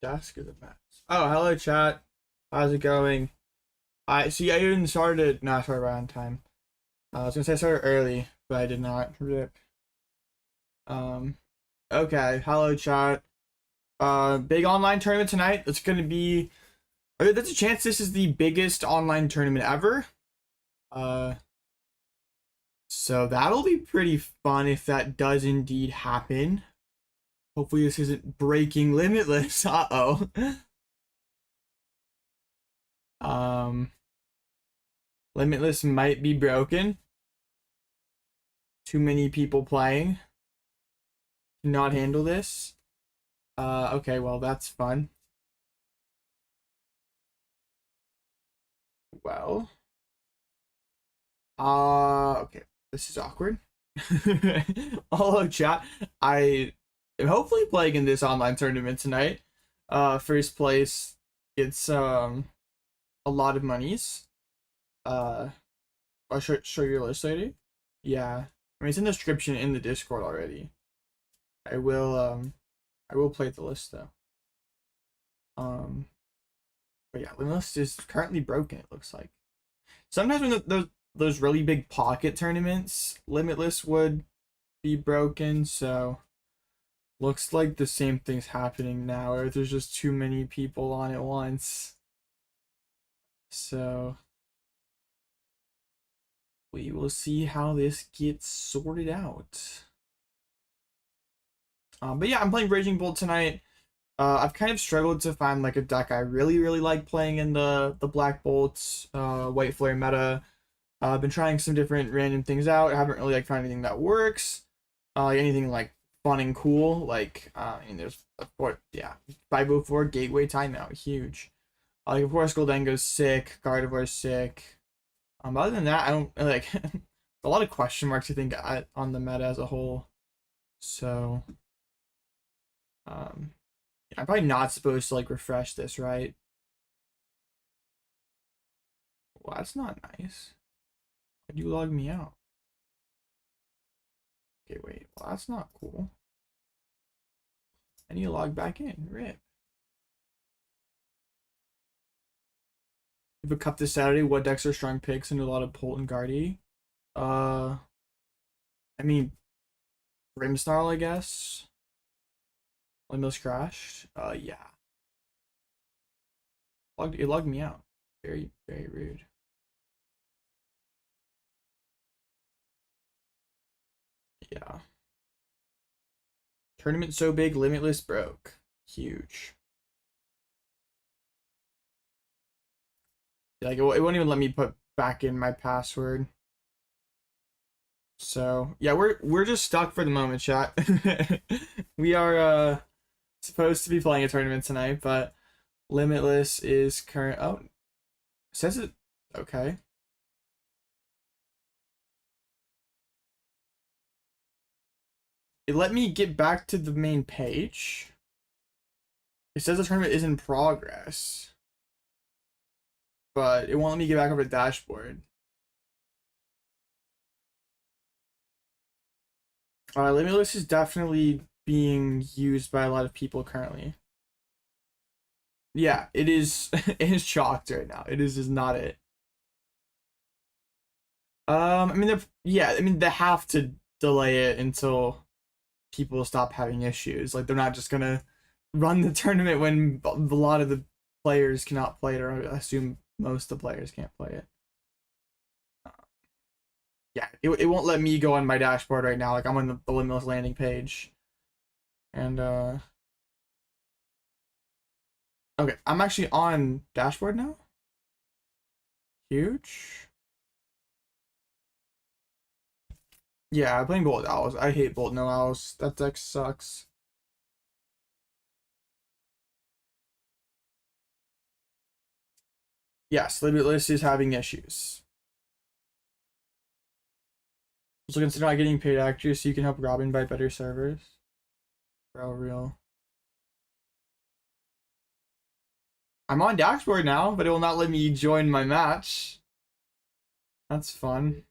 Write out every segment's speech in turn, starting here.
desk or the mats? Oh, hello chat. How's it going? I see. I didn't start it. No, I started right on time. I was gonna say I started early, but I did not. Rip. Um. Okay. Hello chat. Big online tournament tonight. It's gonna be. There's a chance this is the biggest online tournament ever. Uh. So that'll be pretty fun if that does indeed happen. Hopefully this isn't breaking Limitless. Uh-oh. Limitless might be broken. Too many people playing. Cannot handle this. Okay, well that's fun. Well. Okay. This is awkward. Hello chat. I am hopefully playing in this online tournament tonight. First place gets a lot of monies. I'll show your list later. Yeah. I mean it's in the description in the Discord already. I will play the list though. But yeah, the list is currently broken, it looks like. Sometimes when those really big pocket tournaments, Limitless would be broken, so looks like the same thing's happening now, or there's just too many people on at once. So we will see how this gets sorted out. But yeah, I'm playing Raging Bolt tonight. I've kind of struggled to find like a deck I really like playing in the Black Bolts, White Flare meta. I've been trying some different random things out. I haven't really like found anything that works. Anything like fun and cool. Like I mean, there's of course, yeah, 504 Gateway Timeout, huge. Like of course, Goldengo's sick. Gardevoir's sick. Other than that, I don't like a lot of question marks. I think on the meta as a whole. So, yeah, I'm probably not supposed to like refresh this, right? Well, that's not nice. Why'd you log me out? Okay, wait. Well, that's not cool. I need to log back in. Rip. If a cup this Saturday, what decks are strong picks and a lot of Polt and Guardy? I mean, Grimmsnarl, I guess. Windmill's crashed. Yeah. It logged me out. Very rude. Yeah. Tournament so big, Limitless broke. Huge. Like it won't even let me put back in my password. So yeah, we're just stuck for the moment, chat. We are supposed to be playing a tournament tonight, but Limitless is current. Oh, it says it. Okay. It let me get back to the main page. It says the tournament is in progress, but it won't let me get back over the dashboard. Limitless is definitely being used by a lot of people currently. Yeah, it is. It is chalked right now. It is not it. I mean, yeah, I mean, they have to delay it until people stop having issues. Like, they're not just gonna run the tournament when a lot of the players cannot play it, or I assume most of the players can't play it. Yeah, it won't let me go on my dashboard right now. Like, I'm on the Limitless landing page. And, okay, I'm actually on dashboard now. Huge. Yeah, I'm playing Bolt Owls. I hate Bolt No Owls. That deck sucks. Yes, Limitless is having issues. Also consider not getting paid actors so you can help Robin buy better servers. Bro, real. I'm on dashboard now, but it will not let me join my match. That's fun.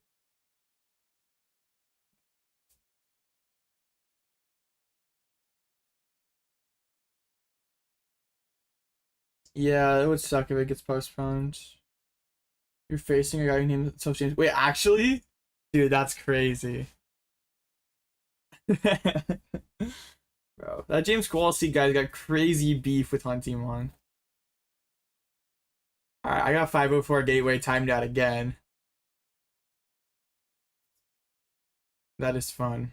Yeah, it would suck if it gets postponed. You're facing a guy who named himself James. Wait, actually? Dude, that's crazy. Bro, that James Kowalski guy got crazy beef with Huntimon. Alright, I got 504 Gateway timed out again. That is fun.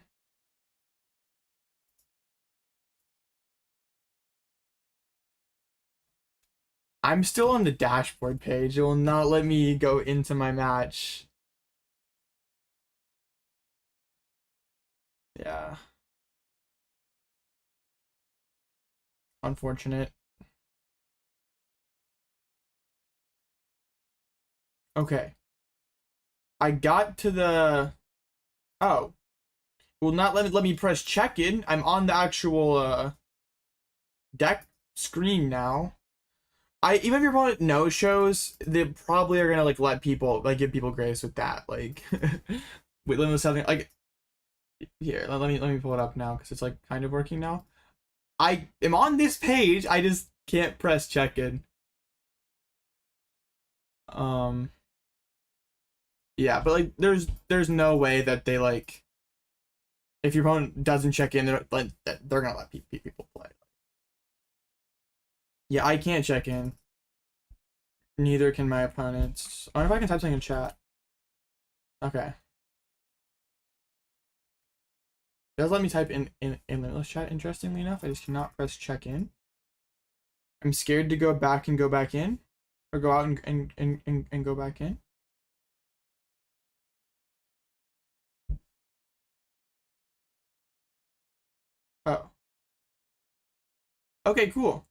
I'm still on the dashboard page. It will not let me go into my match. Yeah. Unfortunate. Okay. I got to the... Oh. Will not let me press check-in. I'm on the actual deck screen now. Even if your opponent no shows, they probably are gonna like let people like give people grace with that. Like with limitless something like here, let me pull it up now because it's like kind of working now. I am on this page, I just can't press check-in. Yeah, but like there's no way that they like if your opponent doesn't check in, they're like they're gonna let people play. Yeah, I can't check in. Neither can my opponents. I wonder if I can type something in chat. Okay. It does let me type in limitless chat, interestingly enough. I just cannot press check in. I'm scared to go back and go back in. Or go out and go back in. Oh. Okay, cool.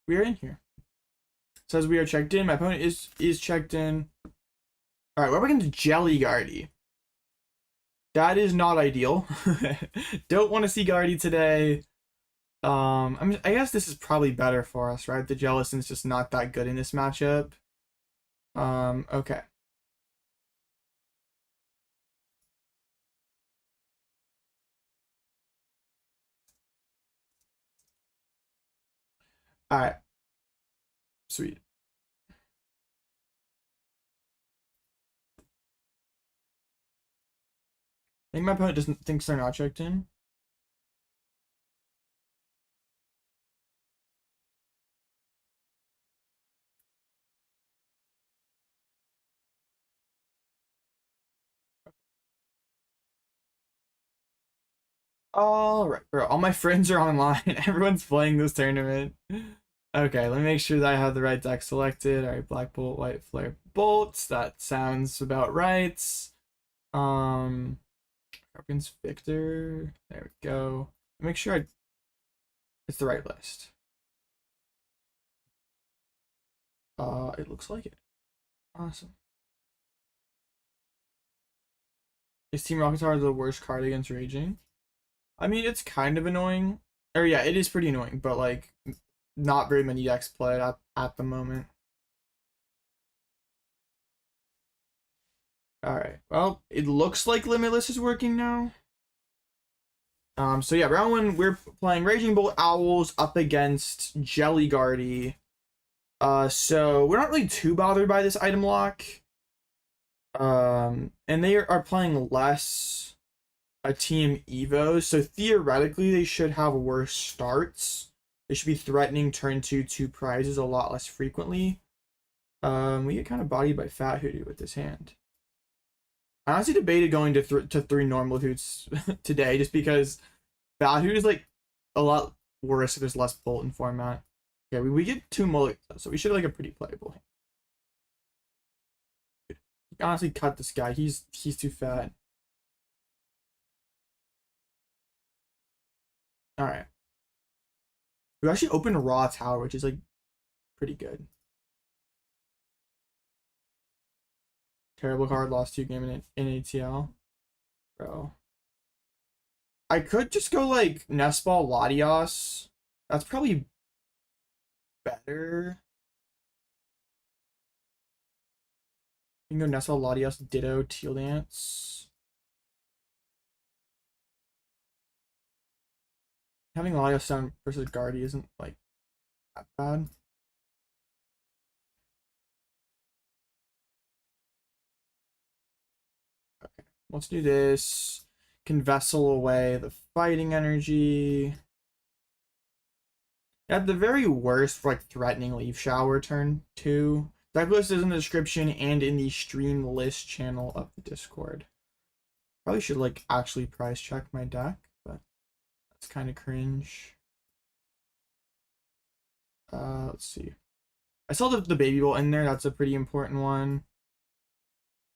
We are in here. It says we are checked in. My opponent is checked in. Alright, we're up against Jelly Guardy. That is not ideal. Don't want to see Guardy today. I guess this is probably better for us, right? The Jellison's just not that good in this matchup. Okay. Alright. Sweet. I think my opponent doesn't thinks they're not checked in. All right, bro. All my friends are online. Everyone's playing this tournament. Okay, let me make sure that I have the right deck selected. All right, Black Bolt, White Flare Bolts. That sounds about right. Scorpion's Victor. There we go. Make sure it's the right list. It looks like it. Awesome. Is Team Rocket Tower the worst card against Raging? I mean, it's kind of annoying. Or yeah, it is pretty annoying, but like not very many decks play it at the moment. Alright, well, it looks like Limitless is working now. So yeah, round one, we're playing Raging Bolt Owls up against Jelly Guardy. So we're not really too bothered by this item lock. And they are playing less a team Evo, so theoretically they should have worse starts. They should be threatening turn two prizes a lot less frequently. We get kind of bodied by Fat Hoodoo with this hand. I honestly debated going to three normal Hoots today just because Fat Hoodoo is like a lot worse if there's less Bolt in format. Yeah, we get 2 mullions, so we should have like a pretty playable hand. Honestly, cut this guy. He's too fat. All right. We actually opened a Raw Tower, which is like pretty good. Terrible card. Lost 2 game in ATL, bro. I could just go like Nest Ball Latias. That's probably better. You can go Nest Ball Latias, Ditto, Teal Dance. Having Latias down versus Guardy isn't like that bad. let's do this. Can Vessel away the fighting energy. At the very worst, for like threatening Leaf Shower turn 2. Deck list is in the description and in the stream list channel of the Discord. Probably should like actually price check my deck, but that's kind of cringe. Let's see. I saw the Baby Bolt in there. That's a pretty important one.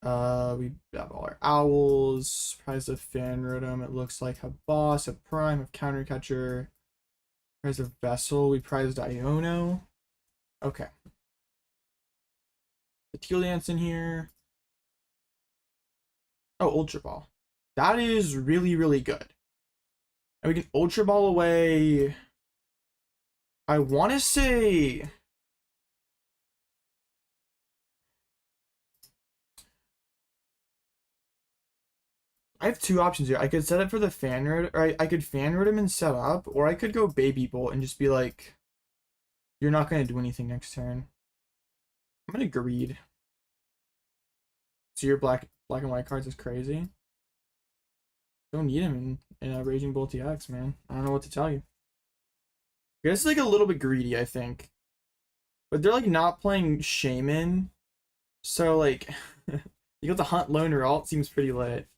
We have all our owls. Prize of Fan Rotom. It looks like a boss, a prime, a counter catcher. Prize of Vessel. We prized Iono. Okay. The Teal Dance in here. Oh, Ultra Ball. That is really, really good. And we can Ultra Ball away. I want to say. I have two options here. I could set it for the Fan Rotom, or I could Fan Rotom and set up, or I could go Baby Bolt and just be like, you're not going to do anything next turn. I'm going to greed. So your black and white cards is crazy. Don't need him in a Raging Bolt EX, man. I don't know what to tell you. I guess it's like a little bit greedy, I think. But they're like not playing Shaman. So like, you got the Hunt Loner alt seems pretty lit.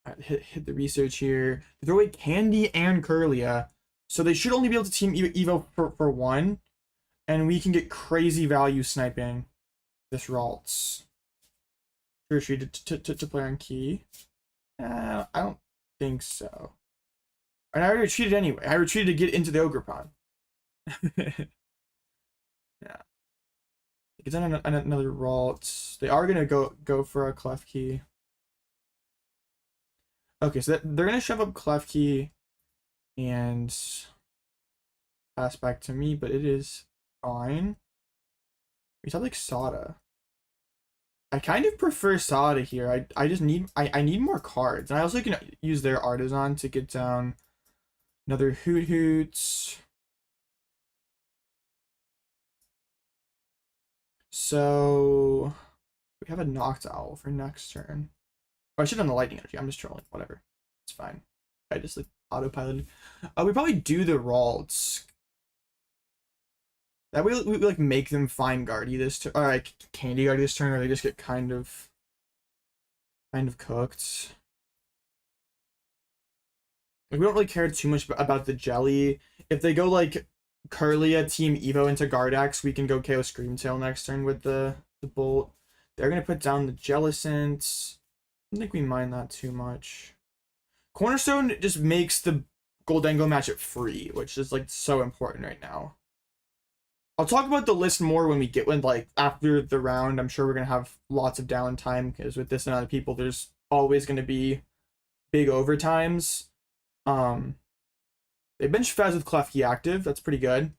Alright, hit the research here. They throw away Candy and Curlia. So they should only be able to team Evo for one. And we can get crazy value sniping this Ralts. Retreat to play on key. I don't think so. And I retreated anyway. I retreated to get into the Ogerpon. Yeah. It's on another Ralt. They are gonna go for a Clef Key. Okay, so they're gonna shove up Clef Key and pass back to me, but it is fine. We saw like Sada. I kind of prefer Sada here. I just need I need more cards. And I also can use their Artisan to get down another Hoothoot. So we have a Noctowl for next turn. Oh, I should have done the Lightning Energy. I'm just trolling. Whatever. It's fine. I just like autopiloted. We probably do the Ralts. That way we like make them find Guardy this turn, or like Candy Guardy this turn, or they just get kind of cooked. Like, we don't really care too much about the Jelly. If they go like Curlia Team Evo into Gardex, we can go KO Screamtail next turn with the Bolt. They're gonna put down the Jellicent. I don't think we mind that too much. Cornerstone just makes the Goldengo matchup free, which is like so important right now. I'll talk about the list more when like after the round. I'm sure we're gonna have lots of downtime because with this amount of people, there's always gonna be big overtimes. They bench Fez with Clef Key active. That's pretty good.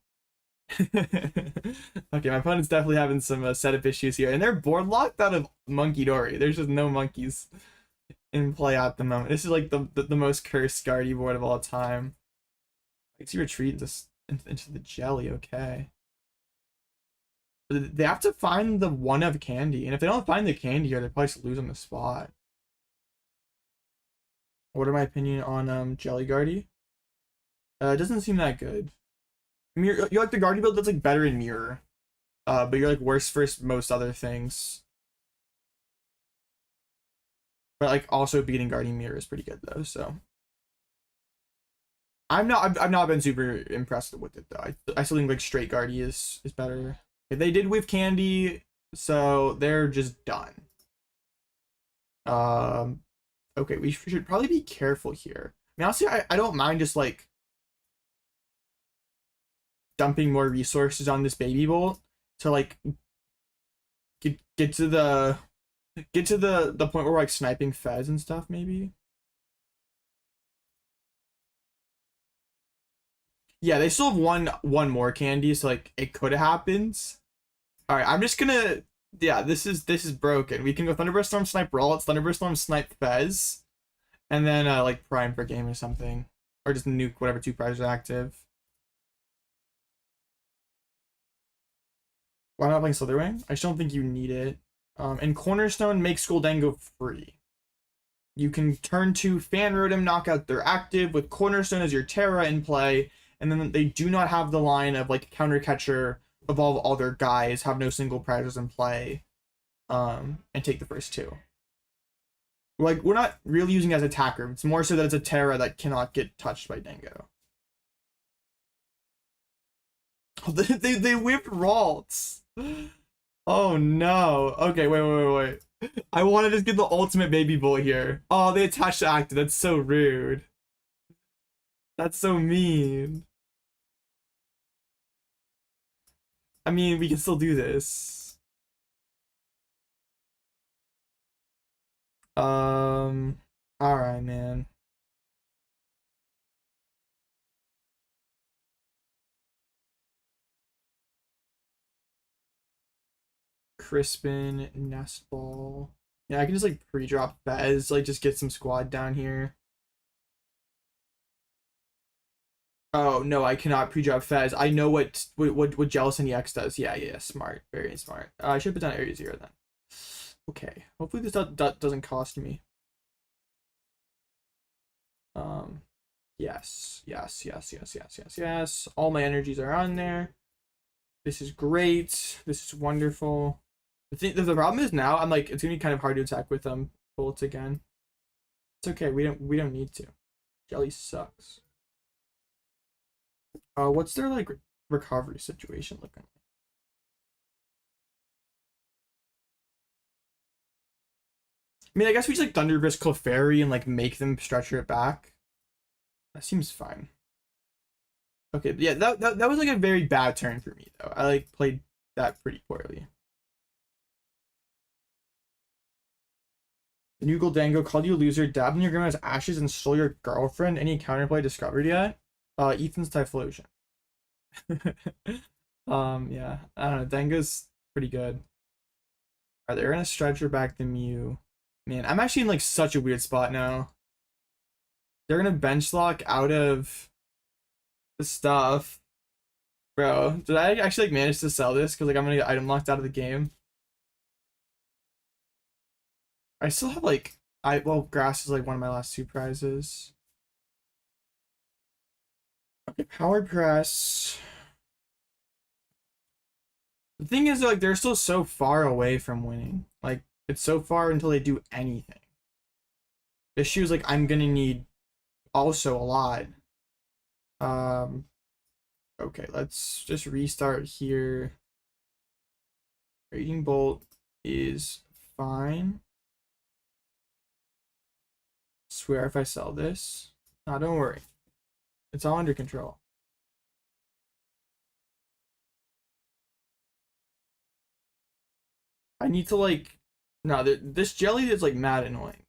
Okay, my opponent's definitely having some setup issues here, and they're board locked out of Monkey Dory. There's just no monkeys in play at the moment. This is like the most cursed Guardy board of all time. I see retreat into the Jelly. Okay. They have to find the one of Candy, and if they don't find the Candy here, they probably just lose on the spot. What are my opinion on Jelly Guardy? It doesn't seem that good. I mean, you're like the Guardy build that's like better in Mirror, but you're like worse for most other things. But like also beating Guardian Mirror is pretty good though. So I've not been super impressed with it though. I still think like straight Guardy is better. They did with Candy, so they're just done. Okay, we should probably be careful here. I mean, honestly, I don't mind just like dumping more resources on this Baby Bolt to like get to the point where we're like sniping Fez and stuff maybe. Yeah, they still have one more Candy, so like it could have happened. All right, I'm just gonna. Yeah, this is broken. We can go Thunderburst Storm, snipe Ralts, Thunderburst Storm, snipe Fez, and then like Prime for game or something, or just nuke whatever two prizes are active. Why not playing Slitherwing? I just don't think you need it. And Cornerstone makes Skoldengo free. You can turn to Fan Rotom, knock out their active with Cornerstone as your Terra in play, and then they do not have the line of like Counter Catcher, evolve all their guys, have no single prizes in play, and take the first two. Like, we're not really using it as attacker. It's more so that it's a Terra that cannot get touched by Dango. Oh, they whipped Ralts. Oh no. Okay, wait. I want to just get the ultimate baby bull here. Oh, they attached to active. That's so rude. That's so mean. I mean, we can still do this. Alright, man. Crispin, Nest Ball. Yeah, I can just like pre-drop Fez, like just get some squad down here. Oh no, I cannot pre-drop Fez. I know what Jellicent EX does. Yeah, smart, very smart. I should put down Area 0 then. Okay, hopefully this doesn't cost me. Yes. All my energies are on there. This is great. This is wonderful. The problem is now I'm like, it's gonna be kind of hard to attack with bullets again. It's okay. We don't need to. Jelly sucks. What's their like recovery situation looking like? I mean, I guess we just like Thunder Brisk Clefairy and like make them stretcher it back. That seems fine. Okay, yeah, that was like a very bad turn for me though. I like played that pretty poorly. The new Goldango called you a loser, dabbed in your grandma's ashes, and stole your girlfriend. Any counterplay discovered yet? Ethan's Typhlosion. Yeah, I don't know. Dango's pretty good. Are they gonna stretcher back the Mew? Man, I'm actually in like such a weird spot now. They're gonna bench lock out of the stuff. Bro, did I actually like manage to sell this? Because like I'm gonna get item locked out of the game. I still have like well, grass is like one of my last two prizes. Okay, power press. The thing is, like, they're still so far away from winning. Like, it's so far until they do anything. The issue is, like, I'm gonna need also a lot. Okay, let's just restart here. Raging Bolt is fine. Swear if I sell this. Nah, don't worry. It's all under control. I need to like, no, this jelly is like mad annoying.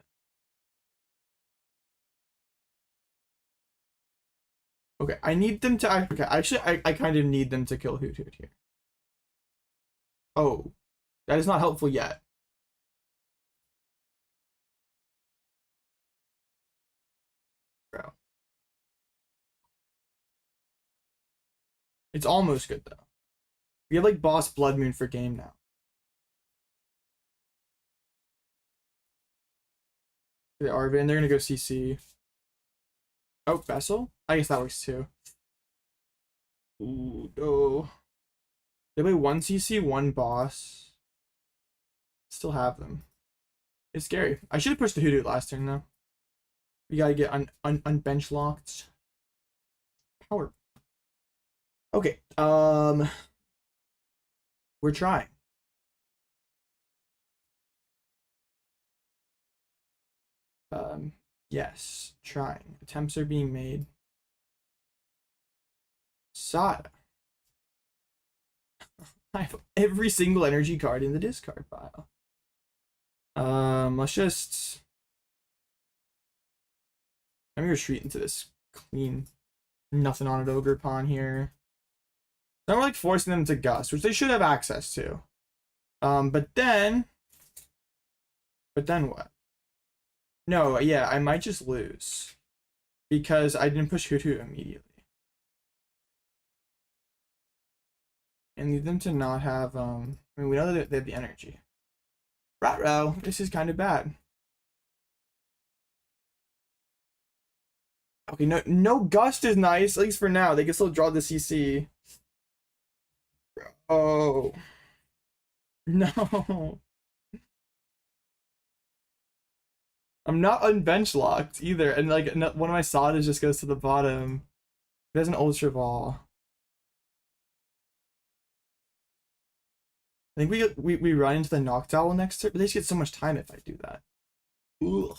Okay, I need them to, okay, actually, I kind of need them to kill Hoothoot here. Oh, that is not helpful yet. Bro. It's almost good though. We have like boss Bloodmoon for game now. The Arvin, they're gonna go CC. Oh, Vessel? I guess that works too. Ooh, no. They play one CC, one boss. Still have them. It's scary. I should have pushed the Hoothoot last turn though. We gotta get unbench locked. Power. Okay. We're trying. Yes, trying. Attempts are being made. Sada. I have every single energy card in the discard pile. Let's just... Let me retreat into this clean, nothing on it Ogerpon here. Then we're like forcing them to Gust, which they should have access to. But then what? No, yeah, I might just lose because I didn't push Hoothoot immediately. And need them to not have, I mean, we know that they have the energy. Ratro, this is kind of bad. Okay, no Gust is nice, at least for now. They can still draw the CC. Oh. No. I'm not unbench locked either. And like one of my Sadas just goes to the bottom. There's an Ultra Ball. I think we run into the Noctowl next turn, but they just get so much time if I do that. Ugh.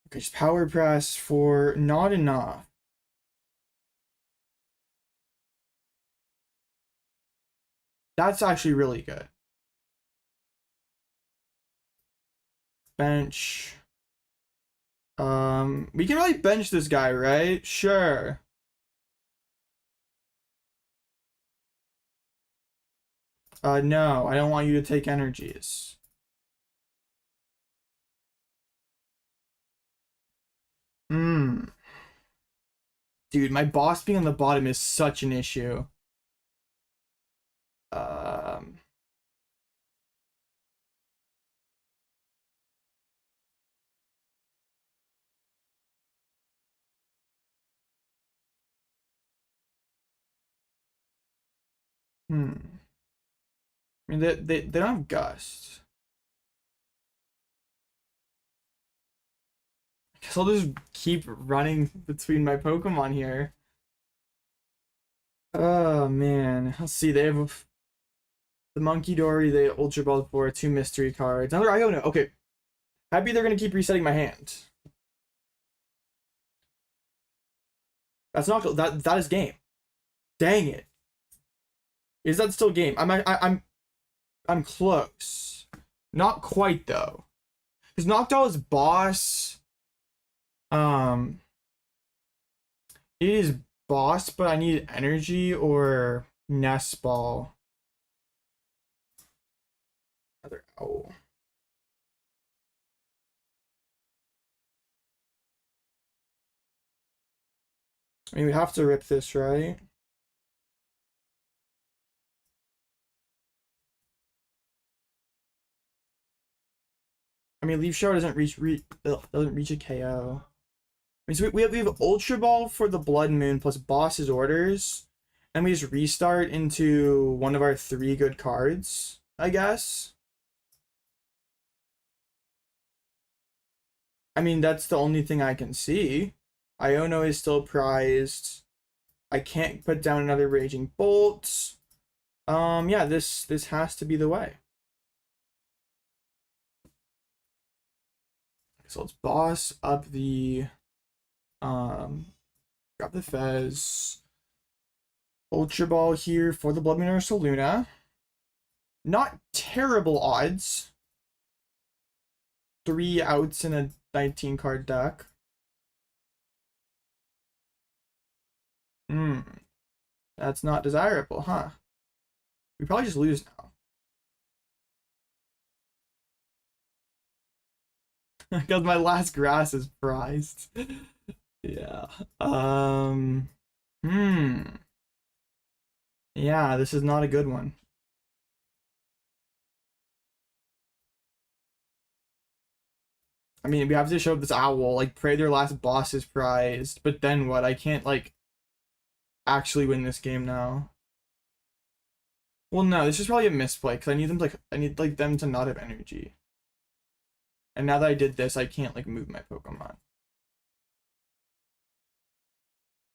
Okay, just power press for not enough. That's actually really good. Bench. We can really bench this guy, right? Sure. No, I don't want you to take energies. Dude, my boss being on the bottom is such an issue. I mean, they don't have Gust. I guess I'll just keep running between my Pokemon here. Oh man, let's see. They have the Monkey Dory, the Ultra Ball for 2 mystery cards. Another Iono. Okay, happy they're gonna keep resetting my hand. That's not that is game. Dang it. Is that still game? I'm close. Not quite though. Because Noctowl is boss. It is boss, but I need energy or Nest Ball. Another owl. I mean, we have to rip this, right? I mean, Leaf Shower doesn't reach a KO. I mean, so we have Ultra Ball for the Bloodmoon plus Boss's Orders, and we just restart into one of our 3 good cards, I guess. I mean, that's the only thing I can see. Iono is still prized. I can't put down another Raging Bolt. Yeah, this has to be the way. So let's boss up the grab the Fez. Ultra Ball here for the Bloodmoon Ursaluna. Not terrible odds. 3 outs in a 19 card deck. That's not desirable, huh? We probably just lose now. Because my last grass is prized. Yeah. Yeah, this is not a good one. I mean, we have to show up this owl, like, pray their last boss is prized, but then what? I can't, like, actually win this game now. Well, no, this is probably a misplay, because I need them, like, them to not have energy. And now that I did this, I can't, like, move my Pokemon.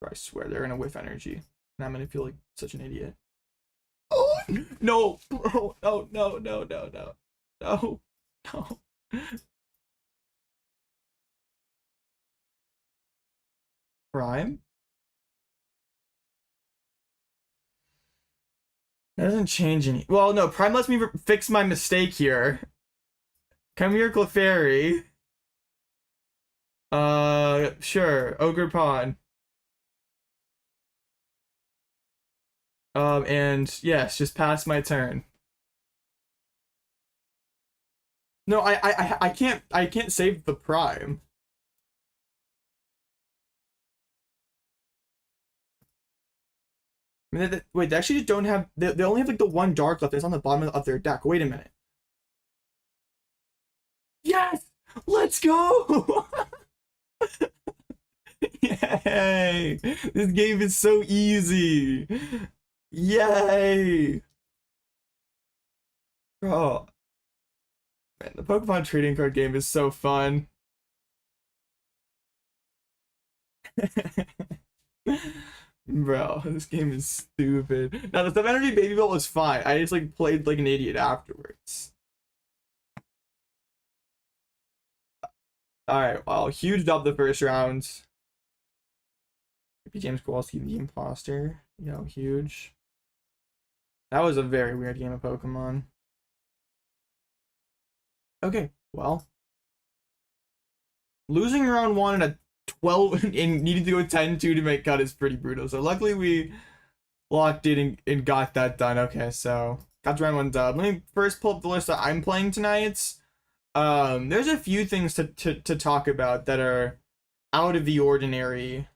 I swear they're gonna whiff energy, and I'm gonna feel like such an idiot. Oh no! Oh, no! No! No! No! No! No! No! Prime? That doesn't change any. Well, no. Prime lets me fix my mistake here. Come here, Clefairy. Sure. Ogerpon. And yes, just pass my turn. No, I can't save the Prime. I mean, wait, they actually don't have. They only have like the one dark left. It's on the bottom of their deck. Wait a minute. Yes, let's go. Yay! This game is so easy. Yay! Oh man, the Pokemon trading card game is so fun. Bro, this game is stupid. Now the Stuff Energy Baby Bolt was fine. I just like played like an idiot afterwards. Alright, well, huge dub the first round. James Kowalski, the imposter. Yo, huge. That was a very weird game of Pokemon. Okay, well. Losing round 1 and a 12 and needing to go 10-2 to make cut is pretty brutal. So luckily we locked in and got that done. Okay, so got to round 1 dub. Let me first pull up the list that I'm playing tonight. There's a few things to talk about that are out of the ordinary.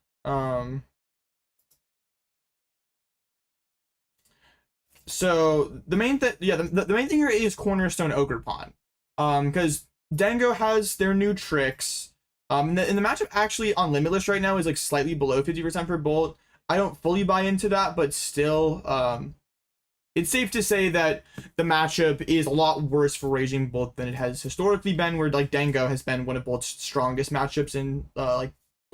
So the main thing, yeah, the main thing here is Cornerstone Ogerpon. Because Dango has their new tricks. In the matchup actually on Limitless right now is like slightly below 50% for Bolt. I don't fully buy into that, but still, it's safe to say that the matchup is a lot worse for Raging Bolt than it has historically been, where like Dango has been one of Bolt's strongest matchups in like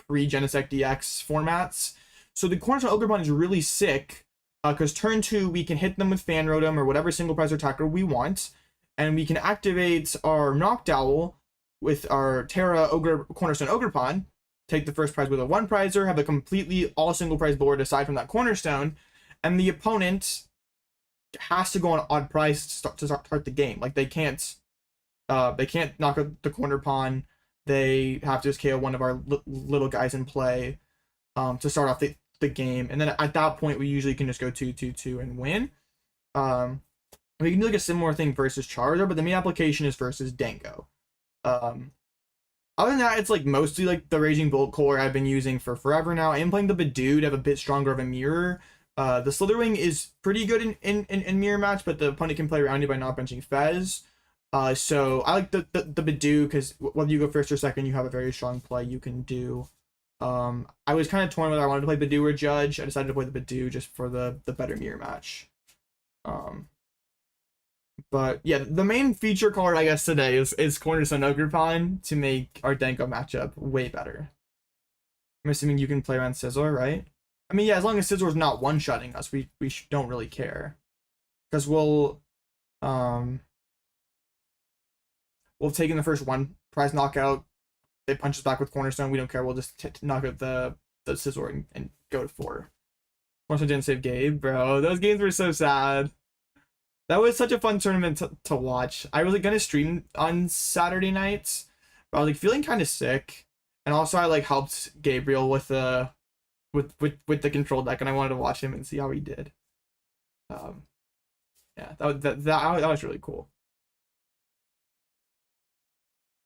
pre-Genesect DX formats. So the Cornerstone Ogerpon is really sick, because turn 2 we can hit them with Fan Rotom or whatever single prize attacker we want, and we can activate our Noctowl with our Terra Cornerstone Ogerpon, take the first prize with a 1-prizer, have a completely all single prize board aside from that Cornerstone, and the opponent has to go on odd prize to start the game. Like they can't knock out the Cornerpon. They have to just KO one of our little guys in play to start off the game, and then at that point we usually can just go 2-2-2 and win. We can do like a similar thing versus Charizard, but the main application is versus Dango. Other than that, it's like mostly like the Raging Bolt core I've been using for forever now. I am playing the Budew to have a bit stronger of a mirror. The Slitherwing is pretty good in mirror match, but the opponent can play around you by not benching Fez. So I like the Budew because whether you go first or second, you have a very strong play you can do. I was kind of torn whether I wanted to play Budew or Judge. I decided to play the Budew just for the better mirror match. But yeah, the main feature card I guess today is Cornerstone Ogerpon to make our Dango matchup way better. I'm assuming you can play around Scizor, right? I mean, yeah, as long as Scizor's not one-shotting us, we don't really care. Because we'll take in the first 1-prize knockout. They punch us back with Cornerstone. We don't care. We'll just knock out the Scizor and go to 4. Cornerstone didn't save Gabe, bro. Those games were so sad. That was such a fun tournament to watch. I was like gonna stream on Saturday nights, but I was like feeling kind of sick, and also I like helped Gabriel with the control deck, and I wanted to watch him and see how he did. Yeah, that was really cool.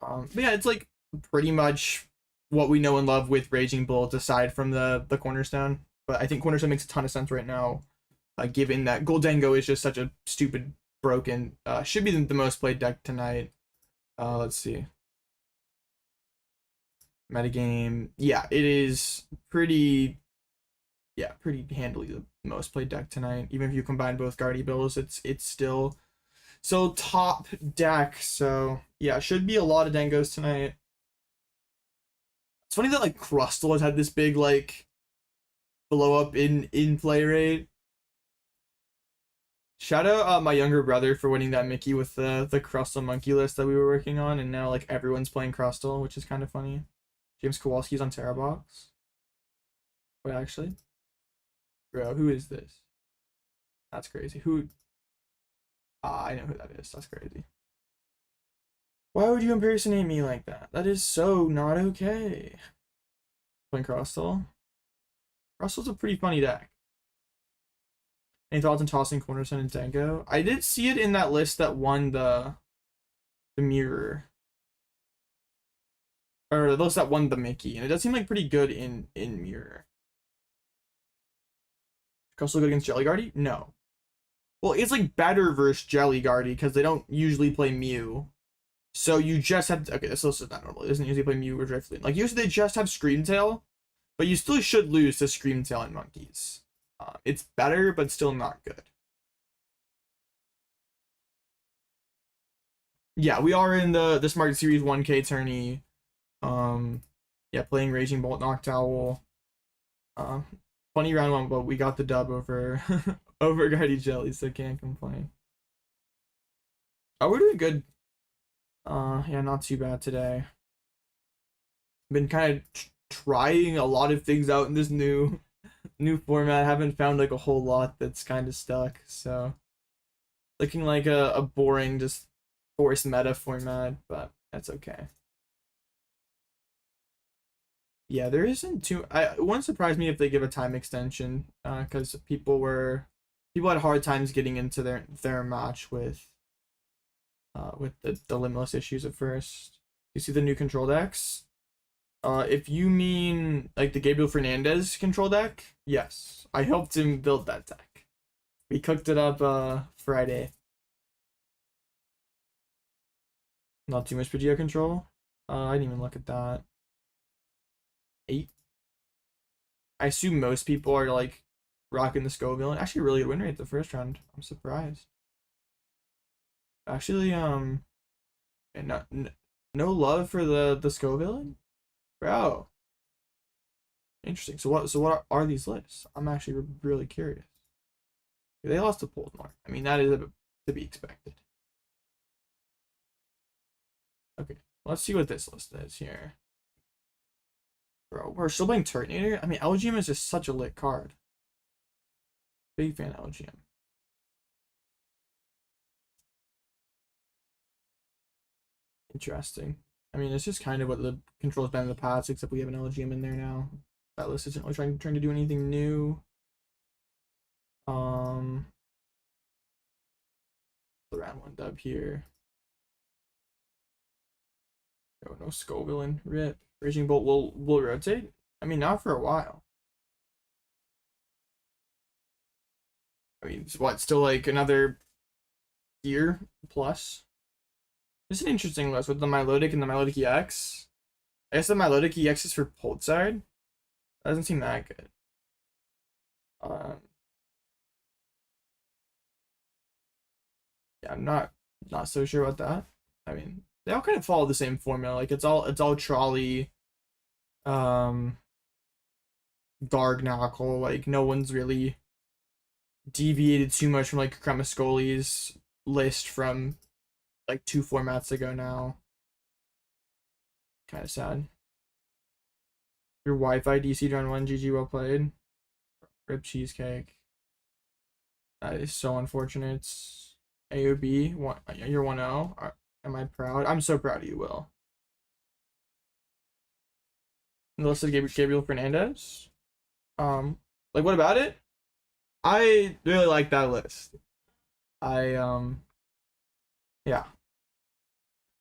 But yeah, it's like pretty much what we know and love with Raging Bolt, aside from the Cornerstone. But I think Cornerstone makes a ton of sense right now. Given that Goldango is just such a stupid, broken, should be the most played deck tonight. Let's see. Metagame, yeah, it is pretty handily the most played deck tonight. Even if you combine both Guardibills, it's still top deck. So yeah, should be a lot of Dangos tonight. It's funny that like Crustle has had this big like blow up in play rate. Shout out my younger brother for winning that Mickey with the Crustle monkey list that we were working on, and now like everyone's playing Crustle, which is kind of funny. James Kowalski's on Terrabox. Wait, actually, bro, who is this? That's crazy. Who? I know who that is. That's crazy. Why would you impersonate me like that? That is so not okay. Playing Crustle. Crustle's a pretty funny deck. Any thoughts on tossing Cornerstone and Dango? I did see it in that list that won the mirror. Or those that won the Mickey, and it does seem like pretty good in mirror. Also good against Jellyguardy? No. Well, it's like better versus Jellyguardy because they don't usually play Mew. So you just have to, okay, this is not normal. It doesn't usually play Mew or Drifloon. Like usually they just have Screamtail, but you still should lose to Screamtail and Monkeys. It's better, but still not good. Yeah, we are in the Smart Series 1K tourney. Yeah, playing Raging Bolt Noctowl. Funny round one, but we got the dub over over Guardy Jelly, so can't complain. Oh, we're doing good. Yeah, not too bad today. Been kind of trying a lot of things out in this new format. Haven't found like a whole lot that's kind of stuck, so looking like a boring just forced meta format, but that's okay. Yeah, there isn't too. It wouldn't surprise me if they give a time extension, because people had hard times getting into their match with the Limitless issues at first. You see the new control decks? If you mean like the Gabriel Fernandez control deck, yes, I helped him build that deck. We cooked it up Friday. Not too much Pidgeot control. I didn't even look at that. 8. I assume most people are like rocking the Scoville. Actually, really good win rate the first round. I'm surprised. Actually, and no love for the Scoville, bro. Interesting. So what are these lists? I'm actually really curious. They lost to Polnor. I mean, that is to be expected. Okay, let's see what this list is here. Bro, we're still playing Turtonator? I mean, LGM is just such a lit card. Big fan of LGM. Interesting. I mean, it's just kind of what the control's been in the past, except we have an LGM in there now. That list isn't really trying to do anything new. The round 1 dub here. Oh, no Scoville, rip. Raging Bolt will rotate? I mean, not for a while. I mean, it's what, still like another year plus? This is an interesting list with the Milotic and the Milotic EX. I guess the Milotic EX is for Poltside. That doesn't seem that good. Yeah, I'm not so sure about that. I mean, they all kind of follow the same formula. Like it's all trolley, Garg Knuckle. Like no one's really deviated too much from like Cremascoli's list from like 2 formats ago now. Kind of sad. Your Wi-Fi DC round 1, GG, well played. Rip Cheesecake. That is so unfortunate. AOB, you're 1-0. Am I proud? I'm so proud of you, Will. The list of Gabriel Fernandez. Like what about it? I really like that list. Yeah.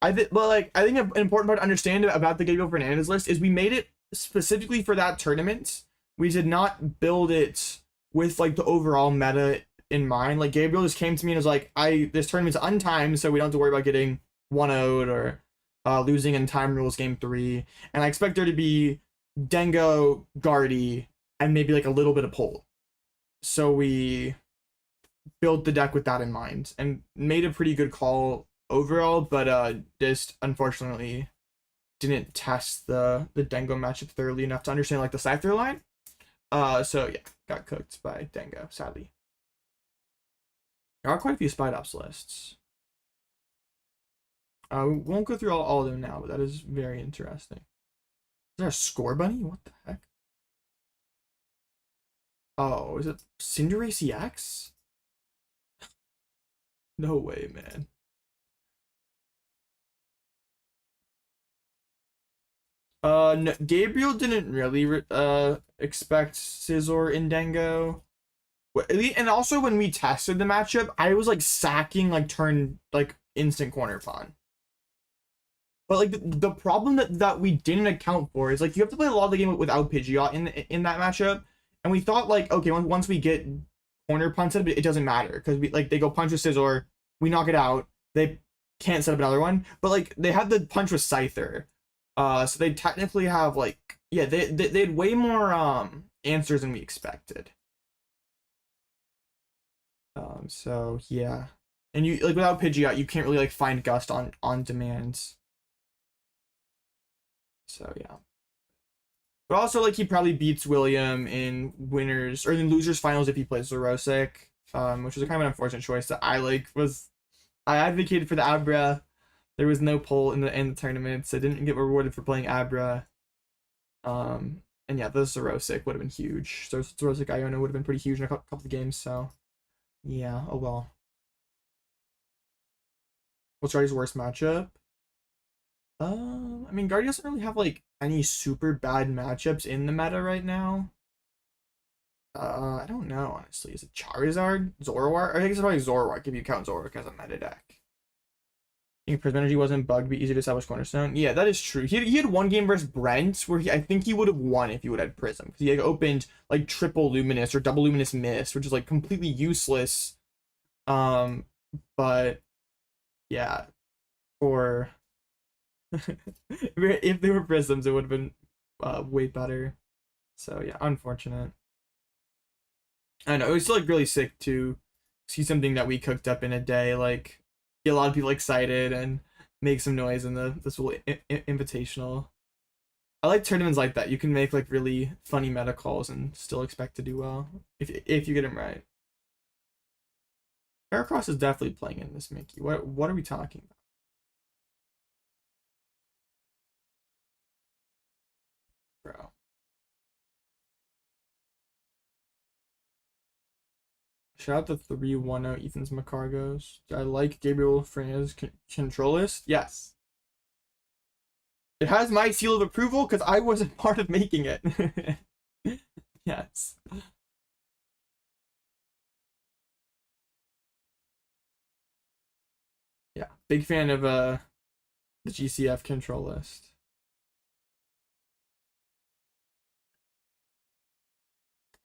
I think an important part to understand about the Gabriel Fernandez list is we made it specifically for that tournament. We did not build it with like the overall meta in mind. Like Gabriel just came to me and was like, this tournament's untimed, so we don't have to worry about getting 1-0'd or losing in time rules game 3. And I expect there to be Dengo, Guardy, and maybe like a little bit of Pole. So we built the deck with that in mind and made a pretty good call overall, but just unfortunately didn't test the Dengo matchup thoroughly enough to understand like the Scyther line. So yeah, got cooked by Dengo, sadly. There are quite a few Spidops lists. We won't go through all of them now, but that is very interesting. Is there a Score Bunny? What the heck? Oh, is it Cinderace EX? No way, man. No, Gabriel didn't really expect Scizor in Dengo. And also when we tested the matchup, I was like sacking like turn like instant Cornerstone. But like the problem that we didn't account for is like you have to play a lot of the game without Pidgeot in that matchup. And we thought like, okay, once we get corner punch set up, it doesn't matter because we like they go punch with Scizor, we knock it out, they can't set up another one. But like they had the punch with Scyther, so they technically have like they had way more answers than we expected. So yeah, and you like without Pidgeot, you can't really like find Gust on demands. So yeah. But also, like, he probably beats William in winners or in losers finals if he plays Zerosic, which was a kind of an unfortunate choice that I advocated for the Abra. There was no poll in the tournament, so I didn't get rewarded for playing Abra. And yeah, the Zerosic would have been huge. So Zerosic Iono would have been pretty huge in a couple of games. So yeah, oh well. What's Guardian's worst matchup? I mean, Guardian doesn't really have like any super bad matchups in the meta right now. I don't know, honestly. Is it Charizard? Zoroark? I think it's probably Zoroark if you count Zoroark as a meta deck. I think Prism Energy wasn't bugged, be easy to establish Cornerstone. Yeah, that is true. He had one game versus Brent where I think he would have won if he would have had Prism. Because he like opened like triple Luminous or double Luminous Mist, which is like completely useless. But yeah, for if they were Prisms, it would have been way better. So yeah, unfortunate. I know it was still like really sick to see something that we cooked up in a day, like get a lot of people excited and make some noise in this little invitational. I like tournaments like that. You can make like really funny meta calls and still expect to do well if you get them right. Heracross is definitely playing in this, Mickey. What are we talking about? Bro. Shout out to 310 Ethan's Macargos. I like Gabriel Frena's Controlist. Yes. It has my seal of approval because I wasn't part of making it. Yes. Yeah. Big fan of the GCF control list.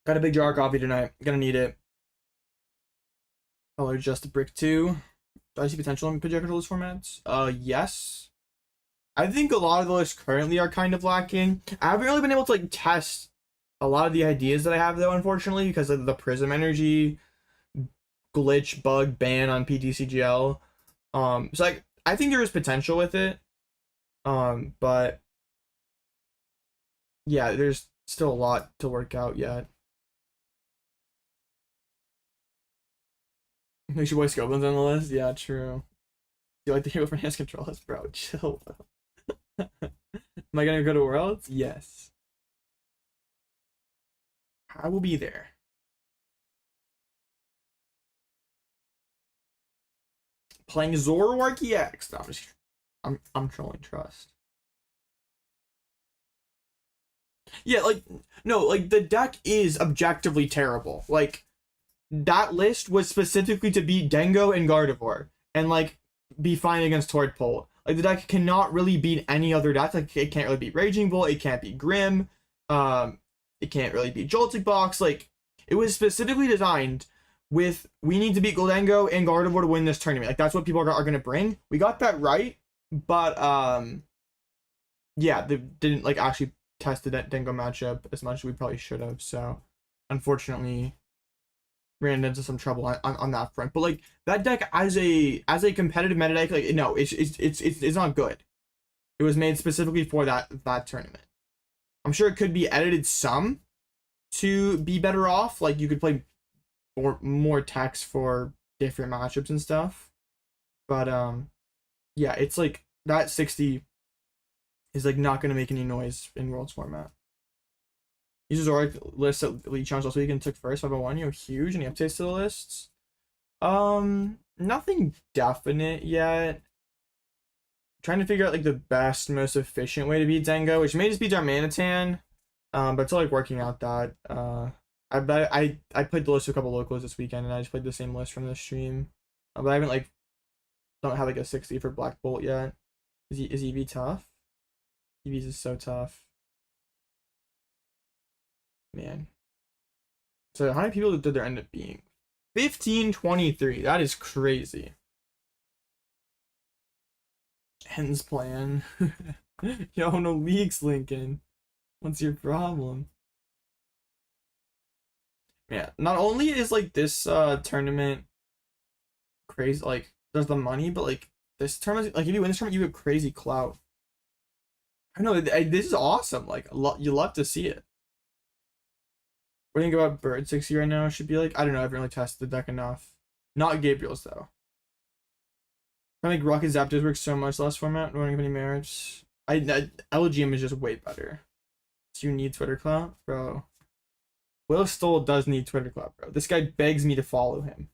Got a big jar of coffee tonight. Gonna need it. Oh, just a brick 2. Do I see potential in Pidgeot controllers formats? Yes. I think a lot of the lists currently are kind of lacking. I haven't really been able to like test a lot of the ideas that I have though, unfortunately, because of the Prism Energy glitch bug ban on PTCGL. So like I think there is potential with it. But yeah, there's still a lot to work out yet. Make sure voice goblins on the list. Yeah, true. You like to hear from hands control us, bro? Chill. Am I gonna go to Worlds? Yes. I will be there. Playing Zoroark EX. No, I'm trolling. Trust. Yeah, like no, like the deck is objectively terrible. Like that list was specifically to beat Dengo and Gardevoir and like be fine against Toadpole. Like the deck cannot really beat any other deck. Like it can't really beat Raging Bolt. It can't beat Grim. It can't really beat Joltik Box. Like it was specifically designed with we need to beat Gholdengo and Gardevoir to win this tournament. Like that's what people are gonna bring. We got that right, but yeah, they didn't like actually test the Dengo matchup as much as we probably should have. So unfortunately, ran into some trouble on that front. But like that deck as a competitive meta deck, like no, it's not good. It was made specifically for that tournament. I'm sure it could be edited some to be better off. Like you could play more text for different matchups and stuff. But yeah, it's like that 60 is like not gonna make any noise in Worlds format. Uses Zoroark list at Elite Challenge last week and took first 501. You know, huge. Any updates to the lists? Nothing definite yet. Trying to figure out like the best, most efficient way to beat Dengo, which may just be Darmanitan. But still like working out that. I played the list of a couple locals this weekend, and I just played the same list from the stream. But I haven't like don't have like a 60 for Black Bolt yet. Is EV tough? EVs is so tough. Man. So how many people did there end up being? 1523. That is crazy. Ends plan. Yo, no leaks, Lincoln. What's your problem? Yeah, not only is like this tournament crazy, like there's the money, but like this tournament, like if you win this tournament, you have crazy clout. I know this is awesome. Like you love to see it. What do you think about Bird 60 right now? Should be like, I don't know. I haven't really tested the deck enough. Not Gabriel's though. I think Rocket Zapdos works so much less format. Don't have any merits. LGM is just way better. So you need Twitter clout, bro. Will Stoll does need Twitter clout, bro. This guy begs me to follow him.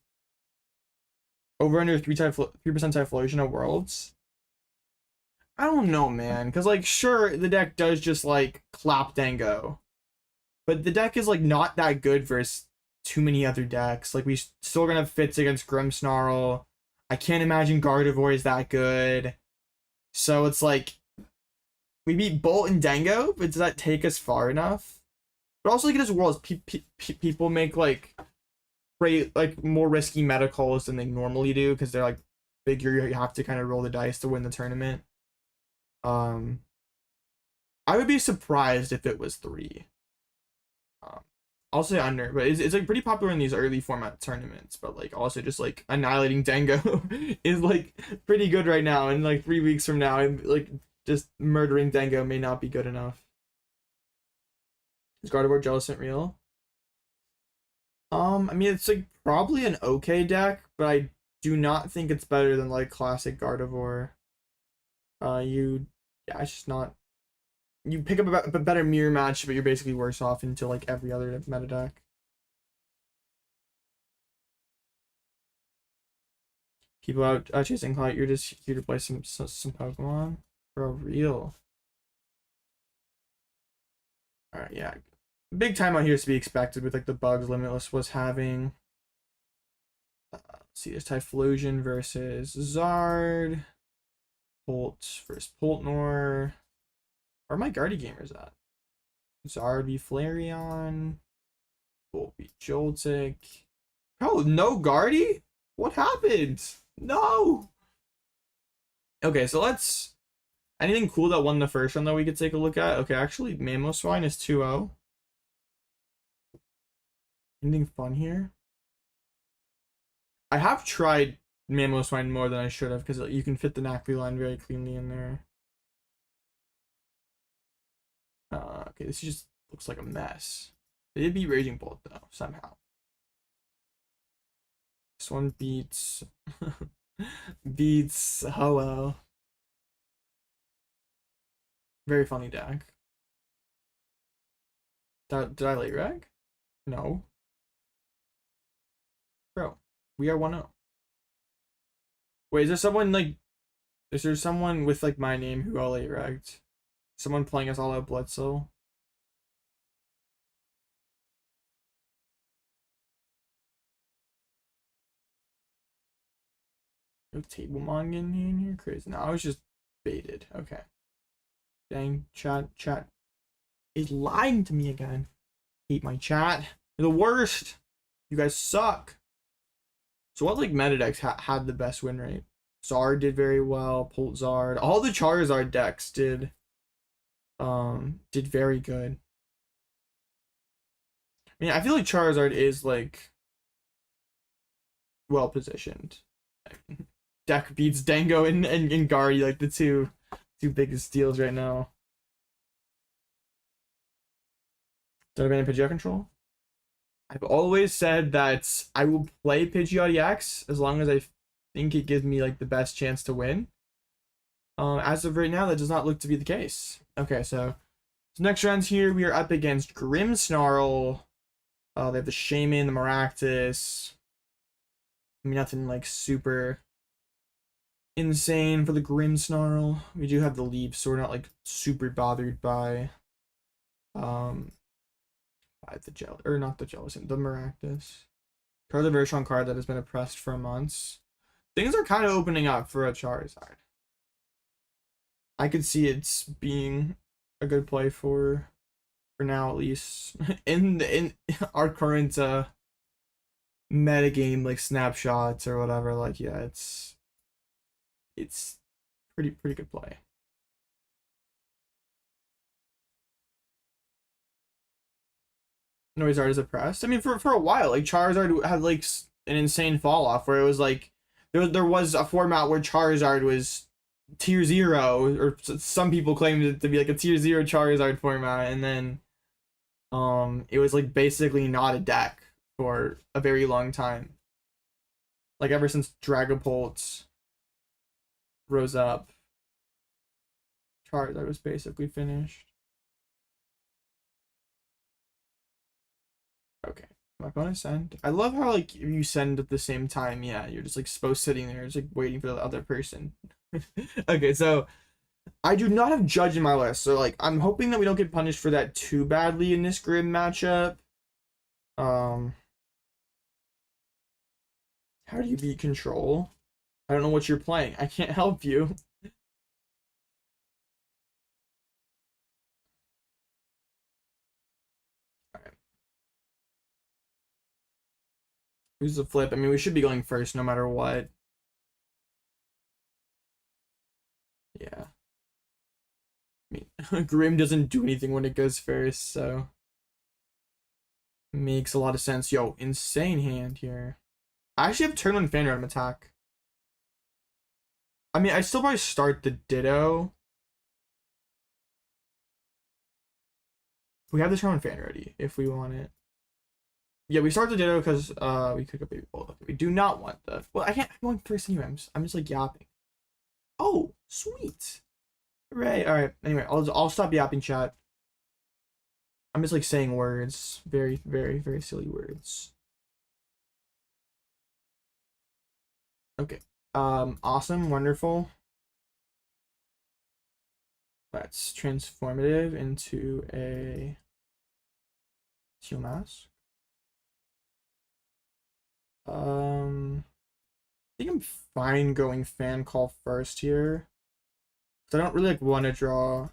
Over under 3% Typhlosion at Worlds. I don't know, man. Because, like, sure, the deck does just, like, clap Dango. But the deck is, like, not that good versus too many other decks. Like, we still gonna have Fits against Grimmsnarl. I can't imagine Gardevoir is that good. So it's like, we beat Bolt and Dango, but does that take us far enough? But also, like, it is Worlds. People make, like more risky meta calls than they normally do because they're like figure you have to kind of roll the dice to win the tournament. I would be surprised if it was 3. I'll say under, but it's like pretty popular in these early format tournaments. But like also just like annihilating Dango is like pretty good right now, and like 3 weeks from now, like just murdering Dango may not be good enough. Is Gardevoir Jellicent real? I mean, it's like probably an okay deck, but I do not think it's better than like classic Gardevoir. Yeah, it's just not. You pick up a better mirror match, but you're basically worse off into like every other meta deck. People out chasing clout, you're just here to play some Pokemon. Bro, real. Alright, yeah. Big timeout here is to be expected with like the bugs Limitless was having. Let's see, there's Typhlosion versus Zard. Holt versus Poltnor. Where are my Guardy gamers at? Zard v Flareon. Bolt v Joltik. Oh, no Guardy? What happened? No! Okay, so let's... Anything cool that won the first one that we could take a look at? Okay, actually, Mamoswine is 2-0. Anything fun here? I have tried Mamoswine more than I should have because you can fit the Nacli line very cleanly in there. Okay, this just looks like a mess. They did beat Raging Bolt though, somehow. This one beats beats Ho-Oh. Very funny deck. Did I late reg? No. Bro, we are 1-0. Wait, is there someone like is there someone with like my name who all late regged? Someone playing as Alloutblitzle? No table manga in here? Crazy. No, I was just baited. Okay. Dang, chat is lying to me again. Hate my chat. You're the worst. You guys suck. So what like meta decks had the best win rate? Zard did very well. Polt Zard. All the Charizard decks did very good. I mean, I feel like Charizard is like well positioned. Deck beats Dango and Guardy, like the two biggest steals right now. Don't have any Pidgeot control? I've always said that I will play Pidgeot EX as long as I think it gives me like the best chance to win. As of right now, that does not look to be the case. Okay, so next rounds here, we are up against Grimmsnarl. They have the Shaman, the Maractus. I mean, nothing like super insane for the Grimmsnarl. We do have the Leap, so we're not like super bothered by the Maractus. Card a very strong card that has been oppressed for months. Things are kind of opening up for a Charizard. I could see it being a good play for for now at least. in our current meta game, like snapshots or whatever, like yeah, it's pretty good play. Charizard is oppressed. I mean, for a while, like Charizard had like an insane fall off where it was like there was a format where Charizard was tier 0, or some people claimed it to be like a tier 0 Charizard format, and then it was like basically not a deck for a very long time. Like ever since Dragapult rose up, Charizard was basically finished. Okay, my opponent sent. I love how like you send at the same time. Yeah, you're just like supposed sitting there, just like waiting for the other person. Okay, so I do not have Judge in my list, so like I'm hoping that we don't get punished for that too badly in this grid matchup. How do you beat Control? I don't know what you're playing. I can't help you. Who's the flip? I mean, we should be going first no matter what. Yeah. I mean, Grim doesn't do anything when it goes first, so makes a lot of sense. Yo, insane hand here. I actually have turn 1 Fan Rotom attack. I mean, I still probably start the Ditto. We have the turn 1 Fan ready if we want it. Yeah, we start the Ditto because we could go Baby Bolt. We do not want the. Well, I can't. I'm going first anyway. I'm just like yapping. Oh, sweet. Hooray. All right. Anyway, I'll stop yapping, chat. I'm just like saying words. Very, very, very silly words. Okay. Awesome. Wonderful. Let's transformative into a Teal mask. I think I'm fine going Fan Call first here. I don't really like want to draw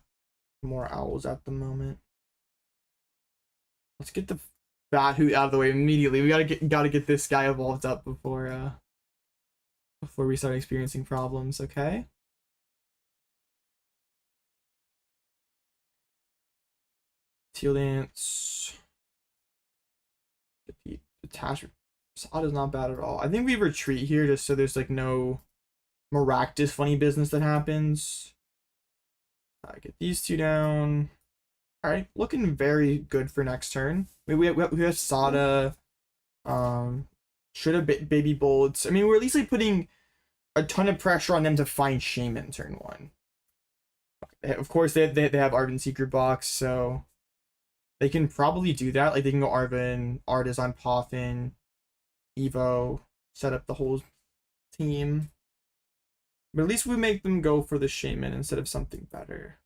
more owls at the moment. Let's get the Bat Hoot out of the way immediately. We gotta get this guy evolved up before we start experiencing problems, okay? Teal Dance. Get the attachment. Sada's not bad at all. I think we retreat here just so there's like no Maractus funny business that happens. Get these two down. All right, looking very good for next turn. We have Sada. Should have Baby Bolts. I mean, we're at least like putting a ton of pressure on them to find Shaman turn 1. Of course, they have Arven Secret Box, so they can probably do that. Like they can go Arven, Artisan, Poffin, Evo, set up the whole team. But at least we make them go for the Shaman instead of something better.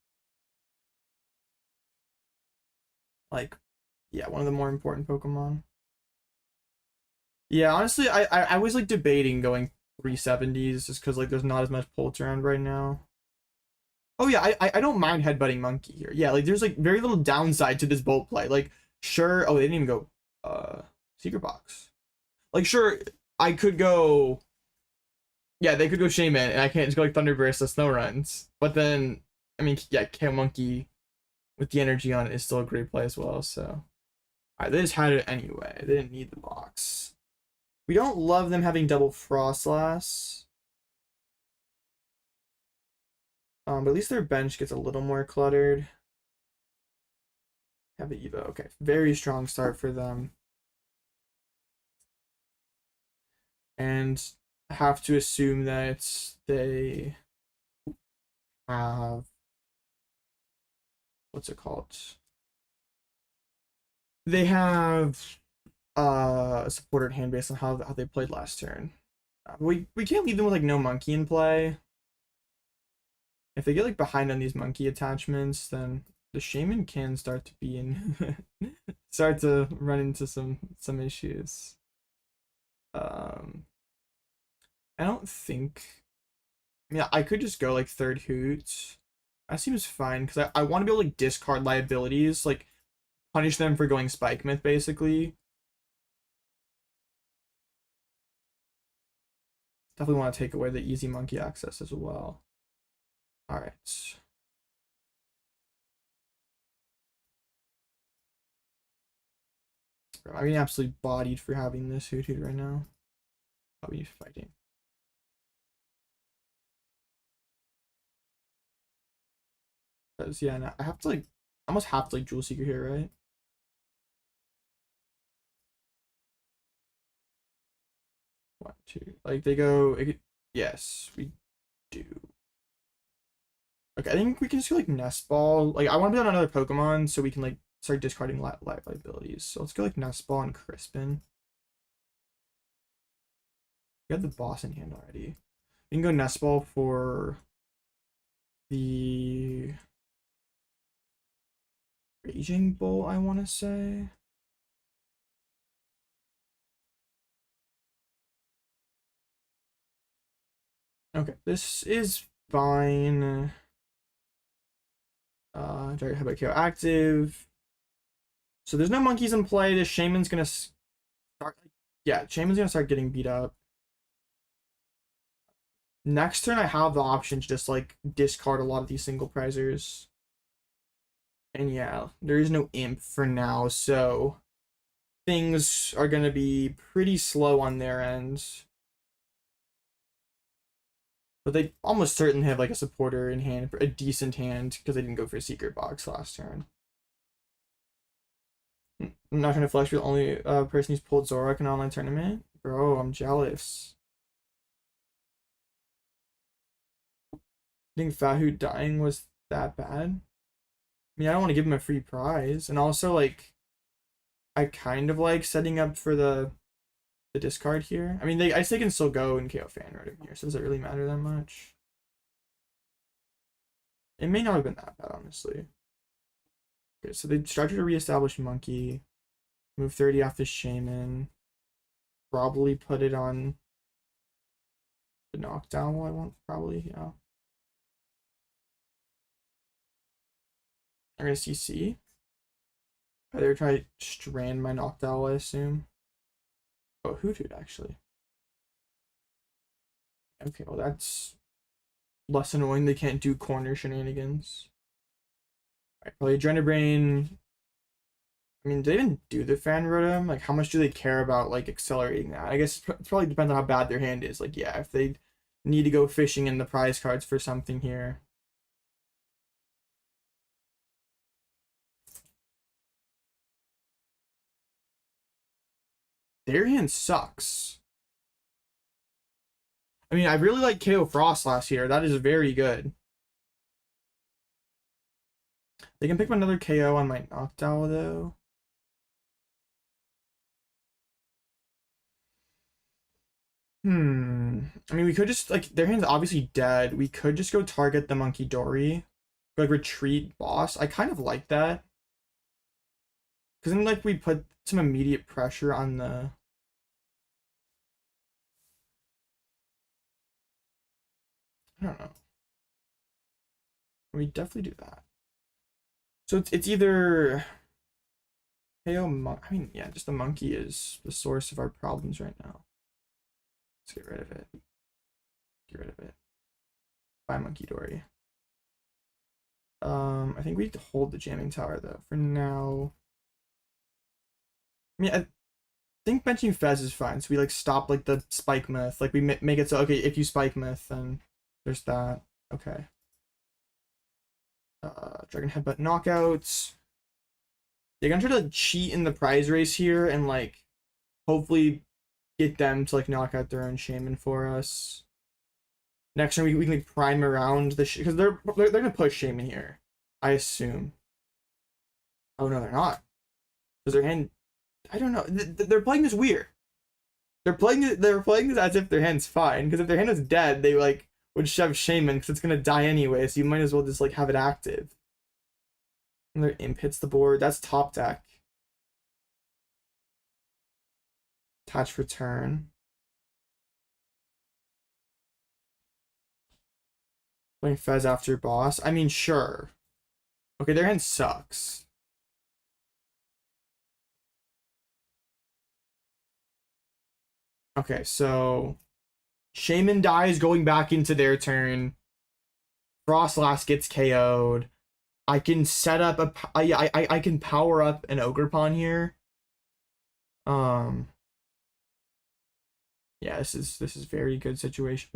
Like, yeah, one of the more important Pokemon. Yeah, honestly, I was like debating going 370s just because like there's not as much Pulse around right now. Oh yeah, I don't mind headbutting Monkey here. Yeah, like there's like very little downside to this Bolt play. Like, sure, oh they didn't even go Secret Box. Like sure, I could go. Yeah, they could go Shaman, and I can't just go like Thunderburst or Snow Runs. But then, I mean, yeah, KO Monkey with the energy on it is still a great play as well. So, alright, they just had it anyway. They didn't need the box. We don't love them having double Frostlass. But at least their bench gets a little more cluttered. Have the Evo. Okay, very strong start for them. And I have to assume that they have, what's it called? They have a supported hand based on how they played last turn. We can't leave them with like no monkey in play. If they get like behind on these monkey attachments, then the Shaman can start to be in start to run into some issues. I don't think. Yeah, I could just go like third Hoot. That seems fine because I want to be able to like discard liabilities. Like punish them for going Spike Myth, basically. Definitely want to take away the easy monkey access as well. All right. I'm getting absolutely bodied for having this Hoothoot right now. I'll be fighting. Because, yeah, no, I have to, like, almost have to, like, Jewel Seeker here, right? One, two. Like, they go... yes, we do. Okay, I think we can just go, like, Nest Ball. Like, I want to be on another Pokemon so we can, like, start discarding life abilities. So let's go, like, Nest Ball and Crispin. We have the boss in hand already. We can go Nest Ball for the Raging Bolt, I want to say. Okay, this is fine. Dragon Headbutt KO active. So there's no monkeys in play. This Shaman's gonna start. Yeah, Shaman's gonna start getting beat up. Next turn, I have the option to just like discard a lot of these single prizers. And yeah, there is no imp for now, so things are gonna be pretty slow on their end. But they almost certainly have like a supporter in hand, a decent hand, because they didn't go for a secret box last turn. I'm not trying to flex, you're the only person who's pulled Zorak in an online tournament. Bro, I'm jealous. I think Fahoot dying was that bad. I mean, I don't want to give him a free prize. And also, like, I kind of like setting up for the discard here. I mean, I guess they can still go and KO Fan Rotom here, so does it really matter that much? It may not have been that bad, honestly. Okay, so they started to reestablish Monkey. Move 30 off the Shaman. Probably put it on the Noctowl, I want, probably, yeah. I'm gonna CC. Either try to strand my Noctowl, I assume. Oh, Hoothoot, actually. Okay, well, that's less annoying. They can't do corner shenanigans. Alright, probably Adrenaline Brain. I mean, do they even do the Fan Rotom? Like, how much do they care about, like, accelerating that? I guess it probably depends on how bad their hand is. Like, yeah, if they need to go fishing in the prize cards for something here. Their hand sucks. I mean, I really like KO Frost last year. That is very good. They can pick up another KO on my Noctowl, though. I mean, we could just, like, their hand's obviously dead. We could just go target the Monkey Dory. Like, retreat boss. I kind of like that. Because then, like, we put some immediate pressure on the... I don't know. We definitely do that. So it's either... KO I mean, yeah, just the monkey is the source of our problems right now. Let's get rid of it. Get rid of it. Bye, Monkey Dory. I think we have to hold the Jamming Tower, though, for now. I mean, I think benching Fez is fine. So we, like, stop, like, the Spike Myth. Like, we make it so, okay, if you Spike Myth, then there's that. Okay. Dragon Headbutt knockouts. They're gonna try to, like, cheat in the prize race here and, like, hopefully get them to, like, knock out their own Shaman for us. Next turn, we can, like, prime around the... Because they're gonna push Shaman here, I assume. Oh, no, they're not. Because their hand... I don't know. They're playing this weird. They're playing this as if their hand's fine. Because if their hand was dead, they, like, would shove Shaman because it's gonna die anyway. So you might as well just, like, have it active. And their imp hits the board. That's top deck. Attach return. Playing Fez after boss. I mean, sure. Okay, their hand sucks. Okay, so Shaman dies going back into their turn. Frostlass gets KO'd. I can set up a I can power up an Ogerpon here. Yeah, this is very good situation.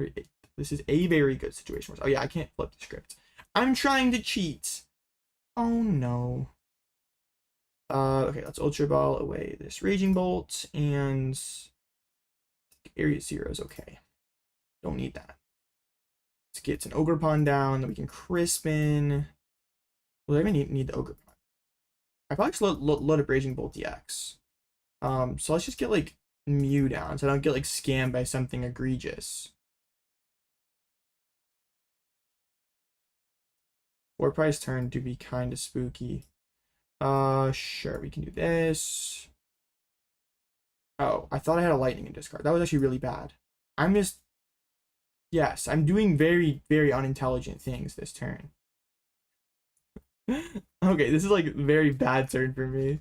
This is a very good situation. Oh yeah, I can't flip the script. I'm trying to cheat. Oh no. Okay, let's Ultra Ball away this Raging Bolt and Area 0 is okay. Don't need that. Let's get an Ogerpon down, then we can Crispin. Well, I even need the Ogerpon. I probably just load up Raging Bolt DX. So let's just get like Mew down so I don't get like scammed by something egregious. Four price turn to be kind of spooky. Sure, we can do this. Oh, I thought I had a lightning in discard. That was actually really bad. I'm just, yes, I'm doing very, very unintelligent things this turn. Okay, this is like very bad turn for me.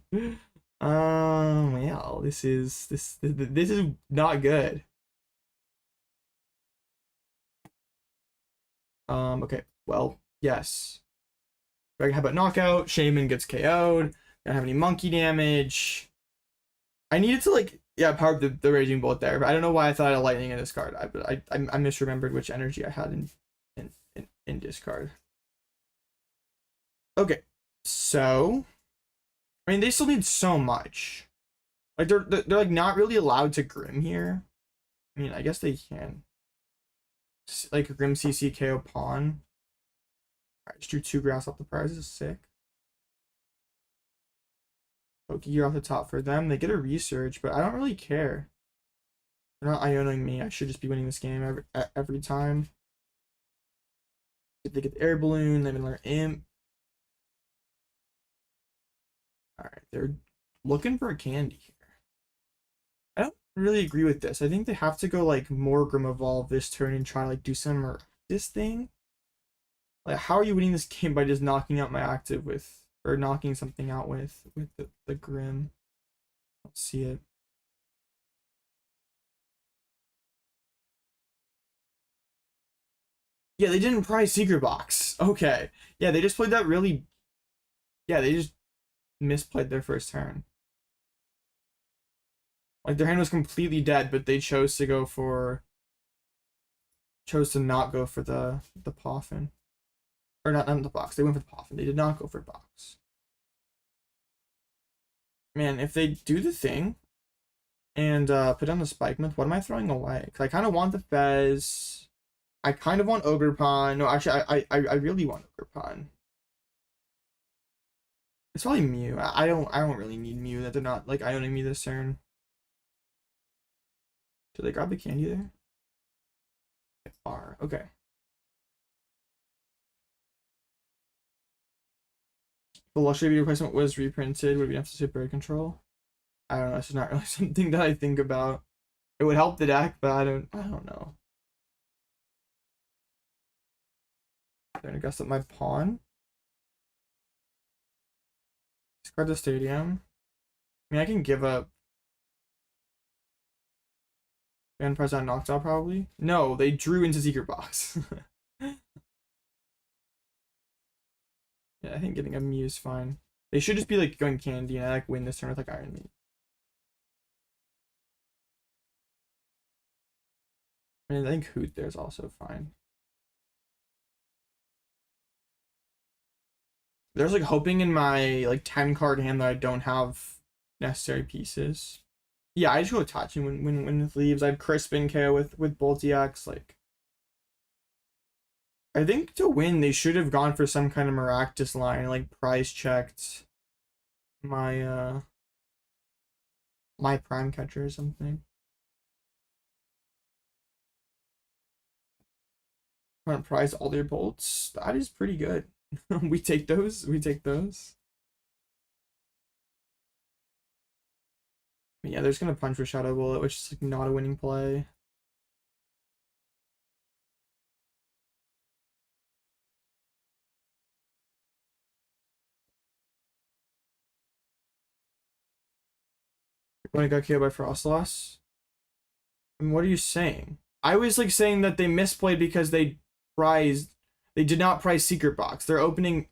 Well, this is not good. Okay, well, yes. How about knockout? Shaman gets KO'd. Don't have any monkey damage. I needed to like, yeah, power up the Raging Bolt there, but I don't know why I thought I had a lightning in discard. I misremembered which energy I had in discard. Okay, so I mean they still need so much. Like they're like not really allowed to Grim here. I mean, I guess they can. Like Grim CC KO pawn. Alright, just drew 2 grass off the prize. This is sick. Pokegear off the top for them. They get a research, but I don't really care. They're not Ionoing me. I should just be winning this game every time. If they get the air balloon, they can learn imp. Alright, they're looking for a candy here. I don't really agree with this. I think they have to go like more Grim Evolve this turn and try to like do some this thing. Like, how are you winning this game by just knocking out my active with, or knocking something out with the Grim? Let's see it. Yeah, they didn't prize Secret Box. Okay. Yeah, they just played that really. Yeah, they just misplayed their first turn. Like, their hand was completely dead, but they chose to go for. Chose to not go for the Poffin. Or not the box. They went for the Poffin. They did not go for box. Man, if they do the thing and put down the Spike Myth, what am I throwing away? Because I kind of want the Fez. I kind of want Ogerpon. No, actually, I really want Ogerpon. It's probably Mew. I don't really need Mew. That they're not like Ioning me this turn. Did they grab the candy there? They are. Okay. The Luxury replacement was reprinted. Would we have to say bird control? I don't know. It's not really something that I think about. It would help the deck, but I don't know. They're gonna guess up my pawn. Discard the stadium. I mean, I can give up. And press on Noctowl probably. No, they drew into Secret Box. Yeah, I think getting a Mew is fine. They should just be like going candy and I like win this turn with like Iron Meat. I mean, I think Hoot there's also fine. There's like hoping in my like 10 card hand that I don't have necessary pieces. Yeah, I just go Tachi when it leaves. I have Crispin KO with Bolt EX. Like, I think to win they should have gone for some kind of Maractus line, like price checked my my Prime Catcher or something. Want to prize all their bolts? That is pretty good. We take those. We take those. Yeah, they're just gonna punch for Shadow Bullet, which is like not a winning play. When I got KO'd by Frostlass. And what are you saying? I was like saying that they misplayed because they did not prize Secret Box. Their opening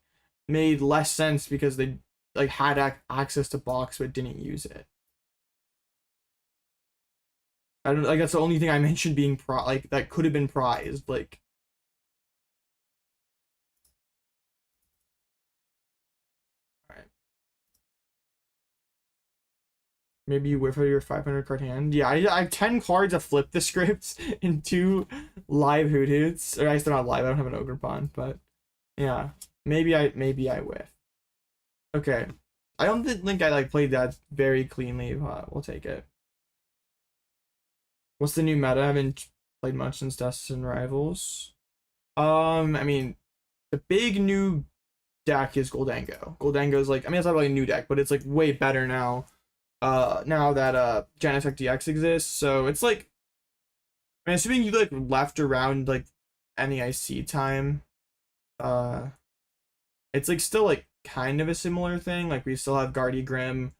made less sense because they like had access to box but didn't use it. I don't like that's the only thing I mentioned being like that could have been prized. Like maybe you whiff out your 500 card hand. Yeah, I have 10 cards to flip the scripts in 2 live Hoothoots. Or I guess they're not live, I don't have an Ogerpon, but yeah. Maybe I whiff. Okay. I don't think I like played that very cleanly, but we'll take it. What's the new meta? I haven't played much since Desks and Rivals. I mean, the big new deck is Goldango. Goldango's like, I mean, it's not really a new deck, but it's like way better now. Now that Genesect DX exists, so it's like, I'm assuming you like left around like NEIC time. It's like still like kind of a similar thing. Like we still have Gardeigrim,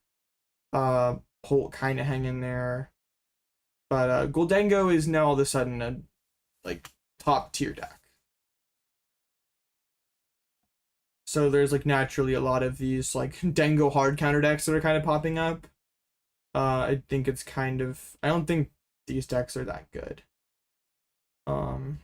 Holt kind of hanging there, but Goldango is now all of a sudden a like top tier deck. So there's like naturally a lot of these like Dango hard counter decks that are kind of popping up. I think it's kind of, I don't think these decks are that good. Do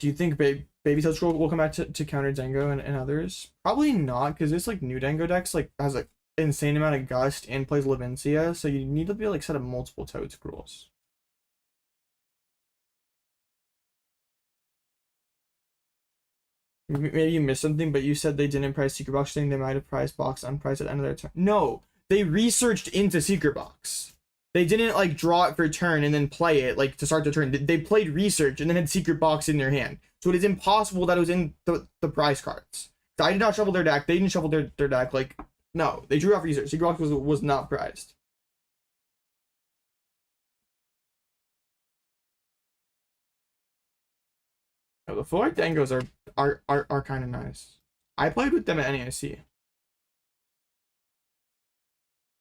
you think Baby Touch will come back to counter Dango and others? Probably not, because this like new Dango decks like has like insane amount of gust and plays Levincia, so you need to be like set up multiple Toad Scrolls. Maybe you missed something, but you said they didn't prize Secret Box, saying they might have prized box unprized at the end of their turn. No, they researched into Secret Box. They didn't like draw it for turn and then play it like to start the turn. They played research and then had Secret Box in their hand. So it is impossible that it was in the prize cards. I did not shuffle their deck. They didn't shuffle their deck. Like, no, they drew off research. Secret Box was not prized. No, the full art Dangos are kind of nice. I played with them at NEIC.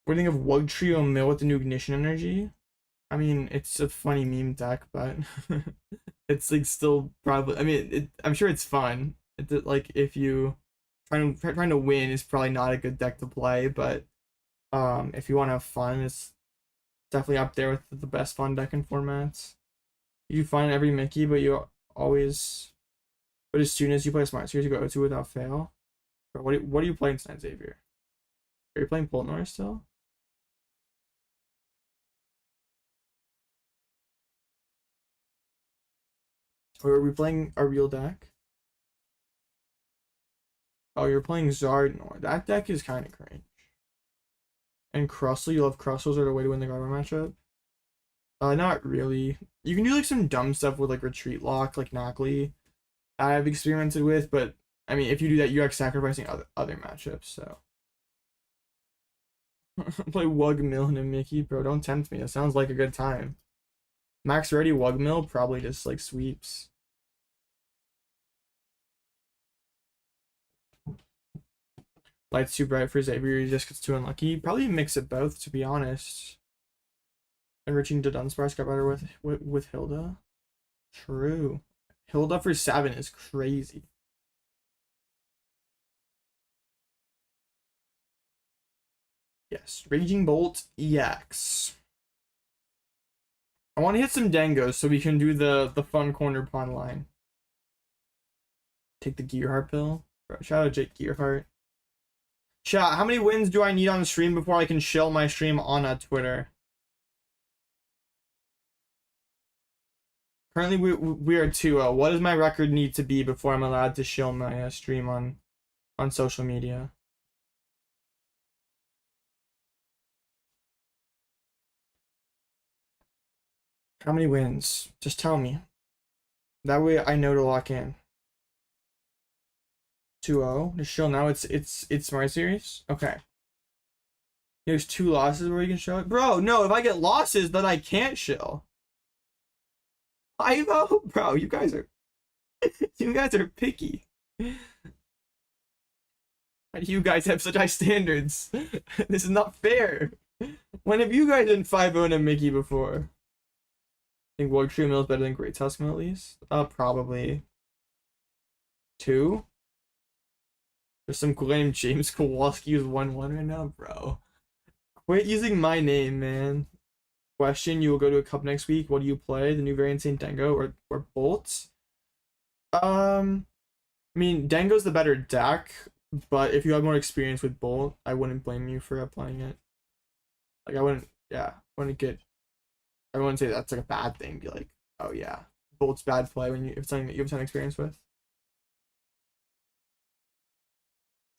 What do you think of Wugtrio Mill with the new Ignition Energy? I mean, it's a funny meme deck, but it's like still probably. I mean, I'm sure it's fun. Like if you trying to win is probably not a good deck to play, but if you want to have fun, it's definitely up there with the best fun deck in formats. You find every Mickey, but as soon as you play a Smart Series, you go to without fail. What are you playing tonight, Xavier? Are you playing Poltnor still? Or are we playing a real deck? Oh, you're playing Zardnor. That deck is kind of cringe. And Crustle, you love Crustles are the way to win the Garbo matchup? Not really. You can do like some dumb stuff with like Retreat Lock, like Knockley. I've experimented with, but I mean, if you do that, you're like sacrificing other matchups, so. Play Wugmill and a Mickey, bro. Don't tempt me. That sounds like a good time. Max ready Wugmill probably just like sweeps. Light's too bright for Xavier, he just gets too unlucky. Probably a mix of both, to be honest. Enriching to Dunsparce got better with Hilda. True. Hilda for 7 is crazy. Yes, Raging Bolt EX. I want to hit some Dangos so we can do the fun corner pawn line. Take the Gearheart pill. Shout out Jake Gearheart. Chat, how many wins do I need on the stream before I can shill my stream on Twitter? Currently, we are 2-0. What does my record need to be before I'm allowed to shill my stream on social media? How many wins? Just tell me. That way I know to lock in. 2-0. To shill now. It's Smart Series. Okay. There's 2 losses where you can show it. Bro, no. If I get losses, then I can't shill. I know, bro. You guys are picky. Why do you guys have such high standards? This is not fair. When have you guys been 5-0 a Mickey before? I think World Tree Mill is better than Great Tuskman at least. Probably 2. There's some cool name James Kowalski who's 1-1 right now, bro. Quit using my name, man. Question: you will go to a cup next week. What do you play? The new variant Saint Dango or Bolt? I mean, Dango's the better deck, but if you have more experience with Bolt, I wouldn't blame you for playing it. Like, I wouldn't say that's like a bad thing. Be like, oh yeah, Bolt's bad play when if it's something that you have a ton of experience with.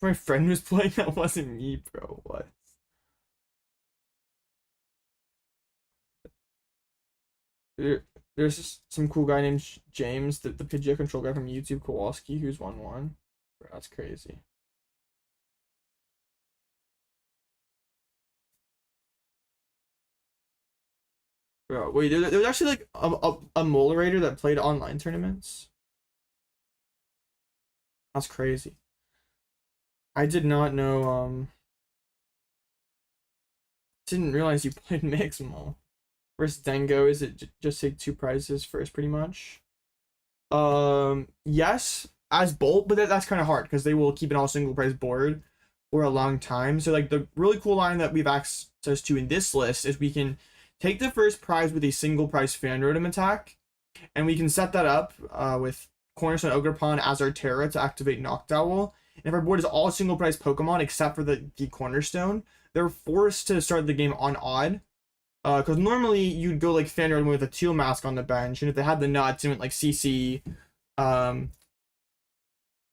My friend was playing, that wasn't me, bro. What? There's just some cool guy named James, the Pidgeot control guy from YouTube, Kowalski, who's 1-1. Bro, that's crazy. Bro, wait, there was actually like a moderator that played online tournaments. That's crazy. I did not know, didn't realize you played Mix Mole. Versus Dango, is it just take 2 prizes first, pretty much? Yes, as Bolt, but that's kind of hard because they will keep an all single prize board for a long time. So like the really cool line that we've access to in this list is we can take the first prize with a single prize Fan Rotom attack, and we can set that up with Cornerstone Ogerpon as our Terra to activate Noctowl. And if our board is all single prize Pokemon except for the Cornerstone, they're forced to start the game on odd. Because normally you'd go like Fan Rotom with a Teal mask on the bench, and if they had the nuts and went like CC,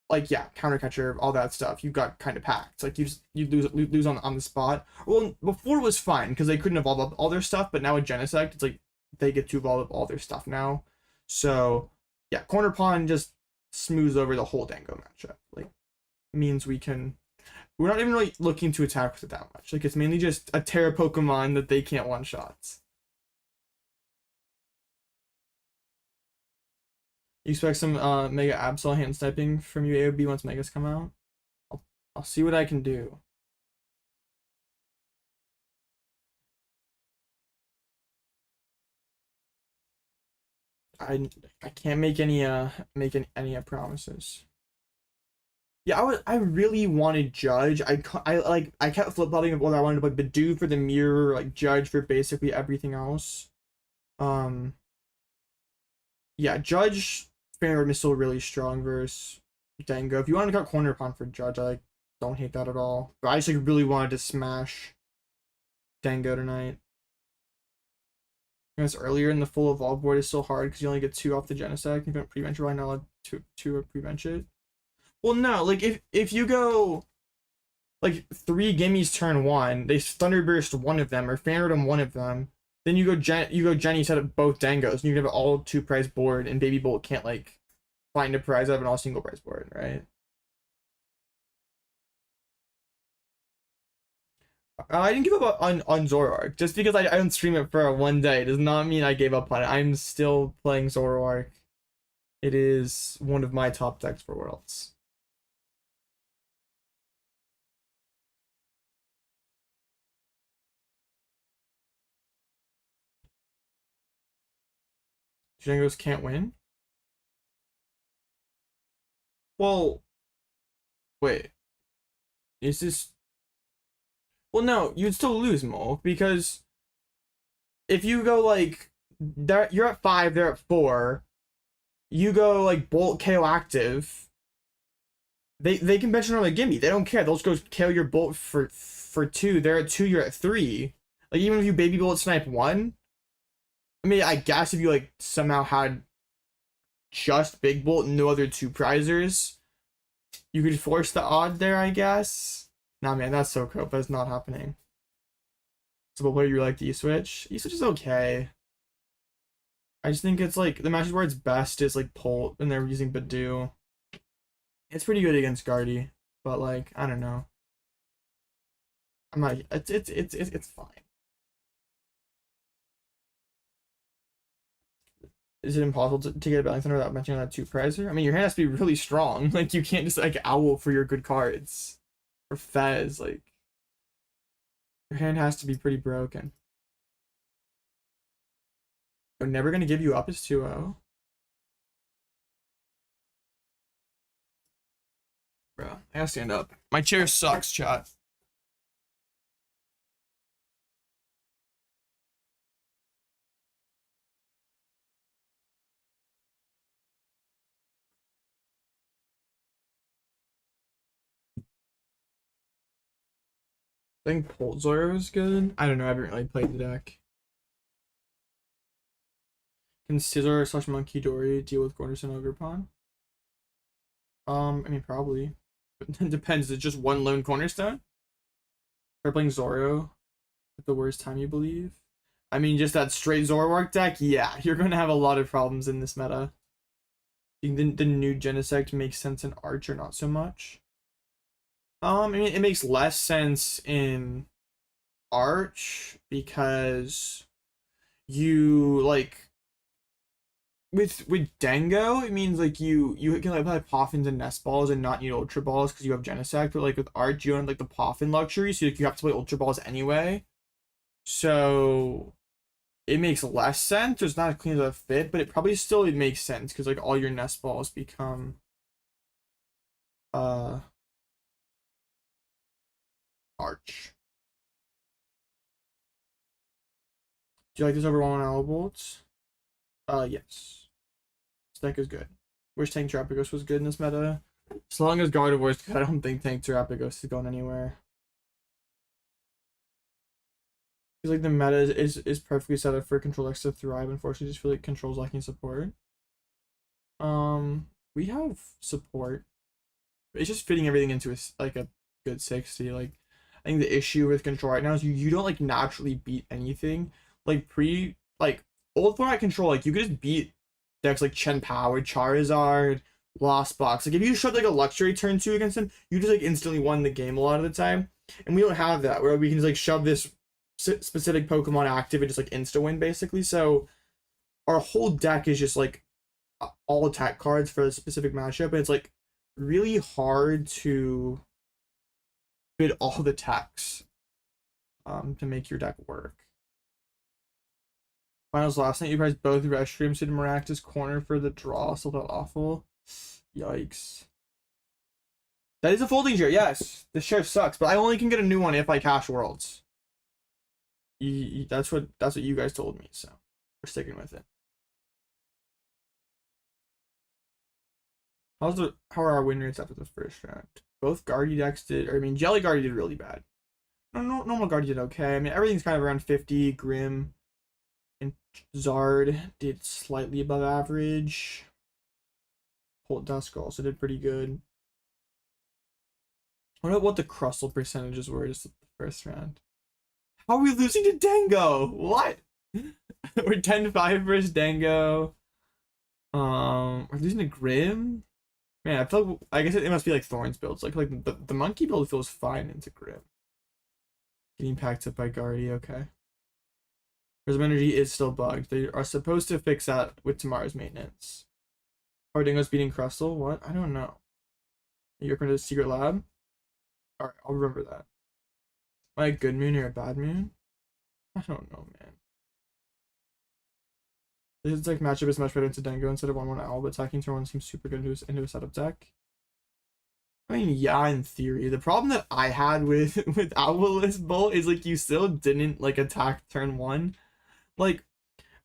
like yeah, counter catcher, all that stuff, you got kind of packed. Like you lose on the spot. Well, before it was fine because they couldn't evolve up all their stuff, but now with Genesect, it's like they get to evolve up all their stuff now. So yeah, Corner Pawn just smooths over the whole Dango matchup. Like means we're not even really looking to attack with it that much. Like it's mainly just a Terra Pokemon that they can't one shots. You expect some Mega Absol hand sniping from you AOB once Megas come out? I'll see what I can do. I can't make any promises. Yeah, I really wanted Judge. I kept flip-flopping whether I wanted to play Budew for the mirror, like Judge for basically everything else. Yeah, Judge Fan is still really strong versus Dango. If you want to cut Corner Pawn for Judge, I don't hate that at all. But I just like really wanted to smash Dango tonight. I guess earlier in the full evolve board is still hard because you only get 2 off the Genesect. You don't prevent your line, not allowed to prevent it. Well, no, like if you go like 3 gimmies turn 1, they Thunderburst one of them or Fan Rotom one of them, then you go Jenny set up both Dangos, and you can have an all 2 prize board, and Baby Bolt can't like find a prize out of an all single prize board, right? I didn't give up on Zoroark. Just because I don't stream it for 1 day does not mean I gave up on it. I'm still playing Zoroark. It is one of my top decks for Worlds. Django's can't win? Well, wait. Is this... Well, no, you'd still lose, Mo, because if you go like... You're at 5, they're at 4. You go like Bolt KO active. They can bench another gimme. They don't care. They'll just go KO your Bolt for 2. They're at 2, you're at 3. Like even if you Baby Bolt snipe 1, I mean, I guess if you like somehow had just Big Bolt and no other 2 prizers, you could force the odd there, I guess. Nah, man, that's so cool. That's not happening. So, what player you like to E-Switch? E-Switch is okay. I just think it's like the matches where it's best is like Polt and they're using Budew. It's pretty good against Guardy, but like I don't know. I'm not. It's fine. Is it impossible to get a Belling Thunder without mentioning that 2 prizer? I mean, your hand has to be really strong. Like you can't just like owl for your good cards or Fez like. Your hand has to be pretty broken. They're never gonna give you up as 2-0. Bro, I gotta stand up. My chair sucks, chat. I think Poltzor was good. I don't know, I haven't really played the deck. Can Scissor / Monkey Dory deal with Cornerstone Ogerpon? I mean, probably. But it depends. Is it just one lone Cornerstone? Or playing Zoro at the worst time, you believe? I mean, just that straight Zoroark deck? Yeah, you're going to have a lot of problems in this meta. I think the new Genesect makes sense in Archer, not so much. I mean, it makes less sense in Arch because you, like, with Dango, it means like you can like play Poffins and Nest Balls and not need Ultra Balls because you have Genesect, but like with Arch you don't have like the Poffin luxury, so like, you have to play Ultra Balls anyway. So it makes less sense. It's not as clean as a fit, but it probably still makes sense because like all your Nest Balls become Arch. Do you like this over one Alloutblitzle? Yes. This deck is good. Wish Tank Terapagos was good in this meta. As long as Gardevoir is good, I don't think Tank Terapagos is going anywhere. Because like the meta is perfectly set up for Control X to thrive. Unfortunately, I just feel like Control's lacking support. We have support. It's just fitting everything into a good 60. Like I think the issue with Control right now is you don't like naturally beat anything. Like old format Control, like you could just beat decks like Chen Power, Charizard, Lost Box. Like if you showed like a luxury turn 2 against him, you just like instantly won the game a lot of the time. And we don't have that where we can just like shove this specific Pokemon active and just like insta win basically. So our whole deck is just like all attack cards for a specific matchup, and it's like really hard to fit all the attacks to make your deck work. Finals last night, you priced both restrooms to Maractus corner for the draw. Still felt awful. Yikes. That is a folding chair, yes. The chair sucks, but I only can get a new one if I cash Worlds. That's what you guys told me, so we're sticking with it. How are our win rates after the first round? Both Guardy decks did, Jelly Guardy did really bad. Normal Guardy did okay. I mean, everything's kind of around 50. Grim and Zard did slightly above average. Holt Dusk also did pretty good. I don't know what the Crustle percentages were just the first round. How are we losing to Dango? What? We're 10-5 versus Dango. We're losing to Grim. Man, I guess it must be like Thorns builds. Like the monkey build feels fine into Grim. Getting packed up by Guardy, okay. Prism Energy is still bugged. They are supposed to fix that with tomorrow's maintenance. Are Dingo's beating Crustle? What? I don't know. You're going to the secret lab? Alright, I'll remember that. Am I a good moon or a bad moon? I don't know, man. This like matchup is much better into Dango instead of 1/1 Owl, but attacking turn 1 seems super good into a setup deck. I mean, yeah, in theory. The problem that I had with Alloutblitzle Bolt is like you still didn't like attack turn 1. Like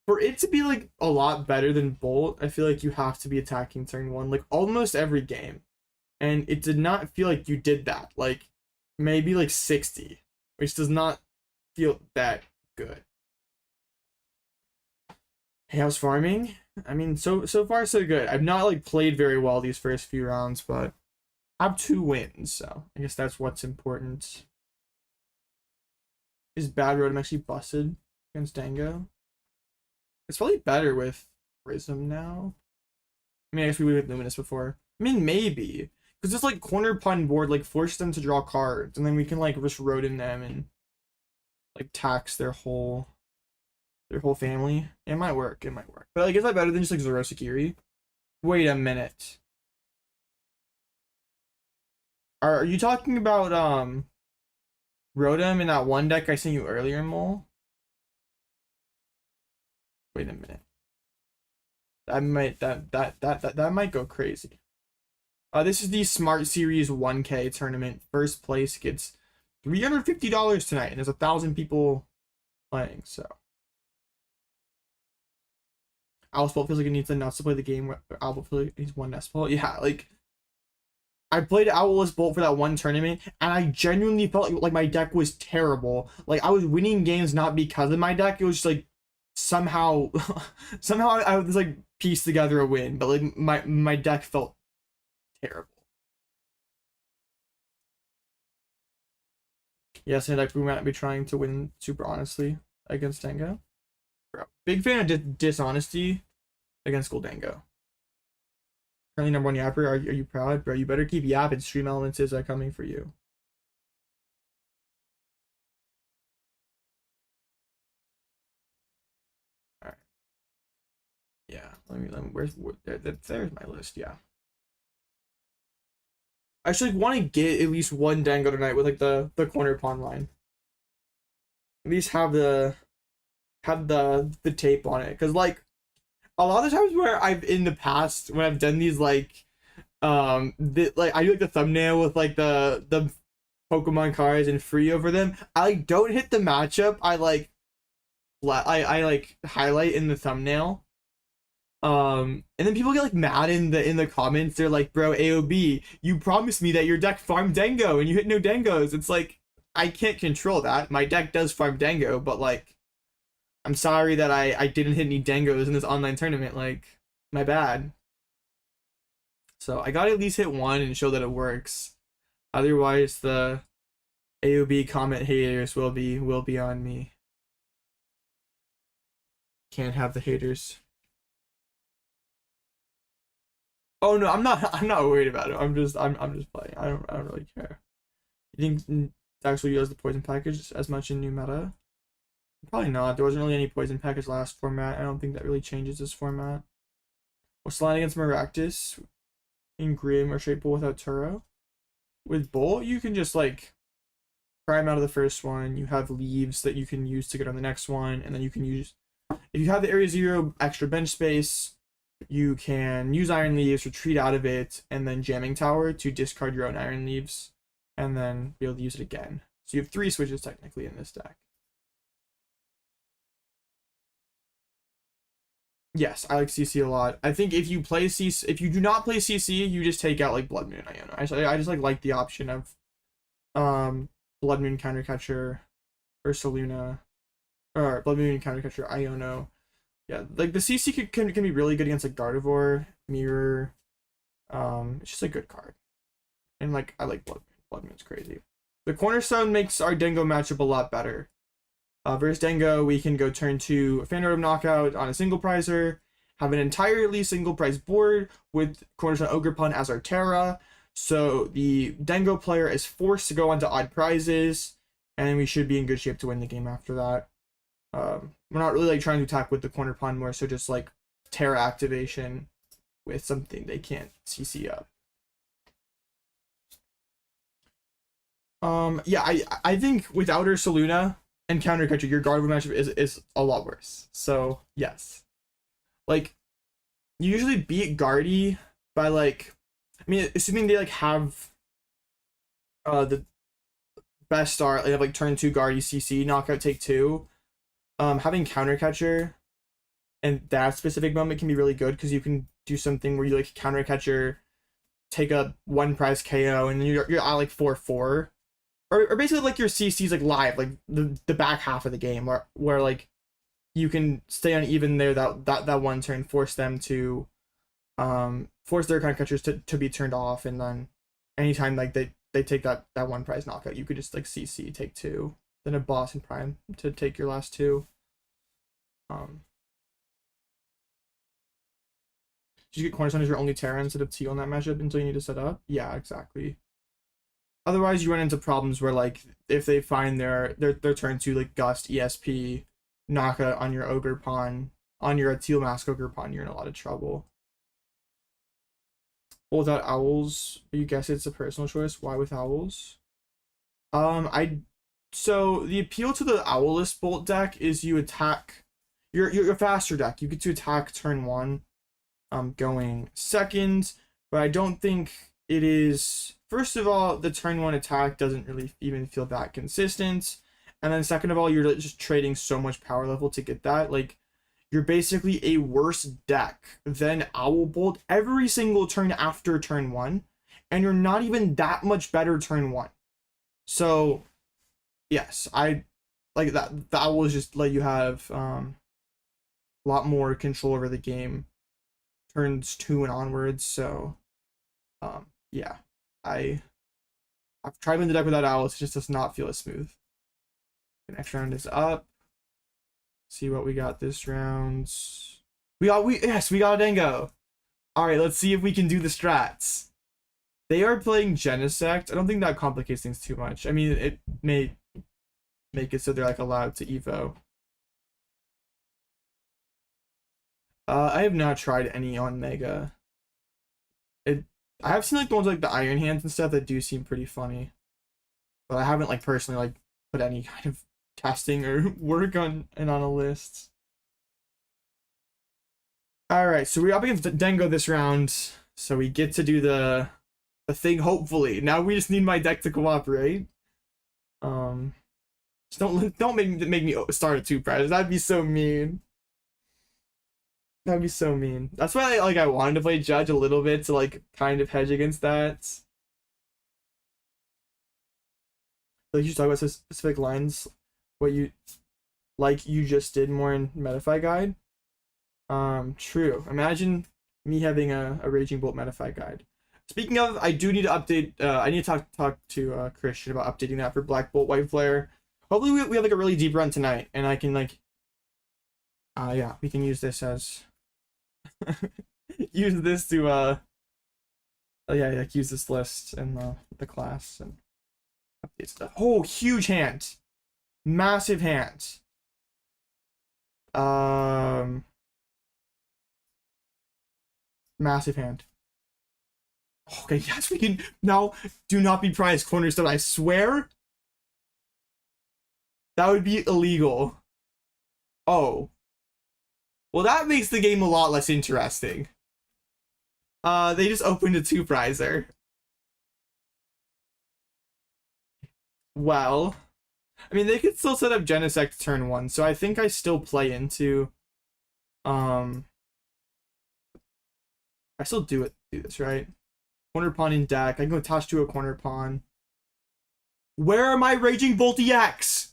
for it to be like a lot better than Bolt, I feel like you have to be attacking turn 1 like almost every game. And it did not feel like you did that. Like maybe like 60, which does not feel that good. Hey, how's farming? I mean, so far so good. I've not like played very well these first few rounds, but I have 2 wins, so I guess that's what's important. Is Bad Rotom actually busted against Dango? It's probably better with Prism now. I mean, I guess we with Luminous before. I mean, maybe. Because this like corner pun board like forces them to draw cards, and then we can like just Rotom them and like tax their whole family. It might work. It might work. But like, is that better than just like Zorosekiri? Wait a minute. Are you talking about Rotom in that one deck I sent you earlier, Mole. Wait a minute. That might go crazy. This is the Smart Series 1K tournament. First place gets $350 tonight, and there's 1,000 people playing. So Alloutblitzle feels like it needs the nuts to play the game. Alloutblitzle feels like he's one Nest Ball. Yeah, like I played Alloutblitzle for that one tournament, and I genuinely felt like my deck was terrible. Like I was winning games not because of my deck. It was just like somehow I was like pieced together a win, but like my deck felt terrible. Yes, and like we might be trying to win super honestly against Dango. Bro, big fan of dishonesty against Goldango. Currently number one yapper. Are you proud, bro? You better keep yapping. Stream Elements is coming for you. All right. Yeah. Let me. There's my list. Yeah. I actually want to get at least one Dango tonight with like the Cornerstone line. At least have the tape on it, because like a lot of the times where I've in the past when I've done these like I do like the thumbnail with like the Pokemon cards and free over them. I like don't hit the matchup. I like highlight in the thumbnail. And then people get like mad in the comments. They're like, bro, AOB, you promised me that your deck farmed Dango and you hit no Dangos. It's like, I can't control that. My deck does farm Dango, but like, I'm sorry that I didn't hit any Dangos in this online tournament. Like, my bad. So I gotta at least hit one and show that it works. Otherwise, the AOB comment haters will be on me. Can't have the haters. Oh no, I'm not worried about it. I'm just playing. I don't really care. You think actually use the poison package as much in new meta? Probably not. There wasn't really any poison package last format. I don't think that really changes this format. What's the line against Maractus in Grim or Shape Bull without Turo? With Bull, you can just like prime out of the first one. You have leaves that you can use to get on the next one, and then you can use, if you have the Area 0 extra bench space, you can use Iron Leaves, retreat out of it, and then Jamming Tower to discard your own Iron Leaves, and then be able to use it again. So you have 3 switches technically in this deck. Yes, I like CC a lot. I think if you play CC, if you do not play CC, you just take out like Bloodmoon Iono. I just like the option of Bloodmoon Countercatcher Ursaluna, or Bloodmoon Countercatcher Iono. Yeah, like the CC can be really good against like Gardevoir, Mirror. It's just a good card. And like I like Bloodmoon. Bloodmoon's crazy. The Cornerstone makes our Dango matchup a lot better. Versus Dango, we can go turn 2 Fan Rotom knockout on a single prizer, have an entirely single prize board with Cornerstone Ogerpon as our Terra. So the Dango player is forced to go onto odd prizes, and we should be in good shape to win the game after that. We're not really like trying to attack with the Cornerstone more, so just like Terra activation with something they can't CC up. Yeah, I think without Ursaluna and Countercatcher, your Gardevoir matchup is a lot worse. So yes, like you usually beat Guardy by like, I mean, assuming they like have the best start, they have like turn 2 Guardy CC knockout take 2. Having Countercatcher and that specific moment can be really good because you can do something where you like Countercatcher, take a 1 prize KO, and then you're at like 4-4. Or basically like your CC's like live, like the back half of the game where like you can stay uneven there that one turn, force them to force their Countercatchers to be turned off, and then anytime like they take that 1 prize knockout, you could just like CC take 2, then a boss and prime to take your last 2. Did you get Cornerstone as your only Terra instead of Teal in that matchup until you need to set up? Yeah, exactly. Otherwise, you run into problems where, like, if they find their turn 2, like, Gust, ESP, knockout on your Ogerpon, on your Teal Mask Ogerpon, you're in a lot of trouble. Well, without Owls, you guess it's a personal choice. Why with Owls? I So the appeal to the Owlist Bolt deck is you attack. You're a faster deck. You get to attack turn 1, going second, but I don't think it is. First of all, the turn 1 attack doesn't really even feel that consistent, and then second of all, you're just trading so much power level to get that. Like, you're basically a worse deck than Owl Bolt every single turn after turn 1, and you're not even that much better turn 1. So, yes, I like that. The Owl is just let you have a lot more control over the game turns 2 and onwards. So, yeah, I've tried in the deck without Owls. It just does not feel as smooth. The next round is up. See what we got this round. We got a Dingo. All right, let's see if we can do the strats. They are playing Genesect. I don't think that complicates things too much. I mean, it may make it so they're like allowed to Evo. I have not tried any on Mega. I have seen like the ones like the Iron Hands and stuff that do seem pretty funny, but I haven't like personally like put any kind of testing or work on a list. All right, so we're up against Dingo this round, so we get to do the thing. Hopefully, now we just need my deck to cooperate. Just don't make me start a 2-prize. That'd be so mean. That'd be so mean. That's why I wanted to play Judge a little bit to like kind of hedge against that. Like you should talk about specific lines, what you just did more in Metafy Guide. True. Imagine me having a Raging Bolt Metafy Guide. Speaking of, I do need to update. I need to talk to Christian about updating that for Black Bolt White Flare. Hopefully we have like a really deep run tonight, and I can like. Yeah, we can use this as. Use this to yeah, like use this list in the class and update stuff. Oh, huge hand, massive hand. Massive hand. Okay, yes, we can now. Do not be prized Cornerstone. I swear. That would be illegal. Oh. Well, that makes the game a lot less interesting. They just opened a 2-prizer. Well, I mean, they could still set up Genesect turn 1, so I think I still play into, I still do this, right? Cornerpon in deck. I can go attach to a Cornerpon. Where are my Raging Bolt EX?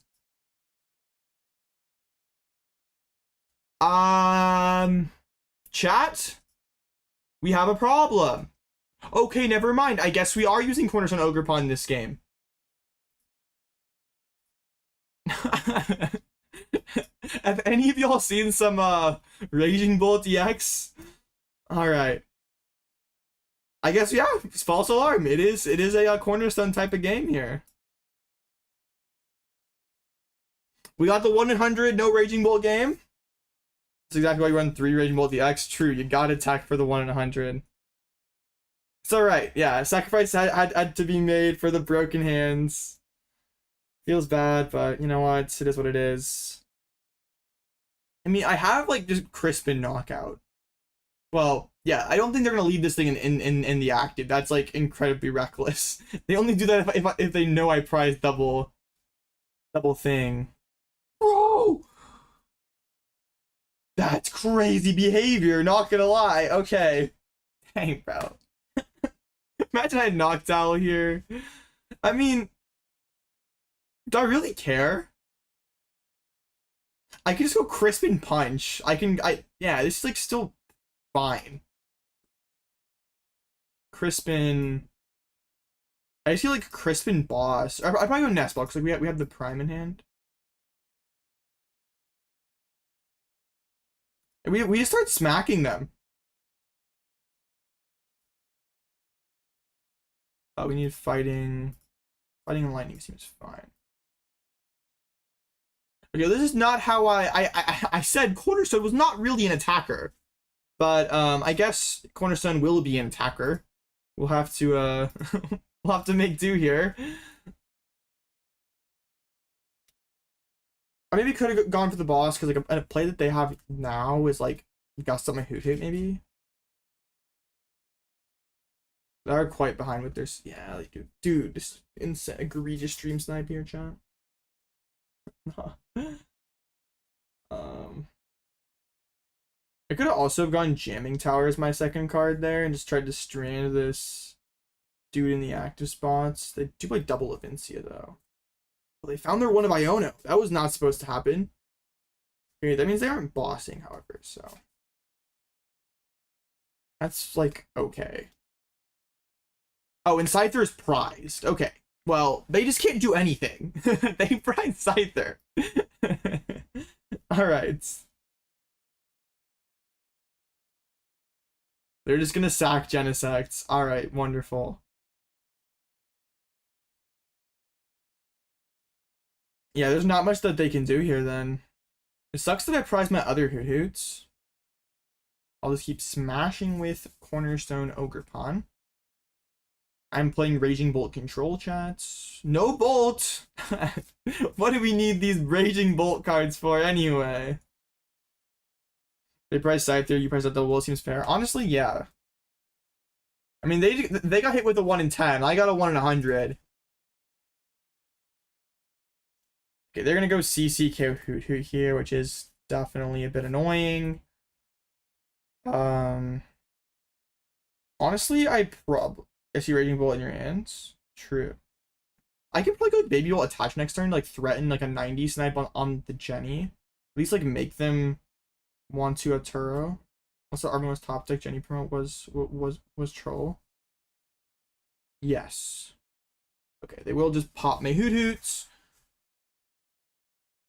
Chat? We have a problem. Okay, never mind. I guess we are using Cornerstone Ogerpon in this game. Have any of y'all seen some Raging Bolt EX? Alright. I guess, yeah, false alarm. It is a Cornerstone type of game here. We got the 1-in-100 no Raging Bolt game. That's exactly why you run 3 Raging Bolt EX. True, you gotta attack for the 1-in-100. It's alright, yeah. Sacrifice had to be made for the broken hands. Feels bad, but you know what? It is what it is. I mean, I have like just Crispin knockout. Well, yeah, I don't think they're gonna leave this thing in the active. That's like incredibly reckless. They only do that if they know I prize double thing. Bro! That's crazy behavior, not gonna lie. Okay. Dang, bro. Imagine I had Noctowl here. I mean, do I really care? I can just go Crispin Punch. Yeah, this is like still fine. Crispin. I just feel like Crispin Boss. I'd probably go Nest Ball because like we have the Prime in hand. We just start smacking them. We need fighting. Fighting and lightning seems fine. Okay, this is not how I said Cornerstone was not really an attacker. But I guess Cornerstone will be an attacker. We'll have to we'll have to make do here. I maybe could have gone for the boss because like a play that they have now is like Gust up my Hoothoot maybe. They're quite behind with their like dude this insane egregious stream snipe here, chat. I could have also gone Jamming Tower as my second card there and just tried to strand this dude in the active spots. They do like double Evincia though. Well, they found their one of Iono. That was not supposed to happen. Okay, that means they aren't bossing, however, so that's like okay. Oh, and Scyther is prized. Okay. Well, they just can't do anything. They prize Scyther. Alright. They're just gonna sack Genesects. Alright, wonderful. Yeah, there's not much that they can do here then. It sucks that I prize my other Hoothoots. I'll just keep smashing with Cornerstone Ogerpon. I'm playing Raging Bolt control, chats. No Bolt! What do we need these Raging Bolt cards for anyway? They price Scyther, you price that double, seems fair. Honestly, yeah. I mean, they got hit with a 1 in 10. I got a 1 in 100. Okay, they're gonna go CCK Hoothoot here, which is definitely a bit annoying. Honestly, I see Raging Bolt in your hands. True. I could probably go Baby Bolt attach next turn, like threaten like a 90 snipe on the Jenny. At least like make them want to Turo. Also, Arvin was top deck. Jenny promote was troll. Yes. Okay, they will just pop my Hoothoots.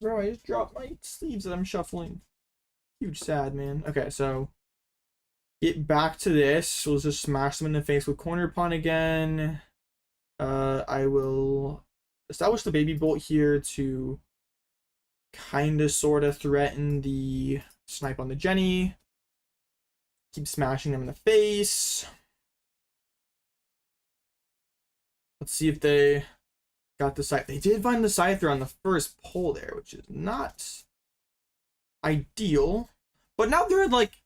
Bro, I just dropped my sleeves that I'm shuffling. Huge sad, man. Okay, so get back to this. We'll just smash them in the face with Cornerstone again. I will establish the Baby Bolt here to kind of sort of threaten the snipe on the Jenny. Keep smashing them in the face. Let's see if they got the Scyther. They did find the Scyther on the first pull there, which is not ideal. But now they're like,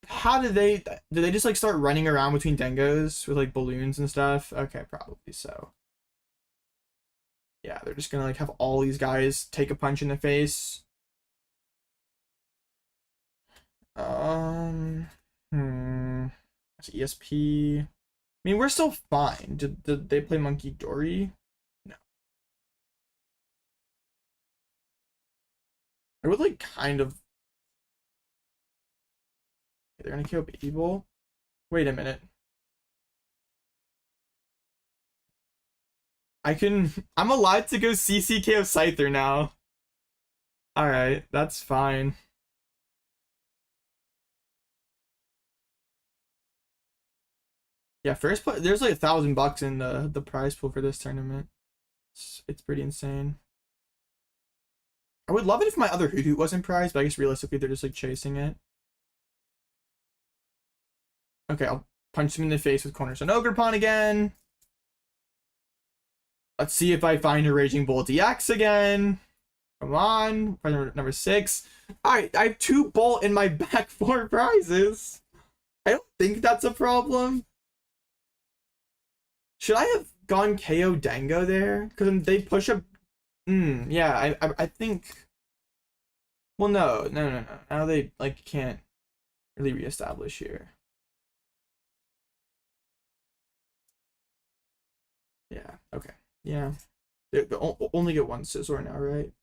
how did they just like start running around between Dengos with like balloons and stuff? Okay, probably so. Yeah, they're just gonna like have all these guys take a punch in the face. That's ESP. I mean, we're still fine. Did they play Monkey Dory? No. I would like kind of. They're gonna kill Baby Bolt. Wait a minute. I'm allowed to go CCK of Scyther now. Alright, that's fine. Yeah, first play, there's like $1,000 in the prize pool for this tournament. It's pretty insane. I would love it if my other Hoothoot wasn't prized, but I guess realistically they're just like chasing it. Okay, I'll punch him in the face with Cornerstone Ogerpon again. Let's see if I find a Raging Bolt DX again. Come on, prize number 6. Alright, I have 2 Bolt in my back 4 prizes. I don't think that's a problem. Should I have gone KO Dango there? Because they push up. Yeah, I think. Well, no. Now they like can't really reestablish here. Yeah. Okay. Yeah. They only get 1 Scizor now, right?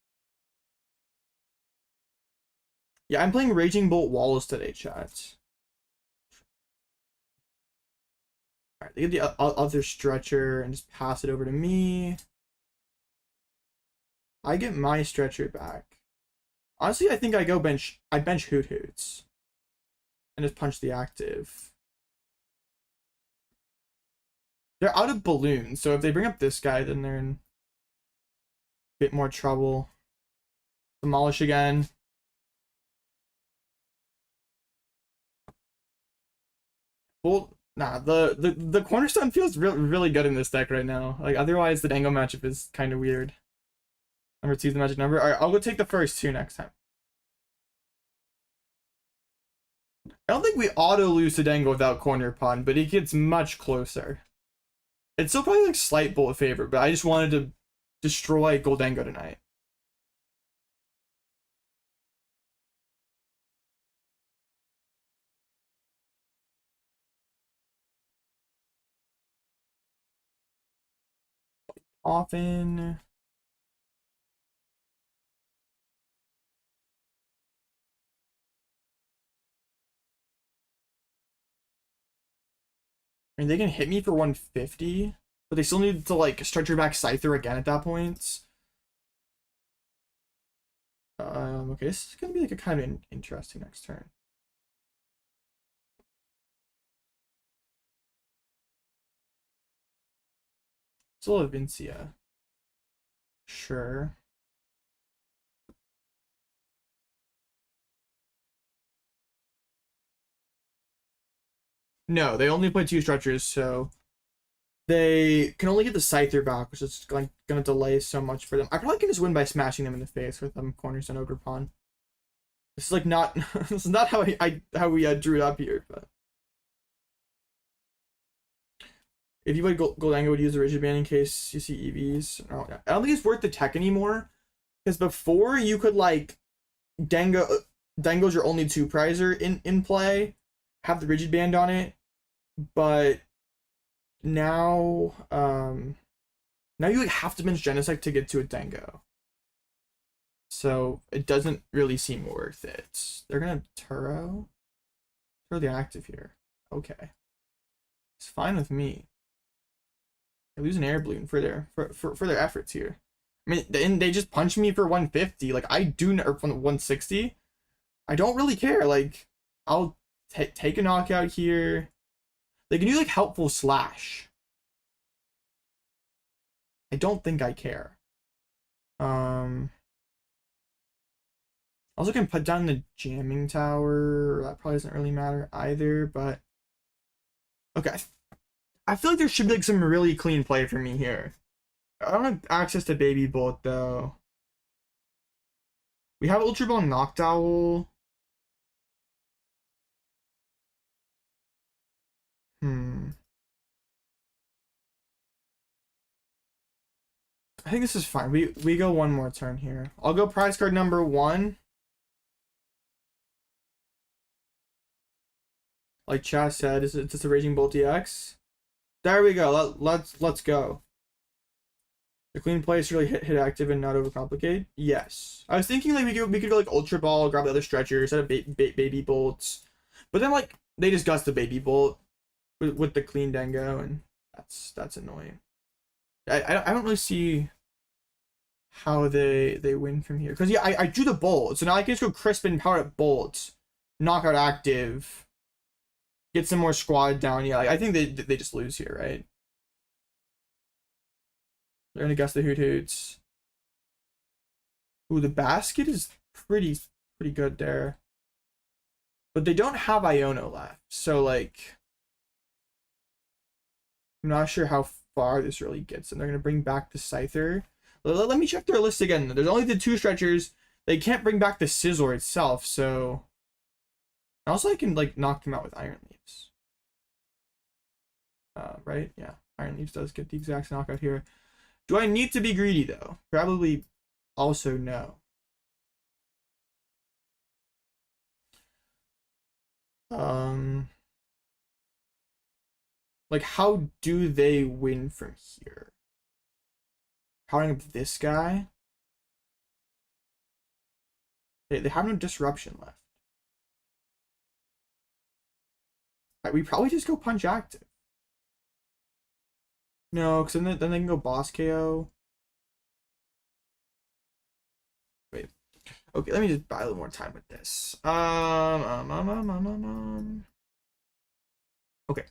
Yeah, I'm playing Raging Bolt Wallace today, chat. Alright, they get the other stretcher and just pass it over to me. I get my stretcher back. Honestly, I think I bench Hoothoots. And just punch the active. They're out of balloons, so if they bring up this guy, then they're in a bit more trouble. Demolish again. Well, nah, the Cornerstone feels really good in this deck right now. Like, otherwise the Dango matchup is kind of weird. Number 2 is the magic number. Alright, I'll go take the first 2 next time. I don't think we auto lose to Dango without Cornerstone, but it gets much closer. It's still probably like slight bullet favor, but I just wanted to destroy Goldango tonight. Often. I mean, they can hit me for 150, but they still need to like stretch your back Scyther again at that point. Okay, this is gonna be like a kind of interesting next turn. Still a Vincia. Sure. No, they only play 2 stretchers, so they can only get the Scyther back, which is going to delay so much for them. I probably can just win by smashing them in the face with Cornerstone Ogerpon. This is like not this is not how we drew it up here, but if you played Goldango, would use a Rigid Band in case you see EVs. No, I don't think it's worth the tech anymore, because before you could like Dango's your only 2 prizer in play, have the Rigid Band on it, but now now you like have to bench Genesect to get to a Dango, so it doesn't really seem worth it. They're gonna Turo the active here. Okay, it's fine with me. They lose an air balloon for their efforts here. I mean, and they just punch me for 150. Like I do, or 160. I don't really care. Like I'll take a knockout here. They can do like helpful slash. I don't think I care. Also can put down the Jamming Tower. That probably doesn't really matter either, but okay. I feel like there should be like some really clean play for me here. I don't have access to Baby Bolt though. We have Ultra Ball Noctowl. I think this is fine. We go one more turn here. I'll go prize card number 1. Like chat said, is it just a Raging Bolt EX? There we go. Let's go. The clean play is really hit active and not overcomplicate. Yes, I was thinking like we could go like Ultra Ball, grab the other stretchers, set up Baby Bolts, but then like they just gust the Baby Bolt with the clean Dango, and that's annoying. I don't really see how they win from here, because yeah, I drew the Bolt, so now I can just go Crispin, power up Bolt, knockout active, get some more squad down. Yeah, I think they just lose here, right? They're gonna guess the Hootoots. Ooh, the basket is pretty good there, but they don't have Iono left, so like I'm not sure how far this really gets them. They're gonna bring back the Scyther. Let me check their list again. There's only the 2 stretchers. They can't bring back the Scizor itself, so also I can like knock them out with Iron Leaves. Right? Yeah, Iron Leaves does get the exact knockout here. Do I need to be greedy though? Probably also no. Like how do they win from here? Powering up this guy? They have no disruption left. Right, we probably just go punch active. No, because then they can go boss KO. Wait. Okay, let me just buy a little more time with this. Okay.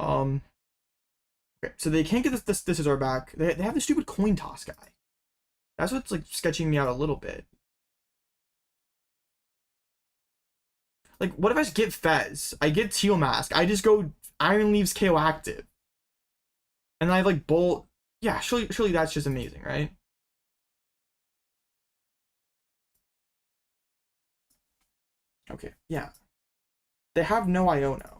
Okay, so they can't get this Scizor back. They have the stupid coin toss guy. That's what's like sketching me out a little bit. Like, what if I just get Fez? I get Teal Mask. I just go Iron Leaves KO active. And I have like Bolt. Yeah, surely that's just amazing, right? Okay, yeah. They have no Iono.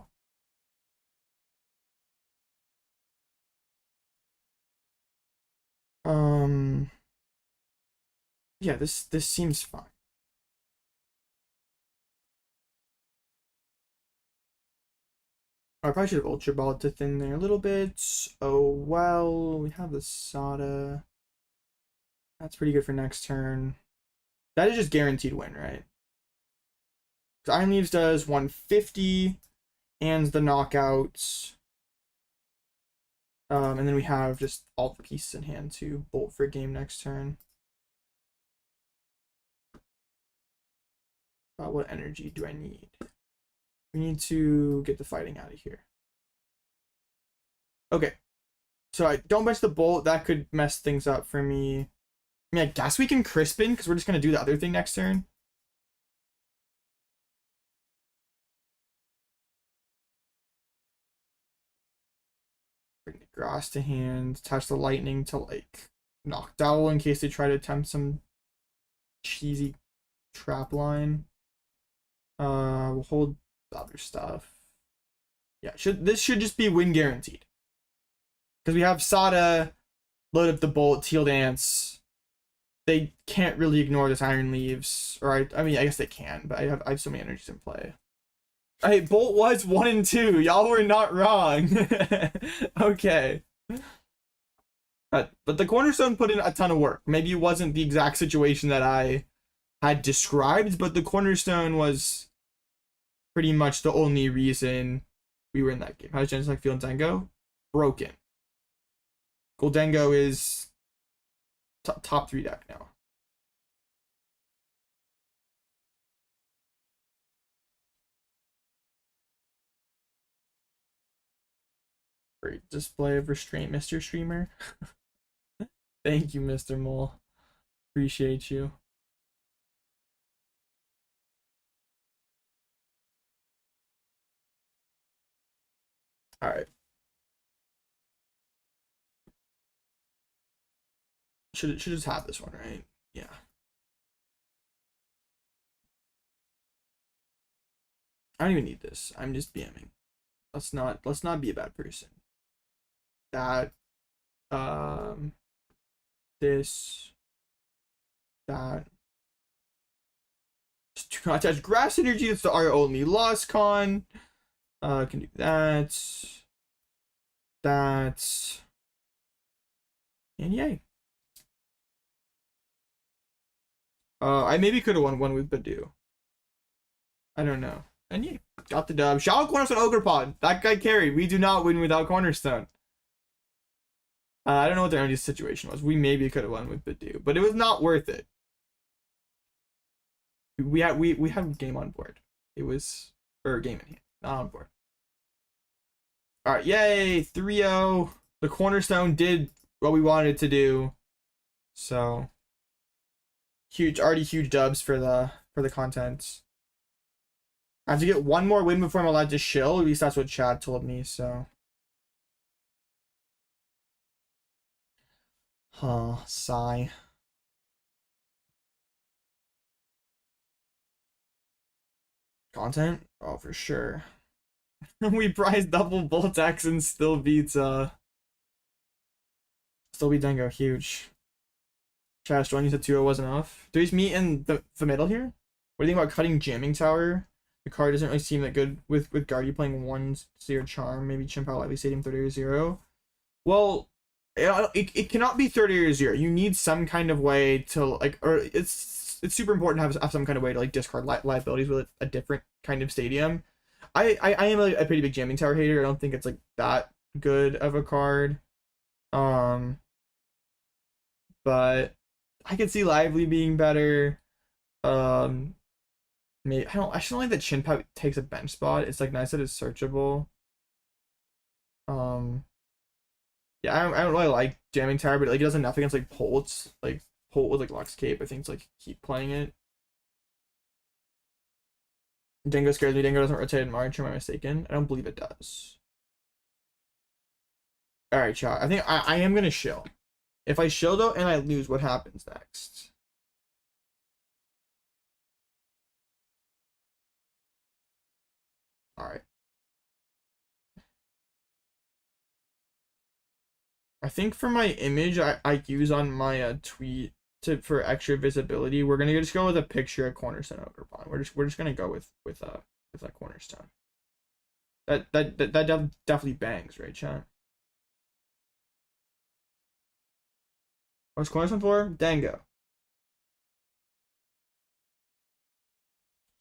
Yeah, this seems fine. I probably should have Ultra Ball to thin there a little bit. Oh well, we have the Sada. That's pretty good for next turn. That is just guaranteed win, right? Because Iron Leaves does 150 and the knockouts. And then we have just all the pieces in hand to bolt for game next turn. What energy do I need? We need to get the fighting out of here. Okay. So I don't bench the bolt. That could mess things up for me. I mean, I guess we can Crispin because we're just going to do the other thing next turn. Bring the grass to hand. Attach the lightning to, like, Noctowl in case they try to attempt some cheesy trap line. We'll hold the other stuff. Yeah, this should just be win guaranteed. Because we have Sada, load up the bolt, Teal Dance. They can't really ignore this Iron Leaves. Or I mean, I guess they can, but I have so many energies in play. Hey, Bolt was 1 and 2. Y'all were not wrong. Okay. But the Cornerstone put in a ton of work. Maybe it wasn't the exact situation that I had described, but the Cornerstone was pretty much the only reason we were in that game. How does Genesect feel in Dengo? Broken. Goldengo is top 3 deck now. Great display of restraint, Mr. Streamer. Thank you, Mr. Mole. Appreciate you. All right. Should just have this one, right? Yeah. I don't even need this. I'm just BMing. Let's not be a bad person. That this that just do not touch grass energy. It's our only loss con. Can do that. That. And yay. I maybe could have won one with Budew. I don't know. And yeah, got the dub. Shout out Cornerstone Ogerpon. That guy carried. We do not win without Cornerstone. I don't know what the energy situation was. We maybe could have won with Budew, but it was not worth it. We had game on board. It was game in hand, not on board. All right, yay, 3-0. The Cornerstone did what we wanted it to do. So already huge dubs for the content. I have to get one more win before I'm allowed to shill. At least that's what Chad told me, so. Sigh. Content? Oh, for sure. We prize double Voltex and still beat Dengo. Huge. Chad, joining you said 2-0 wasn't enough. Do we meet in the middle here? What do you think about cutting Jamming Tower? The card doesn't really seem that good with Guardy playing 1-0 Charm. Maybe Chimp out Lively Stadium 30-0. Well, it cannot be 30-0. You need some kind of way to, like, or it's super important to have some kind of way to, like, discard liabilities with a different kind of stadium. I am a pretty big Jamming Tower hater. I don't think it's, like, that good of a card. But I could see Lively being better. Maybe I should like that Chinpao takes a bench spot. It's like nice that it's searchable. Yeah, I don't really like Jamming Tower, but like it does enough against like Polts. Like Polt with like Lux Cape, I think it's like keep playing it. Dingo scares me. Dingo doesn't rotate in March, am I mistaken? I don't believe it does. Alright, chat. I think I am gonna shill. If I shill though and I lose, what happens next? Alright. I think for my image I use on my tweet for extra visibility, we're gonna just go with a picture of Cornerstone Ogerpon. We're just gonna go with that Cornerstone. That definitely bangs, right, chat? What's Cornerstone for? Dango.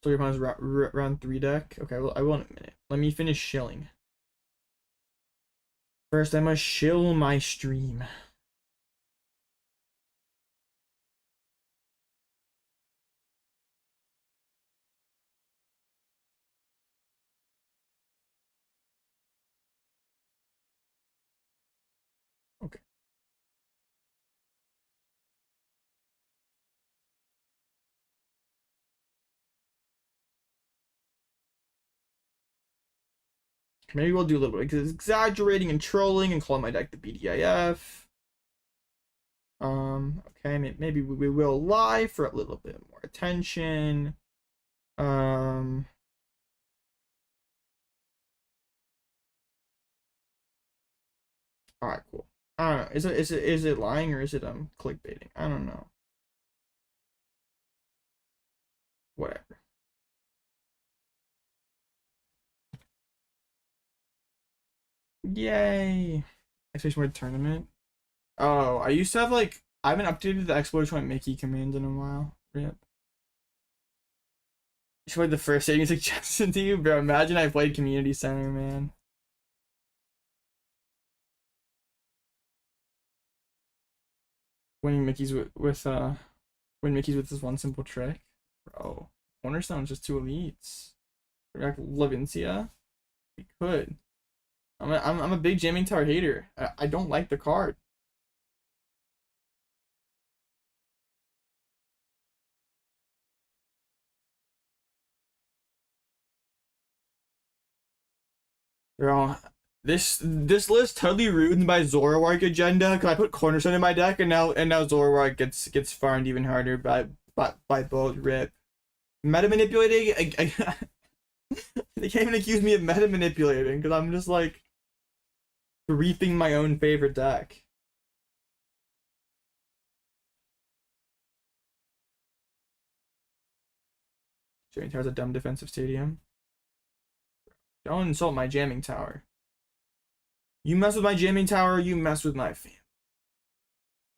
So your opponent's round 3 deck. Okay, well I will in a minute. Let me finish shilling. First, I must shill my stream. Okay. Maybe we'll do a little bit because it's exaggerating and trolling and calling my deck the BDIF. Okay, maybe we will lie for a little bit more attention. Alright, cool. I don't know. Is it lying or is it clickbaiting? I don't know. Whatever. Yay! Expedition Word Tournament. Oh, I used to have like I haven't updated the Exploration Mickey command in a while. Rip. You played the first saving suggestion to you, bro. Imagine I played Community Center, man. Winning Mickey's with win Mickey's with this one simple trick. Bro. Cornerstone's just 2 elites. Lavincia. We could. I'm a big Jamming Tower hater. I don't like the card. Bro, this list totally ruined my Zoroark agenda because I put Cornerstone in my deck and now Zoroark gets farmed even harder by both rip. Meta manipulating. They can't even accuse me of meta manipulating because I'm just like reaping my own favorite deck. Jamming Tower's a dumb defensive stadium. Don't insult my Jamming Tower. You mess with my Jamming Tower, you mess with my fam.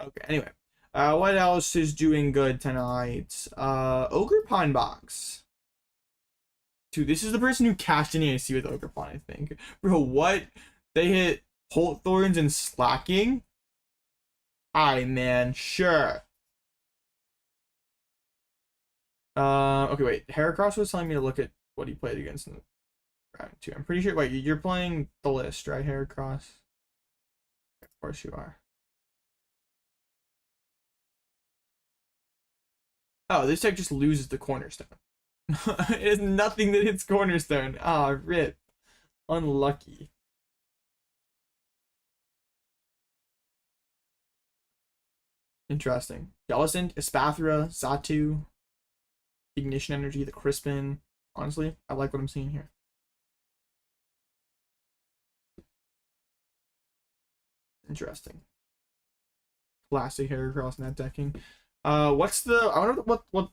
Okay, anyway. What else is doing good tonight? Ogerpon box. Dude, this is the person who cashed in AC with Ogerpon, I think. Bro, what? They hit Holt Thorns and Slacking? Aye, man, sure. Okay, wait. Heracross was telling me to look at what he played against in the round 2. I'm pretty sure. Wait, you're playing the list, right, Heracross? Of course you are. Oh, this deck just loses the Cornerstone. It has nothing that hits Cornerstone. Ah, rip. Unlucky. Interesting. Jellicent, Espathra, Xatu, Ignition Energy, the Crispin. Honestly, I like what I'm seeing here. Interesting. Classic Heracross net decking. What's the? I wonder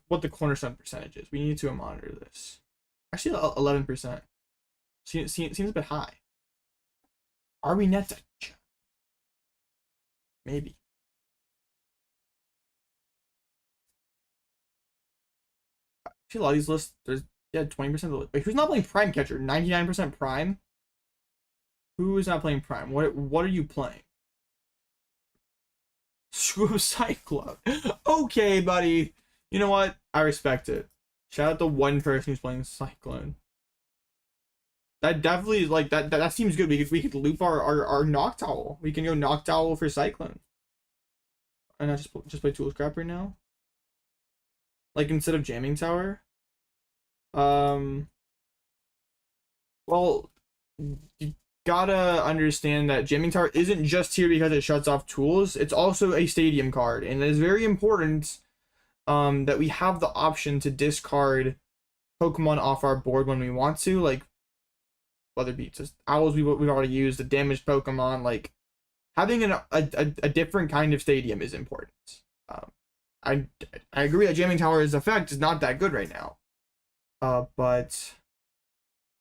what the Cornerstone percentage is. We need to monitor this. Actually, 11%. Seems a bit high. Are we net deck? Maybe. Actually, a lot of these lists, there's 20% of the. Wait, who's not playing Prime Catcher? 99% Prime. Who is not playing Prime? What are you playing? Screw Cyclone. Okay, buddy. You know what? I respect it. Shout out to one person who's playing Cyclone. That definitely is like that seems good. We could loop our Noctowl. We can go Noctowl for Cyclone. And I just play Tool Scrap right now. Like instead of Jamming Tower. Well, you gotta understand that Jamming Tower isn't just here because it shuts off tools. It's also a stadium card, and it is very important that we have the option to discard Pokemon off our board when we want to. Like, other beats. Just Owls we've already used, the damaged Pokemon. Like having a different kind of stadium is important. I agree that Jamming Tower's effect is not that good right now. But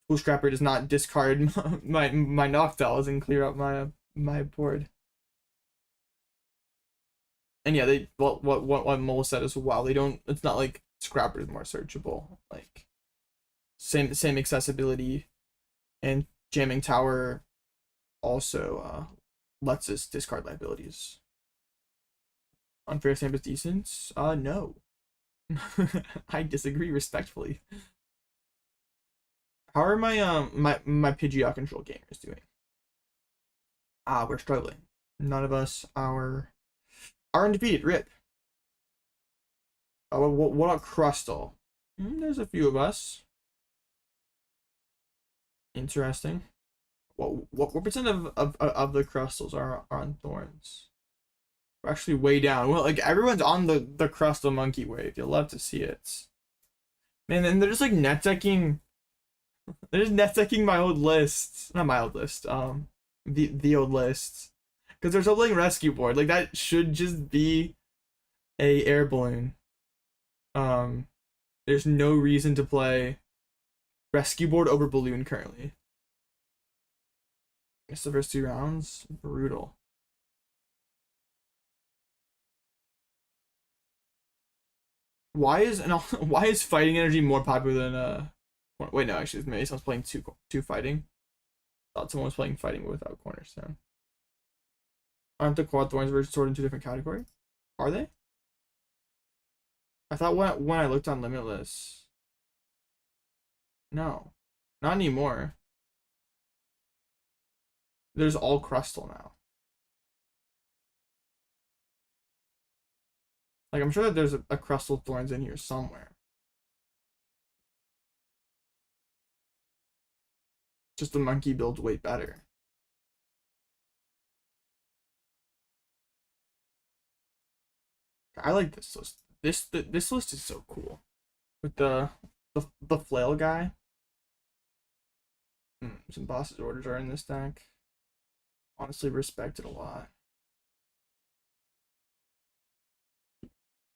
School Scrapper does not discard my Noctowls and clear up my board. And yeah, they what Mole said as well. They don't. It's not like Scrapper is more searchable. Like same accessibility, and Jamming Tower also lets us discard liabilities. Unfair Stamp is decent. No. I disagree respectfully. How are my my Pidgeot control gamers doing? We're struggling. None of us are undefeated. Rip. What about Crustle? There's a few of us. Interesting. What percent of the Crustals are on Thorns? We're actually way down. Well, like everyone's on the Crustal Monkey wave. You'll love to see it. Man, and they're just like net decking. They're just net decking my old list. Not my old list. The old list. Because they're still playing Rescue Board. Like that should just be a air balloon. There's no reason to play Rescue Board over Balloon currently. It's the first 2 rounds. Brutal. Why is Fighting Energy more popular than wait, no, actually maybe someone's playing two fighting. Thought someone was playing fighting without Cornerstone. Aren't the Quad Thorns versions sorted into 2 different categories? Are they? I thought when I looked on Limitless. No. Not anymore. There's all Crustal now. Like I'm sure that there's a Crustal Thorns in here somewhere. Just the monkey builds way better. I like this list. This list is so cool. With the flail guy. Some boss's orders are in this deck. Honestly respect it a lot.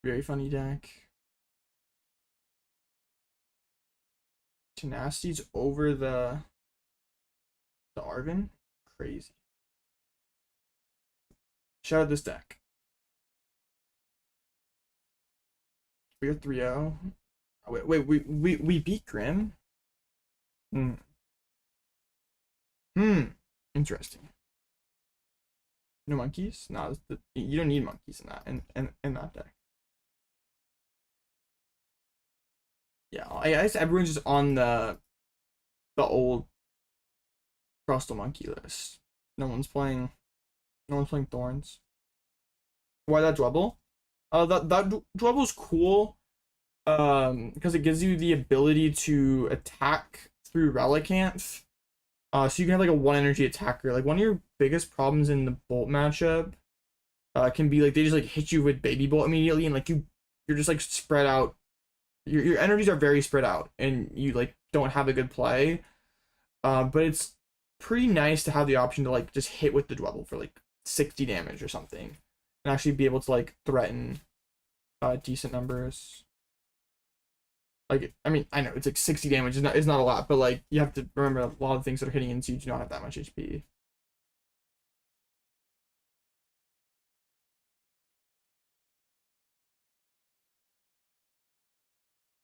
Very funny deck. Tenacity's over the Arvin. Crazy. Shout out this deck. We are 3-0. Oh, wait, we beat Grim? Interesting. No monkeys? No, you don't need monkeys in that in that deck. Yeah, I guess everyone's just on the old Crustal Monkey list. No one's playing Thorns. Why that Dwebble? That Dwebble's cool. Because it gives you the ability to attack through Relicanth. So you can have like a 1 energy attacker. Like one of your biggest problems in the Bolt matchup can be like they just like hit you with Baby Bolt immediately, and like you're just like spread out. Your energies are very spread out, and you like don't have a good play. But it's pretty nice to have the option to like just hit with the Dwebble for like 60 damage or something, and actually be able to like threaten decent numbers. Like, I mean, I know it's like 60 damage is not a lot, but like you have to remember a lot of things that are hitting into you do not have that much HP.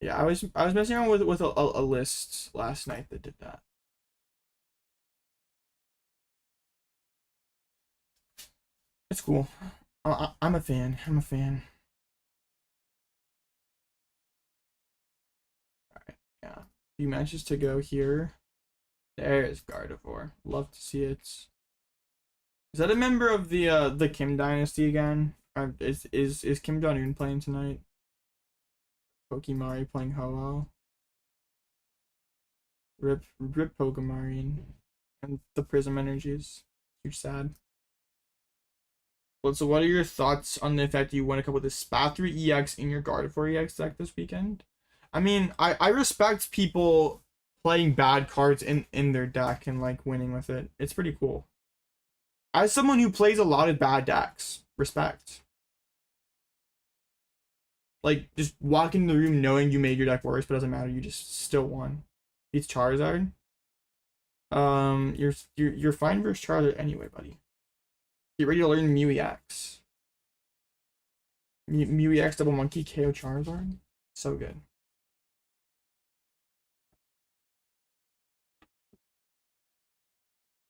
Yeah, I was messing around with a list last night that did that. It's cool. I'm a fan. I'm a fan. Alright, yeah. Few matches to go here. There's Gardevoir. Love to see it. Is that a member of the Kim Dynasty again? Or is Kim Jong-un playing tonight? Pokemari playing Ho-Oh. Rip Pokemari and the Prism energies. You're sad. So what are your thoughts on the fact that you want to come with a Spathru EX in your Gardevoir EX deck this weekend? I mean, I respect people playing bad cards in their deck and like winning with it. It's pretty cool. As someone who plays a lot of bad decks, respect. Like, just walk into the room knowing you made your deck worse, but it doesn't matter. You just still won. Beats Charizard. You're fine versus Charizard anyway, buddy. Get ready to learn Mew EX. Mew EX double monkey KO Charizard. So good.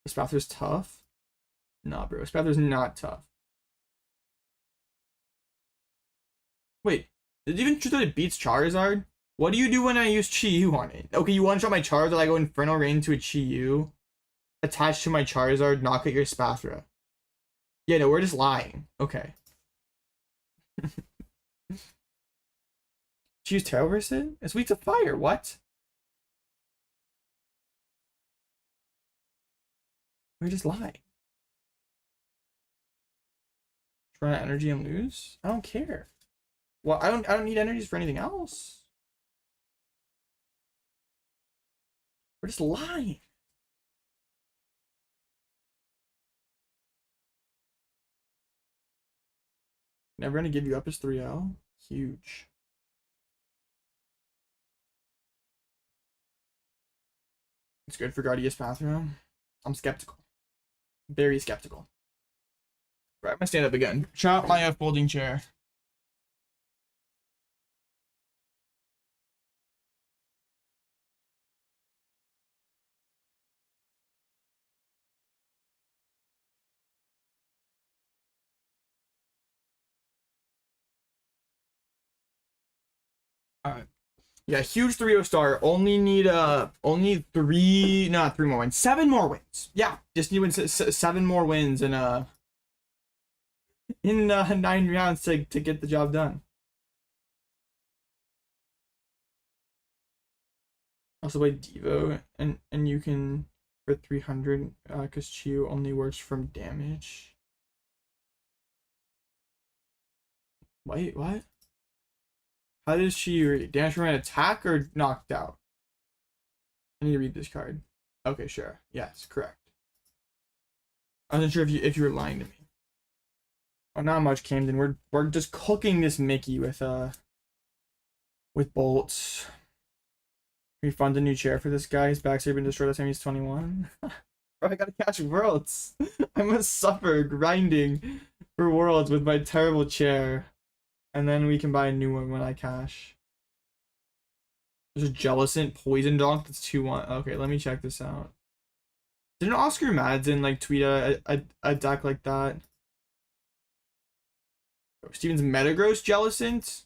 Spathra's tough. Nah, bro. Spathra's not tough. Wait, did you even true that it beats Charizard? What do you do when I use Chi-Yu on it? Okay, you one-shot my Charizard, I go Infernal Rain to a Chi-Yu, attach to my Charizard, knock out your Spathra. Yeah, no, we're just lying. Okay. Choose Tail versus it? It's weak to fire, what? We're just lying. Run out energy and lose? I don't care. Well, I don't need energies for anything else. We're just lying. Never gonna give you up as 3-0. Huge. It's good for Guardia's Bathroom. I'm skeptical. Very skeptical. Right, I'm gonna stand up again. Chop my folding chair. Alright. Yeah, huge 3-0 star. Only need three more wins. 7 more wins. Yeah, just need 7 more wins in 9 rounds to get the job done. Also play Devo and you can for 300 because Chi-Yu only works from damage. Wait, what? How does she damage from an attack or knocked out? I need to read this card. Okay, sure. Yes, correct. I wasn't sure if you were lying to me. Oh, not much, Camden. We're just cooking this Mickey with bolts. We fund a new chair for this guy. His back's been destroyed last time he's 21. Bro, I gotta catch worlds. I must suffer grinding for worlds with my terrible chair. And then we can buy a new one when I cash. There's a Jellicent Poison Donk that's 2-1. Okay, let me check this out. Didn't Oscar Madsen like tweet a deck like that? Oh, Steven's Metagross Jellicent?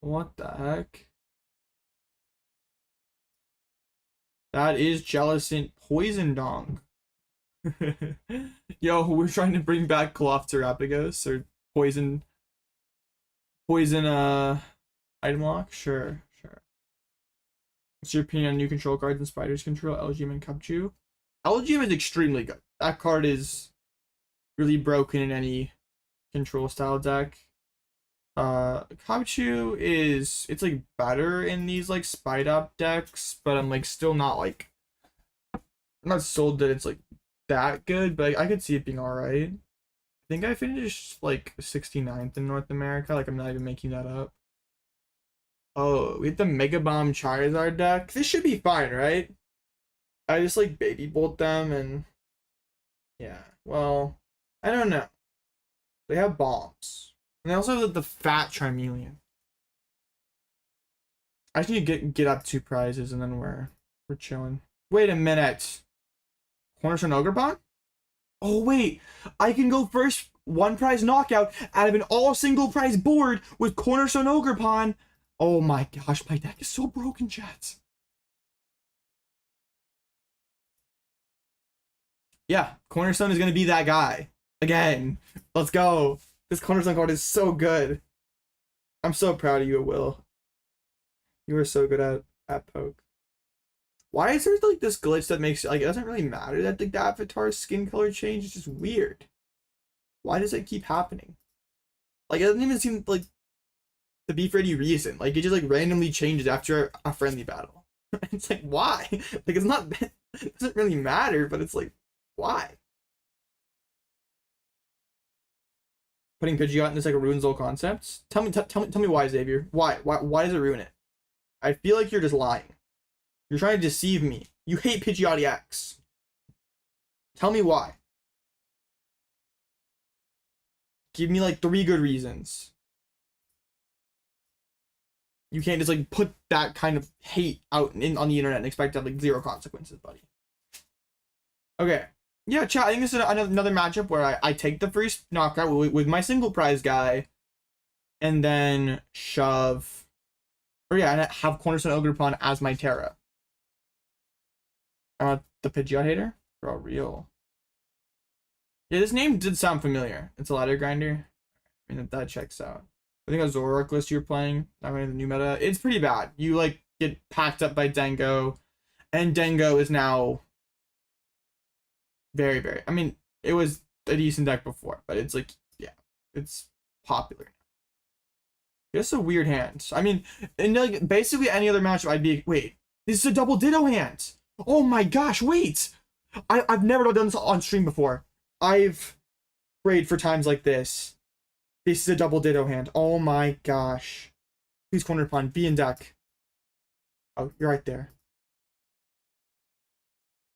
What the heck? That is Jellicent Poison Donk. Yo, we're trying to bring back Galactorapagos or Poison item lock? Sure. What's your opinion on new control cards and Spiders Control, LGM and Cubchoo? LGM is extremely good. That card is really broken in any control style deck. Cubchoo it's like better in these like Spide Up decks, but I'm like still not like, I'm not sold that it's like that good, but I could see it being alright. I think I finished like 69th in North America, like I'm not even making that up. Oh, we have the Mega Bomb Charizard deck. This should be fine, right? I just like baby bolt them and yeah, well, I don't know. They have bombs. And they also have the fat Charmeleon. I just need to get up 2 prizes and then we're chilling. Wait a minute. Cornerstone Ogerpon? Oh wait, I can go first 1 prize knockout out of an all single prize board with Cornerstone Ogerpon. Oh my gosh, my deck is so broken, chat. Yeah, Cornerstone is gonna be that guy. Again. Let's go. This Cornerstone card is so good. I'm so proud of you, Will. You are so good at poke. Why is there like this glitch that makes like it doesn't really matter that the avatar's skin color change? It's just weird. Why does it keep happening? Like it doesn't even seem like to be for any reason. Like it just like randomly changes after a friendly battle. It's like, why? Like, it's not, it doesn't really matter, but it's like, why? Putting Pidgeot in this like ruins all concepts. Tell me why, Xavier. Why does it ruin it? I feel like you're just lying. You're trying to deceive me. You hate Pidgeot X. Tell me why. Give me like 3 good reasons. You can't just like put that kind of hate out on the internet and expect to have like 0 consequences, buddy. Okay. Yeah, chat, I think this is another matchup where I take the first knockout with my single prize guy and then shove, or yeah, and have Cornerstone Ogerpon as my Terra. The Pidgeot hater? Bro, real. Yeah, this name did sound familiar. It's a ladder grinder. I mean, that checks out. I think a Zoroark list you're playing, I mean, the new meta, it's pretty bad. You like get packed up by Dengo, and Dengo is now very, very, I mean, it was a decent deck before, but it's like, yeah, it's popular now. Just a weird hand. I mean, in like basically any other matchup, I'd be, wait, this is a double Ditto hand. Oh my gosh, wait. I've never done this on stream before. I've prayed for times like this. This is a double Ditto hand. Oh my gosh. Please, Cornerstone, be in deck. Oh, you're right there.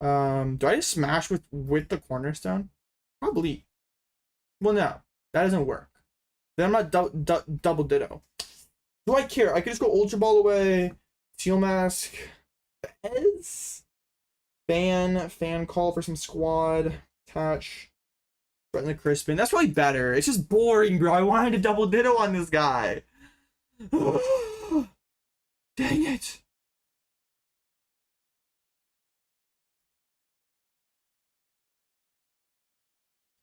Do I just smash with the Cornerstone? Probably. Well, no, that doesn't work. Then I'm not double Ditto. Do I care? I could just go Ultra Ball away. Teal Mask. Fan call for some squad. Attach. Threaten the Crispin. That's probably better. It's just boring, bro. I wanted to double Ditto on this guy. Dang it.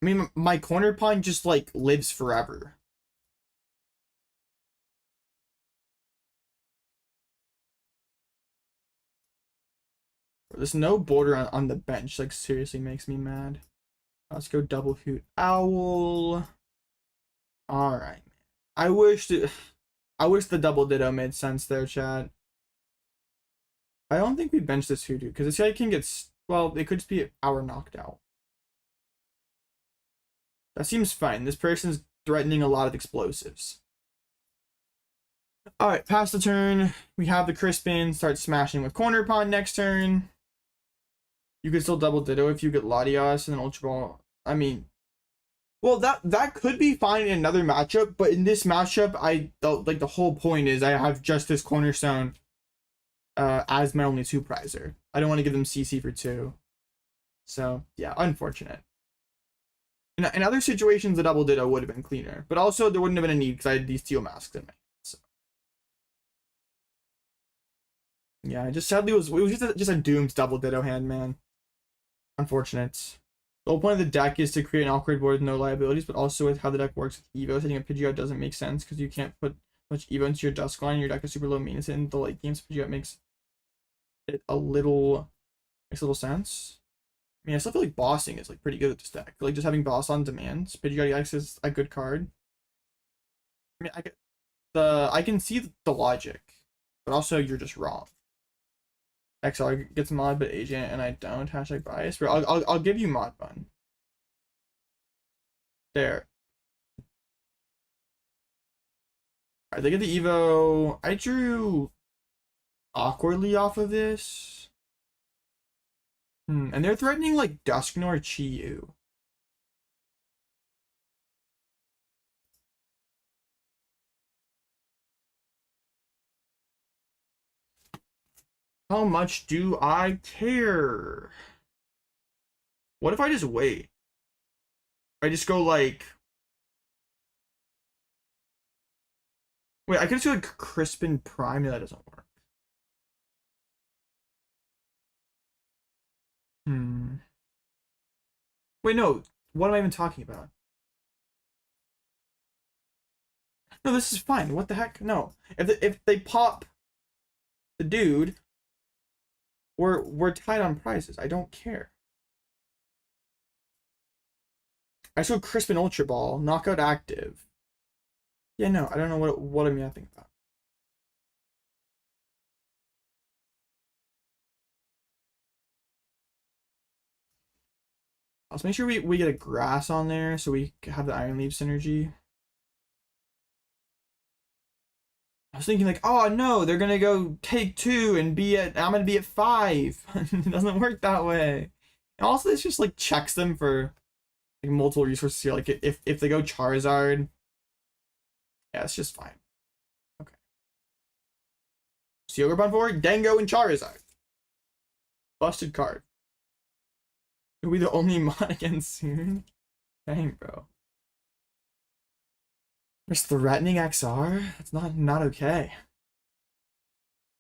I mean, my Cornerstone just like lives forever. There's no border on the bench. Like, seriously makes me mad. Let's go double Hoot Owl. All right, man. I wish the double Ditto made sense there, chat. I don't think we bench this Hoothoot because this guy can get, well, it could just be our Noctowl. That seems fine. This person's threatening a lot of explosives. All right, pass the turn. We have the Crispin start smashing with Cornerstone next turn. You could still double Ditto if you get Latias and then Ultra Ball. I mean, well, that could be fine in another matchup, but in this matchup, like the whole point is I have just this Cornerstone as my only 2 prizer. I don't want to give them CC for 2. So yeah, unfortunate. In other situations, the double Ditto would have been cleaner, but also there wouldn't have been a need because I had these Teal masks in my hand. So yeah, just sadly it was just a doomed double Ditto hand, man. Unfortunate. The whole point of the deck is to create an awkward board with no liabilities, but also with how the deck works with Evo, setting a Pidgeot doesn't make sense because you can't put much Evo into your Dusk line. Your deck is super low maintenance in the late games. Pidgeot makes it a little sense. I mean, I still feel like bossing is like pretty good at this deck. Like just having boss on demand. Pidgeot X is a good card. I mean, I can see the logic, but also you're just wrong. XR gets mod, but agent and I don't. Hashtag bias. But I'll give you mod bun. There. Alright, they get the Evo. I drew awkwardly off of this. And they're threatening like Dusknoir Chi-Yu. How much do I care? What if I just wait? I just go like... Wait, I could just do like Crispin Prime. No, that doesn't work. Wait, no. What am I even talking about? No, this is fine. What the heck? No. If they pop the dude, we're tied on prizes. I don't care. I showed Crispin Ultra Ball, knockout active. Yeah, no, I don't know what I'm yapping about. Let's make sure we get a grass on there so we have the Iron Leaf synergy. I was thinking like, oh no, they're gonna go take 2 and I'm gonna be at 5. It doesn't work that way. And also this just like checks them for like multiple resources here. Like if they go Charizard, yeah, it's just fine. Okay. So Ogerpon forward, Dango and Charizard. Busted card. Are we the only mod against soon? Dang, bro. There's threatening XR? That's not okay.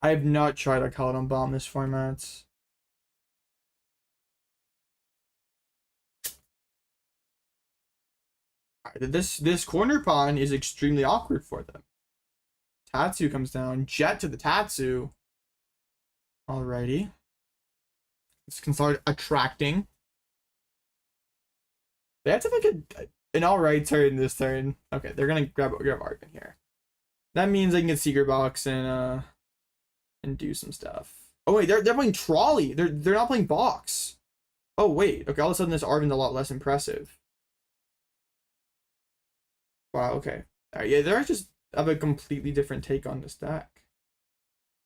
I have not tried a Caledon Bomb this format. This Cornerstone is extremely awkward for them. Tatsu comes down. Jet to the Tatsu. Alrighty. This can start attracting. They have to have like an alright turn this turn. Okay, they're gonna grab Argon here. That means they can get Secret Box and do some stuff. Oh wait, they're playing Trolley. They're not playing Box. Oh wait, okay, all of a sudden this Arven's a lot less impressive. Wow, okay. Alright, yeah, they're just have a completely different take on this deck.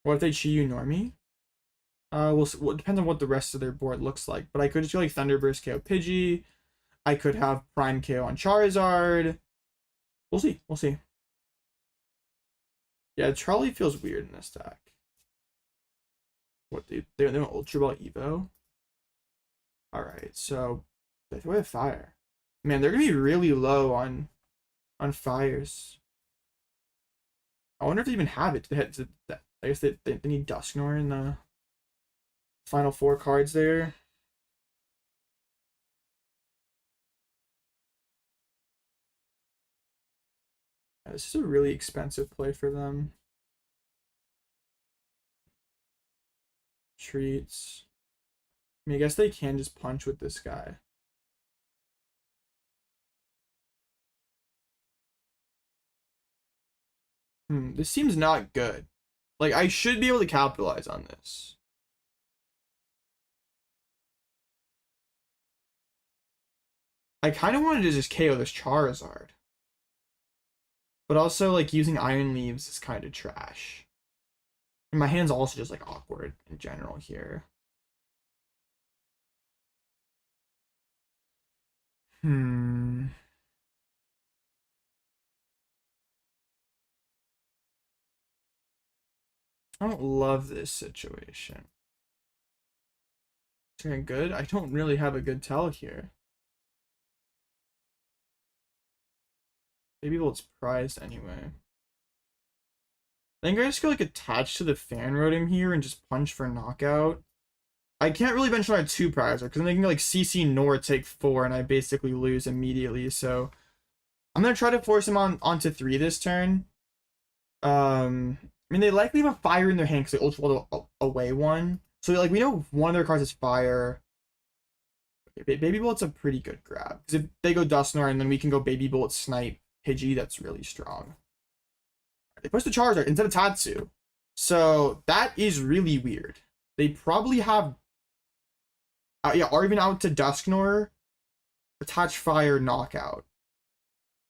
What if they Chi-Yu Normie? Well, it depends on what the rest of their board looks like. But I could just go like Thunderburst KO Pidgey. I could have Prime KO on Charizard. We'll see. We'll see. Yeah, Trolley feels weird in this deck. What, dude? They're Ultra Ball Evo? Alright, so they throw a fire. Man, they're gonna be really low on fires. I wonder if they even have it. I guess they need Dusknoir in the final 4 cards there. Yeah, this is a really expensive play for them. Treats. I mean, I guess they can just punch with this guy. This seems not good. Like, I should be able to capitalize on this. I kind of wanted to just KO this Charizard. But also, like, using Iron Leaves is kind of trash. And my hand's also just, like, awkward in general here. I don't love this situation. Okay, good. I don't really have a good tell here. Maybe it's prized anyway. I think I just go like attached to the Fan Rotom here and just punch for knockout. I can't really bench on a 2 prizer because then they can like CC Nor take 4 and I basically lose immediately. So I'm gonna try to force him onto 3 this turn. I mean they likely have a fire in their hand because they Ultra Ball away one. So like we know one of their cards is fire. Okay, Baby Bolt's a pretty good grab because if they go Dusknoir and then we can go Baby Bolt Snipe Pidgey, that's really strong. They push the Charizard instead of Tatsu. So that is really weird. They probably have Arven out to Dusknoir, attach fire, knockout.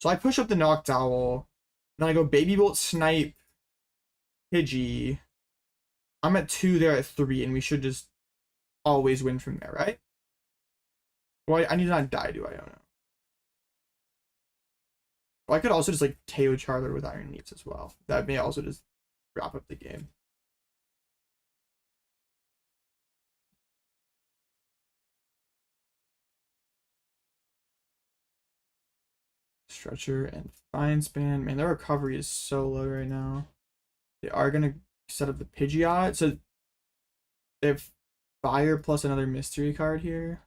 So I push up the Noctowl, then I go Baby Bolt Snipe Pidgey. I'm at 2, they're at 3, and we should just always win from there, right? Well, I need to not die, do I? I don't know. Well, I could also just like KO Charizard with Iron Leaves as well. That may also just wrap up the game. Stretcher and Fine Span. Man, their recovery is so low right now. They are gonna set up the Pidgeot. So they have Fire plus another mystery card here.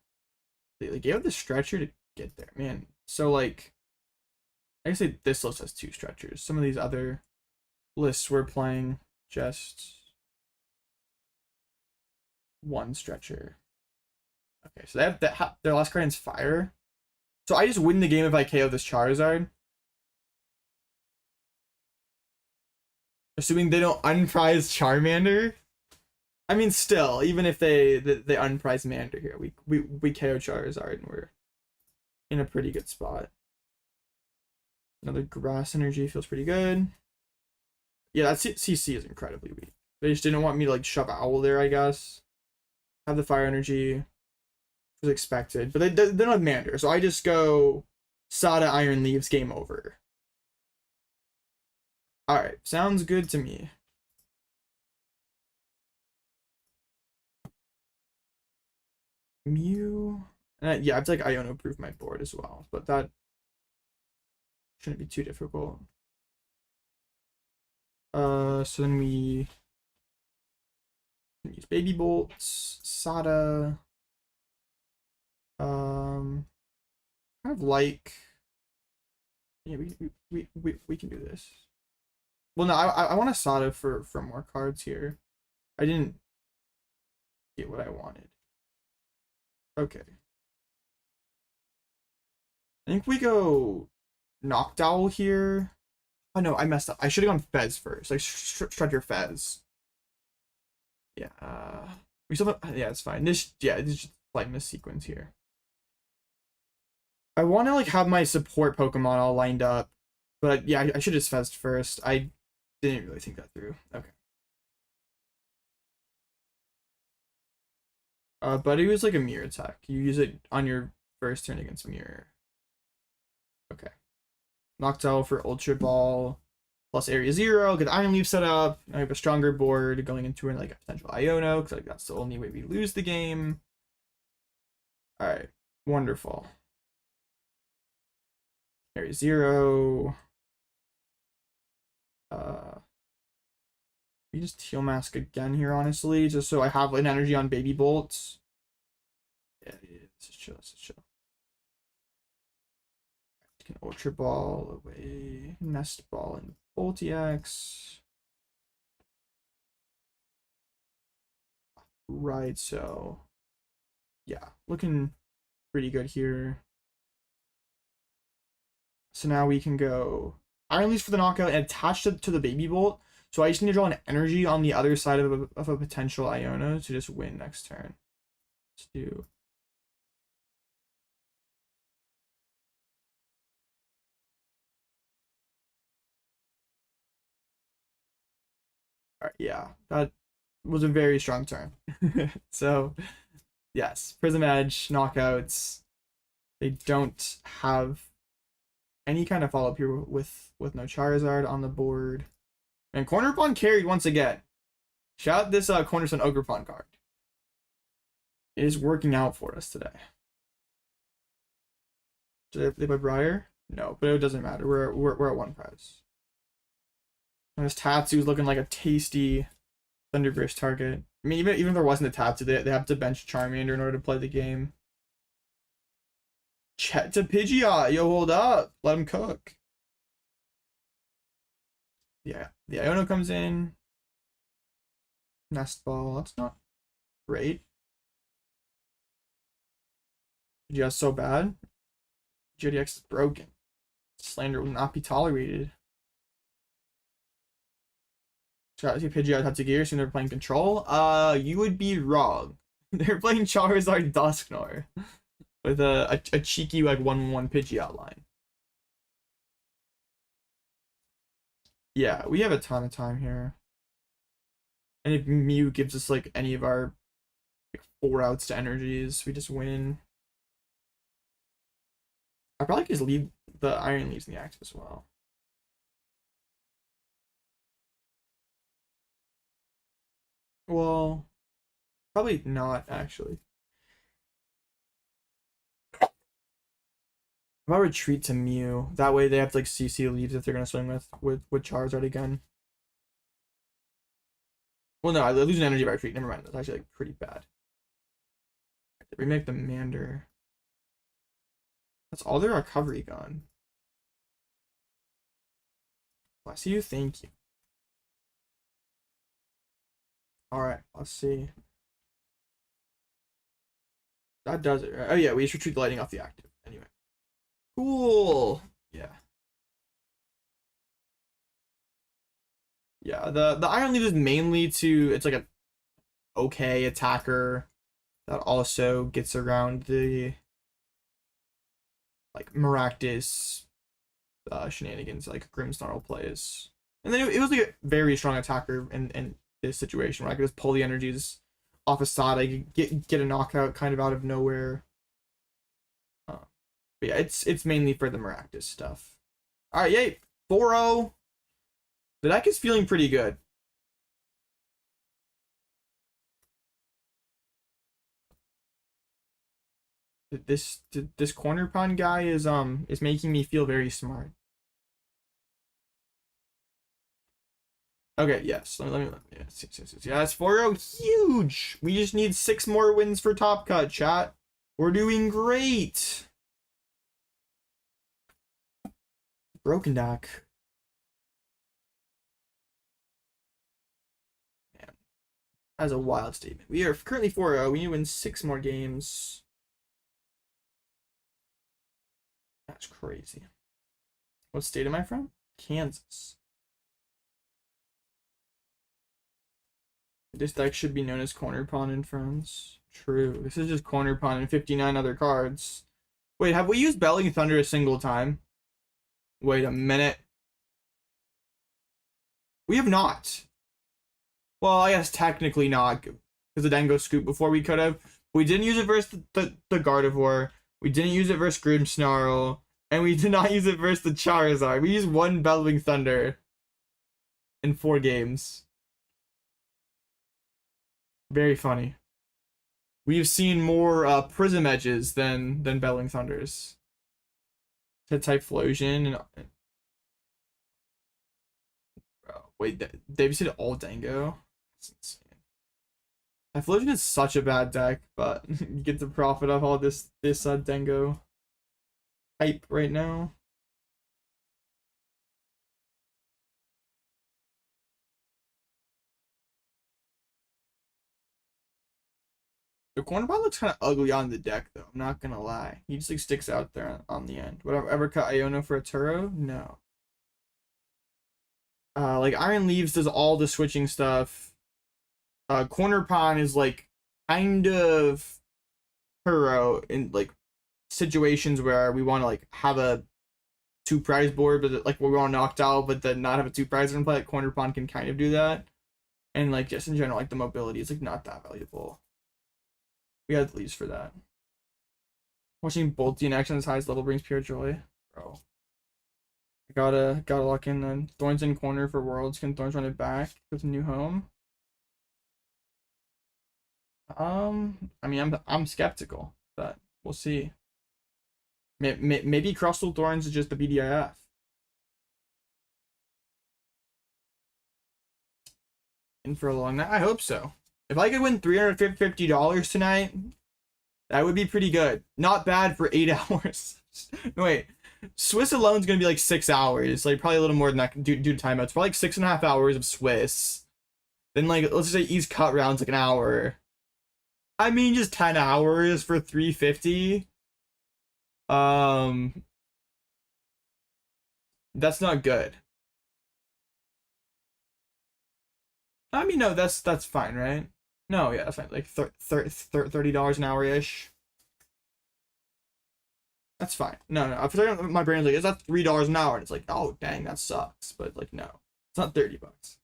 They gave up the Stretcher to get there, man. So like I guess this list has 2 stretchers. Some of these other lists we're playing just 1 stretcher. Okay, so they have their last card is fire. So I just win the game if I KO this Charizard. Assuming they don't unprize Charmander. I mean, still, even if they unprize Mander here, we KO Charizard and in a pretty good spot. Another grass energy feels pretty good. Yeah, that CC is incredibly weak. They just didn't want me to like shove Owl there, I guess. Have the fire energy. Was expected, but they don't have Mander, so I just go Sada Iron Leaves, game over. Alright, sounds good to me. Mew. Yeah, I have to like Iono proof my board as well, but that shouldn't be too difficult. So then we use Baby Bolts, Sada. Kind of like, yeah, we can do this. Well, no, I want a Sada for more cards here. I didn't get what I wanted. Okay. I think we go Noctowl here. Oh no, I messed up. I should have gone Fez first. Like Stretcher Fez. Yeah. We still have, yeah, it's fine. This is just like miss sequence here. I want to like have my support Pokemon all lined up, but yeah, I should have just Fez first. I didn't really think that through. Okay. Budew is like a mirror attack. You use it on your first turn against mirror. Okay. Noctowl for Ultra Ball plus Area 0. Get the Iron Leaf set up. I have a stronger board going into like a potential Iono, because like that's the only way we lose the game. Alright. Wonderful. Area 0. We just Teal Mask again here, honestly, just so I have an energy on Baby Bolts. Yeah, this is chill, this is chill. Can Ultra Ball away, Nest Ball and Bolt EX. Right, so yeah, looking pretty good here. So now we can go Iron Leaves for the knockout and attach it to the Baby Bolt. So I just need to draw an energy on the other side of a potential Iono to just win next turn. Let's do. Alright, yeah, that was a very strong turn. So, yes, Prism Edge, knockouts. They don't have any kind of follow-up here with no Charizard on the board. And Cornerstone carried once again. Shout out this Cornerstone Ogerpon card. It is working out for us today. Did they play Briar? No, but it doesn't matter. We're at one prize. And this Tatsu's looking like a tasty Thunderburst target. I mean, even if there wasn't a Tatsu, they have to bench Charmander in order to play the game. Chet to Pidgeot, yo, hold up, let him cook. Yeah, the Iono comes in. Nest Ball, that's not great. Pidgeot's so bad. GDX is broken. Slander will not be tolerated. Shout out to Pidgeot Tatsugear, so they're playing Control. You would be wrong. They're playing Charizard Dusknoir with a cheeky like 1/1 Pidgeot line. Yeah, we have a ton of time here. And if Mew gives us like any of our like 4 outs to energies, we just win. I probably could just leave the Iron Leaves in the active as well. Well, probably not actually. If I retreat to Mew, that way they have to like CC Leaves if they're gonna swing with Charizard again. Well, no, I lose an energy by retreat. Never mind. That's actually like pretty bad. Remake the Mander. That's all their recovery gone. Bless you, thank you. Alright, let's see. That does it, right? Oh yeah, we just retreat the lighting off the active. Anyway. Cool. Yeah. Yeah, the Iron Leaf is mainly to, it's like a okay attacker that also gets around the like Maractus shenanigans like Grimmsnarl plays. And then it was like a very strong attacker in this situation where I could just pull the energies off a Sada, get a knockout kind of out of nowhere. But yeah, it's mainly for the Maractus stuff. Alright, yay! 4-0. The deck is feeling pretty good. This Cornerstone guy is making me feel very smart. Okay, yes. Let me yes. Yeah, it's 4-0. Huge. We just need 6 more wins for Top Cut, chat. We're doing great. Broken deck. Man, that's a wild statement. We are currently 4-0. We need to win 6 more games. That's crazy. What state am I from? Kansas. This deck should be known as Cornerstone and Friends. True. This is just Cornerstone and 59 other cards. Wait, have we used Belling Thunder a single time? Wait a minute. We have not. Well, I guess technically not, because the Dango Scoop before we could have. We didn't use it versus the Gardevoir. We didn't use it versus Grimmsnarl. And we did not use it versus the Charizard. We used 1 Bellwing Thunder in 4 games. Very funny. We've seen more Prism Edges than Bellwing Thunders. Typhlosion and wait, they've said all Dango. That's insane. Typhlosion is such a bad deck, but you get to profit off all this Dango hype right now. The Cornerstone looks kind of ugly on the deck, though. I'm not gonna lie. He just like sticks out there on the end. Would I ever cut Iono for a Turo? No. Like Iron Leaves does all the switching stuff. Cornerstone is like kind of Turo in like situations where we want to like have a 2 prize board, but like we want to Noctowl, but then not have a 2 prize in play. Like Cornerstone can kind of do that, and like just in general, like the mobility is like not that valuable. We had leaves for that. Watching Bolty in action at its highest level brings pure joy, bro. I gotta lock in then. Thorns in corner for Worlds. Can Thorns run it back with a new home? I mean, I'm skeptical, but we'll see. Maybe Crustal Thorns is just the BDIF. In for a long night? I hope so. If I could win $350 tonight, that would be pretty good. Not bad for 8 hours. No, wait. Swiss alone is going to be like 6 hours. Like, probably a little more than that due to timeouts. Probably like 6.5 hours of Swiss. Then, like, let's just say East Cut rounds like an hour. I mean, just 10 hours for $350. That's not good. I mean, no, that's fine, right? No, yeah, that's fine. Like $30 an hour-ish. That's fine. No, for a second, my brain's like, is that $3 an hour? And it's like, oh, dang, that sucks. But, like, no. It's not 30 bucks.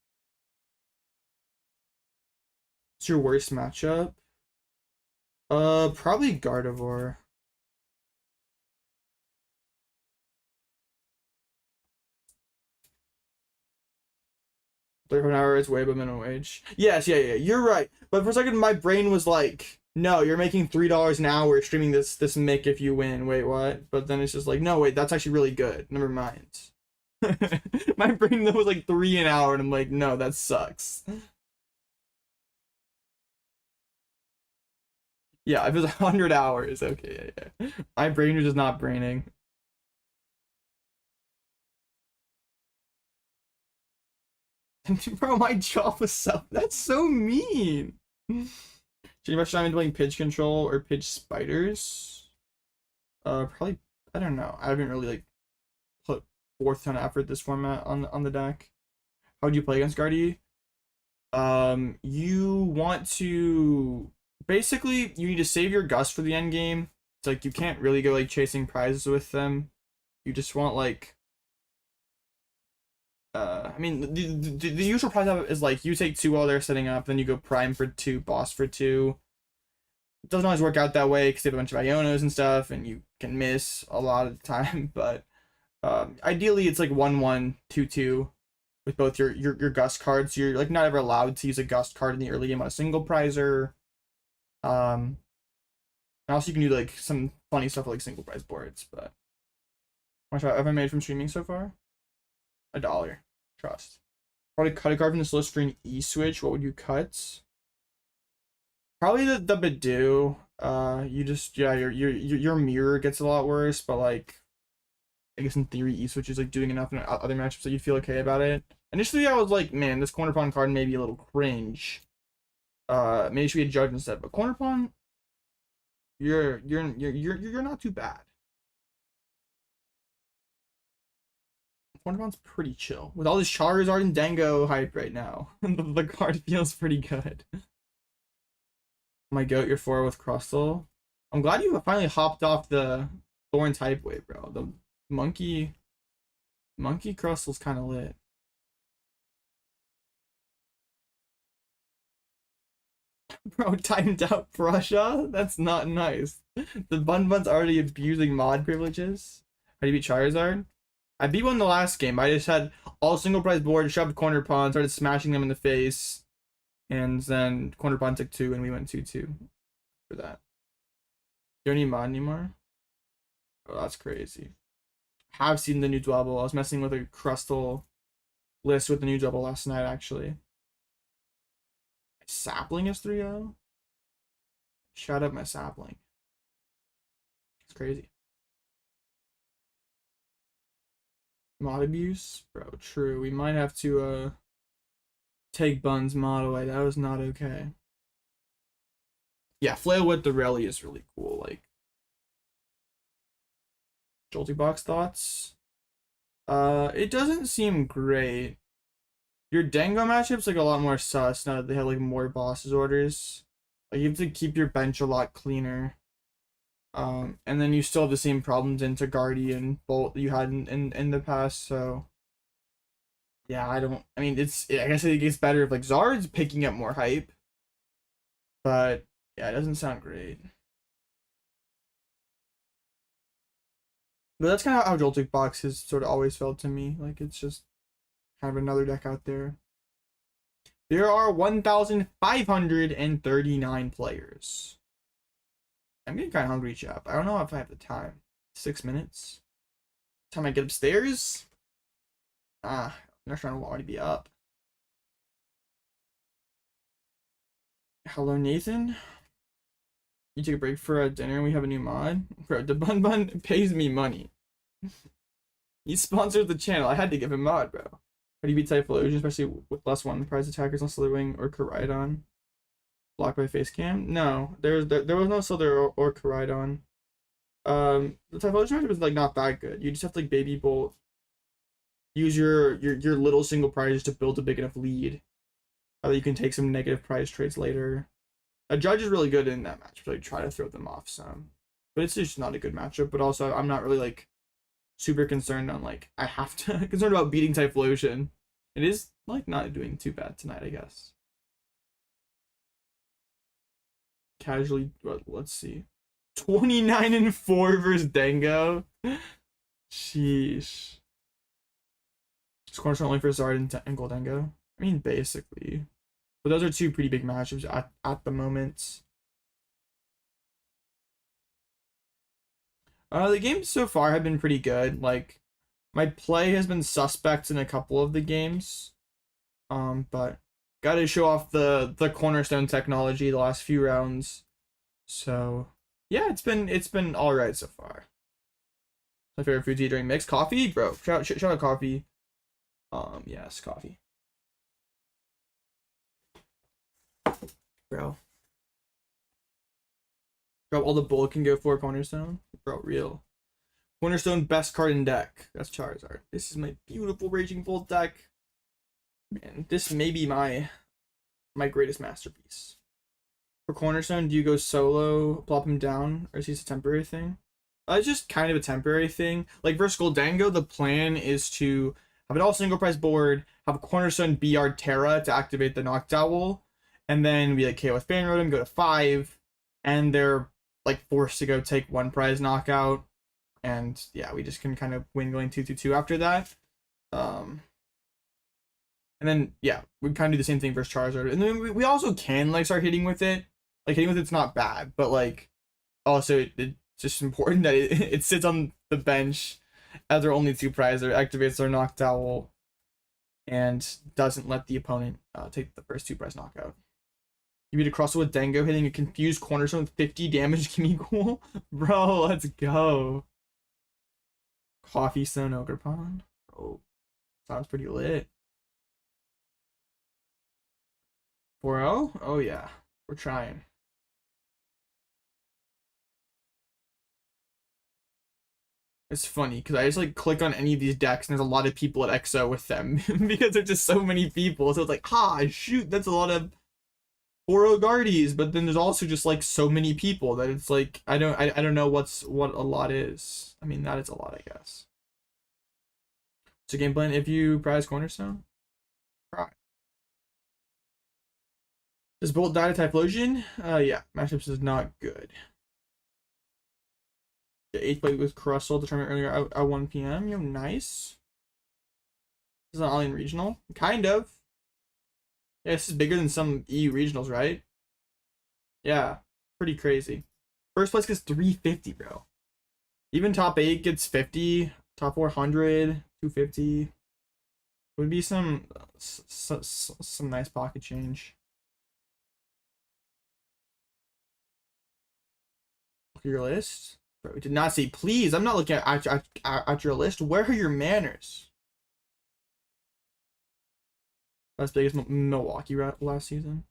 What's your worst matchup? Probably Gardevoir. 34 an hour is way above minimum wage. Yes, yeah, you're right. But for a second, my brain was like, no, you're making $3 an hour streaming this Mick if you win. Wait, what? But then it's just like, no, wait, that's actually really good. Never mind. My brain was like 3 an hour, and I'm like, no, that sucks. Yeah, if it was 100 hours, okay, yeah. My brain was just not braining. Bro, my jaw was so... That's so mean. Should you rush time into playing Pitch Control or Pitch Spiders? Probably... I don't know. I haven't really, like, put forth ton of effort this format on the deck. How would you play against Guardy? You want to... Basically, you need to save your Gust for the end game it's like you can't really go like chasing prizes with them. You just want like I mean the usual prize is like you take 2 while they're setting up, then you go prime for 2, boss for 2. It doesn't always work out that way because they have a bunch of Ionos and stuff, and you can miss a lot of the time. But ideally, it's like 1-1, 2-2 with both your gust cards. You're like not ever allowed to use a gust card in the early game on a single prizer. And also you can do like some funny stuff like single prize boards. But how much have I made from streaming so far? $1. Trust. Probably cut a card from this list for an E-switch. What would you cut? Probably the Budew. You just your mirror gets a lot worse, but like I guess in theory E-switch is like doing enough in other matchups that you feel okay about it. Initially I was like, man, this Cornerstone card may be a little cringe. Maybe it should be a judge instead, but Cornerstone, you're not too bad. Cornerstone's pretty chill. With all this Charizard and Dango hype right now, the card feels pretty good. My goat, you're 4 with Crustle. I'm glad you finally hopped off the Thorn type wave, bro. The monkey Crustle's kind of lit. Bro, timed out Prussia? That's not nice. The Bun's already abusing mod privileges. How do you beat Charizard? I beat one the last game. I just had all single prize board, shoved Cornerstone, started smashing them in the face. And then Cornerstone took 2 and we went 2-2 for that. You don't need mod anymore? Oh, that's crazy. Have seen the new double. I was messing with a Crustle list with the new double last night, actually. Sapling is 3-0. Shut up, my sapling. It's crazy. Mod abuse? Bro, true. We might have to take Bun's mod away. That was not okay. Yeah, Flail with the rally is really cool. Like, Jolty Box thoughts? It doesn't seem great. Your Dango matchup's like a lot more sus now that they have like more bosses orders. Like you have to keep your bench a lot cleaner. And then you still have the same problems into Guardian and Bolt that you had in the past, so yeah, I guess it gets better if like Zard's picking up more hype. But yeah, it doesn't sound great. But that's kind of how Joltik Box has sort of always felt to me. Like it's just kind of another deck out there. There are 1,539 players. I'm getting kind of hungry, chap. I don't know if I have the time. 6 minutes. Time I get upstairs? I'm not trying to already be up. Hello, Nathan. You took a break for a dinner and we have a new mod? Bro, the Bun pays me money. He sponsored the channel. I had to give him mod, bro. How do you beat Typhlosion, especially with less one prize attackers on Slitherwing or Koraidon? Blocked by face cam? No, there was no Slither or Koraidon. The Typhlosion matchup is like not that good. You just have to like Baby Bolt. Use your little single prizes to build a big enough lead. You can take some negative prize trades later. A judge is really good in that match, but I try to throw them off some. But it's just not a good matchup. But also, I'm not really like super concerned on like I have to concerned about beating Typhlosion. It is like not doing too bad tonight, I guess. Casually, let's see. 29-4 versus Dango. Sheesh. Is Cornerstone only for Zard and Goldango? I mean, basically. But those are two pretty big matchups at the moment. The games so far have been pretty good. Like, my play has been suspect in a couple of the games. But gotta show off the Cornerstone technology the last few rounds. So yeah, it's been alright so far. My favorite food to eat during mix? Coffee? Bro, shout out coffee. Yes, coffee. Bro, all the bullet can go for Cornerstone. Bro, real. Cornerstone best card in deck. That's Charizard. This is my beautiful Raging Bolt deck. Man, this may be my greatest masterpiece. For Cornerstone, do you go solo, plop him down, or is he a temporary thing? It's just kind of a temporary thing. Like for Skoldango, the plan is to have it all single price board, have a Cornerstone BR Terra to activate the Noctowl, and then be like, okay, with Fan Rotom, go to 5, and they're like forced to go take 1 prize knockout, and yeah, we just can kind of win going 2-2-2 after that. And then yeah, we kind of do the same thing versus Charizard, and then we also can like start hitting with it. Like hitting with it's not bad, but like also it's just important that it sits on the bench as their only 2 prize, or activates their Noctowl and doesn't let the opponent take the first 2 prize knockout. You beat a crossover with Dango, hitting a confused Cornerstone with 50 damage. Give me cool, bro. Let's go. Coffee Stone Ogerpon. Oh, sounds pretty lit. 4-0. Oh yeah, we're trying. It's funny because I just like click on any of these decks and there's a lot of people at EXO with them because there's just so many people. So it's like, shoot, that's a lot of 4-0 Guardies, but then there's also just like so many people that it's like I don't know what a lot is. I mean, that is a lot, I guess. So game plan, if you prize Cornerstone, try. Does Bolt die to Typhlosion? Yeah, matchups is not good. The 8th play with Crustle, the tournament earlier at 1 p.m. Yo, nice. This is an Alien Regional. Kind of. Yeah, this is bigger than some EU regionals, right? Yeah, pretty crazy. First place gets 350, bro. Even top 8 gets 50. Top 400, 250. Would be some nice pocket change. Look at your list. Bro, we did not say please. I'm not looking at your list. Where are your manners? That's big as Milwaukee last season.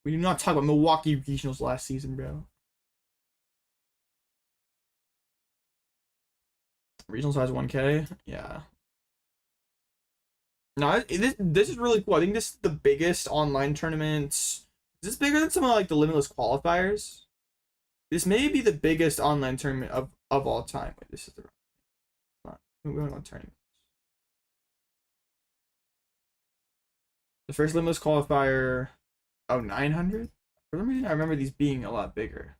We do not talk about Milwaukee regionals last season, bro. Regional size 1K. Yeah. No, this is really cool. I think this is the biggest online tournament. Is this bigger than some of like the Limitless qualifiers? This may be the biggest online tournament of all time. Wait, this is the wrong. We went on tournaments. The first Limitless qualifier, 900? For some reason, I remember these being a lot bigger.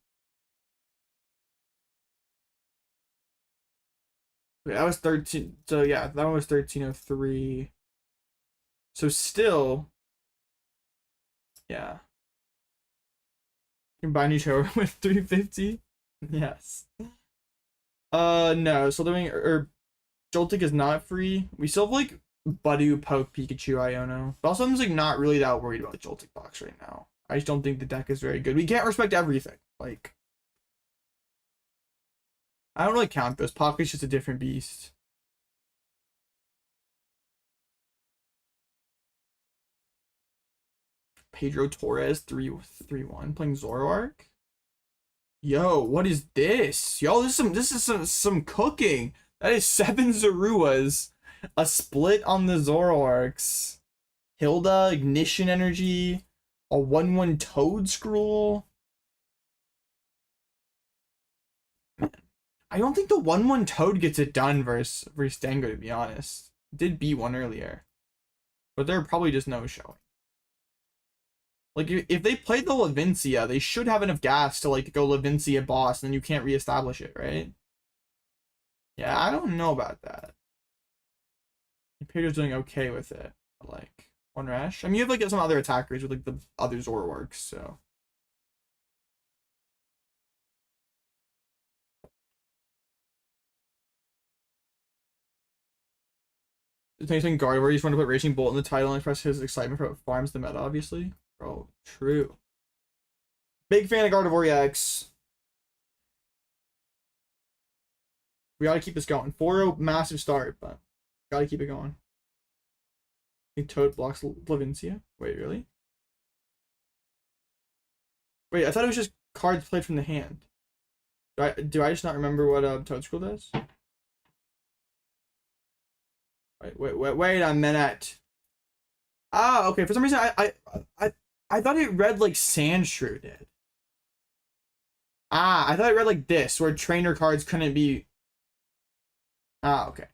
Wait, that was 13. So yeah, that one was 1303. So still, yeah. You can buy a new show with 350. Yes. No. So doing Joltik is not free. We still have like Budew, Poke, Pikachu, Iono. But also I'm just like not really that worried about the Joltik box right now. I just don't think the deck is very good. We can't respect everything. Like I don't really count those. Pocket's just a different beast. Pedro Torres 3-1 playing Zoroark. Yo, what is this? Yo, this is some cooking. That is 7 Zoruas, a split on the Zoroarks, Hilda, Ignition Energy, a 1-1 Toad Scroll. Man, I don't think the 1-1 Toad gets it done versus Dango, to be honest. It did beat one earlier, but they're probably just no showing. Like, if they played the Lavincia, they should have enough gas to, like, go Lavincia boss, and then you can't reestablish it, right? Yeah, I don't know about that. Pedro's doing okay with it. But, like, one rash. I mean, you have, like, some other attackers with, like, the other Zoroarks, so. Anything Gardevoir, you just want to put Raging Bolt in the title and express his excitement for what farms the meta, obviously. Bro, true. Big fan of Gardevoir EX. We gotta keep this going. 4-0 massive start, but gotta keep it going. I think Toad blocks Lavincia. Wait, really? Wait, I thought it was just cards played from the hand. Do I just not remember what Toad Scroll does? Wait a minute. Ah, okay. For some reason, I thought it read like Sandshrew did. Ah, I thought I read like this, where trainer cards couldn't be. Ah, okay.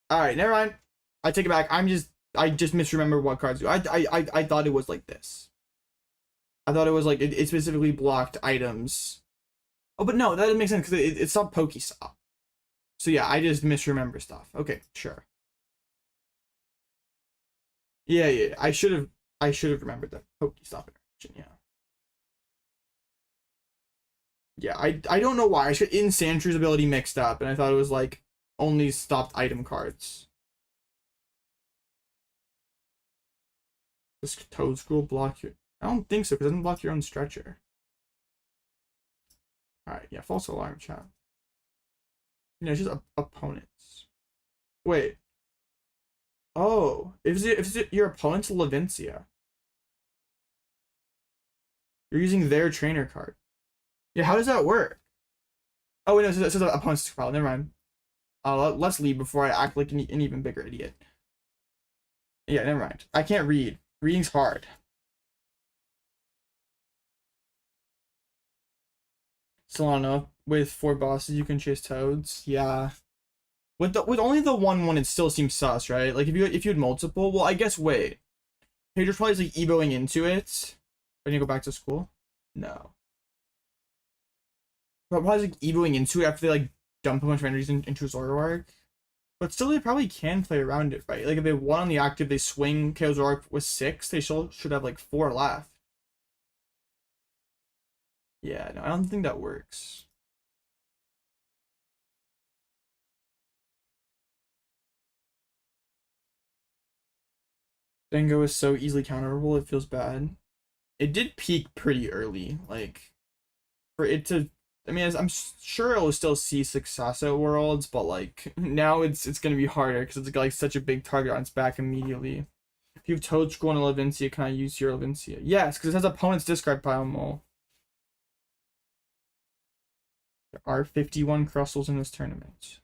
All right, never mind. I take it back. I just misremembered what cards do. I thought it was like this. I thought it was like it specifically blocked items. Oh, but no, that doesn't make sense because it's not Pokestop. So yeah, I just misremember stuff. Okay, sure. Yeah, yeah. I should have remembered that Pokestop interaction. Yeah. Yeah, I don't know why. I should in Sandshrews ability mixed up, and I thought it was like only stopped item cards. Does Toad School block your? I don't think so, because it doesn't block your own stretcher. Alright, yeah, false alarm, chat. No, it's just opponents. Wait. Oh, if it's your opponent's Levincia, you're using their trainer card. Yeah, how does that work? Oh, wait, no, it says opponent's file. Never mind. Let's leave before I act like an even bigger idiot. Yeah, never mind. I can't read. Reading's hard. Solana, with 4 bosses, you can chase toads. Yeah. With only the one, it still seems sus, right? Like if you had multiple, well, I guess wait. Pedro's probably like evoing into it. When you go back to school? No. But probably like evoing into it after they like dump a bunch of energies into Zoroark. But still, they probably can play around it, right? Like if they won on the active, they swing KO Zoroark with 6, they still should have like 4 left. Yeah, no, I don't think that works. Dango is so easily counterable, it feels bad. It did peak pretty early, like for it to. I mean, I'm sure it'll still see success at Worlds, but like now it's gonna be harder because it's like such a big target on its back immediately. If you have Toad Scroll and a Levincia, can I use your Levincia? Yes, because it has opponent's discard pile mole. There are 51 Crustles in this tournament.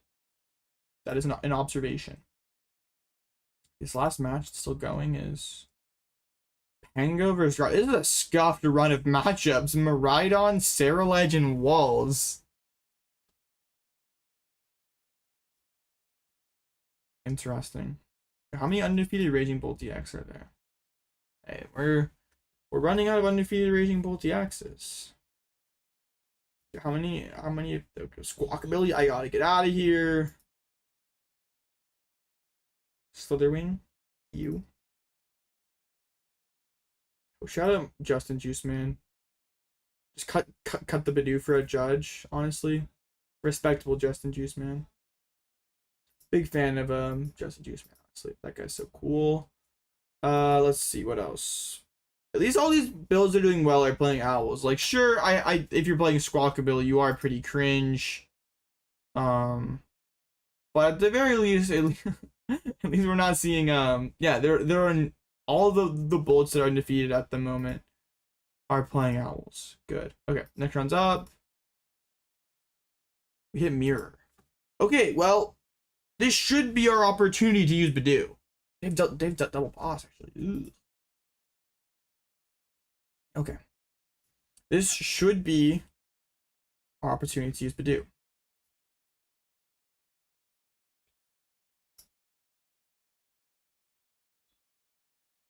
That is not an observation. This last match still going is Pango versus Rod. This is a scuffed run of matchups. Miraidon, Saraledge, and Walls. Interesting. How many undefeated Raging Bolt DX are there? Hey, we're running out of undefeated Raging Bolt DXs. How many okay, Squawkabilly, I gotta get out of here. Slitherwing, you. Oh, shout out Justin Juice Man. Just cut the Budew for a judge, honestly. Respectable Justin Juice Man. Big fan of Justin Juice Man, honestly. That guy's so cool. Let's see what else. At least all these builds are doing well are playing owls. Like sure, I if you're playing Squawkabilly, you are pretty cringe. But at the very least, at least we're not seeing yeah, there are all the bolts that are undefeated at the moment are playing owls. Good. Okay, next round's up. We hit mirror. Okay, well, this should be our opportunity to use Budew. They've done double boss actually. Ugh. Okay. This should be our opportunity to use Budew.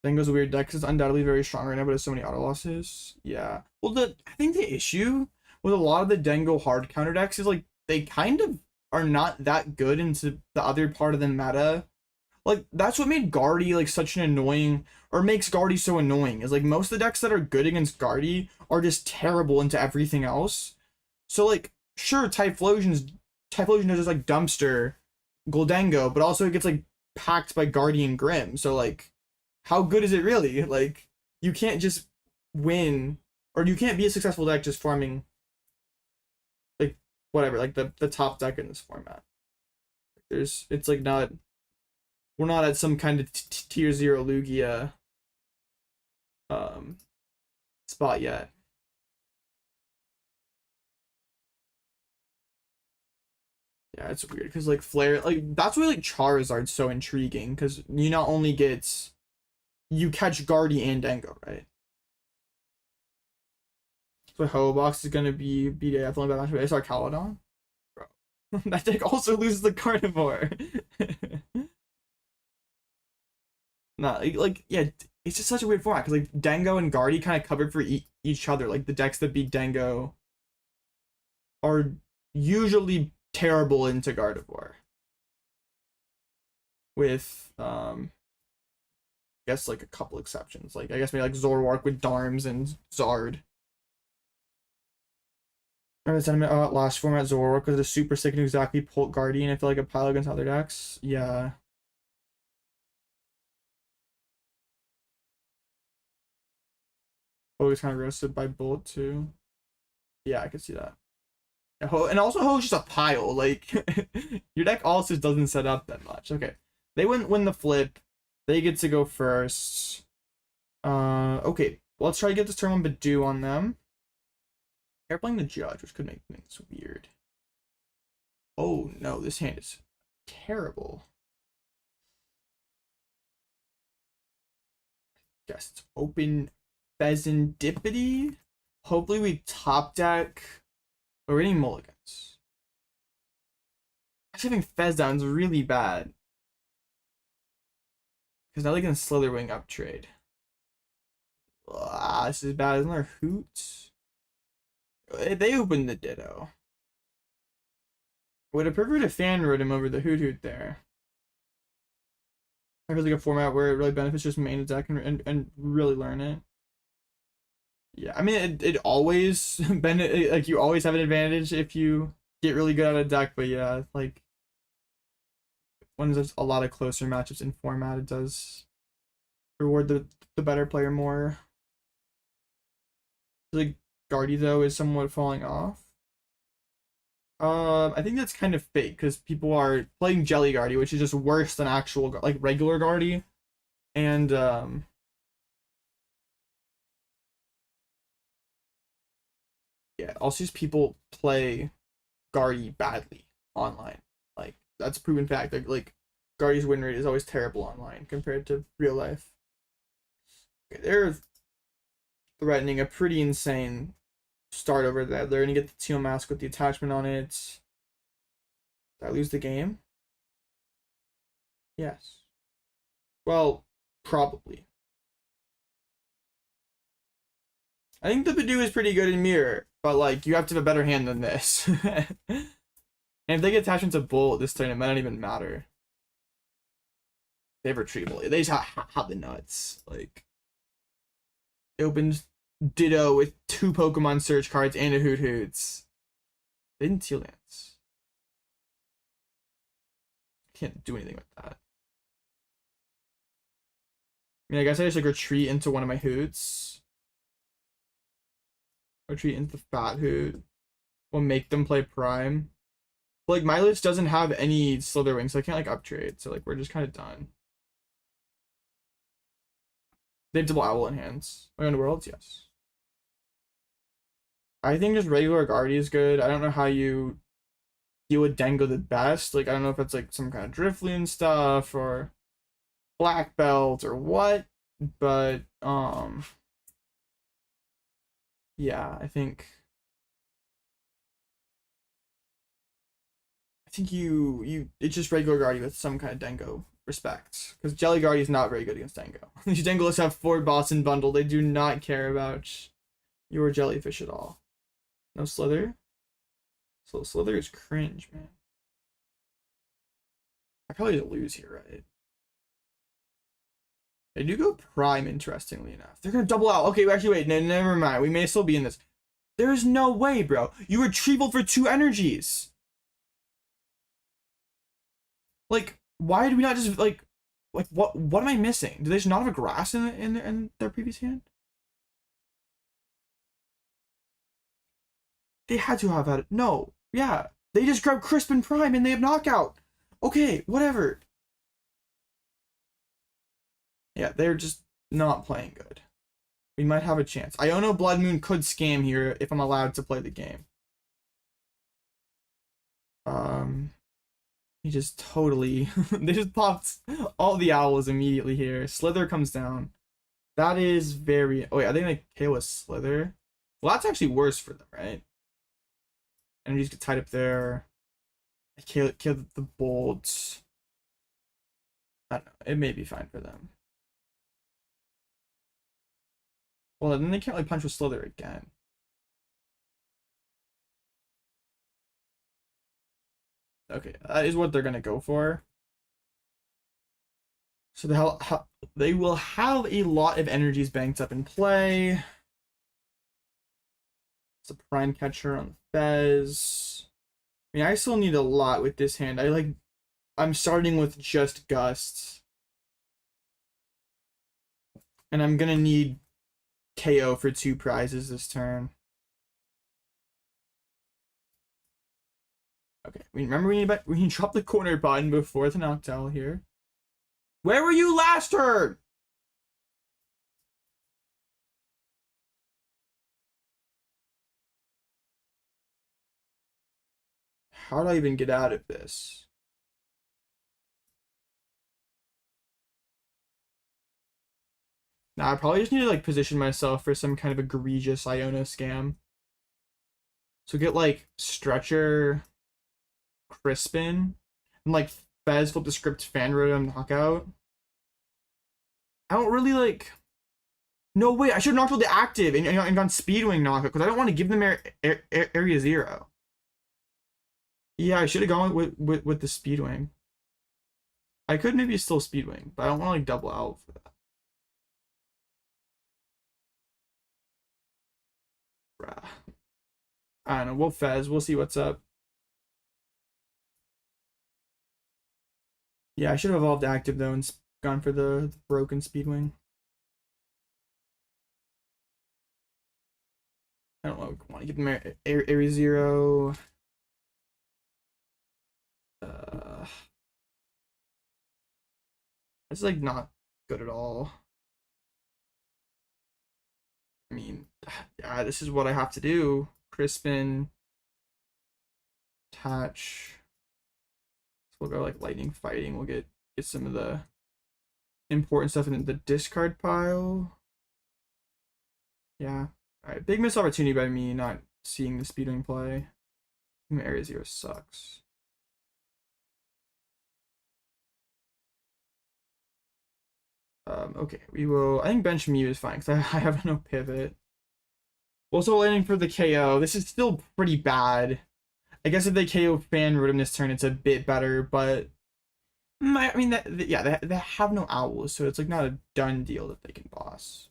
Dengo's a weird deck because it's undoubtedly very strong right now, but has so many auto losses. Yeah. Well, I think the issue with a lot of the Dengo hard counter decks is like they kind of are not that good into the other part of the meta. Like that's what made Guardy like such an annoying, or makes Guardy so annoying, is like most of the decks that are good against Guardy are just terrible into everything else. So like sure, Typhlosion is just like dumpster Goldengo, but also it gets like packed by Guardian Grim. So like how good is it really? Like you can't just win, or you can't be a successful deck just farming like whatever, like the top deck in this format. It's like not, we're not at some kind of tier 0 Lugia spot yet. Yeah, it's weird because like Flare, like that's why like Charizard's so intriguing, because you not only get, you catch Guardy and Dengo, right? So Hobox is gonna be definitely bad match with SR Caledon. Bro. That deck also loses the Carnivore. Nah, like yeah, it's just such a weird format because like Dango and Guardy kind of covered for each other. Like the decks that beat Dango are usually terrible into Gardevoir. With I guess like a couple exceptions. Like I guess maybe like Zoroark with Darms and Zard. I remember sentiment last format Zoroark because it's super sick and exactly Pult Guardian. I feel like a pile against other decks. Yeah. Always kind of roasted by Bolt too. Yeah, I could see that. And also Ho's just a pile. Like your deck also doesn't set up that much. Okay. They win the flip. They get to go first. Okay. Let's try to get this turn one Budew on them. They're playing the Judge, which could make things weird. Oh no, this hand is terrible. Guess it's open Fezandipiti. Hopefully we top deck. But we're getting mulligans. Actually having Fez down is really bad. Because now they can Slitherwing up trade. This is bad. Isn't there Hoot? They opened the Ditto. Would have preferred a Fan Rotom over the Hoothoot there. I feel like a format where it really benefits just main attack and really learn it. Yeah, I mean it always like you always have an advantage if you get really good at a deck, but yeah, like when there's a lot of closer matchups in format, it does reward the better player more. Like Guardy though is somewhat falling off. I think that's kind of fake because people are playing Jelly Guardy, which is just worse than actual like regular Guardy, and yeah, also just people play Guardy badly online. Like that's a proven fact. Like Guardy's win rate is always terrible online compared to real life. Okay, they're threatening a pretty insane start over there. They're gonna get the Teal mask with the attachment on it. Did I lose the game? Yes. Well, probably. I think the Budew is pretty good in Mirror, but like you have to have a better hand than this. And if they get attachment to Bolt this turn, it might not even matter. They have Retrieval. They just have the nuts. Like they opened Ditto with 2 Pokemon search cards and a Hoothoot. They didn't Teal Dance. Can't do anything with that. I mean, I guess I just like retreat into one of my Hoots. Retreat into the Fat Hoot. We'll make them play Prime. But, like, my list doesn't have any Slitherwing, so I can't like uptrade. So like we're just kind of done. They have double Owl in hands. Are in Worlds? Yes. I think just regular Guardy is good. I don't know how you deal with Dango the best. Like I don't know if it's like some kind of Drifloon stuff or Black Belt or what, but yeah, I think you it's just regular Guardy with some kind of Dango respect, because Jelly Guardy is not very good against Dango. These Dangos have 4 bots in bundle. They do not care about your jellyfish at all. No Slither. So Slither is cringe, man. I probably lose here, right? They do go Prime, interestingly enough. They're gonna double out. Okay, actually, wait, no, never mind. We may still be in this. There is no way, bro. You retrieval for 2 energies. Like, why do we not just like what am I missing? Do they just not have a grass in their previous hand? They had to have had it. No, yeah, they just grabbed Crispin Prime and they have knockout. Okay, whatever. Yeah, they're just not playing good. We might have a chance. Iono Bloodmoon could scam here if I'm allowed to play the game. He just totally they just popped all the owls immediately here. Slither comes down. That is very. Oh wait, I think like KO was Slither. Well, that's actually worse for them, right? Energies get tied up there. I kill the bolts. I don't know. It may be fine for them. Well, then they can't like punch with Slither again. Okay, that is what they're gonna go for. So they will have a lot of energies banked up in play. It's a Prime Catcher on Fez. I mean, I still need a lot with this hand. I'm starting with just Gusts. And I'm gonna need KO for 2 prizes this turn. Okay, remember we need to drop the corner button before the Noctowl here. Where were you last turn? How do I even get out of this? Nah, I probably just need to like position myself for some kind of egregious Iono scam. So get like Stretcher, Crispin, and like Fez flip the script Fan Rotom knockout. I don't really like. No, wait, I should have knocked out the active and gone Speedwing knockout because I don't want to give them area 0. Yeah, I should have gone with the Speedwing. I could maybe still Speedwing, but I don't want to like double out for that. Bruh. I don't know. We'll Fez. We'll see what's up. Yeah, I should have evolved active though and gone for the broken Speedwing. I don't know. I want to give them area 0. It's like not good at all. I mean, yeah, this is what I have to do. Crispin, attach. So we'll go like lightning fighting. We'll get some of the important stuff in the discard pile. Yeah. All right, big missed opportunity by me not seeing the Speedwing play. Area 0 sucks. Okay, we will. I think bench MEW is fine because I have no pivot. Also landing for the KO. This is still pretty bad. I guess if they KO Fan Rotom this turn, it's a bit better, but I mean yeah, they have no owls, so it's like not a done deal that they can boss.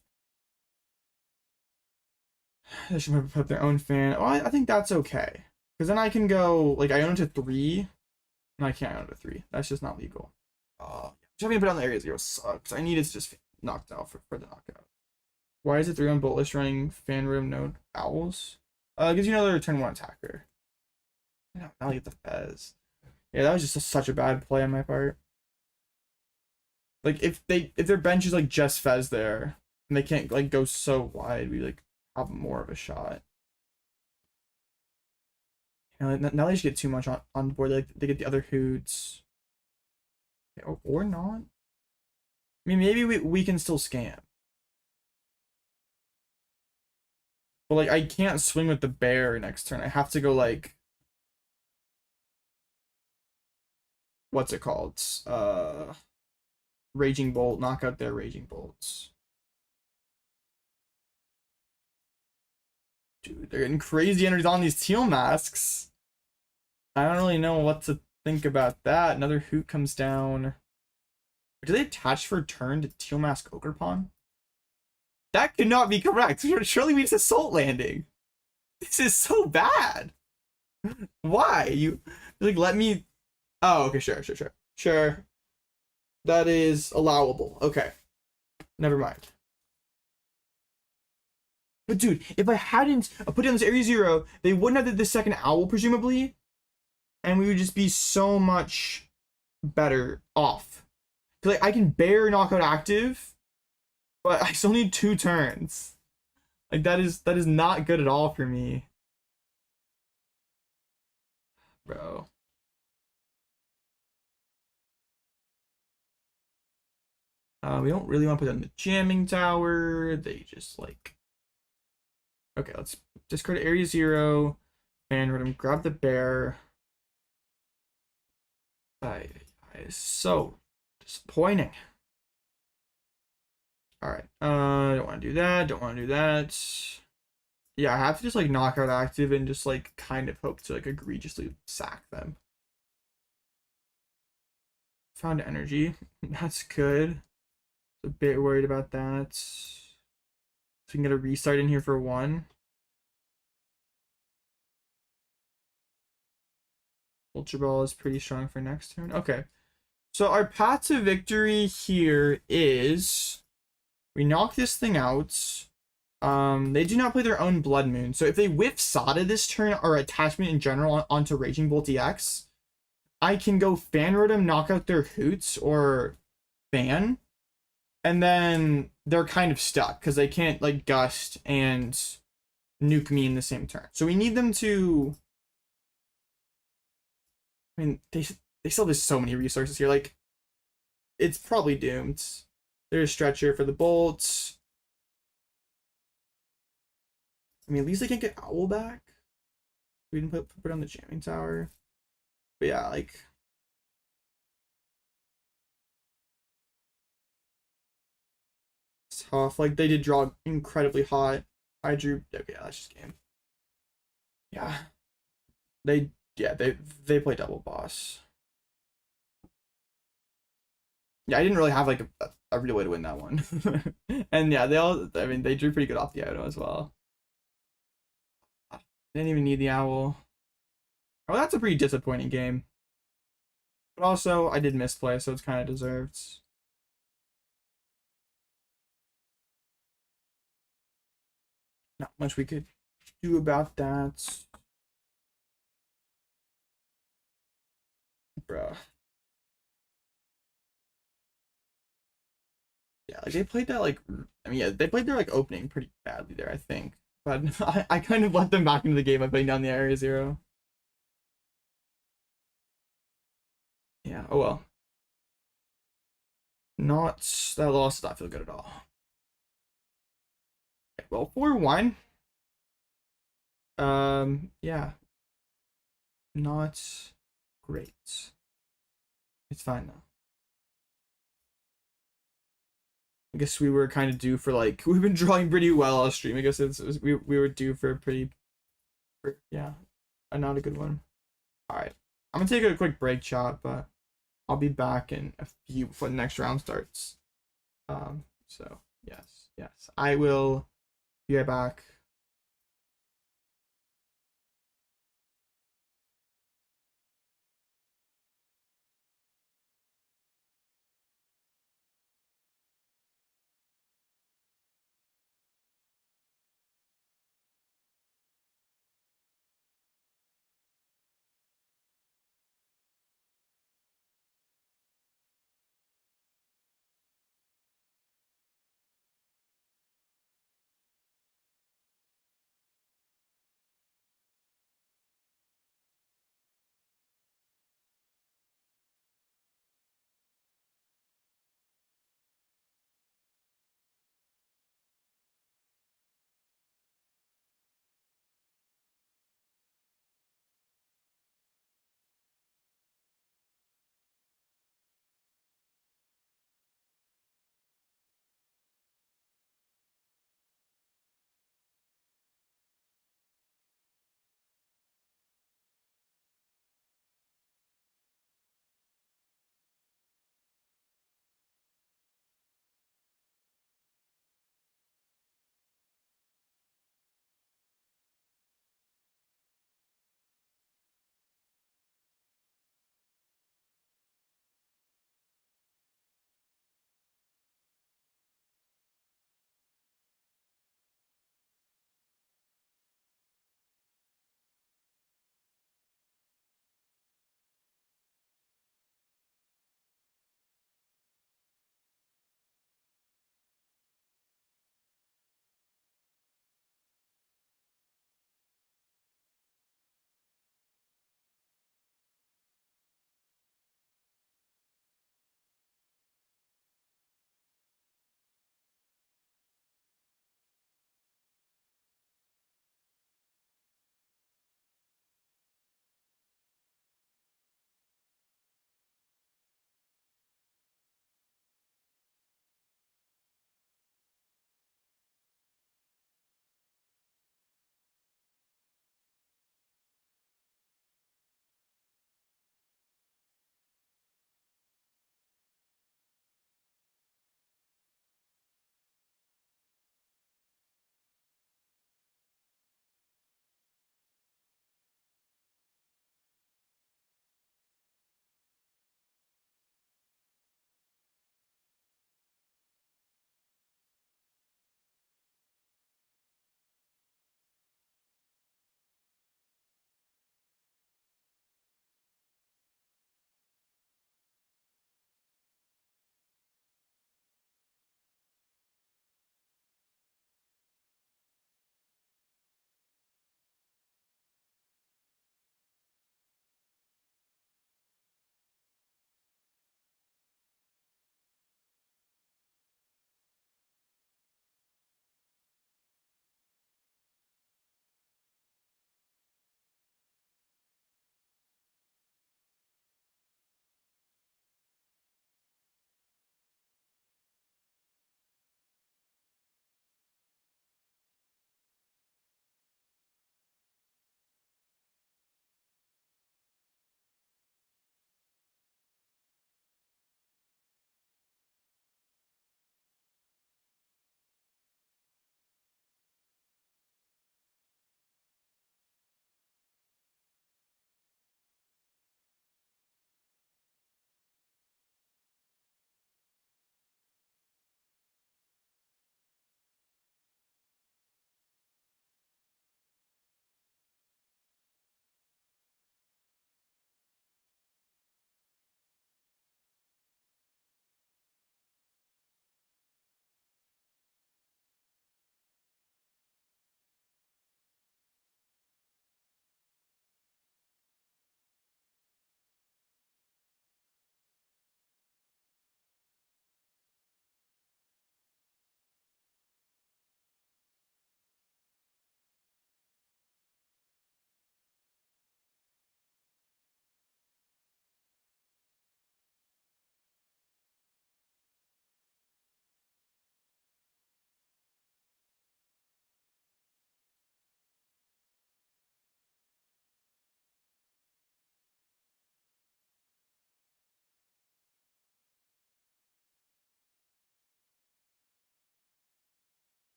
They should put up their own fan. Oh, I think that's okay. Because then I can go, like, I own it to 3. No, I can't own it to 3. That's just not legal. Just having to put on the area 0 sucks. I need it to just knocked out for the knockout. Why is it 3 on Boltless running Fan Room no owls? Gives you another turn 1 attacker. Now I get the Fez. Yeah, that was just such a bad play on my part. Like if their bench is like just Fez there and they can't like go so wide, we like have more of a shot. You know, now they just get too much on board. Like they get the other Hoots. Or not. I mean, maybe we can still scam. But like I can't swing with the bear next turn. I have to go like what's it called? Raging Bolt, knock out their Raging Bolts. Dude, they're getting crazy energies on these Teal masks. I don't really know what to think about that. Another Hoot comes down. Do they attach for turn to Teal mask Ogerpon? That could not be correct. Surely we just assault landing. This is so bad. Why? You like let me. Oh, okay, sure. That is allowable. Okay. Never mind. But dude, if I hadn't put down this area 0, they wouldn't have the second owl, presumably. And we would just be so much better off. Like I can bear knockout active, but I still need 2 turns. Like that is not good at all for me. Bro. We don't really want to put down the jamming tower. They just like Okay, let's discard Area 0. Fan Rotom, grab the bear. It's so disappointing. Alright, don't want to do that, don't want to do that. Yeah, I have to just like knock out active and just like kind of hope to like egregiously sack them. Found energy. That's good. A bit worried about that. So we can get a restart in here for 1. Ultra Ball is pretty strong for next turn. Okay. So our path to victory here is we knock this thing out. They do not play their own Bloodmoon. So if they whiff Sada this turn or attachment in general onto Raging Bolt EX, I can go Fan Rotom, knock out their Hoots or Fan, and then they're kind of stuck because they can't like Gust and nuke me in the same turn. So we need them to. I mean, they still have so many resources here. Like, it's probably doomed. There's Stretcher for the bolts. I mean, at least they can't get Owl back. We didn't put on the Jamming Tower. But yeah, like. It's tough. Like, they did draw incredibly hot. I drew. Okay, yeah, that's just game. Yeah. They play double boss. Yeah, I didn't really have like a real way to win that one. And yeah, they drew pretty good off the Iono as well. Didn't even need the owl. Oh, that's a pretty disappointing game. But also, I did misplay, so it's kind of deserved. Not much we could do about that. Bruh. Yeah, like they played that like, I mean, yeah, they played their like opening pretty badly there, I think. But I kind of let them back into the game by putting down the Area 0. Yeah, oh well. Not, that loss does not feel good at all. Okay, well, 4-1. Yeah. Not great. It's fine though. I guess we were kind of due for like, we've been drawing pretty well on stream. I guess we were due for a pretty, yeah, not a good one. All right, I'm gonna take a quick break, chat, but I'll be back in a few before the next round starts. So yes, I will be right back.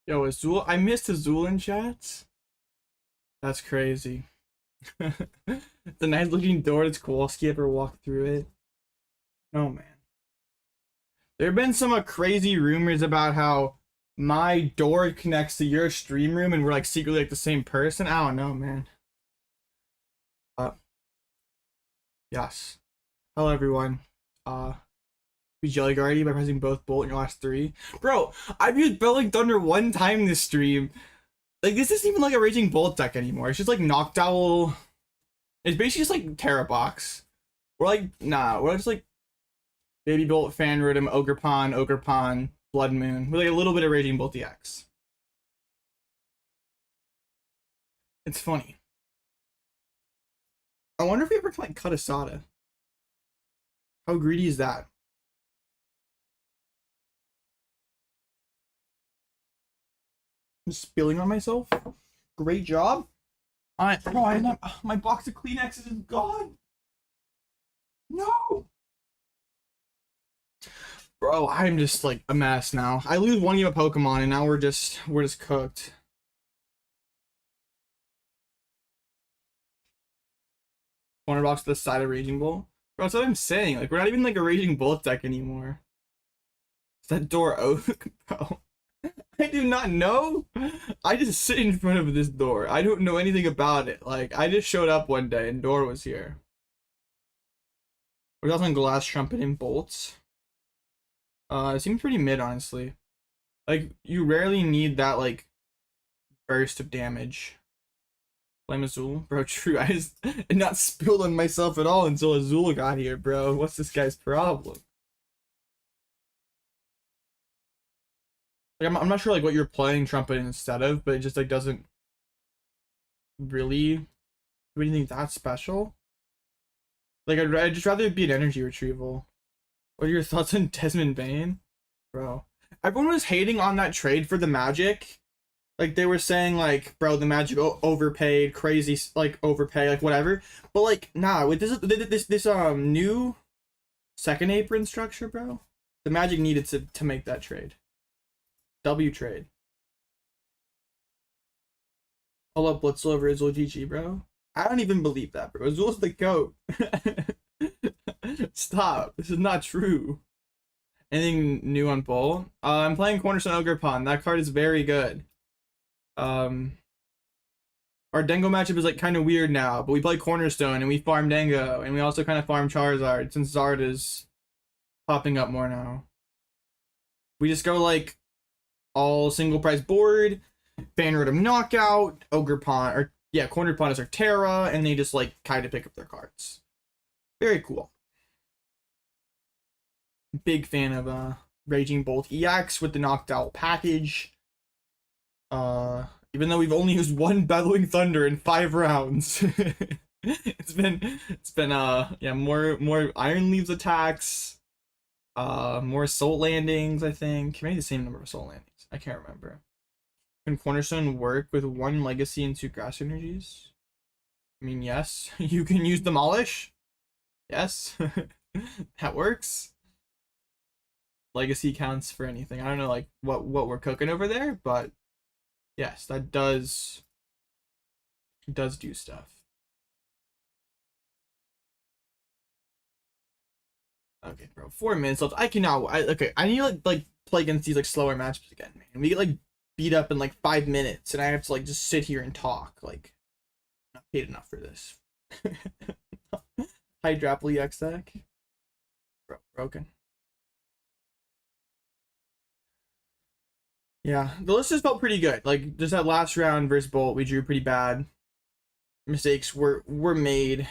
Yo, Azul, I missed Azul in chats. That's crazy. It's a nice looking door. It's Kowalski ever walked through it. Oh man. There have been some crazy rumors about how my door connects to your stream room and we're like secretly like the same person. I don't know, man. Yes. Hello everyone. Be Jelly Guardy by pressing both bolt in your last 3. Bro, I've used Belling Thunder one time this stream. Like, this isn't even like a Raging Bolt deck anymore. It's just like Noctowl. It's basically just like Terra Box. We're like, nah, we're just like Baby Bolt, Fan Rotom, Ogerpon, Bloodmoon, with like a little bit of Raging Bolt DX. It's funny. I wonder if we ever can like cut a Sada. How greedy is that? I'm spilling on myself. Great job. Bro, I not, my box of Kleenexes is gone. No. Bro, I'm just like a mess now. I lose one game of Pokemon and now we're just cooked. Corner box to the side of Raging Bolt. Bro, that's what I'm saying. Like, we're not even like a Raging Bolt deck anymore. Is that door open? Bro, I do not know. I just sit in front of this door. I don't know anything about it. Like, I just showed up one day and door was here. We're also on Glass Trumpet and Bolts. It seems pretty mid, honestly. Like, you rarely need that, like, burst of damage. Flame Azul? Bro, true. I just not spilled on myself at all until Azul got here, bro. What's this guy's problem? Like, I'm not sure, like, what you're playing Trumpet instead of, but it just, like, doesn't really do anything that special. Like, I'd just rather it be an energy retrieval. What are your thoughts on Desmond Bane? Bro. Everyone was hating on that trade for the Magic. Like, they were saying, like, bro, the Magic overpaid, crazy, like, overpay, like, whatever. But, like, nah, with this new second apron structure, bro, the Magic needed to make that trade. W trade. Alloutblitzle over Azul GG, bro. I don't even believe that, bro. Azul's the GOAT. Stop. This is not true. Anything new on Bull? I'm playing Cornerstone Ogerpon. That card is very good. Our Dengo matchup is like kind of weird now, but we play Cornerstone and we farm Dengo, and we also kind of farm Charizard since Zard is popping up more now. We just go like all single price board, Fan Rotom Knockout, Ogerpon, or yeah, Cornerpon is our Terra, and they just like kind of pick up their cards. Very cool. Big fan of Raging Bolt EX with the Noctowl package. Even though we've only used one Bellowing Thunder in 5 rounds. it's been yeah, more Iron Leaves attacks, more Soul Landings, I think. Maybe the same number of Soul Landings. I can't remember. Can Cornerstone work with 1 Legacy and 2 Grass Energies? I mean, yes. You can use Demolish. Yes. That works. Legacy counts for anything. I don't know like what we're cooking over there, but yes, that does do stuff. Okay, bro. 4 minutes left. I cannot. Okay, I need to like play against these like slower matchups again, man. We get like beat up in like 5 minutes, and I have to like just sit here and talk. Like, I'm not paid enough for this. Hydrapple EX deck. Bro, broken. Yeah, the list just felt pretty good. Like, just that last round versus Bolt, we drew pretty bad. Mistakes were made.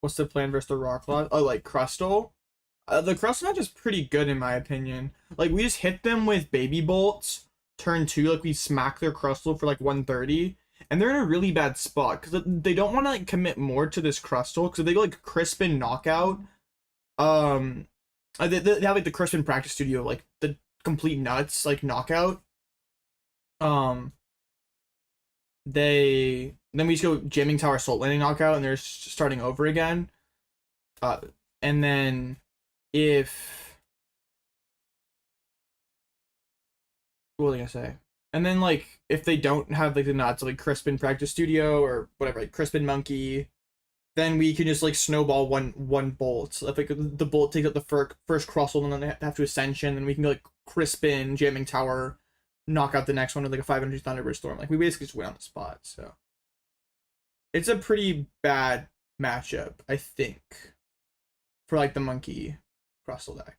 What's the plan versus the Rocklot? Oh, like Crustle? The Crustle match is pretty good in my opinion. Like, we just hit them with Baby Bolts, turn 2, like we smack their Crustle for like 130. And they're in a really bad spot, because they don't want to like commit more to this Crustle, because if they go like Crispin Knockout, they have like the Crispin Practice Studio, like the complete nuts like knockout, then we just go Jamming Tower Salt Landing knockout and they're starting over again, and then if what was I gonna say, And then like if they don't have like the nuts like Crispin Practice Studio or whatever, like Crispin Monkey, then we can just like snowball one bolt. So if like the bolt takes up the first crossel and then they have to ascension, then we can go like Crispin, Jamming Tower, knock out the next one with like a 500 Thunderbird Storm. Like we basically just win on the spot. So it's a pretty bad matchup, I think, for like the monkey crossel deck.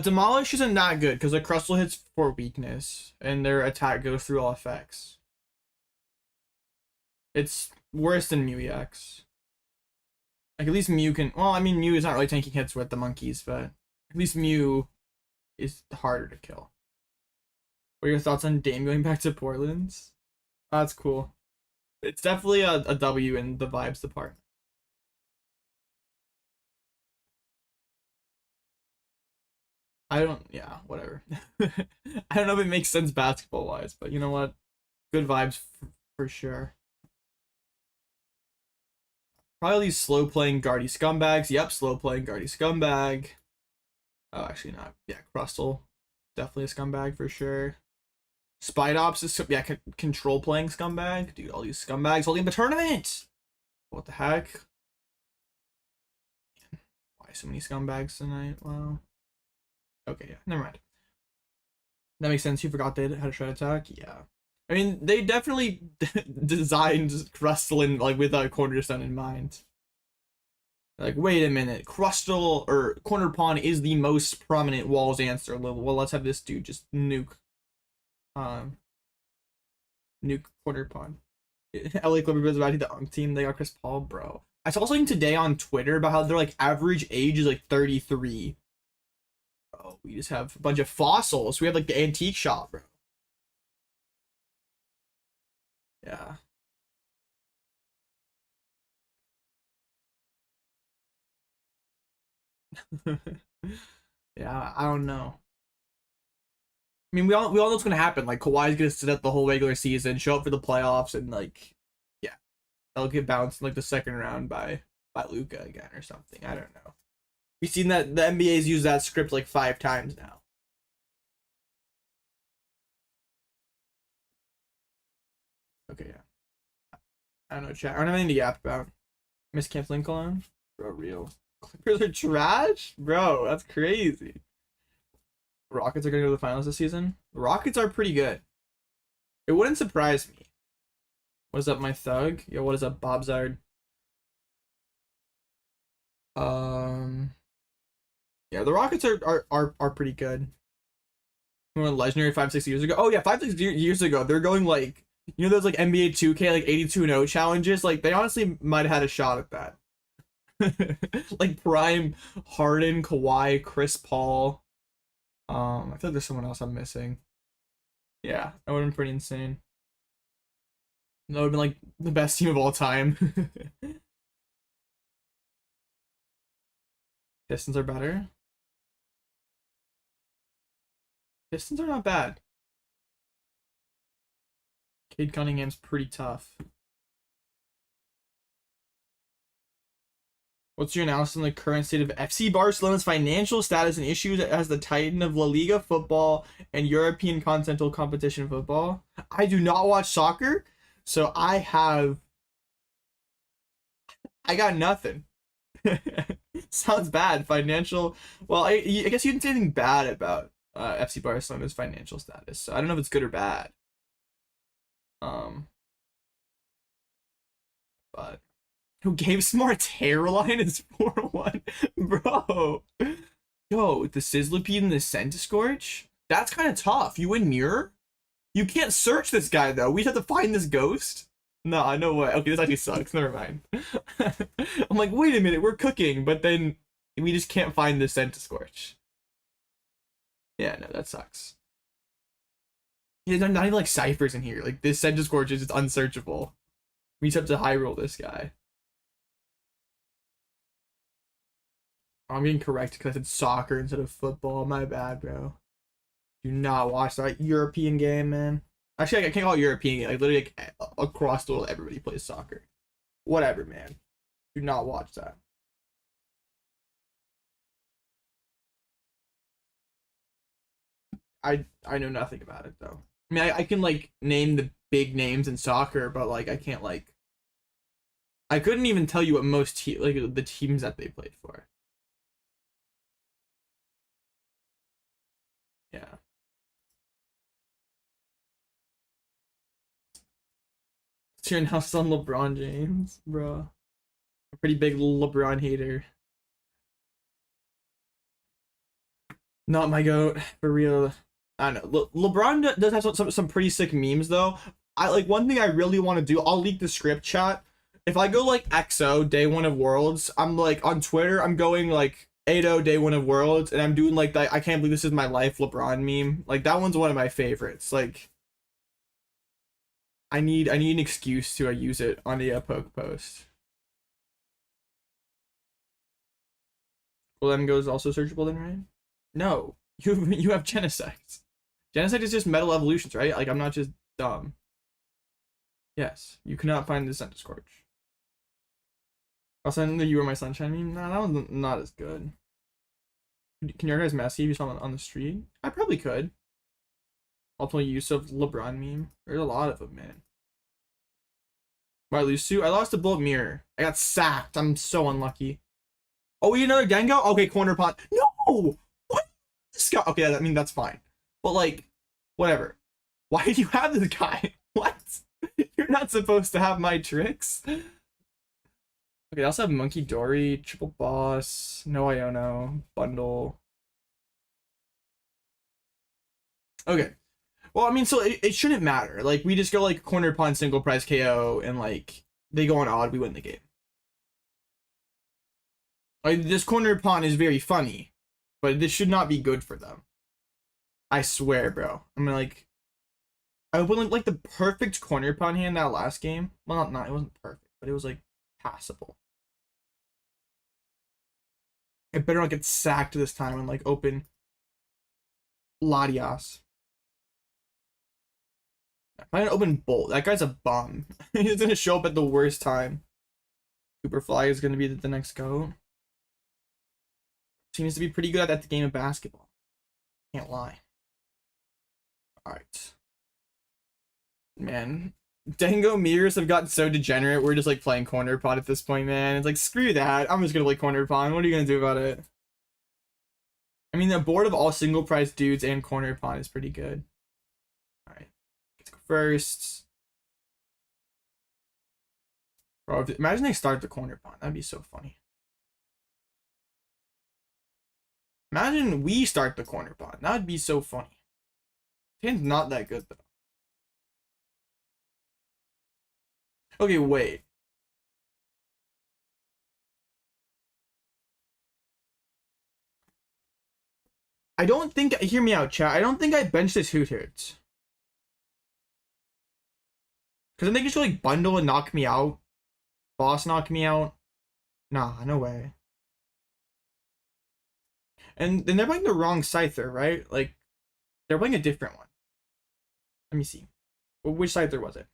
Demolish isn't that good because the Crustle hits for weakness and their attack goes through all effects. It's worse than Mew EX. Like at least Mew can, well, I mean Mew is not really tanking hits with the monkeys, but at least Mew is harder to kill. What are your thoughts on Dame going back to Portland? Oh, that's cool. It's definitely a W in the vibes department. Yeah, whatever. I don't know if it makes sense basketball wise, but you know what? Good vibes for sure. Probably these slow playing Guardy scumbags. Yep, slow playing Guardy scumbag. Oh, actually not. Yeah, Crustle. Definitely a scumbag for sure. Spidops is, yeah, control playing scumbag. Dude, all these scumbags holding the tournament. What the heck? Why so many scumbags tonight? Wow. Okay, yeah, never mind. That makes sense. You forgot they had a shred attack? Yeah. I mean, they definitely designed Crustle like with a Cornerstone in mind. Like, wait a minute, Crustle or Cornerpon is the most prominent Walls answer. Well, let's have this dude just nuke Cornerpon. LA Clippers about the team, they got Chris Paul, bro. I saw something today on Twitter about how their like average age is like 33. Bro, we just have a bunch of fossils. We have like the antique shop, bro. Yeah. Yeah, I don't know. I mean, we all know what's gonna happen. Like Kawhi's gonna sit out the whole regular season, show up for the playoffs, and like, yeah, they'll get bounced in like the second round by Luka again or something. I don't know. We've seen that the NBA's used that script like 5 times now. Okay, yeah. I don't know, chat. I don't have anything to yap about. Miss canceling Cologne? Bro, real. Clippers are trash? Bro, that's crazy. Rockets are gonna go to the finals this season? The Rockets are pretty good. It wouldn't surprise me. What is up, my thug? Yo, what is up, Bobzard? Yeah, the Rockets are pretty good. We went legendary 5-6 years ago. Oh yeah, 5-6 years ago, they're going like, you know those like NBA 2K like 82-0 challenges? Like they honestly might have had a shot at that. Like Prime, Harden, Kawhi, Chris Paul. I feel like there's someone else I'm missing. Yeah, that would have been pretty insane. That would have been like the best team of all time. Pistons are better. Pistons are not bad. Cade Cunningham's pretty tough. What's your analysis on the current state of FC Barcelona's financial status and issues as the titan of La Liga football and European continental competition football? I do not watch soccer, so I got nothing. Sounds bad. Financial. Well, I guess you didn't say anything bad about FC Barcelona's financial status, so I don't know if it's good or bad. But who gave Smart's hairline is 4-1? Bro. Yo, the Sizzlipede and the Centiskorch? That's kind of tough. You win Mirror? You can't search this guy, though. We have to find this ghost? No, no way. Okay, this actually sucks. Never mind. I'm like, wait a minute, we're cooking, but then we just can't find the Centiskorch. Yeah, no, that sucks. Yeah, there's not even like ciphers in here. Like, this Centiskorch is just unsearchable. We just have to high roll this guy. I'm getting correct because I said soccer instead of football. My bad, bro. Do not watch that European game, man. Actually, I can't call it European game. Like, literally, like, across the world, everybody plays soccer. Whatever, man. Do not watch that. I know nothing about it though. I mean, I can like name the big names in soccer, but like I can't like. I couldn't even tell you what most like the teams that they played for. Yeah. So you're now on LeBron James, bro. A pretty big LeBron hater. Not my goat for real. I don't know. LeBron does have some pretty sick memes though. I like one thing I really want to do. I'll leak the script chat. If I go like XO day one of Worlds, I'm like on Twitter. I'm going like 80 day one of Worlds, and I'm doing like that. I can't believe this is my life LeBron meme. Like that one's one of my favorites. Like I need an excuse to use it on the poke post. Well, then goes also searchable then, right? No, you have Genesect. Genesect is just metal evolutions, right? Like I'm not just dumb. Yes, you cannot find the Centiskorch. I'll send the You Are My Sunshine meme. Nah, that one's not as good. Can you guys messy if you saw on the street? I probably could. Ultimate use of LeBron meme. There's a lot of them, man. Why Lusu? I lost a bullet mirror. I got sacked. I'm so unlucky. Oh, we another Dango? Okay, corner pot. No! What? This guy. Okay, I mean, that's fine. But, like, whatever. Why did you have this guy? What? You're not supposed to have my tricks. Okay, I also have Monkey Dory, Triple Boss, No Iono, Bundle. Okay. Well, I mean, so it shouldn't matter. Like, we just go, like, corner pawn, single prize KO, and, like, they go on odd, we win the game. Like, this corner pawn is very funny, but this should not be good for them. I swear, bro. I mean, like, I opened, like, the perfect corner pawn hand that last game. Well, not, it wasn't perfect, but it was, like, passable. I better not get sacked this time and, like, open Latias. I'm gonna open Bolt. That guy's a bum. He's gonna show up at the worst time. Cooperfly is gonna be the next go. Seems to be pretty good at the game of basketball. Can't lie. Alright. Man. Dango mirrors have gotten so degenerate. We're just like playing corner pot at this point, man. It's like, screw that. I'm just gonna play corner pot. What are you gonna do about it? I mean, the board of all single prize dudes and corner pot is pretty good. Alright. Let's go first. Bro, imagine they start the corner pot. That'd be so funny. Imagine we start the corner pot. That would be so funny. Hand's not that good though. Okay, wait. I don't think, hear me out, chat. I don't think I benched this Hoothoot. Because then they just like bundle and knock me out. Boss knock me out. Nah, no way. And then they're playing the wrong Scyther, right? Like, they're playing a different one. Let me see. Which Scyther was it?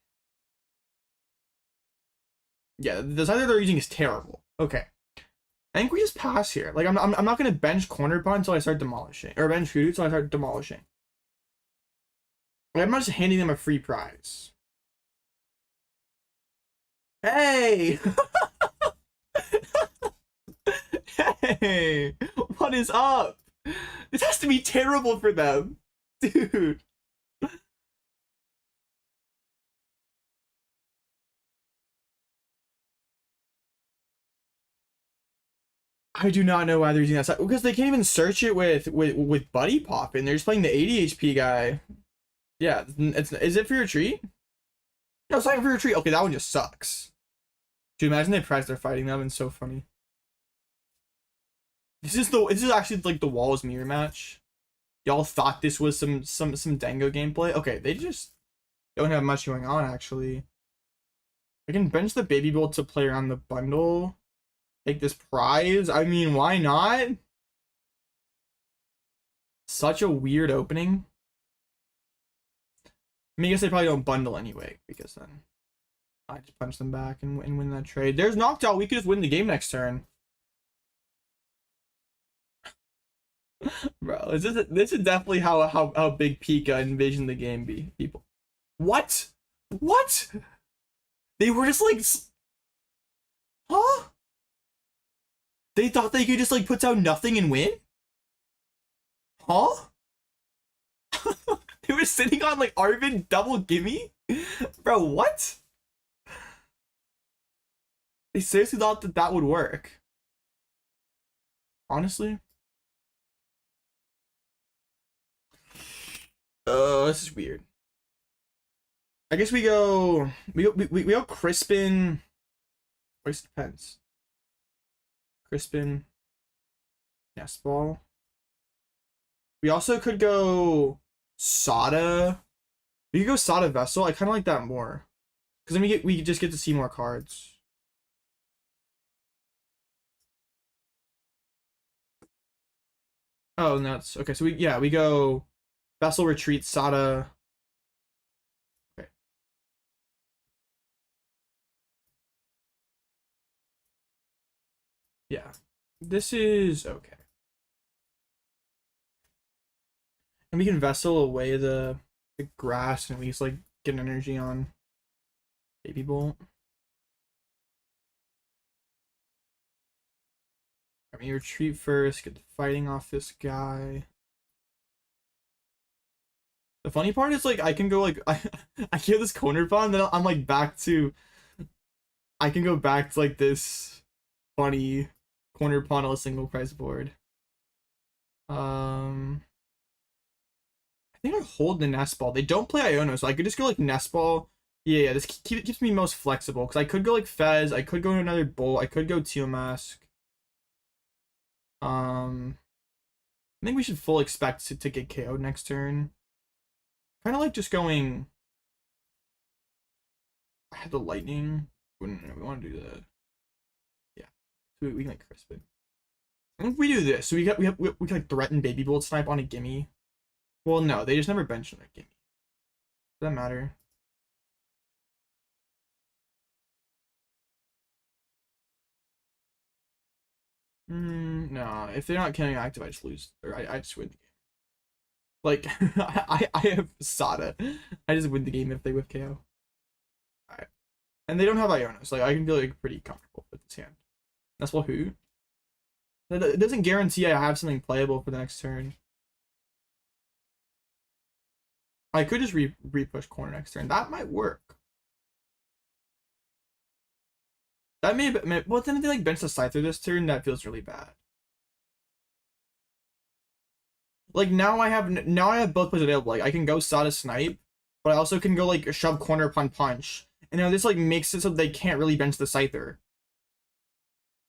Yeah, the Scyther they're using is terrible. Okay. I think we just pass here. Like, I'm not gonna bench corner pawn until I start demolishing. Or bench Hoothoot until I start demolishing. Like, I'm not just handing them a free prize. Hey! Hey! What is up? This has to be terrible for them. Dude. I do not know why they're using that side. Because they can't even search it with Buddy Pop, and they're just playing the 80 HP guy. Yeah, is it for your treat? No, it's not for your treat. Okay, that one just sucks. Dude, imagine they prize they're fighting them, and so funny. This is actually like the Walls mirror match. Y'all thought this was some Dango gameplay. Okay, they just don't have much going on actually. I can bench the Baby Bolt to play around the bundle. Take this prize. I mean, why not? Such a weird opening. I mean, I guess they probably don't bundle anyway, because then I just punch them back and win that trade. There's Noctowl. We could just win the game next turn. Bro, this is definitely how big Pika envisioned the game be, people. What? What? They were just like, huh? They thought they could just like put out nothing and win? Huh? They were sitting on like Arvin double gimme? Bro, what? They seriously thought that that would work. Honestly. This is weird. I guess we go Crispin. I guess it depends. Crispin, Nest Ball. We also could go Sada. We could go Sada Vessel. I kind of like that more, because then we just get to see more cards. Oh, nuts. Okay, so we go Vessel Retreat, Sada. Okay. Yeah. This is okay. And we can Vessel away the grass and at least like get an energy on Baby Bolt. I mean, retreat first, get the fighting off this guy. The funny part is like I can go like I hear this Cornerstone, then I'm like back to I can go back to like this funny Cornerstone on a single price board. I think I hold the Nest Ball. They don't play Iono, so I could just go like Nest Ball. Yeah, this keeps me most flexible because I could go like Fez, I could go to another Bolt, I could go Teal Mask. I think we should full expect to get KO'd next turn. Kind of like just going. I had the lightning. We want to do that. Yeah, so we can like Crispin. If we do this, so we can like threaten Baby Bolt snipe on a gimme. Well, no, they just never bench on that gimme. Does that matter? No, if they're not killing active, I just lose, or I just win the game. Like I have Sada. I just win the game if they whip KO. Alright. And they don't have Iono, so like I can feel like pretty comfortable with this hand. That's what Hoot. It doesn't guarantee I have something playable for the next turn. I could just re-push corner next turn. That might work. That may have, well, then if they like bench the Scyther this turn, that feels really bad. Like now I have both plays available. Like I can go Sada Snipe, but I also can go like shove corner punch. And this like makes it so they can't really bench the Scyther.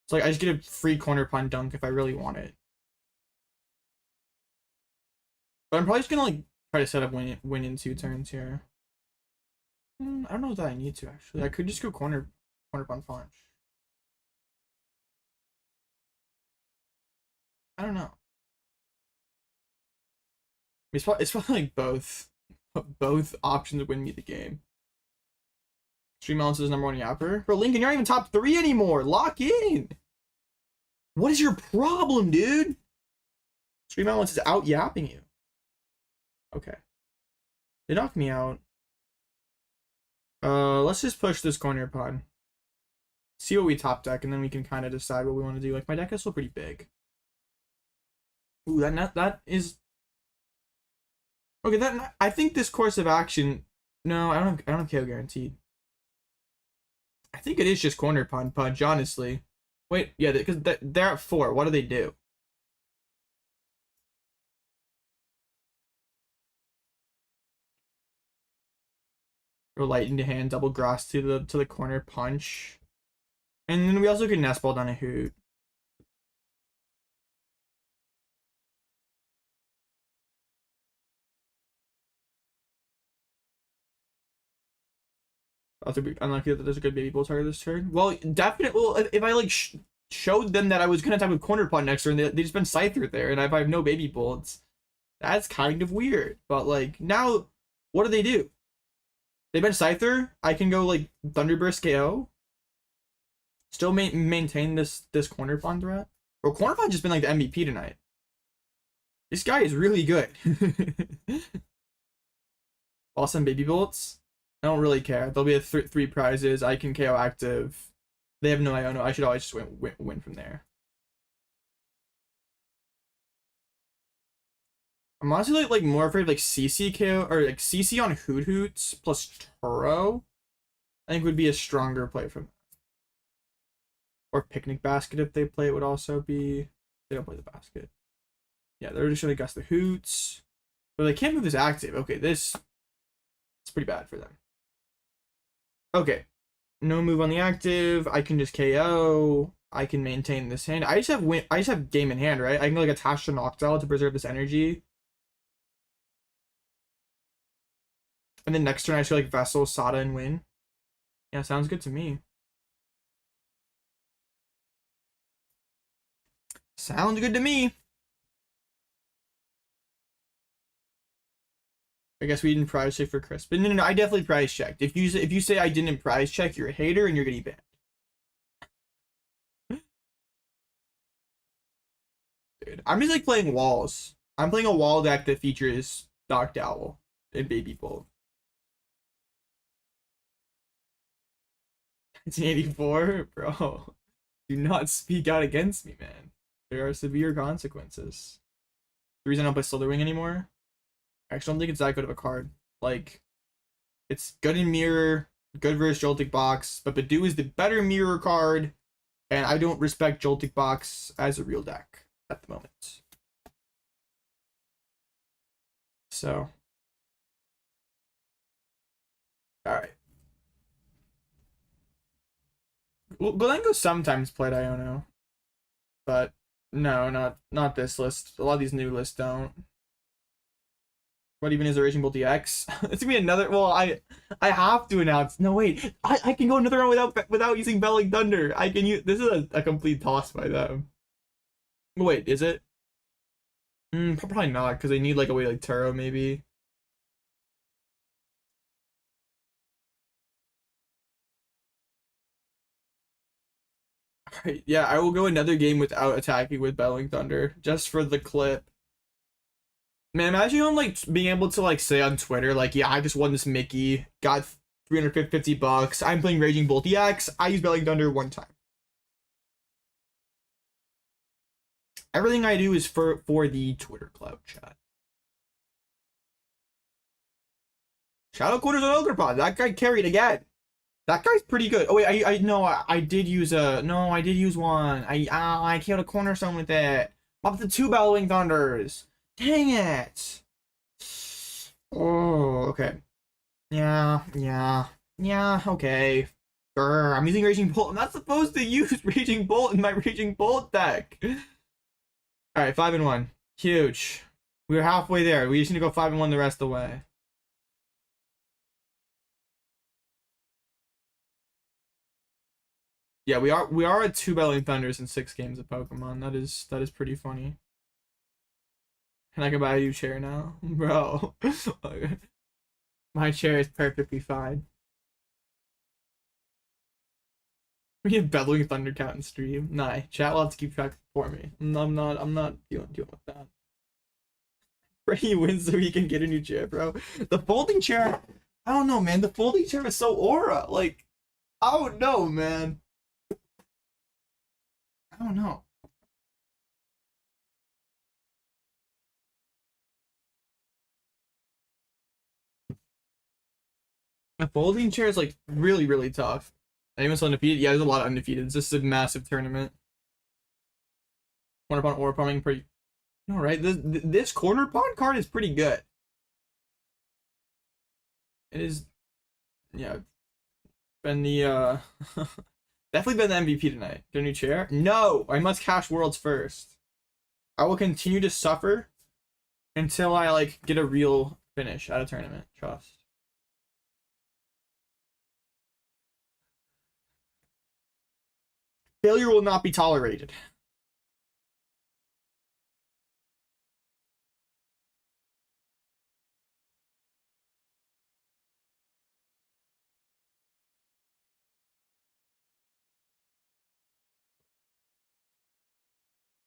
So like I just get a free corner pun dunk if I really want it. But I'm probably just gonna like try to set up win in 2 turns here. I don't know that I need to actually. I could just go corner pun punch. I don't know. It's probably like both options win me the game. Stream Balance is #1 yapper. Bro, Lincoln, you're not even top 3 anymore. Lock in. What is your problem, dude? Stream Balance is out yapping you. Okay. They knocked me out. Let's just push this corner pod. See what we top deck, and then we can kind of decide what we want to do. Like my deck is still pretty big. Ooh, that is. Okay, I think this course of action. No, I don't have KO guaranteed. I think it is just corner punch, honestly. Wait, yeah, because they're at 4. What do they do? Or light into hand, double grass to the corner punch. And then we also could Nest Ball down a Hoot. Also be unlucky that there's a good Baby Bolt target this turn. Well, definitely. Well, if I like showed them that I was gonna type a corner pot next turn, they just been Scyther there, and if I have no Baby Bolts, that's kind of weird. But like now, what do? They've been Scyther. I can go like Thunderburst KO. Still maintain this corner pawn threat. Bro, corner pawn just been like the MVP tonight. This guy is really good. Awesome baby bolts. I don't really care. There'll be a three prizes. I can KO active. They have no Iono. I should always just win from there. I'm honestly like more afraid of like CC KO or like CC on Hoothoots plus Turo. I think would be a stronger play from. Or Picnic Basket if they play it would also be. They don't play the basket. Yeah, they're just gonna guess the Hoots. But they can't move this active. Okay, this it's pretty bad for them. Okay. No move on the active. I can just KO. I can maintain this hand. I just have game in hand, right? I can like attach to Noctowl to preserve this energy. And then next turn I should like Vessel, Sada, and win. Yeah, sounds good to me. Sounds good to me. I guess we didn't prize check for Crispin. No, I definitely prize checked. If you say I didn't prize check, you're a hater and you're getting banned. Dude, I'm just like playing walls. I'm playing a wall deck that features Noctowl and Baby Bolt. 1984, bro. Do not speak out against me, man. There are severe consequences. The reason I don't play Slitherwing anymore, I actually don't think it's that good of a card. Like, it's good in mirror, good versus Joltik Box, but Budew is the better mirror card, and I don't respect Joltik Box as a real deck at the moment. So, alright. Well, Glengo sometimes played Iono, but no, not this list. A lot of these new lists don't. What even is a Raging Bolt EX? It's gonna be another. Well, I have to announce. No, wait. I can go another round without using Belling Thunder. I can use. This is a complete toss by them. Wait, is it? Probably not, because they need like a way like Turo maybe. Alright, yeah, I will go another game without attacking with Belling Thunder just for the clip. Man, imagine on like being able to like say on Twitter, like, yeah, I just won this Mickey, got $350. I'm playing Raging Bolt EX. I used Belling Thunder one time. Everything I do is for the Twitter cloud chat. Shout out Cornerstone Ogerpon. That guy carried again. That guy's pretty good. Oh wait, I no, I did use a no, I did use one. I killed a Cornerstone with it. Up to 2 Bellowing Thunders. Dang it. Oh, okay. Yeah, okay. Grr, I'm using Raging Bolt. I'm not supposed to use Raging Bolt in my Raging Bolt deck. Alright, 5-1. Huge. We're halfway there. We just need to go 5-1 the rest of the way. Yeah, we are at 2 Belling Thunders in 6 games of Pokemon. That is pretty funny. And I can buy a new chair now, bro. My chair is perfectly fine. We have Bellowing Thunder count and stream. Nah, chat will have to keep track for me. I'm not dealing with that. Freddie wins so he can get a new chair, bro. The folding chair, I don't know, man. The folding chair is so aura. Like, I don't know, man. I don't know. The folding chair is like really tough. Anyone's undefeated? Yeah, there's a lot of undefeated. This is a massive tournament. Cornerstone Ogerpon pretty. You know, right? This Cornerstone card is pretty good. It is, yeah. Been the definitely been the MVP tonight. Get a new chair? No, I must cash Worlds first. I will continue to suffer until I like get a real finish at a tournament. Trust. Failure will not be tolerated.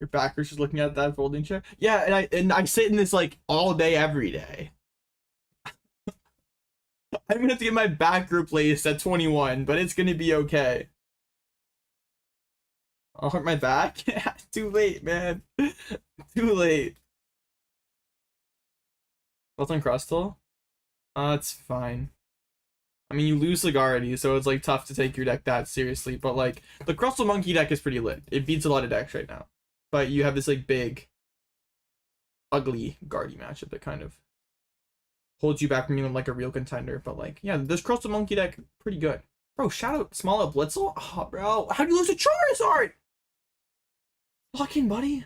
Your backers just looking at that folding chair. Yeah, and I sit in this like all day, every day. I'm gonna have to get my back replaced at 21, but it's gonna be okay. I'll hurt my back? Yeah, too late, man. Too late. What's on Crustle? It's fine. I mean, you lose Ligarity, so it's like tough to take your deck that seriously, but like the Crustle Monkey deck is pretty lit. It beats a lot of decks right now. But you have this like big, ugly Guardy matchup that kind of holds you back from being like a real contender. But like, yeah, this Crustle Monkey deck pretty good. Bro, Small Blitzel? Oh, bro, how'd you lose to Charizard? Fucking buddy.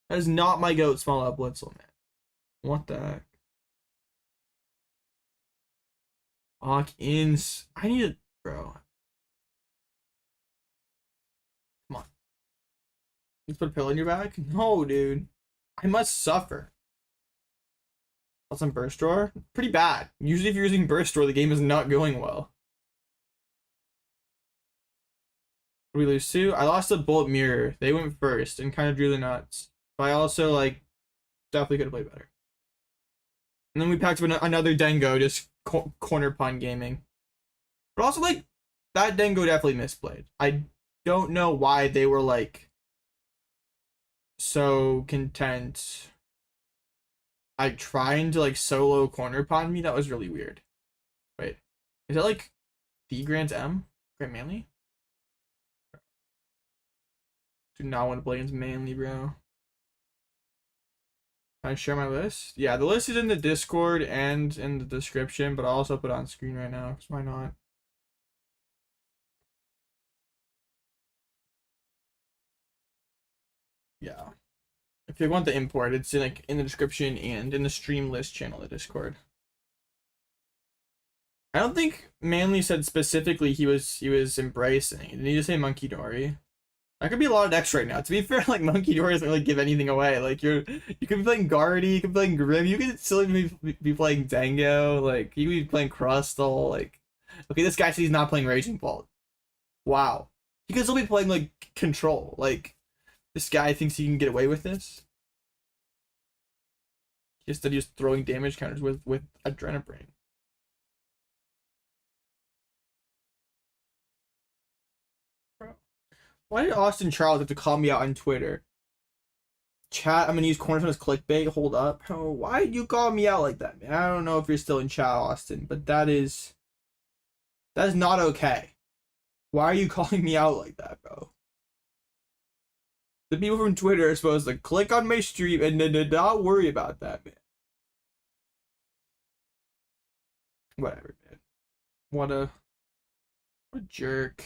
That is not my goat, Small Blitzel, man. What the heck? Ins. I need it, bro. Come on. Let's put a pill in your back? No, dude. I must suffer. What's on Burst Drawer? Pretty bad. Usually if you're using Burst Drawer, the game is not going well. What did we lose to? I lost a Bolt Mirror. They went first and kind of drew the nuts. But I also, like, definitely could have played better. And then we packed up another Dengo, just corner pun gaming. But also, like, that Dengo definitely misplayed. I don't know why they were, like, so content. Like, trying to, like, solo corner pun me. That was really weird. Wait. Is that, like, the Grant M? Grant Manly? Do not want to play against Manly, bro. Can I share my list? Yeah, the list is in the Discord and in the description, but I'll also put it on screen right now, because why not? Yeah. If you want the import, it's in, like, in the description and in the stream list channel, the Discord. I don't think Manly said specifically he was embracing. Did he just say Monkey Dory? That could be a lot of decks right now. To be fair, like, Monkey Dory doesn't really give anything away. Like, you could be playing Guardy, you could be playing Grim, you could still be playing Dango, like, you could be playing Crustle, like... Okay, this guy said he's not playing Raging Bolt. Wow. He could still be playing, like, Control. Like, this guy thinks he can get away with this. Just that he's throwing damage counters with Adrenabrain. Why did Austin Charles have to call me out on Twitter? Chat, I'm gonna use Cornerstone as clickbait. Hold up. Oh, why did you call me out like that, man? I don't know if you're still in chat, Austin, but that is not okay. Why are you calling me out like that, bro? The people from Twitter are supposed to click on my stream and not worry about that, man. Whatever, man. What a jerk.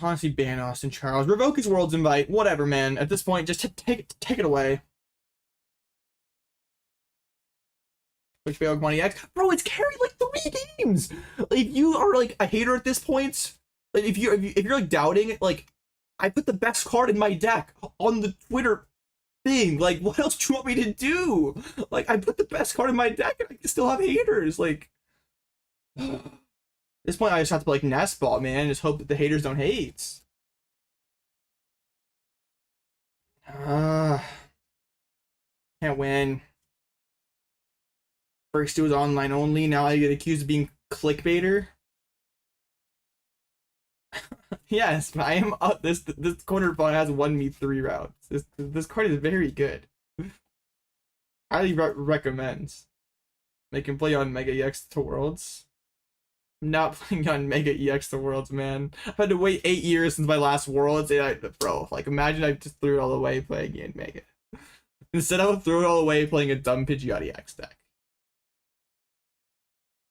Honestly, ban Austin Charles. Revoke his World's Invite. Whatever, man. At this point, just take it away. Which Pokemon EX? Bro, it's carried like 3 games! Like, if you are like a hater at this point, like if you're like doubting it, like, I put the best card in my deck on the Twitter thing. Like, what else do you want me to do? Like, I put the best card in my deck and I can still have haters. Like, at this point, I just have to play like Nest Ball, man. Just hope that the haters don't hate. Can't win. First it was online only. Now I get accused of being clickbaiter. Yes, I am up. This corner ball has won me 3 rounds. This card is very good. Highly recommend. They can play on Mega EX to Worlds. I'm not playing on Mega EX to Worlds, man. I've had to wait 8 years since my last Worlds. Bro, like, imagine I just threw it all away playing in Mega. Instead, I would throw it all away playing a dumb Pidgeot EX deck.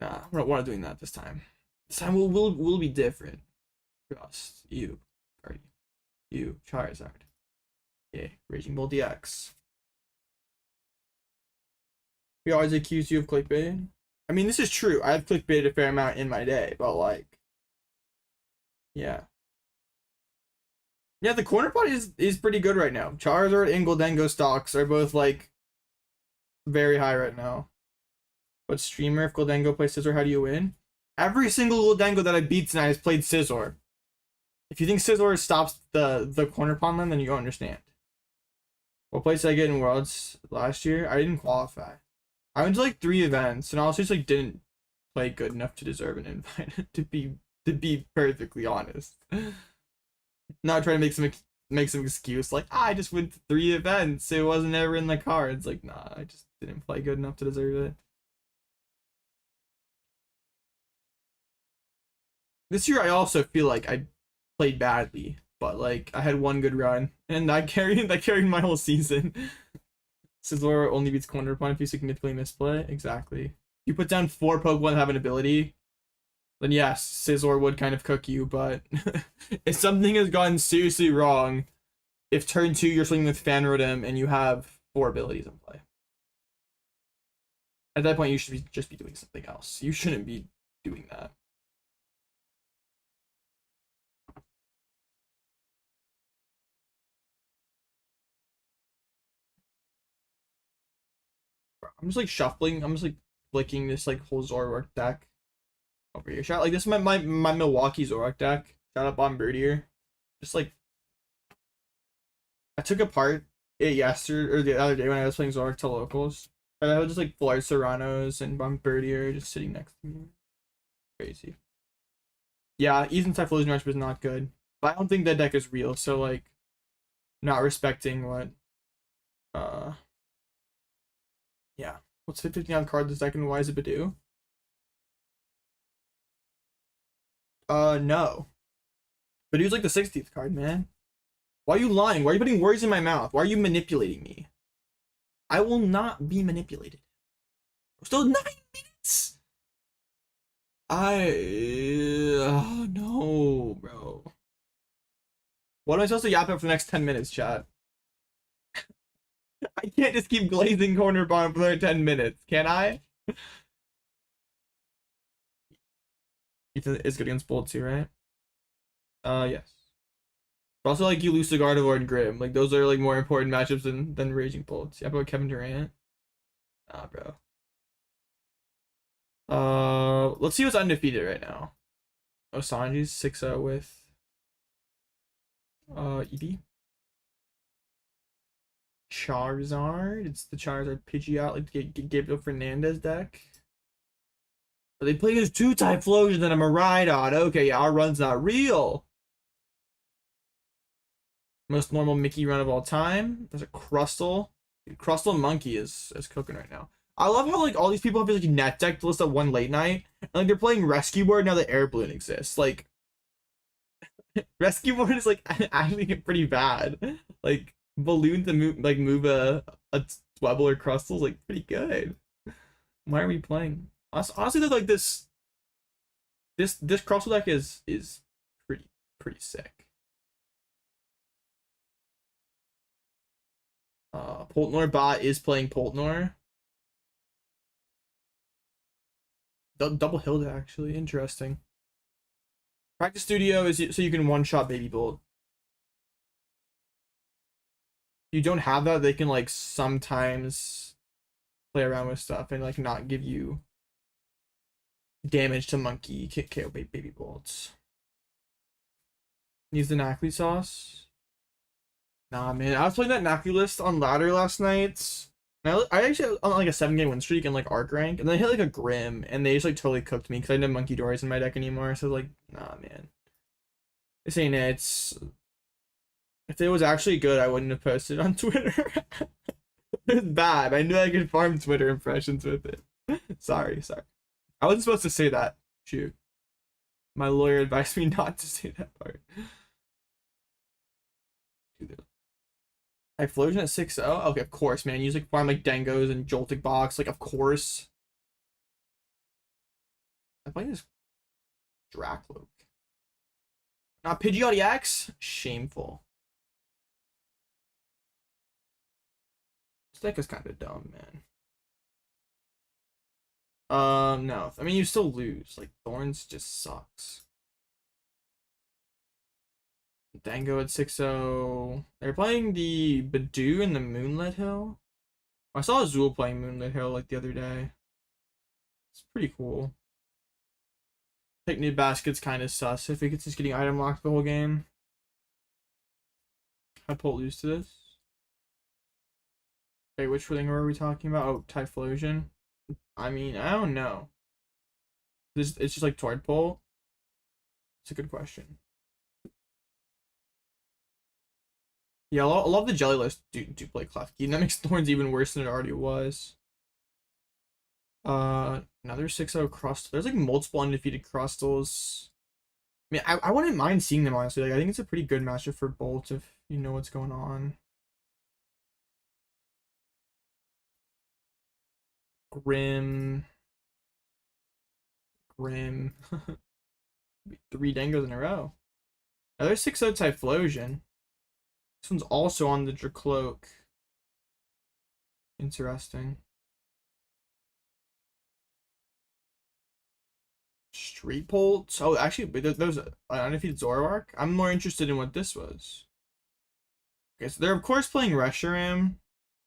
Nah, we're not doing that this time. This time we'll be different. Trust you, Guardy. You, Charizard. Okay, Raging Bolt DX. We always accuse you of clickbaiting. I mean, this is true. I've clickbaited a fair amount in my day, but like, yeah. Yeah, the corner pot is pretty good right now. Charizard and Goldengo stocks are both like very high right now. But streamer, if Goldengo plays Scissor, how do you win? Every single little dango that I beat tonight has played Scizor. If you think Scizor stops the Cornerstone line, then you don't understand. What place did I get in Worlds last year? I didn't qualify. I went to like 3 events, and also just like didn't play good enough to deserve an invite. to be perfectly honest, not trying to make some excuse like I just went to 3 events. It wasn't ever in the cards. Like nah, I just didn't play good enough to deserve it. This year, I also feel like I played badly, but like I had 1 good run, and I carried my whole season. Scizor only beats Cornerstone if you significantly misplay. Exactly. You put down 4 Pokemon that have an ability, then yes, Scizor would kind of cook you, but if something has gone seriously wrong, if turn 2 you're swinging with Fan Rotom and you have 4 abilities in play. At that point, you should just be doing something else. You shouldn't be doing that. I'm just like shuffling. I'm just like flicking this like whole Zoroark deck over here. Shout like this is my Milwaukee Zoroark deck. Shout out on Birdier. Just like I took apart it yesterday or the other day when I was playing Zoroark to locals. And I was just like Flare Serranos and Bombardier just sitting next to me. Crazy. Yeah, Ethan Typhlosion Rush was not good. But I don't think that deck is real, so like not respecting what yeah. What's 59th card this deck and why is it Budew? No. Budew's like the 60th card, man. Why are you lying? Why are you putting words in my mouth? Why are you manipulating me? I will not be manipulated. Still 9 minutes. Oh no, bro. What am I supposed to yap at for the next 10 minutes, chat? I can't just keep glazing corner bomb for another 10 minutes, can I? It's good against Bolt too, right? Yes. But also, like, you lose to Gardevoir and Grim. Like, those are, like, more important matchups than Raging Bolts. Yeah, about Kevin Durant? Ah, bro. Let's see what's undefeated right now. Osanji's 6-0 with EB. Charizard. It's the Charizard Pidgeot, like the Gabriel Fernandez deck. But they play against 2 Typhlosions and a Miraidon. Okay, yeah, our run's not real. Most normal Mickey run of all time. There's a Crustle. Crustle Monkey is cooking right now. I love how like all these people have like net deck to list at one late night, and like they're playing Rescue Board now that Air Balloon exists. Like Rescue Board is like actually pretty bad. Like Balloon to move a Twebble or Crustle is like pretty good. Why are we playing? Honestly, though, like this Crustle deck is pretty sick. Poltnor bot is playing Poltnor. Double Hilda, actually. Interesting. Practice Studio is so you can one-shot Baby Bolt. If you don't have that, they can, like, sometimes play around with stuff and, like, not give you damage to Monkey, KO Baby Bolts. Needs the Nacli sauce. Nah, man. I was playing that Nacli list on ladder last night. I actually on like a 7-game win streak in like arc rank, and then I hit like a Grim, and they just like totally cooked me because I didn't have Monkey Dories in my deck anymore. So like, nah, man, this ain't it. If it was actually good, I wouldn't have posted on Twitter. It's bad. I knew I could farm Twitter impressions with it. Sorry. I wasn't supposed to say that. Shoot, my lawyer advised me not to say that part. Typhlosion at 6-0? Okay, of course, man. Use like farm like Dengos and Joltik Box. Like, of course. I'm playing this Dracloak. Not Pidgeot EX? Shameful. This deck is kind of dumb, man. No. I mean, you still lose. Like, Thorns just sucks. Dango at 6-0. They're playing the Budew and the Moonlit Hill. I saw Azul playing Moonlit Hill like the other day. It's pretty cool. Picnic Basket's kind of sus if it's just getting item locked the whole game. I pull lose to this. Okay, which thing were we talking about? Oh, Typhlosion. I mean, I don't know. It's just like Toadpole. It's a good question. Yeah, I love the Jelly list do play Klefki, and that makes Thorns even worse than it already was. Another 6-0 Crustle. There's like multiple undefeated Crustles. I mean, I wouldn't mind seeing them, honestly. Like, I think it's a pretty good matchup for Bolt if you know what's going on. Grim. 3 Dangos in a row. Another 6-0 Typhlosion. This one's also on the Dracloak. Interesting. Street Bolt. Oh, actually, there's an undefeated Zoroark. I'm more interested in what this was. Okay, so they're of course playing Reshiram.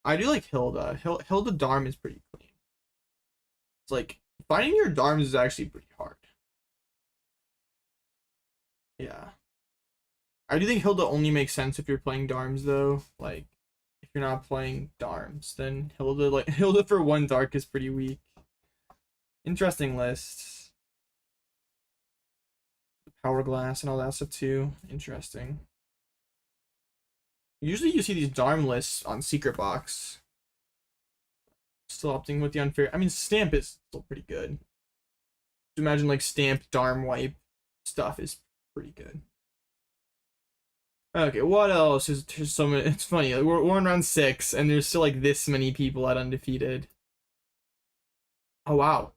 I do like Hilda. Hilda Darm is pretty clean. It's like finding your Darms is actually pretty hard. Yeah. I do think Hilda only makes sense if you're playing Darms though. Like if you're not playing Darms, then Hilda for 1 Dark is pretty weak. Interesting lists. Power Glass and all that stuff too. Interesting. Usually you see these Darm lists on Secret Box. Still opting with the unfair. I mean, Stamp is still pretty good. Imagine like Stamp, Darm Wipe stuff is pretty good. Okay, what else? There's so many. It's funny. Like, we're on round 6, and there's still like this many people at undefeated. Oh wow.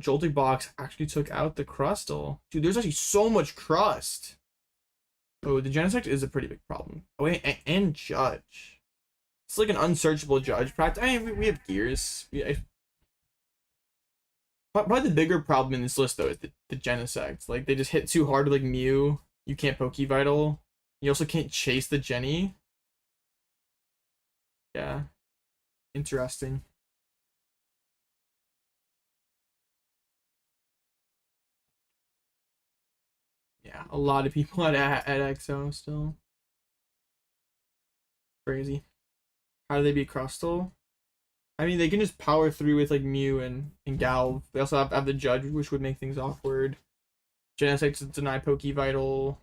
Jolting Box actually took out the Crustle. Dude, there's actually so much crust. Oh, the Genesect is a pretty big problem. Oh, wait, and Judge. It's like an unsearchable Judge practice. I mean, we have Gears. Probably the bigger problem in this list, though, is the Genesect. Like, they just hit too hard with, like, Mew. You can't Pokevital. You also can't chase the Jenny. Yeah. Interesting. Yeah, a lot of people at EXO still. Crazy. How do they beat Crustle? I mean, they can just power through with like Mew and Galv. They also have the Judge, which would make things awkward. Genesect to deny Pokevital.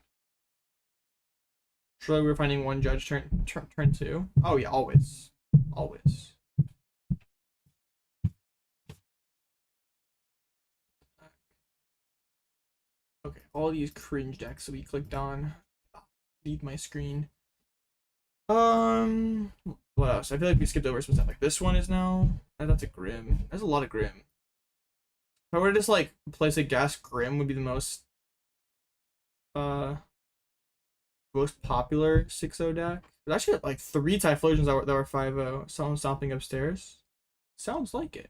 Surely we're finding 1 Judge turn 2. Oh yeah, always. Always. Okay, all these cringe decks that we clicked on. Leave my screen. What else? I feel like we skipped over some stuff. Like this one is now. That's a Grim. There's a lot of Grim. If I were to just like place a guess, Grim would be the most popular 6-0 deck. There's actually like 3 Typhlosions that were 5-0. Someone stomping upstairs. Sounds like it.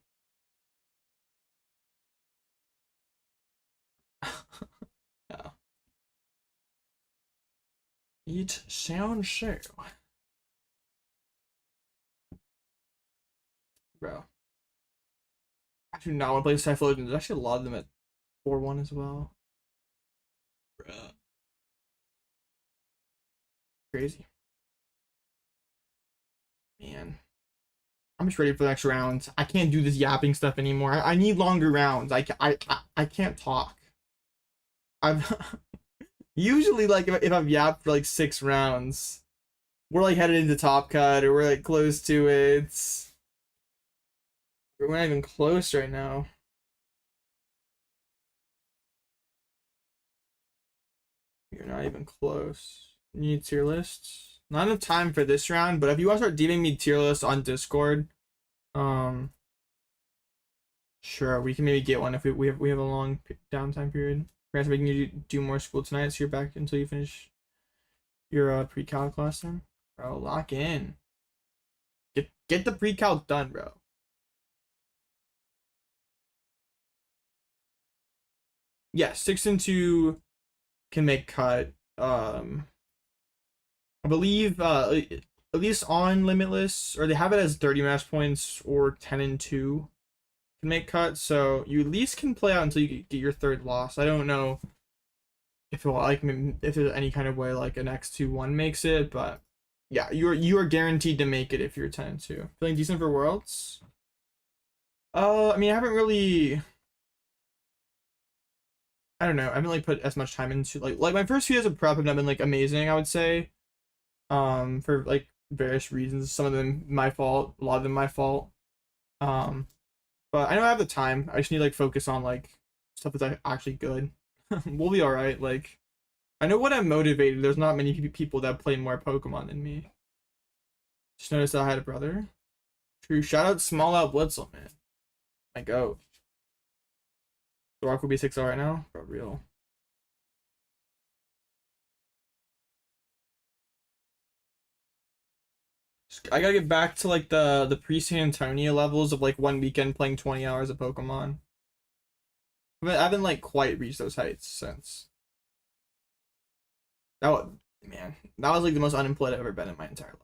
Yeah. It sounds so. Bro. I do not want to play Typhlosion. There's actually a lot of them at 4-1 as well. Bruh. Crazy. Man. I'm just ready for the next round. I can't do this yapping stuff anymore. I need longer rounds. I can't talk. I've usually like if I've yapped for like 6 rounds, we're like headed into top cut or we're like close to it. We're not even close right now. You're not even close. You need tier lists. Not enough time for this round, but if you want to start DMing me tier lists on Discord, sure, we can maybe get one if we have a long downtime period. Perhaps making you do more school tonight, so you're back until you finish your pre-calc class then. Bro, lock in. Get the pre-calc done, bro. Yeah, 6 and 2 can make cut. I believe at least on Limitless, or they have it as 30 match points or 10 and 2 can make cuts, so you at least can play out until you get your third loss. I don't know if it will, like, if there's any kind of way like an X2-1 makes it, but yeah, you are guaranteed to make it if you're 10-2. Feeling decent for Worlds? I mean, I haven't really, I don't know, I haven't like put as much time into like my first few years of prep have not been like amazing, I would say. For like various reasons. Some of them my fault, a lot of them my fault. But I know I have the time. I just need to like focus on like stuff that's actually good. We'll be alright. Like, I know when I'm motivated, there's not many people that play more Pokemon than me. Just noticed that I had a brother. True. Shout out Small Alloutblitzle, man. My goat. The Rock will be 6R right now? For real. I gotta get back to like the pre-San Antonio levels of like one weekend playing 20 hours of Pokemon. I haven't like quite reached those heights since. That was, man, that was like the most unemployed I've ever been in my entire life.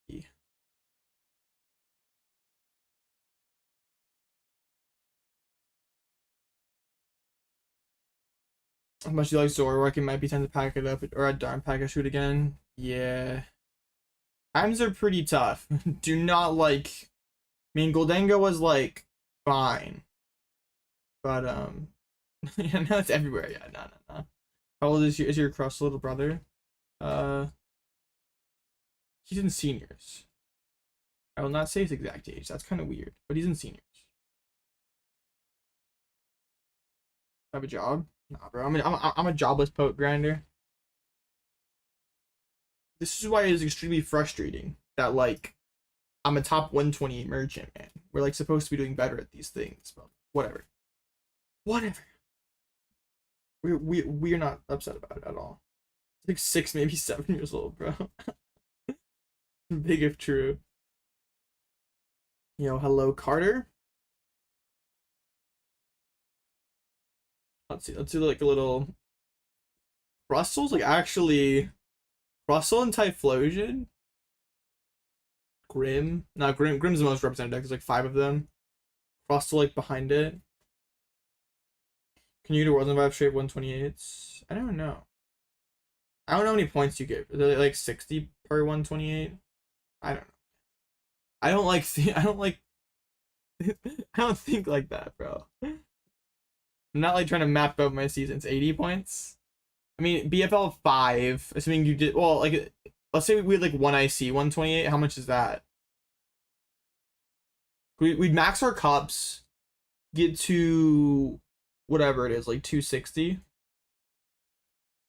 Yeah. How much do you like Zoroark? It might be time to pack it up, or a darn pack a shoot again. Yeah. Times are pretty tough. Do not like, I mean, Goldengo was like fine, but yeah, no, it's everywhere. Yeah, no. How old is your crush little brother? He's in seniors. I will not say his exact age. That's kind of weird, but he's in seniors. I have a job? Nah, bro. I'm a jobless poke grinder. This is why it is extremely frustrating that like I'm a top 128 merchant, man. We're like supposed to be doing better at these things, but whatever. We're not upset about it at all. It's like 6, maybe 7 years old, bro. Big if true. Yo, hello Carter. Let's do like a little Russell's like actually Russell and Typhlosion. Grim. No, Grim's the most representative. There's like 5 of them. Russell like behind it. Can you do Worlds and 5 straight 128s? I don't know. I don't know how many points you get. Are they like 60 per 128? I don't know. I don't I don't think like that, bro. I'm not like trying to map out my seasons. 80 points? I mean, BFL 5, assuming you did, well, like, let's say we had like 1 IC, 128, how much is that? We'd max our cups, get to whatever it is, like 260.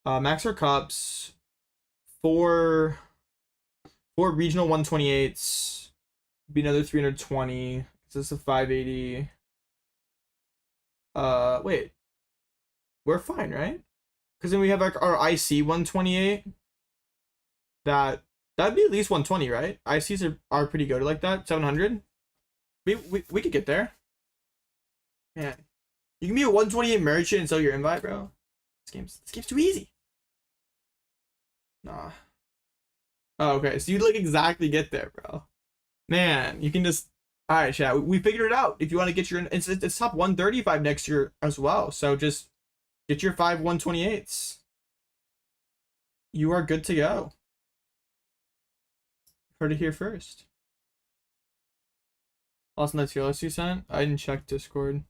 Max our cups, 4 regional 128s, be another 320, this is a 580. Wait, we're fine, right? Because then we have like our IC 128. That'd be at least 120, right? ICs are pretty good like that. 700. We could get there. Man, you can be a 128 merchant and sell your invite, bro. This game's too easy. Nah. Oh, okay. So you'd like exactly get there, bro. Man, you can just. All right, chat. We figured it out. If you want to get your, it's top 135 next year as well. So just get your 5 128s. You are good to go. Heard it here first. Last night's tier list you sent? I didn't check Discord.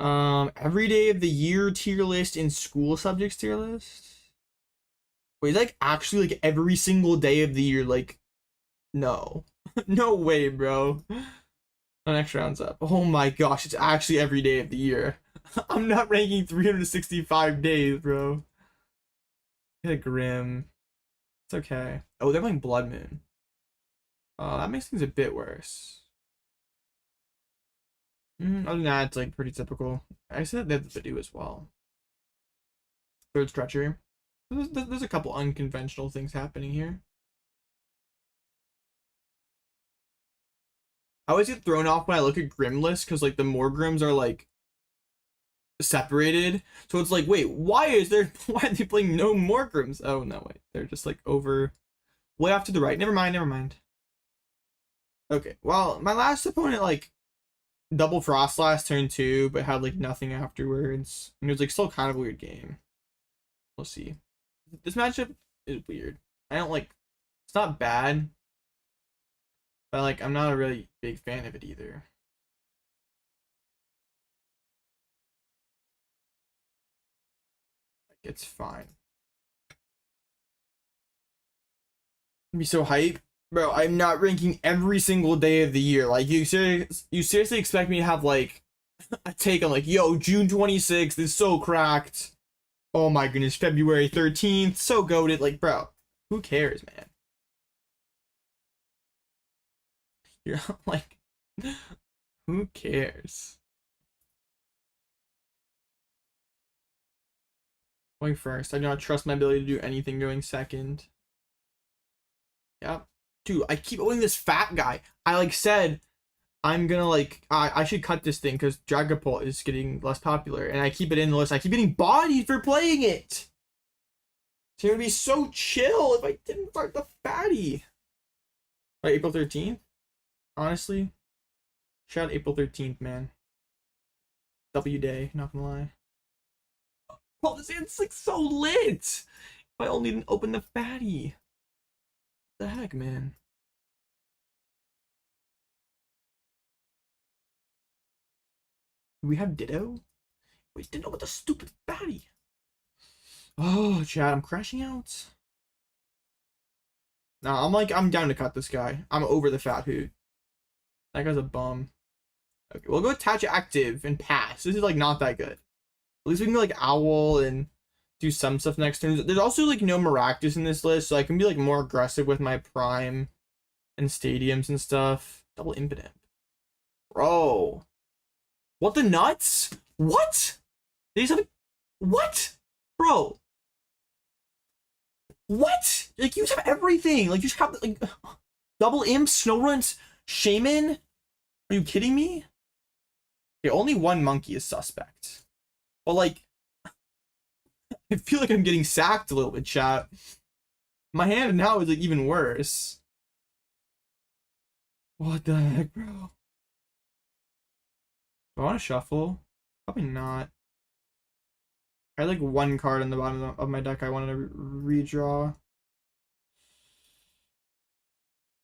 Every day of the year tier list in school subjects tier list. Wait, like actually like every single day of the year? Like, no, no way, bro. The next round's up. Oh my gosh, it's actually every day of the year. I'm not ranking 365 days, bro. Yeah, grim. It's okay. Oh, they're playing Bloodmoon. That makes things a bit worse. Other than that, it's like pretty typical. I said they have the Budew as well. Third stretcher. There's a couple unconventional things happening here. I always get thrown off when I look at Grim lists because like the more Grims are like separated. So it's like, wait, why are they playing no more Grims? Oh no, wait, they're just like over way off to the right. Never mind. Okay, well, my last opponent like double Frost last turn 2, but had like nothing afterwards. And it was like still kind of a weird game. We'll see. This matchup is weird. I don't like. It's not bad, but like I'm not a really big fan of it either. Like, it's fine. I'd be so hype. Bro, I'm not ranking every single day of the year. Like, you seriously expect me to have, like, a take on, like, yo, June 26th is so cracked. Oh my goodness, February 13th, so goated. Like, bro, who cares, man? You're like, who cares? Going first. I do not trust my ability to do anything going second. Yep. Dude, I keep owning this fat guy. I like said I'm gonna like I should cut this thing because Dragapult is getting less popular, and I keep it in the list. I keep getting bodied for playing it. So it would be so chill if I didn't start the fatty. Right, April 13th? Honestly. Shout out April 13th, man. W day, not gonna lie. Well, this is like so lit. If I only didn't open the fatty. What the heck, man? Do we have Ditto? Wait, Ditto with a stupid fatty. Oh, Chad, I'm crashing out. Nah, I'm down to cut this guy. I'm over the fat hoot. That guy's a bum. Okay, we'll go attach active and pass. This is like not that good. At least we can go like owl and do some stuff next turn. There's also like no Maractus in this list, so I can be like more aggressive with my prime and stadiums and stuff. Double impotent. Bro. What the nuts? What? They just have what? Bro. What? Like, you just have everything. Like, you just have, like, double imp, snow runs, shaman? Are you kidding me? Okay, only one monkey is suspect. But, like, I feel like I'm getting sacked a little bit, chat. My hand now is, like, even worse. What the heck, bro? Do I want to shuffle? Probably not. I had like one card on the bottom of my deck I wanted to redraw.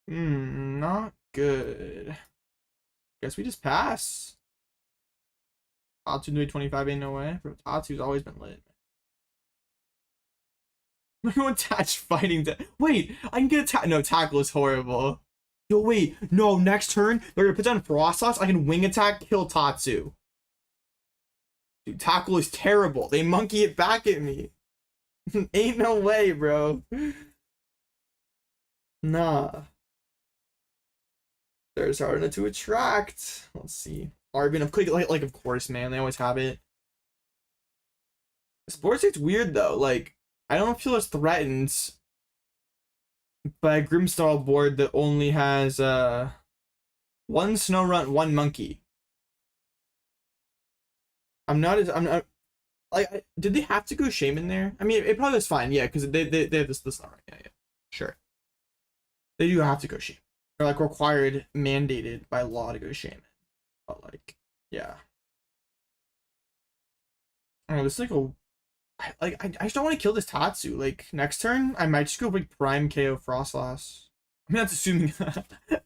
Not good. Guess we just pass. Tatsu to 25 ain't no way. Bro, Tatsu's always been lit. I'm gonna attach fighting to. Wait, I can get a tackle. No, tackle is horrible. Yo, wait, no, next turn, they're gonna put down Frostos. I can wing attack, kill Tatsu. Dude, tackle is terrible. They monkey it back at me. Ain't no way, bro. Nah. They're starting to attract. Let's see. Arvin, of course, man. They always have it. Sports State's weird though. Like, I don't feel as threatened by a Grimmsnarl board that only has one Snorunt, one monkey. I'm not like, did they have to go shaman there? I mean, it probably was fine, yeah, because they have this Snorunt. Yeah, sure. They do have to go shaman. They're like required, mandated by law to go shaman. But like, yeah. I don't know, this is like I just don't want to kill this Tatsu. Like, next turn, I might just go like Prime KO Frostlass. I'm not assuming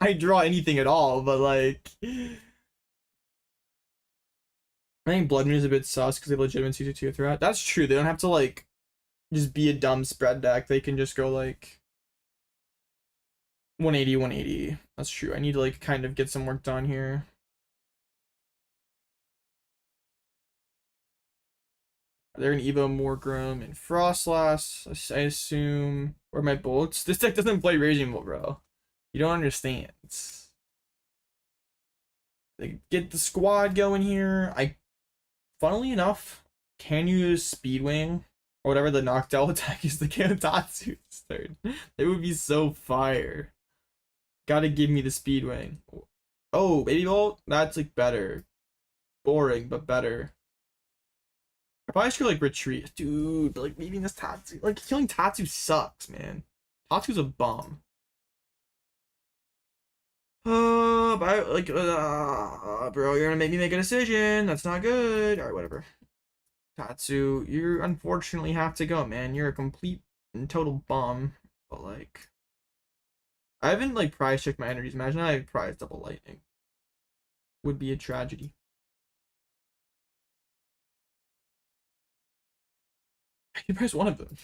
I draw anything at all, but like, I think Bloodmoon is a bit sus because they have legitimate 2/2 threat. That's true. They don't have to like just be a dumb spread deck. They can just go like 180, 180. That's true. I need to like kind of get some work done here. They're gonna Evo Morgrim and Frostlass, I assume. Or my bolts. This deck doesn't play Raging Bolt, bro. You don't understand. They get the squad going here. Funnily enough, can use Speedwing or whatever the Noctowl attack is to get Tatsu's turn. It would be so fire. Gotta give me the Speedwing. Oh, Baby Bolt? That's like better. Boring, but better. I probably should like retreat. Dude, like maybe this Tatsu. Like killing Tatsu sucks, man. Tatsu's a bum. Bro, you're gonna make me make a decision. That's not good. All right, whatever. Tatsu, you unfortunately have to go, man. You're a complete and total bum. But like, I haven't like prize checked my energies. Imagine I prize double lightning. Would be a tragedy. I can prize one of them.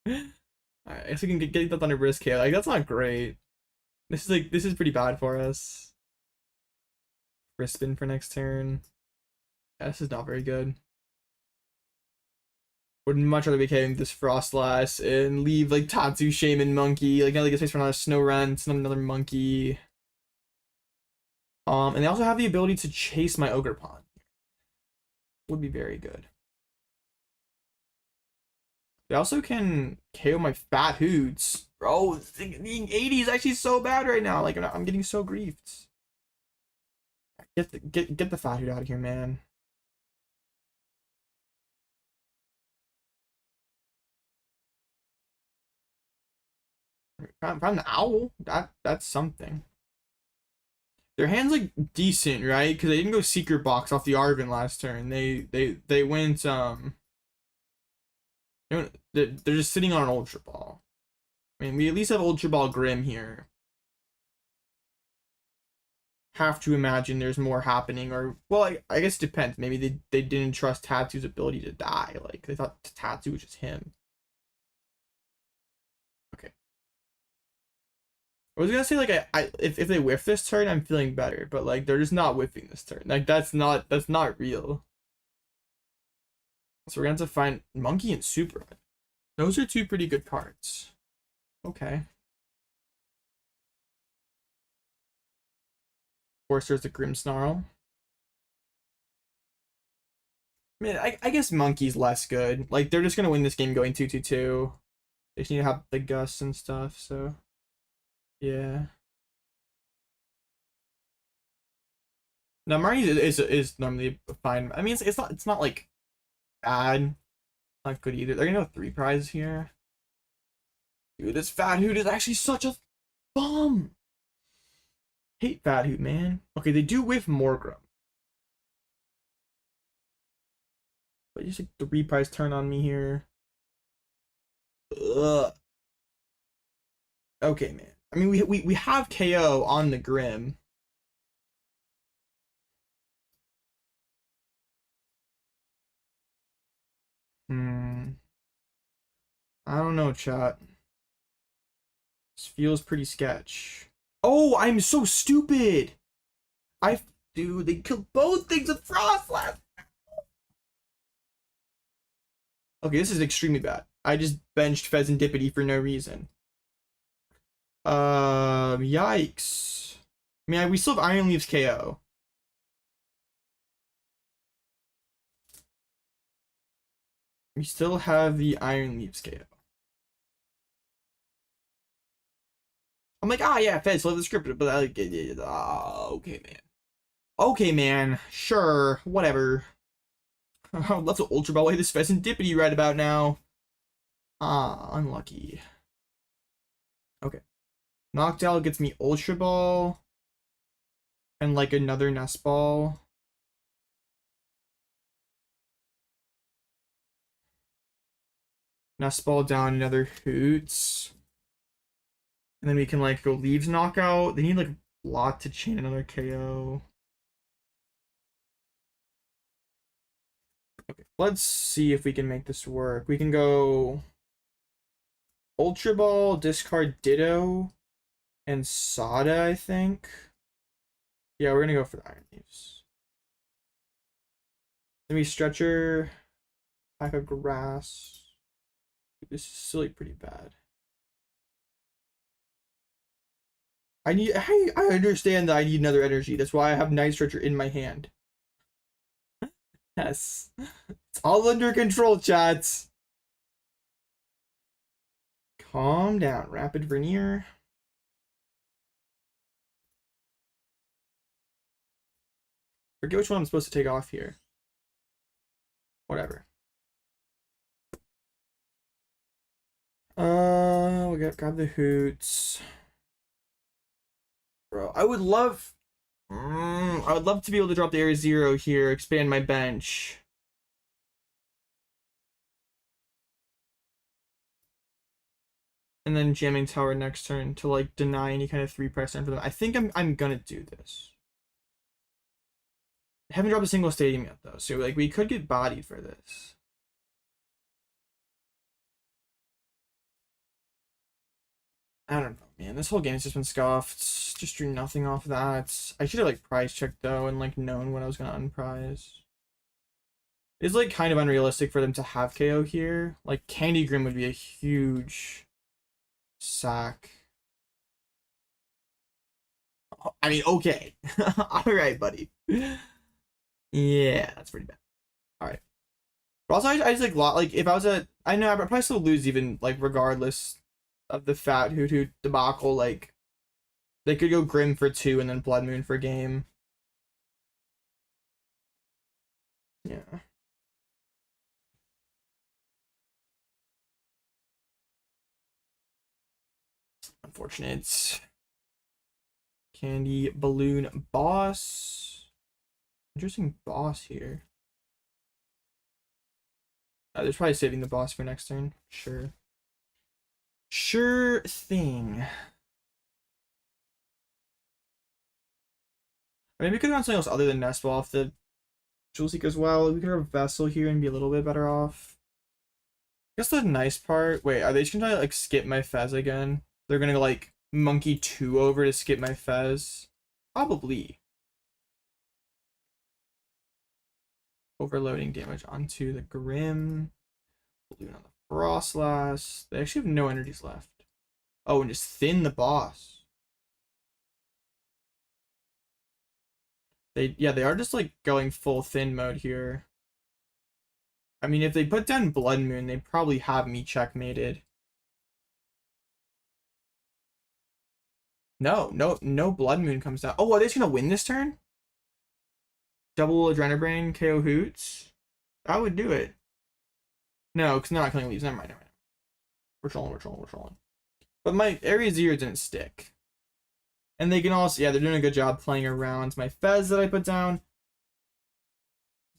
Alright, I guess we can get that under risk here. Like, that's not great. This is pretty bad for us. Crispin for next turn. Yeah, this is not very good. Would much rather be carrying this Frostlass and leave like Tatsu, Shaman, Monkey. Like, now they get space for another Snorunt, another Monkey. And they also have the ability to chase my Ogerpon. Would be very good. They also can KO my Fat Hoots. Bro, being 80 is actually so bad right now. Like, I'm getting so griefed. Get the Fat Hoot out of here, man. Found the Owl. That's something. Their hand's like decent, right? Because they didn't go Secret Box off the Arvin last turn. They went they're just sitting on an Ultra Ball. I mean, we at least have Ultra Ball Grim here. Have to imagine there's more happening, or well, I guess it depends. Maybe they didn't trust Tatsu's ability to die. Like, they thought Tatsu was just him. Okay. I was gonna say, like, if they whiff this turn, I'm feeling better, but like, they're just not whiffing this turn. Like, that's not real. So we're gonna have to find Monkey and Super. Those are two pretty good cards. Okay. Of course, there's the Grimmsnarl. I mean, I guess Monkey's less good. Like, they're just gonna win this game going 2-2-2. They just need to have the Gus and stuff, so yeah. Now Marnie is normally fine. I mean, it's not like bad, not good either. They're gonna have 3 prizes here. Dude, this Fat Hoot is actually such a bum. Hate Fat Hoot, man. Okay, they do whiff Morgrem, but just like 3 prize turn on me here. Ugh. Okay, man. I mean, we have KO on the Grim. I don't know, chat. This feels pretty sketch. Oh, I'm so stupid. Dude, they killed both things with Frostlass. Okay, this is extremely bad. I just benched Fezandipiti for no reason. Yikes. I mean, we still have Iron Leaves KO. We still have the Iron Leaves KO. I'm like, yeah, Fez, love the script, but okay, man. Okay, man. Sure, whatever. I would love to Ultra Ball away this Fezandipiti right about now. Unlucky. Okay. Noctowl gets me Ultra Ball. And like another Nest Ball. Nest Ball down another Hoots. And then we can like go Leaves Knockout. They need like a lot to chain another KO. Okay, let's see if we can make this work. We can go Ultra Ball, discard Ditto, and Sada, I think. Yeah, we're gonna go for the Iron Leaves. Then we Stretcher, pack of Grass. This is still like pretty bad. I understand that I need another energy. That's why I have Night Stretcher in my hand. Yes. It's all under control, chats. Calm down. Rapid Vernier. Forget which one I'm supposed to take off here. Whatever. We got grab the Hoots. Bro, I would love to be able to drop the Area Zero here, expand my bench. And then Jamming Tower next turn to like deny any kind of 3-price turn for them. I think I'm gonna do this. I haven't dropped a single stadium yet though, so like we could get bodied for this. I don't know, man. This whole game's just been scuffed. Just drew nothing off of that. I should have like price checked though and like known when I was gonna unprize. It's like kind of unrealistic for them to have KO here. Like Candy Grim would be a huge sack. I mean, okay. Alright, buddy. Yeah, that's pretty bad. Alright. But also, I just like if I was I know I'd probably still lose even like regardless of the fat Hoothoot debacle. Like they could go Grim for 2 and then Bloodmoon for game. Yeah. Unfortunate. Candy Balloon Boss. Interesting boss here. There's probably saving the boss for next turn. Sure. Sure thing. Maybe we could have done something else other than Nest Ball off the Jewel Seeker as well. We could have Vessel here and be a little bit better off. I guess the nice part. Wait, are they just gonna like skip my Fez again? They're gonna like Monkey 2 over to skip my Fez? Probably. Overloading damage onto the Grim. Balloon on the Frostlass. They actually have no energies left. Oh, and just thin the boss. They are just like going full thin mode here. I mean, if they put down Bloodmoon, they probably have me checkmated. No Bloodmoon comes down. Oh, are they just gonna win this turn? Double Adrenabrain, KO Hoots? I would do it. No, because not killing leaves. Never mind. We're trolling. But my Area Zero didn't stick. And they can also, yeah, they're doing a good job playing around my Fez that I put down.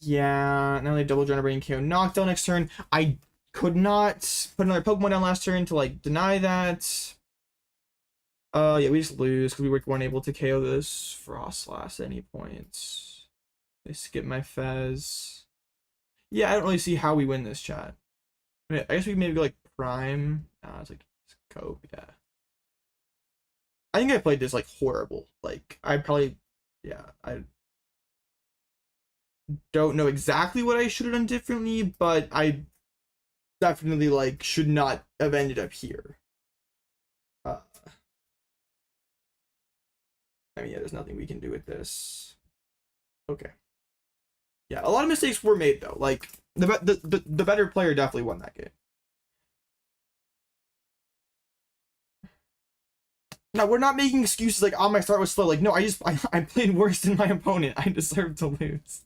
Yeah, now they double Adrenabrain, KO Noctowl next turn. I could not put another Pokemon down last turn to like deny that. Yeah, we just lose because we weren't able to KO this Frostlass at any point. They skip my Fez. Yeah, I don't really see how we win this, chat. I mean, I guess we maybe go like Prime. It's like Cope, yeah. I think I played this like horrible. Like I probably, yeah, I don't know exactly what I should have done differently, but I definitely like should not have ended up here. I mean, yeah, there's nothing we can do with this. Okay. Yeah, a lot of mistakes were made though. Like the better player definitely won that game. No, we're not making excuses like, oh, my start was slow. Like, no, I played worse than my opponent. I deserve to lose.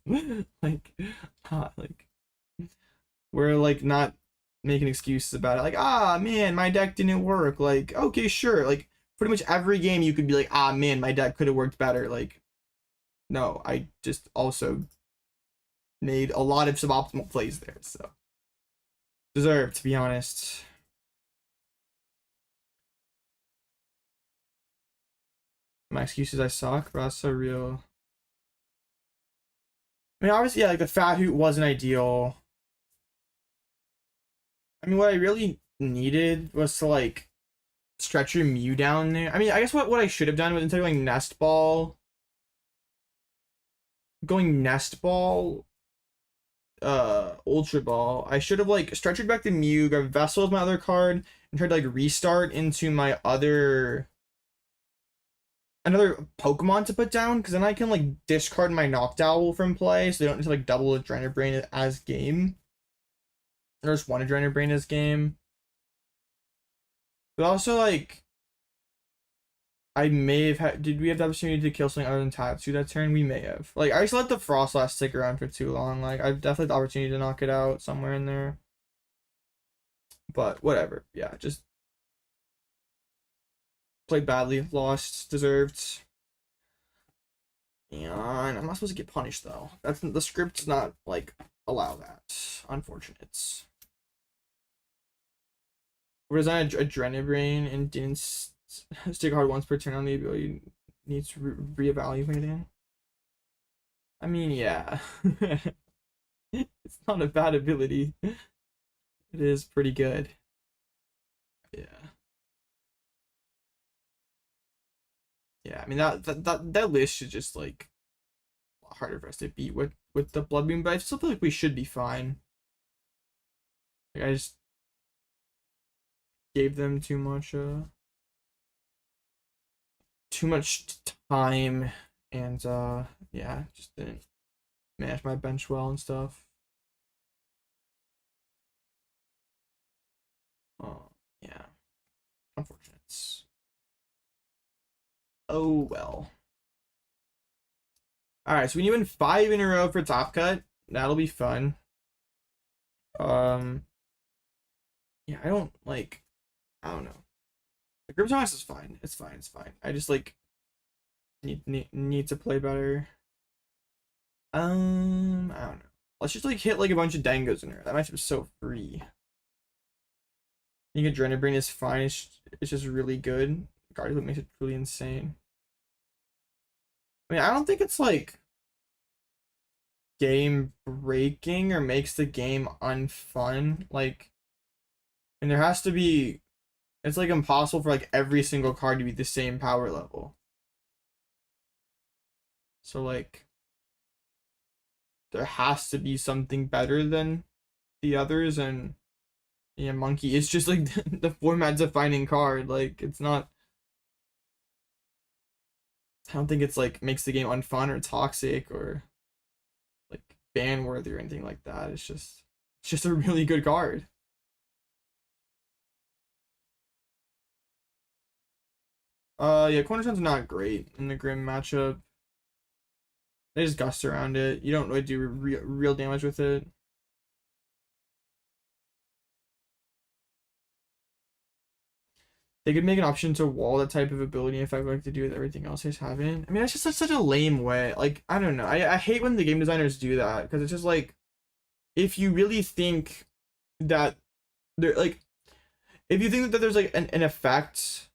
like we're like not making excuses about it. Like, ah, man, my deck didn't work. Like, okay, sure. Like, pretty much every game you could be like, ah, man, my deck could have worked better. Like, no, I just also made a lot of suboptimal plays there. So, deserved, to be honest. My excuses, I suck, bro. That's so real. I mean, obviously, yeah, like the Fat Hoot wasn't ideal. I mean, what I really needed was to like stretch your Mew down there. I mean, I guess what I should have done was instead of going Nest Ball, Ultra Ball, I should have like stretched back the Mew, got Vessel as my other card, and tried to like restart into my another Pokemon to put down, because then I can like discard my Noctowl from play, so they don't need to like double Adrenabrain as game. Or just one Adrenabrain as game. But also like I may have had, did we have the opportunity to kill something other than Tatsu that turn? We may have. Like I just let the Frostlass stick around for too long. Like I've definitely had the opportunity to knock it out somewhere in there. But whatever. Yeah, just played badly, lost, deserved. And I'm not supposed to get punished though. That's the script does not like allow that. Unfortunate. We're designing Adrenabrain and didn't stick hard once per turn on the ability needs to reevaluate it. I mean, yeah. It's not a bad ability. It is pretty good. Yeah. Yeah, I mean that list is just like a lot harder for us to beat with the Bloodmoon, but I still feel like we should be fine. Like, I just gave them too much time, and yeah, just didn't manage my bench well and stuff. Oh yeah, unfortunate. Oh well. All right, so we need to win 5 in a row for top cut. That'll be fun. Yeah, I don't know. The group toss is fine. It's fine. I just like need to play better. I don't know. Let's just like hit like a bunch of Dangos in there. That matchup is so free. I think Adrenabrain is fine. It's just really good. Guardian makes it really insane. I mean, I don't think it's like game breaking or makes the game unfun. Like, and there has to be. It's like impossible for like every single card to be the same power level. So like, there has to be something better than the others, and yeah, Monkey is just like the format defining card. Like, it's not. I don't think it's like makes the game unfun or toxic or like ban worthy or anything like that. It's just a really good card. Yeah, Cornerstone's not great in the Grim matchup. They just gust around it. You don't really do real damage with it. They could make an option to wall that type of ability if I like to do with everything else they haven't. I mean, that's just such a lame way. Like, I don't know. I hate when the game designers do that because it's just like, if you really think that they're like, if you think that there's like an effect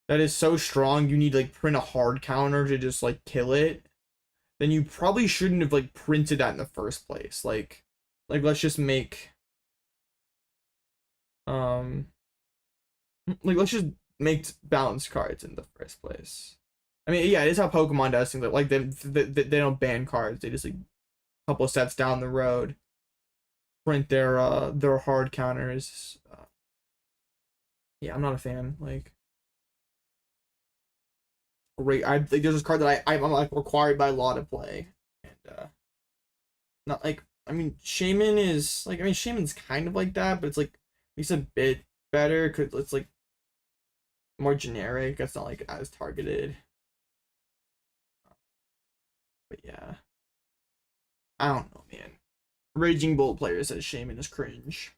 that is so strong you need to like print a hard counter to just like kill it, then you probably shouldn't have like printed that in the first place. Like let's just make like let's just make balanced cards in the first place. I mean, yeah, it is how Pokemon does things. Like they don't ban cards. They just like a couple steps down the road print their hard counters. Yeah, I'm not a fan. Like, great. I think there's this card that I'm like required by law to play, and not like, I mean, Shaman is like, I mean, Shaman's kind of like that, but it's like at least a bit better because it's like more generic. It's not like as targeted. But yeah, I don't know, man. Raging Bolt player says Shaman is cringe.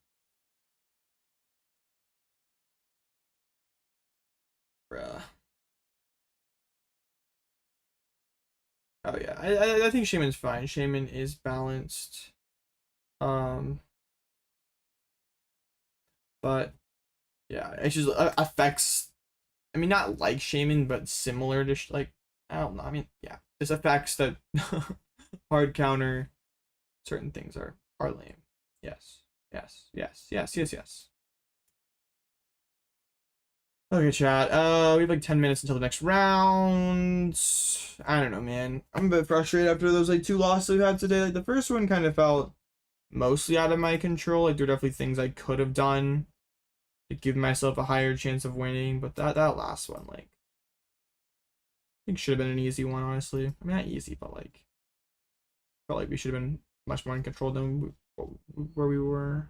Bruh. Oh yeah, I think Shaman's fine. Shaman is balanced. But yeah, it just affects. I mean, not like Shaman, but similar to like, I don't know. I mean, yeah, this affects that hard counter. Certain things are lame. Yes. Okay, chat. We have like 10 minutes until the next round. I don't know, man. I'm a bit frustrated after those like 2 losses we had today. Like the first one kind of felt mostly out of my control. Like there were definitely things I could have done to give myself a higher chance of winning, but that last one, like, I think should have been an easy one, honestly. I mean, not easy, but like, felt like we should have been much more in control than where we were.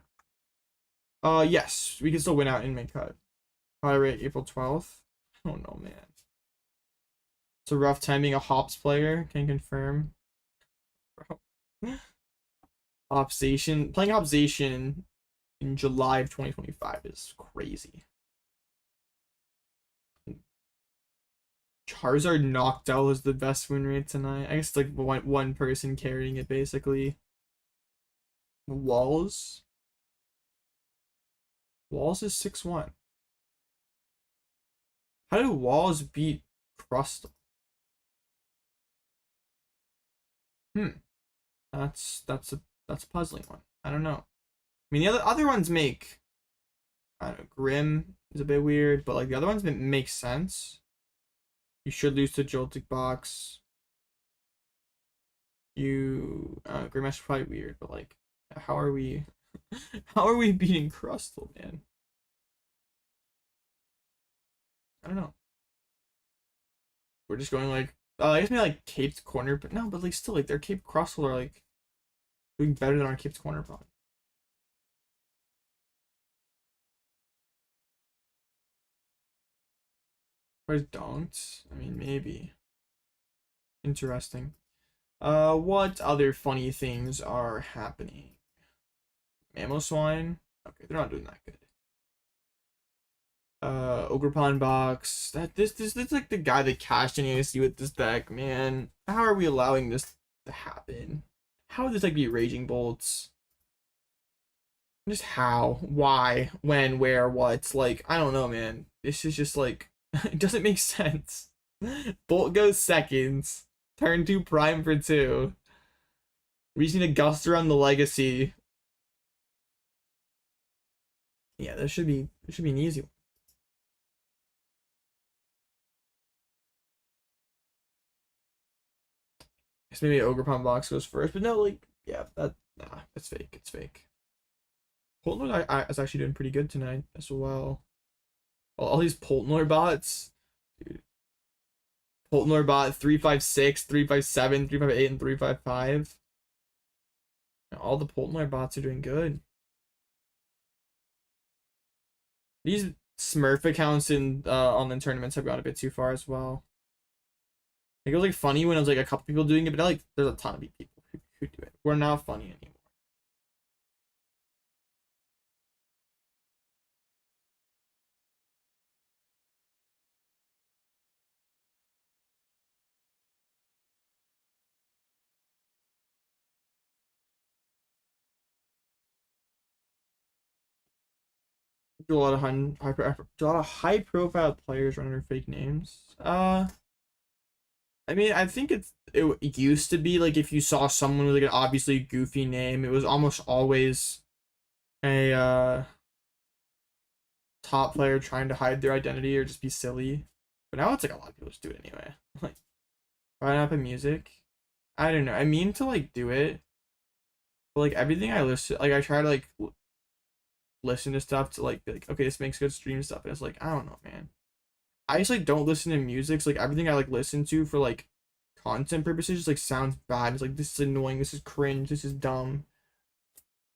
Yes, we can still win out in mid cut. Rate April 12th. I don't know, man. It's a rough time being a Hops player. Can confirm. Hopsation. Playing Hopsation in July of 2025 is crazy. Charizard Noctowl is the best win rate tonight. I guess it's like one person carrying it basically. Walls is 6-1. How did Walls beat Crustle? That's a puzzling one. I don't know. I mean, the other ones make, I don't know, Grim is a bit weird, but like the other ones make sense. You should lose to Joltik Box. Grimash is probably weird, but like, how are we beating Crustle, man? I don't know. We're just going like, I guess maybe like Cape's Corner, but no, but like still like their Cape Crustle are like doing better than our Cape's Corner probably. Where's Don'ts? I mean, maybe. Interesting. What other funny things are happening? Mamoswine? Okay, they're not doing that good. Ogerpon box. This is like the guy that cashed in ASC with this deck, man. How are we allowing this to happen? How would this like be Raging Bolts? Just how? Why? When? Where? What? Like, I don't know, man. This is just like it doesn't make sense. Bolt goes seconds. Turn 2 Prime for 2. We just need a Guster on the Legacy. Yeah, this should be an easy one. Guess maybe Ogerpon box goes first, but no, like, yeah, it's fake. It's fake. Poltenoid is actually doing pretty good tonight as well. All these Poltenoid bots, dude. Poltenoid bot 356, 357, 358, and 355. All the Poltenoid bots are doing good. These Smurf accounts in on the tournaments have gone a bit too far as well. Like, it was like funny when it was like a couple people doing it, but now like there's a ton of people who do it. We're not funny anymore. Do a lot of high profile players running their fake names. I mean, I think it used to be like if you saw someone with like an obviously goofy name, it was almost always a top player trying to hide their identity or just be silly. But now it's like a lot of people just do it anyway. Like, why not put music? I don't know. I mean to like do it, but like everything I listen, like I try to like listen to stuff to like be like, okay, this makes good stream stuff, and it's like, I don't know, man. I just like don't listen to music. So like everything I like listen to for like content purposes just like sounds bad. It's like, this is annoying, this is cringe, this is dumb.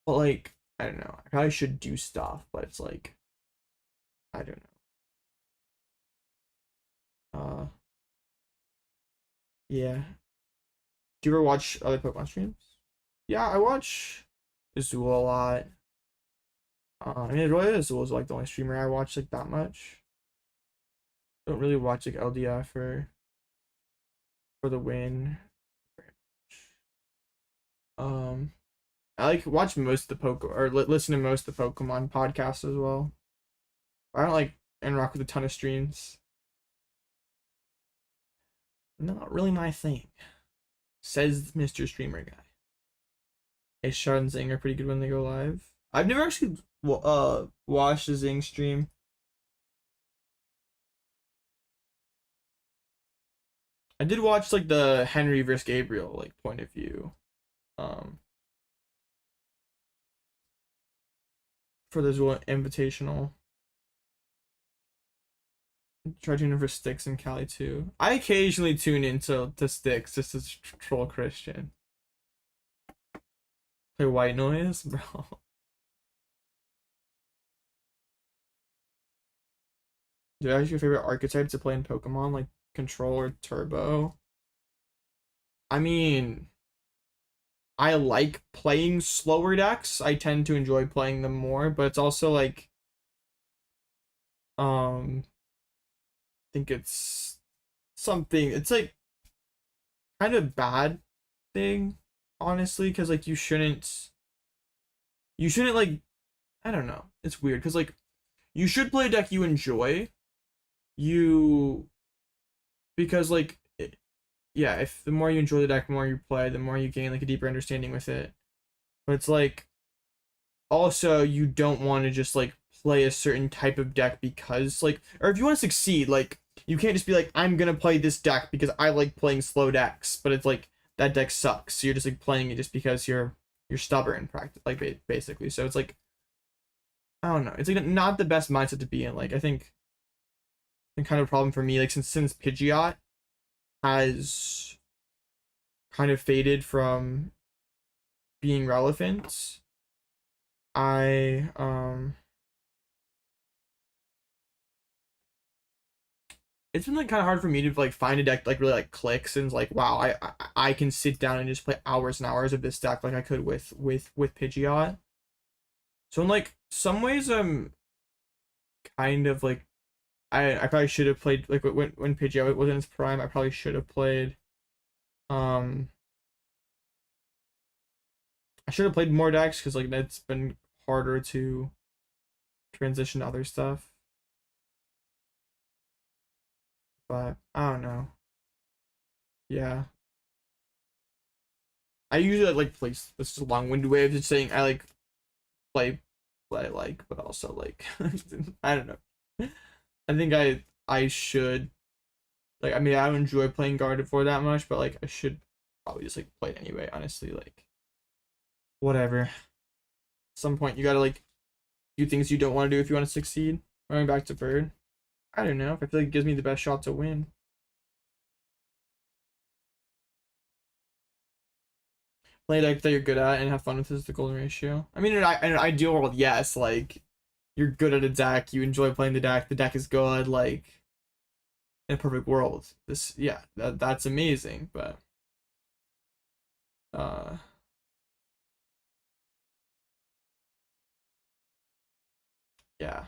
But like, I don't know. I probably should do stuff, but it's like, I don't know. Yeah. Do you ever watch other Pokemon streams? Yeah, I watch Azul a lot. I mean, really, Azul is like the only streamer I watch like that much. Don't really watch like LDF for the win very much. I like watch most of the listen to most of the Pokemon podcasts as well. I don't like interact with a ton of streams. Not really my thing, says Mr. Streamer guy. Shard and Zing are pretty good when they go live. I've never actually watched a Zing stream. I did watch like the Henry versus Gabriel like point of view. For this one invitational. Try tuning in for Sticks in Cali too. I occasionally tune into Sticks just to troll Christian. Play White Noise, bro. Do you have your favorite archetypes to play in Pokemon, like Control or Turbo? I mean, I like playing slower decks. I tend to enjoy playing them more, but it's also like, I think it's something. It's like kind of bad thing, honestly, because like you shouldn't like, I don't know. It's weird because like you should play a deck you enjoy. Because like yeah, if the more you enjoy the deck, the more you play, the more you gain like a deeper understanding with it. But it's like also you don't want to just like play a certain type of deck because like, or if you want to succeed, like you can't just be like, I'm gonna play this deck because I like playing slow decks, but it's like that deck sucks, so you're just like playing it just because you're stubborn, practice like basically. So it's like, I don't know, it's like not the best mindset to be in. Like I think the kind of problem for me, like since Pidgeot has kind of faded from being relevant, I it's been like kind of hard for me to like find a deck like really like clicks and like, wow, I can sit down and just play hours and hours of this deck like I could with Pidgeot. So in like some ways I'm kind of like, I probably should have played like when Pidgeot was in its prime. I probably should have played I should have played more decks because like it's been harder to transition to other stuff. But I don't know. Yeah. I usually like play, this is a long-winded way of just saying I like play what I like, but also like I don't know. I think I should like, I mean, I don't enjoy playing Guarded for that much, but like I should probably just like play it anyway, honestly. Like whatever. At some point you gotta like do things you don't want to do if you want to succeed. Going back to Bird. I don't know. If I feel like it gives me the best shot to win. Play a deck that you're good at and have fun with is the golden ratio. I mean, in an ideal world, yes, like you're good at a deck, you enjoy playing the deck is good, like in a perfect world. This, yeah, that's amazing, but yeah,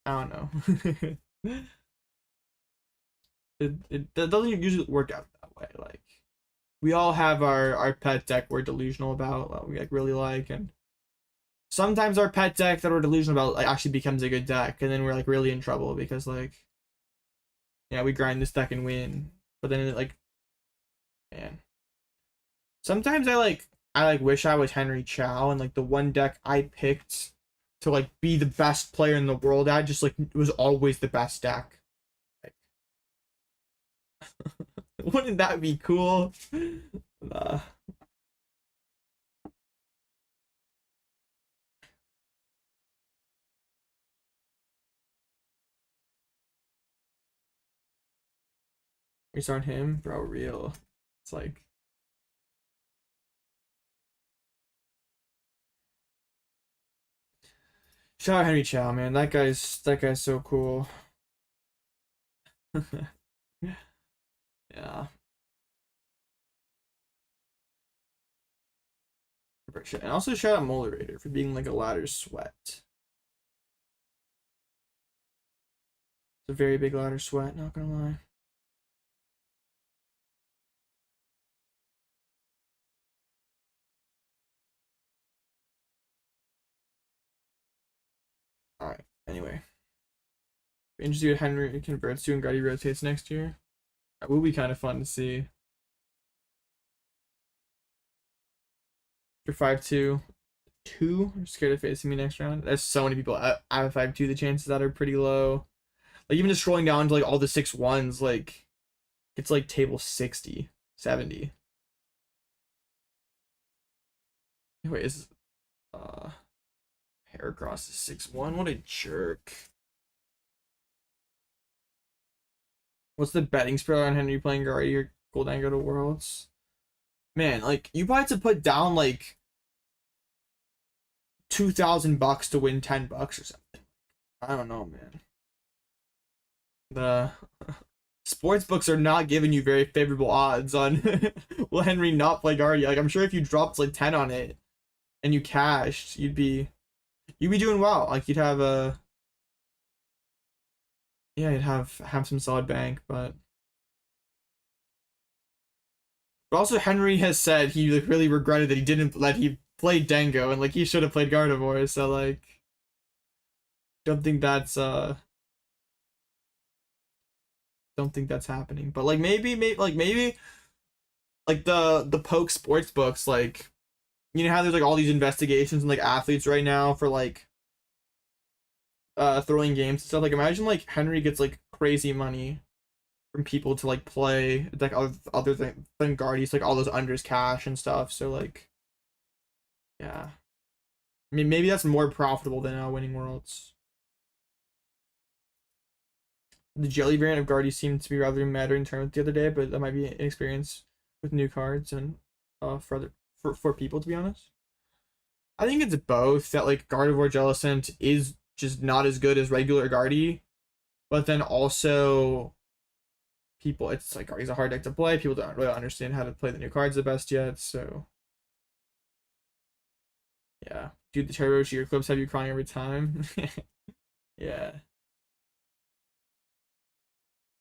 I don't know. it doesn't usually work out that way. Like we all have our pet deck we're delusional about, what we like really like, and sometimes our pet deck that we're delusional about like actually becomes a good deck, and then we're like really in trouble because like, yeah, we grind this deck and win, but then it like, man, sometimes I wish I was Henry Chow and like the one deck I picked to like be the best player in the world at just like it was always the best deck. Like, wouldn't that be cool? Uh, These aren't him, bro. Real. It's like, shout out Henry Chow, man. That guy's so cool. Yeah. And also shout out Molerator for being like a ladder sweat. It's a very big ladder sweat, not gonna lie. Alright, anyway. Interesting what Henry converts to and Guardy rotates next year. That will be kind of fun to see. For 5-2, 2 are scared of facing me next round. There's so many people out of 5-2. The chances that are pretty low. Like even just scrolling down to like all the 6-1s, like it's like table 60, 70. Wait, is Heracross is 6-1? What a jerk. What's the betting spread on Henry playing Guardy or Golden go to Worlds? Man, like you probably have to put down like $2,000 to win $10 or something. I don't know, man. The sports books are not giving you very favorable odds on will Henry not play Guardy. Like I'm sure if you dropped like 10 on it and you cashed, you'd be doing well. Like you'd have a, yeah, you'd have some solid bank, but But also Henry has said he like really regretted that he played Dango and like he should have played Gardevoir. So like, don't think that's happening. But like maybe like the Poke sports books, like, you know how there's like all these investigations and like athletes right now for like throwing games and stuff. Like imagine like Henry gets like crazy money from people to like play like other than Guardies, like all those unders cash and stuff. So like, yeah, I mean maybe that's more profitable than winning worlds. The jelly variant of Guardy seemed to be rather meta in terms the other day, but that might be an experience with new cards and for people, to be honest. I think it's both, that like Gardevoir Jellicent is just not as good as regular Guardy, but then also people, it's like Guardy's a hard deck to play. People don't really understand how to play the new cards the best yet, so yeah. Dude, the Turbo Sheer clips have you crying every time. Yeah.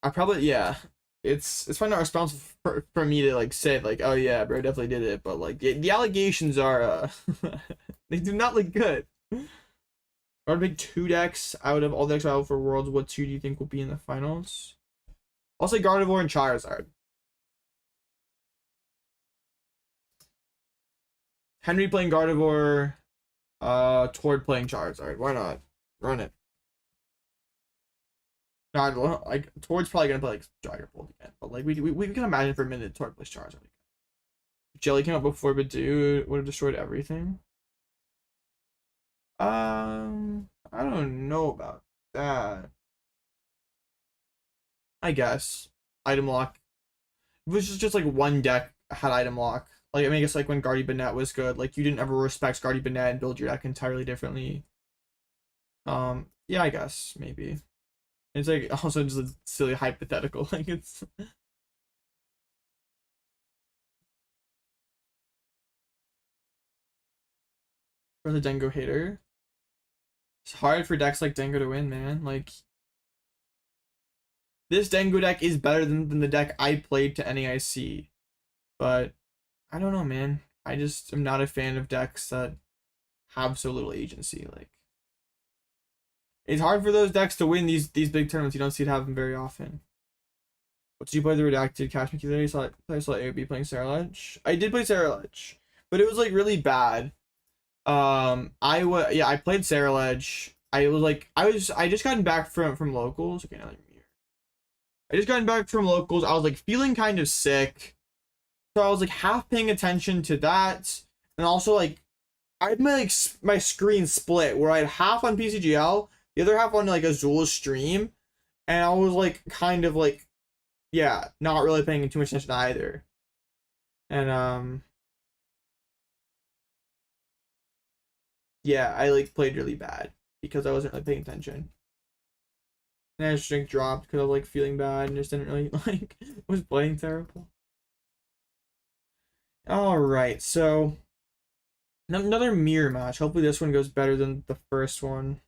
I probably, yeah. It's probably not responsible for me to like say like, oh yeah, bro definitely did it, but like the allegations are they do not look good. I would pick 2 decks out of all the decks out for Worlds. What 2 do you think will be in the finals? I'll say Gardevoir and Charizard. Henry playing Gardevoir, Tord playing Charizard. Why not? Run it. No, like Tord's probably gonna play like Dragon Bolt again, but like we can imagine for a minute Tord plays Charizard. If Jelly came out before, but dude would have destroyed everything. I don't know about that. I guess item lock. It was just like one deck had item lock. Like I mean, I guess like when Guardy Banette was good, like you didn't ever respect Guardy Banette and build your deck entirely differently. Yeah, I guess maybe. It's like also just a silly hypothetical. Like it's for the Dengo hater. It's hard for decks like Dengo to win, man. Like this Dengo deck is better than the deck I played to NAIC, but I don't know, man. I just am not a fan of decks that have so little agency. Like it's hard for those decks to win these big tournaments. You don't see it happen very often. What did you play the redacted Cash Me today? I saw AOB playing Saralage. I did play Saralage, but it was like really bad. I played Saralage. I just gotten back from locals. Okay, another mirror. I just gotten back from locals. I was like feeling kind of sick, so I was like half paying attention to that, and also like I had my screen split where I had half on PCGL, the other half on like Azul's stream, and I was like kind of like, yeah, not really paying too much attention either, and yeah, I like played really bad because I wasn't really paying attention. And I just dropped because I was like feeling bad and just didn't really like was playing terrible. All right, so another mirror match. Hopefully this one goes better than the first one.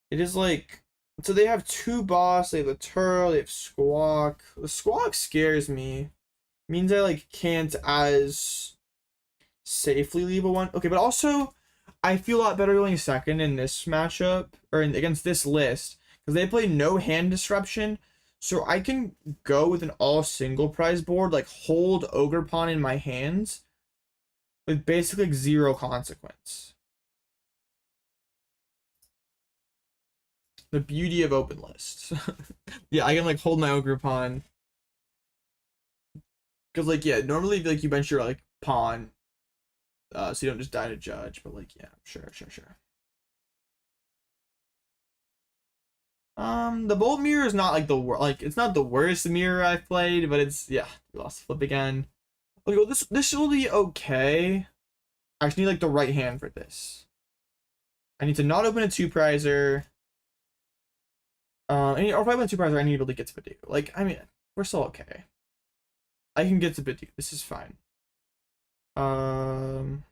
It is like, so they have 2 boss. They have the Turtle. They have Squawk. The Squawk scares me. Means I like can't as safely leave a 1. Okay, but also I feel a lot better going second in this matchup or against this list because they play no hand disruption, so I can go with an all single prize board, like hold Ogerpon in my hands with basically like 0 consequence. The beauty of open lists. Yeah, I can like hold my Ogerpon because like yeah, normally like you bench your like pawn. So you don't just die to judge, but like yeah, sure. The Bolt mirror is not like it's not the worst mirror I've played, but it's, yeah, we lost the flip again. Okay, well this will be okay. I just need like the right hand for this. I need to not open a 2-prizer. Or if I open a 2-prizer, I need to be able to get to Budew. Like, I mean, we're still okay. I can get to Budew. This is fine. Open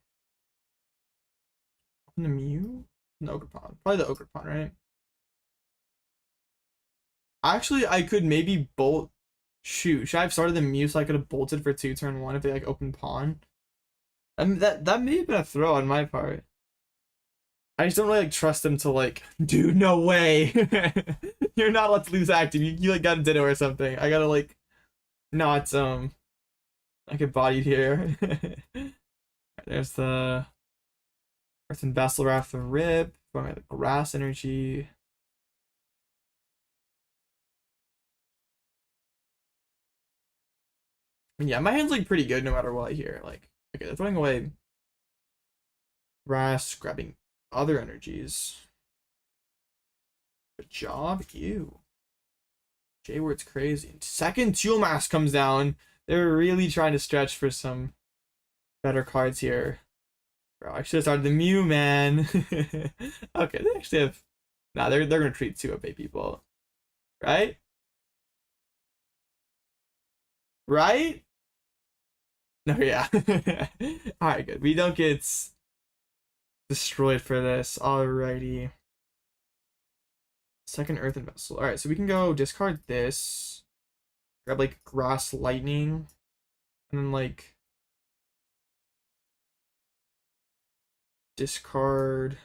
the Mew? No, Ogerpon. Probably the Ogerpon, right? Actually, I could maybe bolt Shoot, should I have started the Mew so I could have bolted for 2 turn 1 if they like open pawn? I mean, that may have been a throw on my part. I just don't really like trust them to like, dude, no way. You're not allowed to lose active. You like got a Ditto or something. I gotta like not I get bodied here. There's the Earthen Vessel Wrath the Rip. The grass energy. I mean, yeah, my hand's like pretty good no matter what here. Like, okay, they're throwing away grass, grabbing other energies. Good job, you. J-Word's crazy. Second Teal Mask comes down. They're really trying to stretch for some better cards here. Bro, I should have started the Mew, man. Okay, they actually have. Nah, they're gonna treat 2 of people. Right? Right? No, yeah. Alright, good. We don't get destroyed for this. Alrighty. Second Earthen Vessel. Alright, so we can go discard this. Grab like Grass Lightning. And then like discard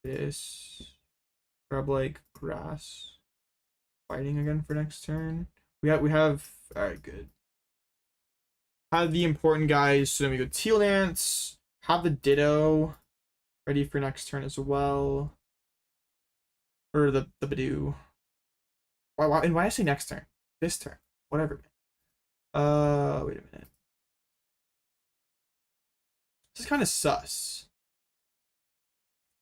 this. Grab like Grass Fighting again for next turn. We have alright, good. Have the important guys, so then we go Teal Dance. Have the Ditto ready for next turn as well. Or the Budew. Why and why I say next turn? This turn. Whatever. Wait a minute. This is kind of sus.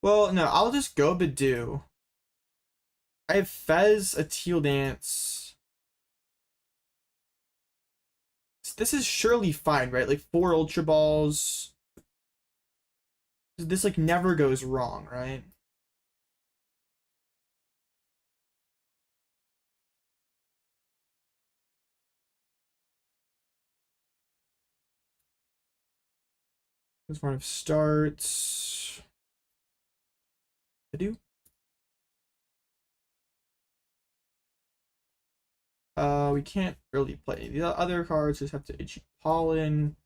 Well, no, I'll just go Budew. I have Fez, a Teal Dance. This is surely fine, right? Like 4 Ultra Balls. This like never goes wrong, right? This one of starts. Budew. We can't really play the other cards. Just have to Itchy Pollen.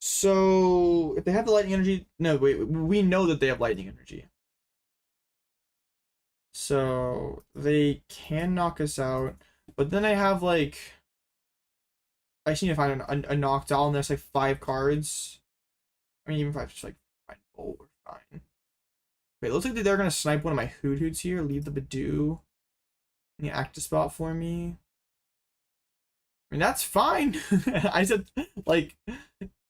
So if they have the lightning energy, no, wait, we know that they have lightning energy. So they can knock us out, but then I have like, I just need to find a Noctowl, and there's like 5 cards. I mean, even if I just like find Bolt, we're fine. Wait, it looks like they're gonna snipe one of my Hootoots here. Leave the Budew in the active spot for me. I mean, that's fine. I said, like,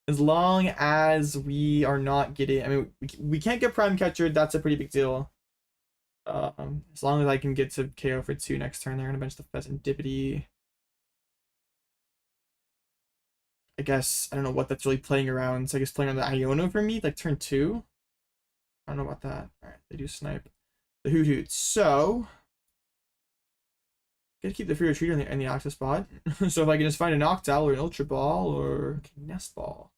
as long as we are not getting, I mean, we can't get Prime Catcher. That's a pretty big deal. As long as I can get to KO for 2 next turn, they're gonna bench the Fezandipiti. I guess I don't know what that's really playing around. So I guess playing on the Iono for me, like turn 2. I don't know about that. All right, they do snipe the Hoothoot. So gotta keep the free retreat in the active spot. So if I can just find a Noctowl or an Ultra Ball or Nest Ball,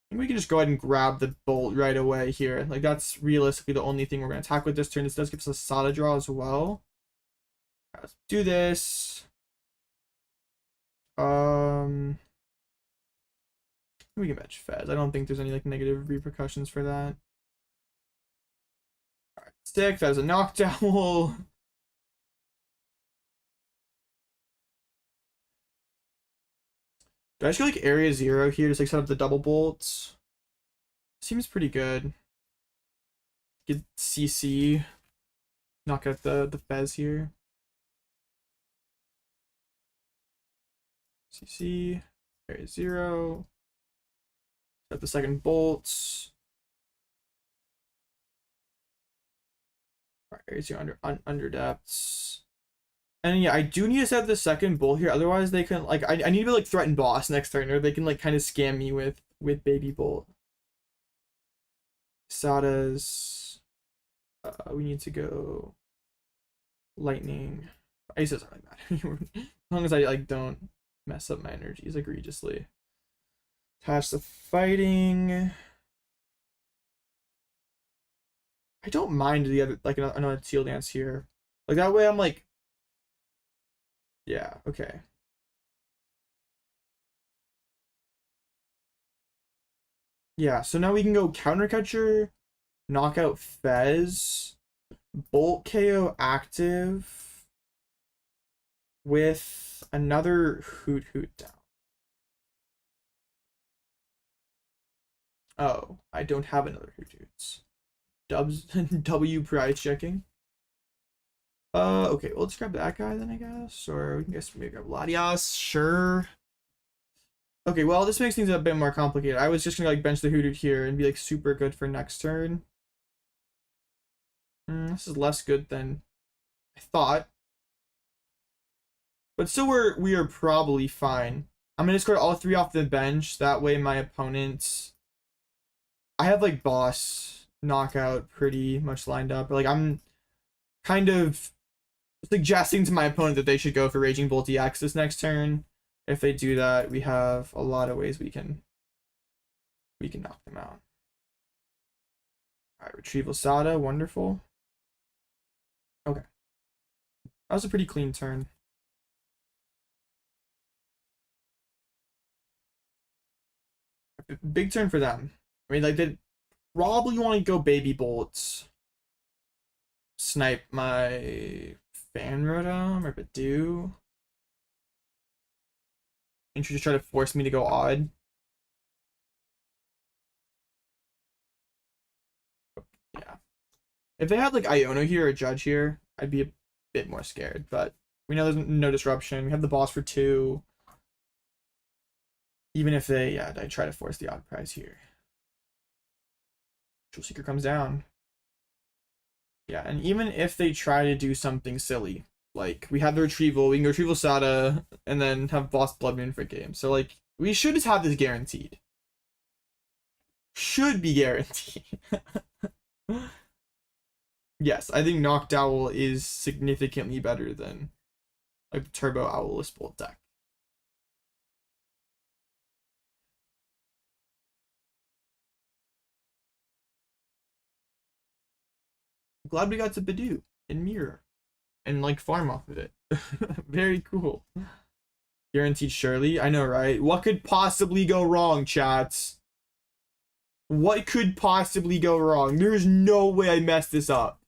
I think we can just go ahead and grab the Bolt right away here. Like that's realistically the only thing we're gonna attack with this turn. This does give us a Sada draw as well. Right, let's do this. We can match Fez. I don't think there's any like negative repercussions for that. Alright, stick, Fez a Noctowl. Do I just go like area 0 here, just like set up the double bolts? Seems pretty good. Get CC. Knock out the Fez here. CC. Area 0. Set the second bolts. Alright, area 0 Underdepths. And yeah, I do need to set the second bolt here. Otherwise, they can like I need to like threaten boss next turn, or they can like kind of scam me with baby bolt. Sada's. We need to go lightning. I guess it doesn't really matter as long as I like don't mess up my energies egregiously. Attach the fighting. I don't mind the other like another Teal Dance here. Like that way, I'm like. Yeah, okay. Yeah, so now we can go Counter Catcher, Knockout Fez, Bolt KO active with another Hoothoot down. Oh, I don't have another Hoothoots. Dubs W price checking. Okay, well, let's grab that guy then, I guess. Or we can guess maybe grab Latias, sure. Okay, well, this makes things a bit more complicated. I was just gonna like bench the Hoothoot here and be like super good for next turn. This is less good than I thought. But still we are probably fine. I'm gonna discard all three off the bench. That way my opponents, I have like boss knockout pretty much lined up. Or like I'm kind of suggesting to my opponent that they should go for Raging Bolt EX this next turn. If they do that, we have a lot of ways we can knock them out. Alright, Retrieval Sada, wonderful. Okay. That was a pretty clean turn. Big turn for them. I mean, like, they probably want to go Baby Bolts. Snipe my Fan Rotom or Budew. And she just try to force me to go odd. Yeah. If they had like Iono here or Judge here, I'd be a bit more scared. But we know there's no disruption. We have the boss for 2. Even if they, I try to force the odd prize here. Jewel Seeker comes down. Yeah, and even if they try to do something silly, like we have the retrieval, we can go retrieval Sada, and then have boss Bloodmoon for game. So like we should just have this guaranteed. Should be guaranteed. Yes, I think Noctowl is significantly better than like the Turbo Owlus Bolt deck. Glad we got to Budew and Mirror and like farm off of it. Very cool. Guaranteed surely. I know, right? What could possibly go wrong, chats? What could possibly go wrong? There's no way I messed this up.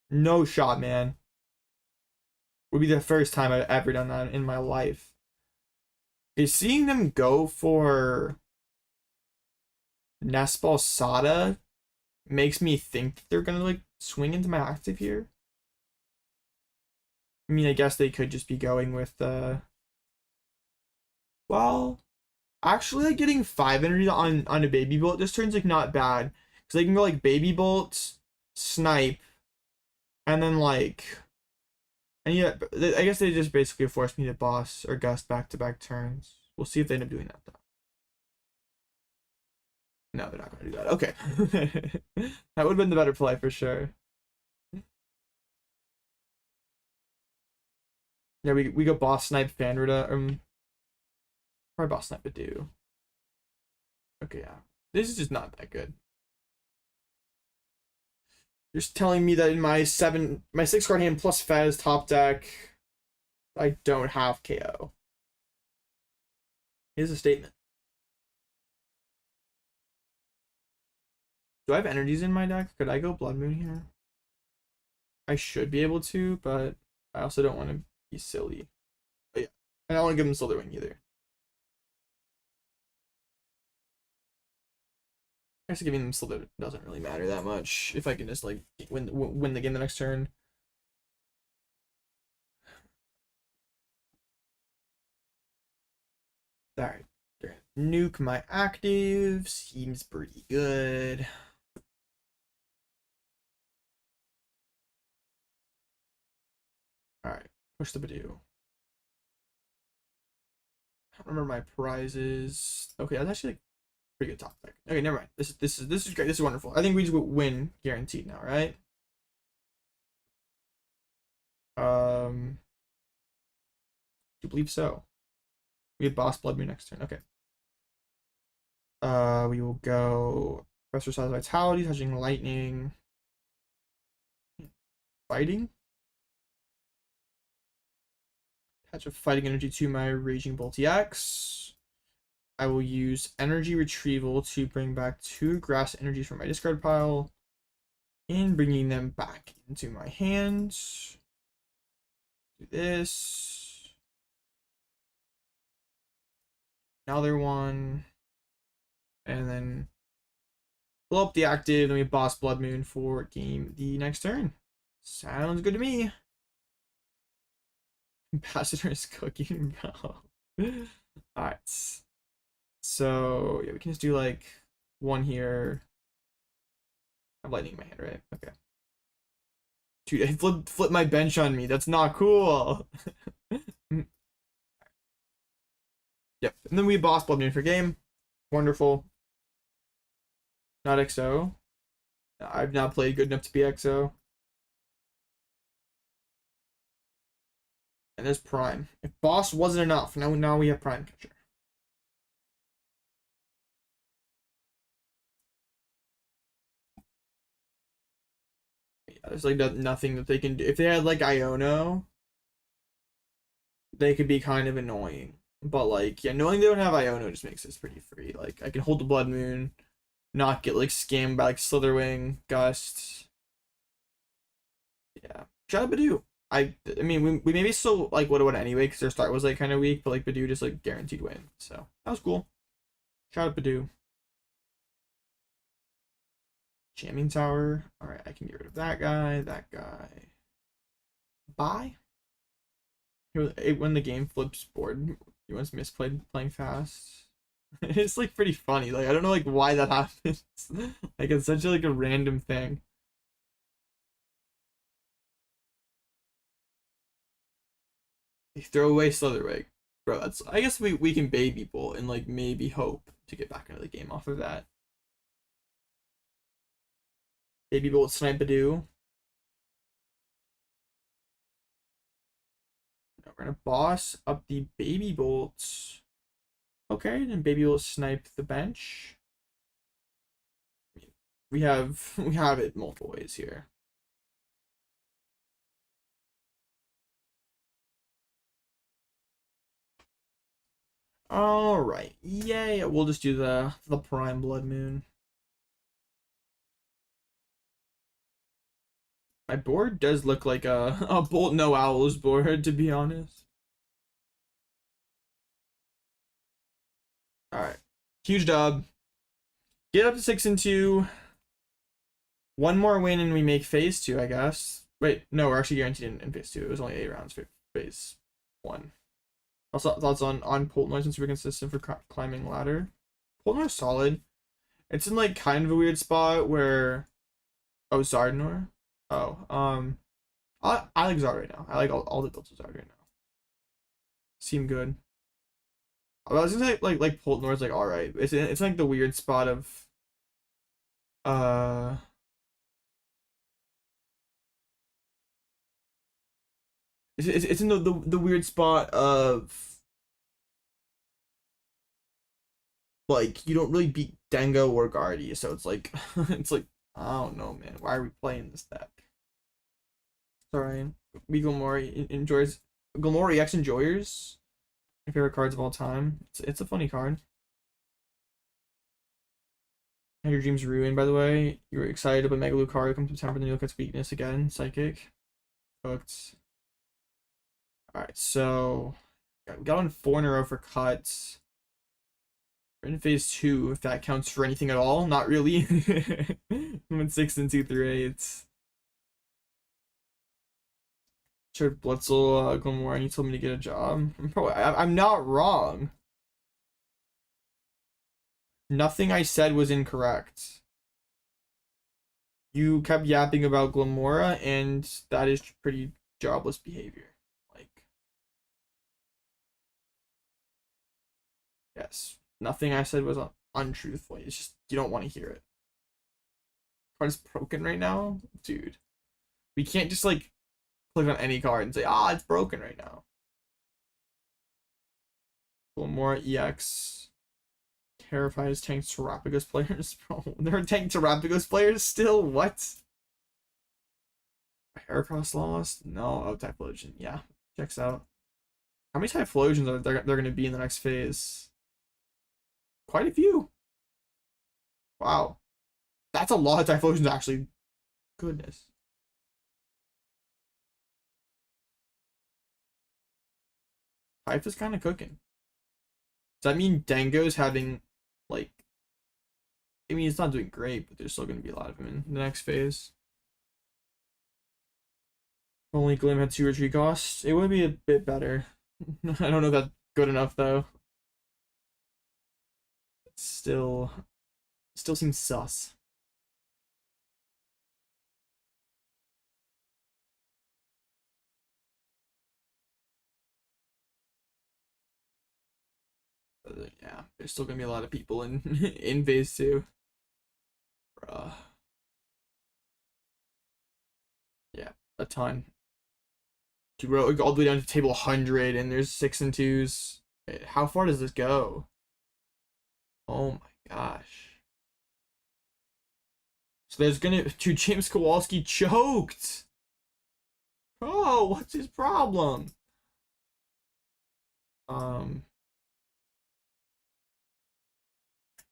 No shot, man. Would be the first time I've ever done that in my life. Is seeing them go for Nest Ball Sada makes me think that they're gonna like swing into my active here. I mean, I guess they could just be going with well, actually like getting 5 energy on a Baby Bolt this turn's like not bad. Because they can go like Baby Bolt, Snipe, and then like, and yeah, I guess they just basically forced me to boss or gust back-to-back turns. We'll see if they end up doing that though. No, they're not going to do that. Okay. That would have been the better play for sure. Yeah, we go boss snipe Fan Rotom. Probably boss snipe Budew. Okay, yeah. This is just not that good. You're just telling me that in my 6 card hand plus Fez top deck, I don't have KO. Here's a statement. Do I have energies in my deck? Could I go Bloodmoon here? I should be able to, but I also don't want to be silly. But yeah, I don't want to give him Slitherwing either. I guess giving them Slither doesn't really matter that much if I can just like win the game the next turn. Alright. Nuke my active. Seems pretty good. Alright. Push the Budew. I don't remember my prizes. Okay, that's actually like pretty good top deck. Okay, never mind. This is great. This is wonderful. I think we just win guaranteed now, right? Do you believe so? We have boss Bloodmoon next turn. Okay. We will go Professor Size Vitality, touching lightning. Fighting? Patch of Fighting Energy to my Raging Bolt EX. I will use Energy Retrieval to bring back 2 Grass Energies from my discard pile, and bringing them back into my hands. Do this. Another one. And then blow up the active, then we boss Bloodmoon for game the next turn. Sounds good to me. Ambassador is cooking, bro. Alright. So, yeah, we can just do like one here. I'm lightning in my hand, right? Okay. Dude, I flip my bench on me. That's not cool. Yep. And then we boss Bloodmoon for game. Wonderful. Not XO. I've not played good enough to be XO. And there's Prime. If boss wasn't enough, now we have Prime Catcher. Yeah, there's like nothing that they can do. If they had like Iono, they could be kind of annoying. But like, yeah, knowing they don't have Iono just makes this pretty free. Like, I can hold the Bloodmoon, not get like scammed by like Slitherwing, Gust. Yeah. Shout out Budew. I mean, we maybe still like would have won anyway because their start was like kind of weak, but like Budew just like guaranteed win. So that was cool. Shout out Budew. Jamming Tower. Alright, I can get rid of that guy, that guy. Bye. When the game flips board, he once misplayed playing fast. It's like pretty funny. Like, I don't know like why that happens. Like, it's such like a random thing. They throw away Slitherwing. Bro, that's, I guess we can Baby Bolt and like maybe hope to get back into the game off of that. Baby Bolt Snipe Budew. Now we're gonna boss up the Baby Bolts. Okay, then Baby Bolt snipe the bench. We have it multiple ways here. All right, yay! We'll just do the Prime Bloodmoon. My board does look like a Bolt No Owls board, to be honest. All right, huge dub. Get up to 6-2. One more win and we make phase 2, I guess. Wait, no, we're actually guaranteed in phase 2. It was only 8 rounds for phase 1. Also, thoughts on Poltenoy since we're consistent for climbing ladder. Poltenoy's solid. It's in like kind of a weird spot where, oh, Zardnor. Oh, I like Zard right now. I like all the builds of Zard right now. Seem good. I was gonna say like Poltenoy's like alright. It's like the weird spot of it's in the weird spot of like you don't really beat Dengo or Guardy, so it's like it's like I don't know, man. Why are we playing this deck? Sorry, we Gilmore enjoys Gilmore EX Enjoyers. My favorite cards of all time. It's a funny card. And your dreams ruined, by the way. You were excited, but Mega Lucario comes September, then you look at its weakness again. Psychic. Cooked. Alright, so we got on 4 in a row for cuts. We're in phase 2, if that counts for anything at all. Not really. I'm in 6 and 2 3/8. Shared Blitzel, Gilmore, and you told me to get a job. I'm not wrong. Nothing I said was incorrect. You kept yapping about Glamora, and that is pretty jobless behavior. Like, yes, nothing I said was untruthful. It's just you don't want to hear it. Card's broken right now, dude. We can't just like click on any card and say, ah, it's broken right now. Glamora EX. Terrifies tank Terapagos players, bro. There are tank Terapagos players still? What? Heracross lost? No. Oh, Typhlosion. Yeah. Checks out. How many Typhlosions are they're going to be in the next phase? Quite a few. Wow. That's a lot of Typhlosions, actually. Goodness. Typh is kind of cooking. Does that mean Dango's having, like... I mean, it's not doing great, but there's still going to be a lot of them in the next phase. Only Glim had 2 retreat costs. It would be a bit better. I don't know if that's good enough, though. Still seems sus. Yeah, there's still gonna be a lot of people in in phase 2. Bruh. Yeah, a ton. You wrote all the way down to table 100, and there's 6 and 2s. How far does this go? Oh my gosh. So there's gonna James Kowalski choked. Oh, what's his problem?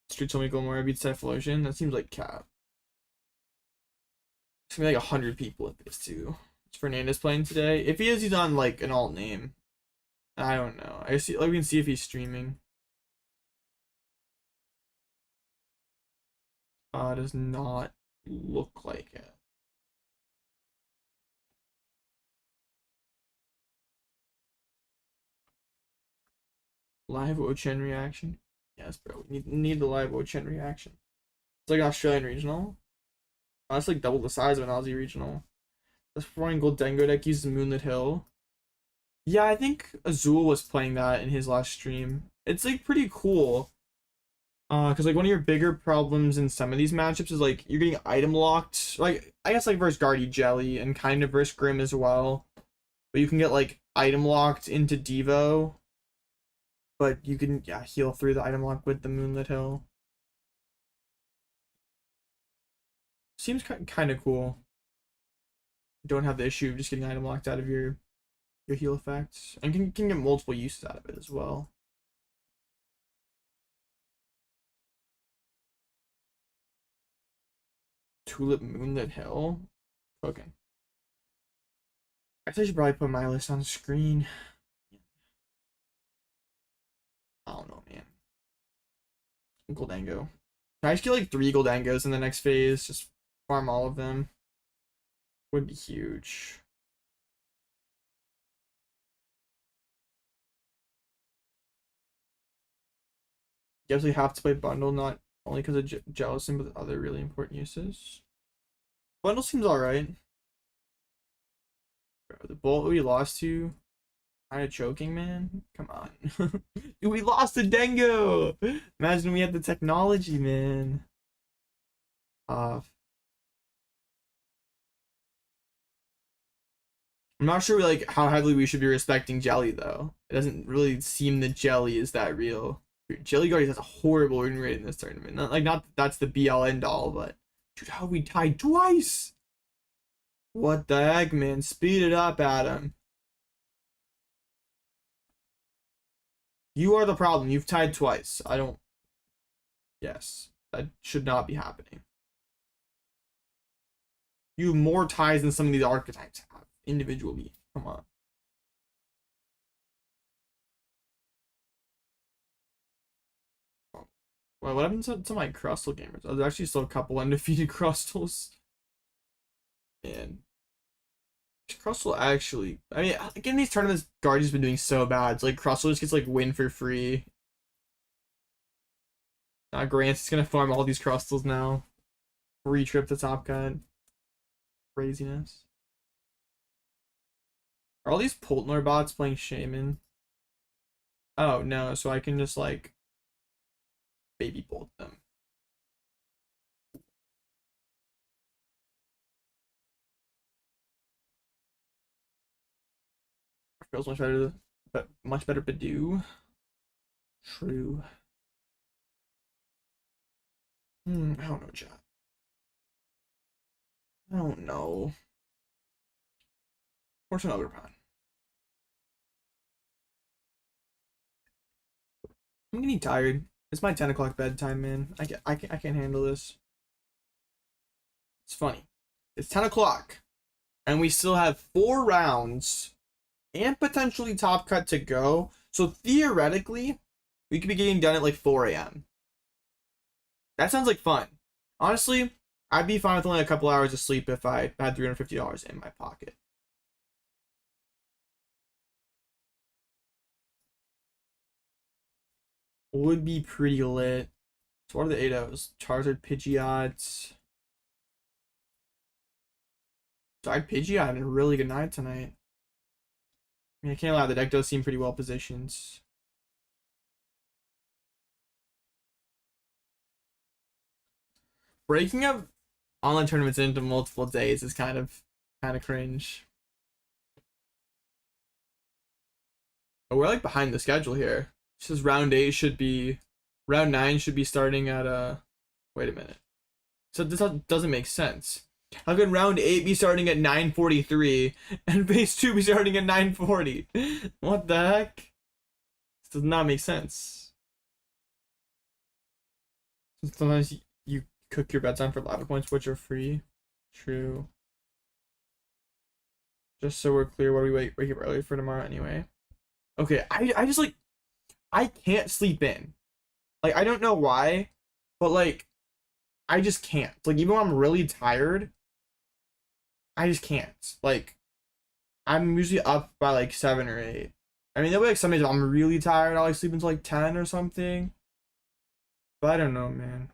Street told me Gilmore beats Typhlosion. That seems like cap. It's gonna be like 100 people at this too. Is Fernandez playing today? If he is, he's on like an alt name. I don't know. I see. Like we can see if he's streaming. Does not look like it. Live Ochen reaction. Yes, bro. We need the live Ochen reaction. It's like an Australian regional. Oh, that's like double the size of an Aussie regional. This foreign gold Dengo deck uses Moonlit Hill. Yeah, I think Azul was playing that in his last stream. It's like pretty cool. Because like one of your bigger problems in some of these matchups is like you're getting item locked. Like I guess like versus Guardy Jelly and kind of versus Grim as well. But you can get like item locked into Devo. But you can heal through the item lock with the Moonlit Hill. Seems kind of cool. Don't have the issue of just getting item locked out of your heal effects. And can get multiple uses out of it as well. Tulip Moonlit Hill. Okay. I should probably put my list on screen. I don't know, man. Goldango. Can I just get like 3 Goldangos in the next phase? Just farm all of them. Would be huge. You absolutely have to play Bundle, not only because of Jellicin, but other really important uses. Bundle seems alright. The Bolt we lost to, kind of choking, man. Come on. Dude, we lost to Dengo! Imagine we had the technology, man. I'm not sure like how heavily we should be respecting Jelly though. It doesn't really seem that Jelly is that real. Jelly Guardian has a horrible win rate in this tournament. Not that's the be all end all, but dude, how we tied twice? What the heck, man? Speed it up, Adam. You are the problem. You've tied twice. I don't. Yes, that should not be happening. You have more ties than some of these archetypes have individually. Come on. Well, what happened to my Crustle gamers? Oh, there's actually still a couple undefeated Crustles. And Crustle actually, I mean, again, these tournaments, Guardian's been doing so bad. It's like Crustle just gets like win for free. Grant's gonna farm all these Crustles now. Free trip to Top Cut. Craziness. Are all these Poltner bots playing Shaman? Oh no, so I can just like baby bolt them. Feels much better, but much better Budew. True. I don't know, chat. I don't know. Where's an Ogerpon? I'm getting tired. It's my 10 o'clock bedtime, man. I can't handle this. It's funny. It's 10 o'clock, and we still have 4 rounds and potentially top cut to go. So theoretically, we could be getting done at like 4 a.m. That sounds like fun. Honestly, I'd be fine with only a couple hours of sleep if I had $350 in my pocket. Would be pretty lit. So what are the 8-0s? Charizard, Pidgeot. Sorry, Pidgeot having a really good night tonight. I mean, I can't lie, the deck does seem pretty well positioned. Breaking up online tournaments into multiple days is kind of cringe. But we're like behind the schedule here. It says round 9 should be starting at wait a minute. So this doesn't make sense. How could round 8 be starting at 9:43 and phase 2 be starting at 9:40? What the heck? This does not make sense. Sometimes you cook your bedtime for lava points, which are free. True. Just so we're clear, where we wake up early for tomorrow anyway. Okay, I just like, I can't sleep in. Like, I don't know why, but like, I just can't. Like, even when I'm really tired, I just can't. Like, I'm usually up by like 7 or 8. I mean, there'll be like some days I'm really tired, I'll like sleep until like 10 or something. But I don't know, man.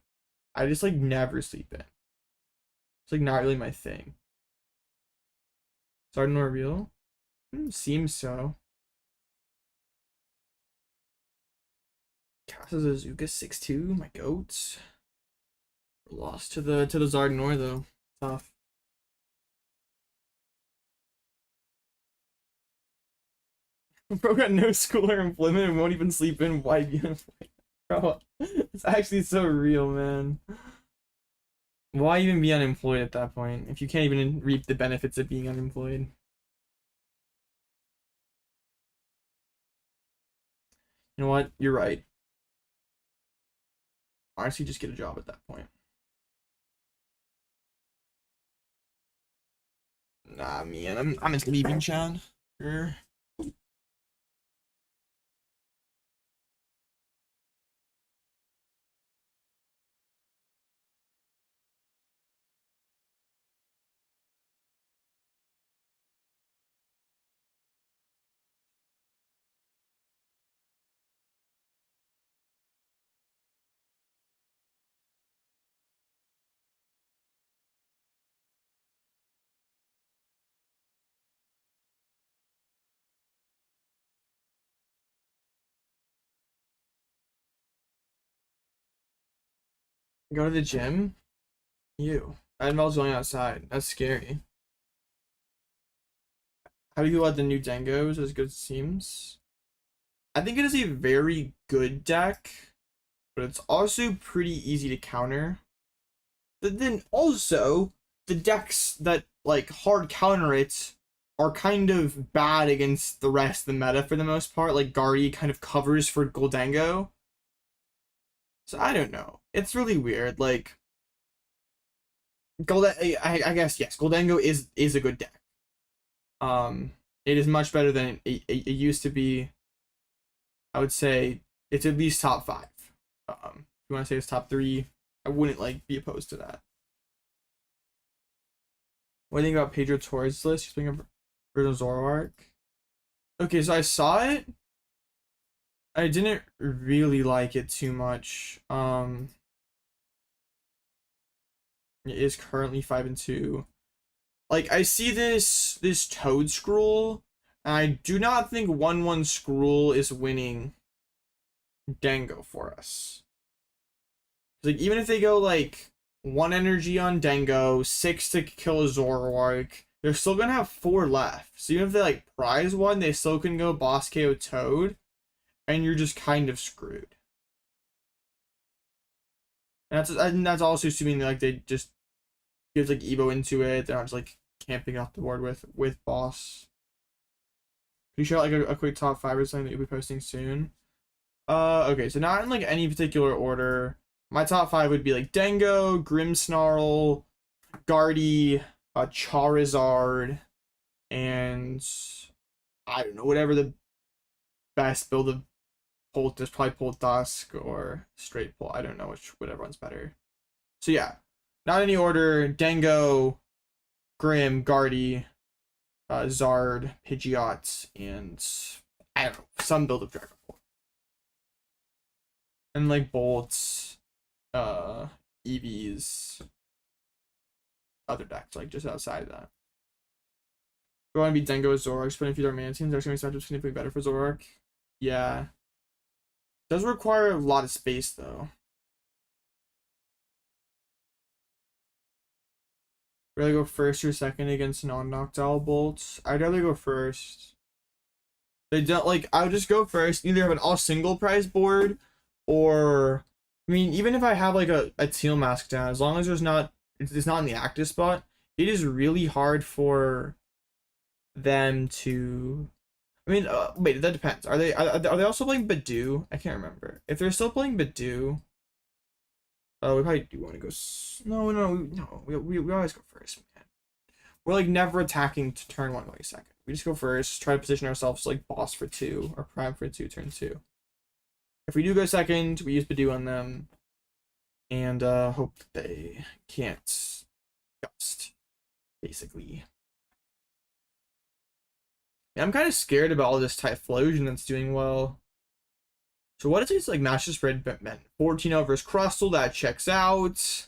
I just like never sleep in. It's like not really my thing. Starting to reveal? Seems so. Kazuzuka 6-2, my goats. Lost to the Zardanor though. Tough. Bro got no school or employment and won't even sleep in. Why be unemployed? Bro, it's actually so real, man. Why even be unemployed at that point if you can't even reap the benefits of being unemployed? You know what? You're right. Honestly, just get a job at that point. Nah, man, I'm just leaving, Chan. Sure. Go to the gym? You. Admiral's going outside. That's scary. How do you let the new Dengos as good as it seems? I think it is a very good deck, but it's also pretty easy to counter. But then also, the decks that like hard counter it are kind of bad against the rest of the meta for the most part. Like Guardy kind of covers for Goldango. So I don't know. It's really weird. Like I guess yes, Goldango is a good deck. It is much better than it used to be. I would say it's at least top 5. If you want to say it's top 3, I wouldn't like be opposed to that. What do you think about Pedro Torres' list? He's playing a version of Zoroark. Okay, so I saw it. I didn't really like it too much. It is currently 5-2. Like, I see this Toad Scroll, and I do not think 1/1 Scroll is winning Dango for us. Like, even if they go like 1 energy on Dango, 6 to kill a Zoroark, they're still gonna have 4 left. So even if they like prize 1, they still can go boss KO Toad, and you're just kind of screwed. And that's also assuming like they just give like Evo into it. They're not just like camping off the board with boss. Can you share like a quick top 5 or something that you'll be posting soon? Okay, so not in like any particular order. My top 5 would be like Dango, Grimmsnarl, Guardy, Charizard, and I don't know, whatever the best build of Polt is, probably Poltusk or straight Polt. I don't know whatever one's better. So yeah, not any order. Dango, Grim, Guardy, Zard, Pidgeot, and I don't know, some build of Dragapult. And like Bolts, Eevees, other decks, like just outside of that. Do I want to be Dango or Zoroark? Spend a few Dark teams. That's going to be significantly better for Zoroark. Yeah. Does require a lot of space though. Rather go first or second against non-Noctowl bolts? I'd rather go first. They don't like. I would just go first. Either have an all single prize board, or I mean, even if I have like a Teal mask down, as long as there's not, it's not in the active spot, it is really hard for them to. I mean, wait, that depends. Are they also playing Budew? I can't remember. If they're still playing Budew, we probably do want to go. No. We always go first, man. We're like never attacking to turn 1 going second. We just go first, try to position ourselves like boss for 2 or prime for 2 turn 2. If we do go second, we use Budew on them, and hope that they can't gust, basically. Yeah, I'm kind of scared about all this Typhlosion that's doing well. So what is it? It's like Master Spread meant 14-0 versus Crustle, that checks out.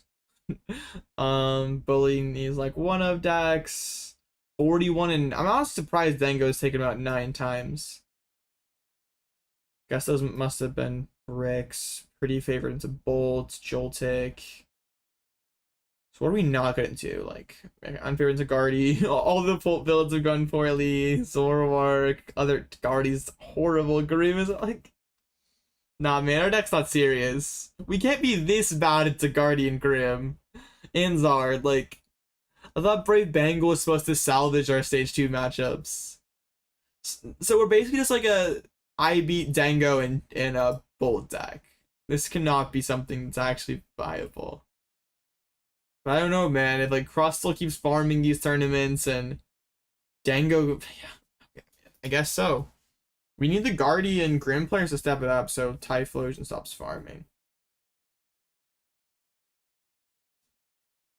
Bullying is like 1-of decks. 41, and I'm not surprised Dango's taken about 9 times. Guess those must have been bricks. Pretty favored into Bolt, Joltik. So what are we not getting to? Like, unfair into Guardy. All the builds have gone poorly. Zoroark, other Guardy's horrible. Grim is like, nah, man, our deck's not serious. We can't be this bad into Guardy and Grim. And Zard, like, I thought Brave Bangle was supposed to salvage our stage 2 matchups. So we're basically just like a I beat Dango in a Bolt deck. This cannot be something that's actually viable. But I don't know, man. If like Crustle keeps farming these tournaments and Dango, yeah, I guess so. We need the Guardy and Grim players to step it up so Typhlosion stops farming.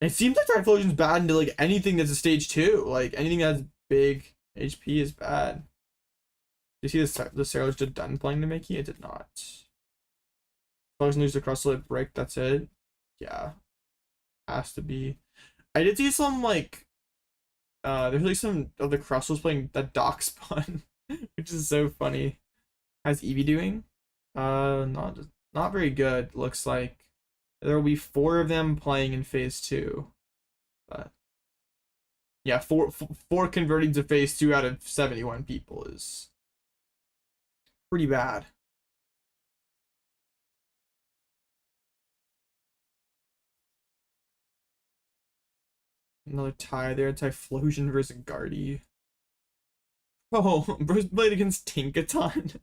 It seems like Typhlosion's bad into like anything that's a stage 2. Like anything that's big HP is bad. Do you see the Sarah just done playing the Mickey? It did not. Typhlosion lose the Crustle at break, that's it. Yeah. Has to be. I did see some like there's like some of the Crustles playing that Doc Spawn, which is so funny. How's Eevee doing? Not very good. Looks like there will be 4 of them playing in phase 2, but yeah, four converting to phase 2 out of 71 people is pretty bad. Another tie there. Typhlosion versus Guardy. Oh, Bruce played against Tinkaton.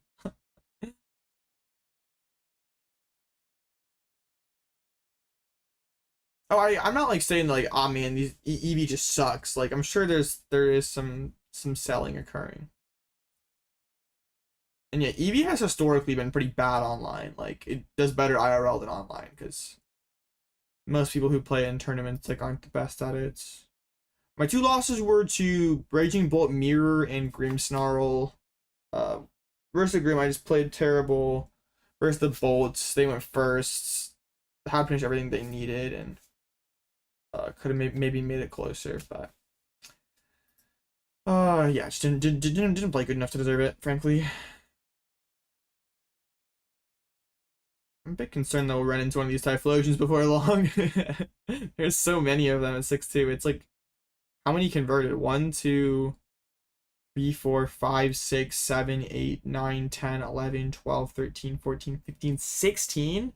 Oh, I'm not like saying like, oh man, these Eevee just sucks. Like I'm sure there is some selling occurring. And yeah, Eevee has historically been pretty bad online. Like it does better IRL than online because most people who play in tournaments like aren't the best at it. My 2 losses were to Raging Bolt Mirror and Grimmsnarl. Versus the Grim, I just played terrible. Versus the Bolts, they went first. Had finished everything they needed and could have maybe made it closer, but yeah, just didn't play good enough to deserve it, frankly. I'm a bit concerned that we'll run into one of these Typhlosions before long. There's so many of them at 6-2. It's like, how many converted? 1, 2, 3, 4, 5, 6, 7, 8, 9, 10, 11, 12, 13, 14, 15, 16?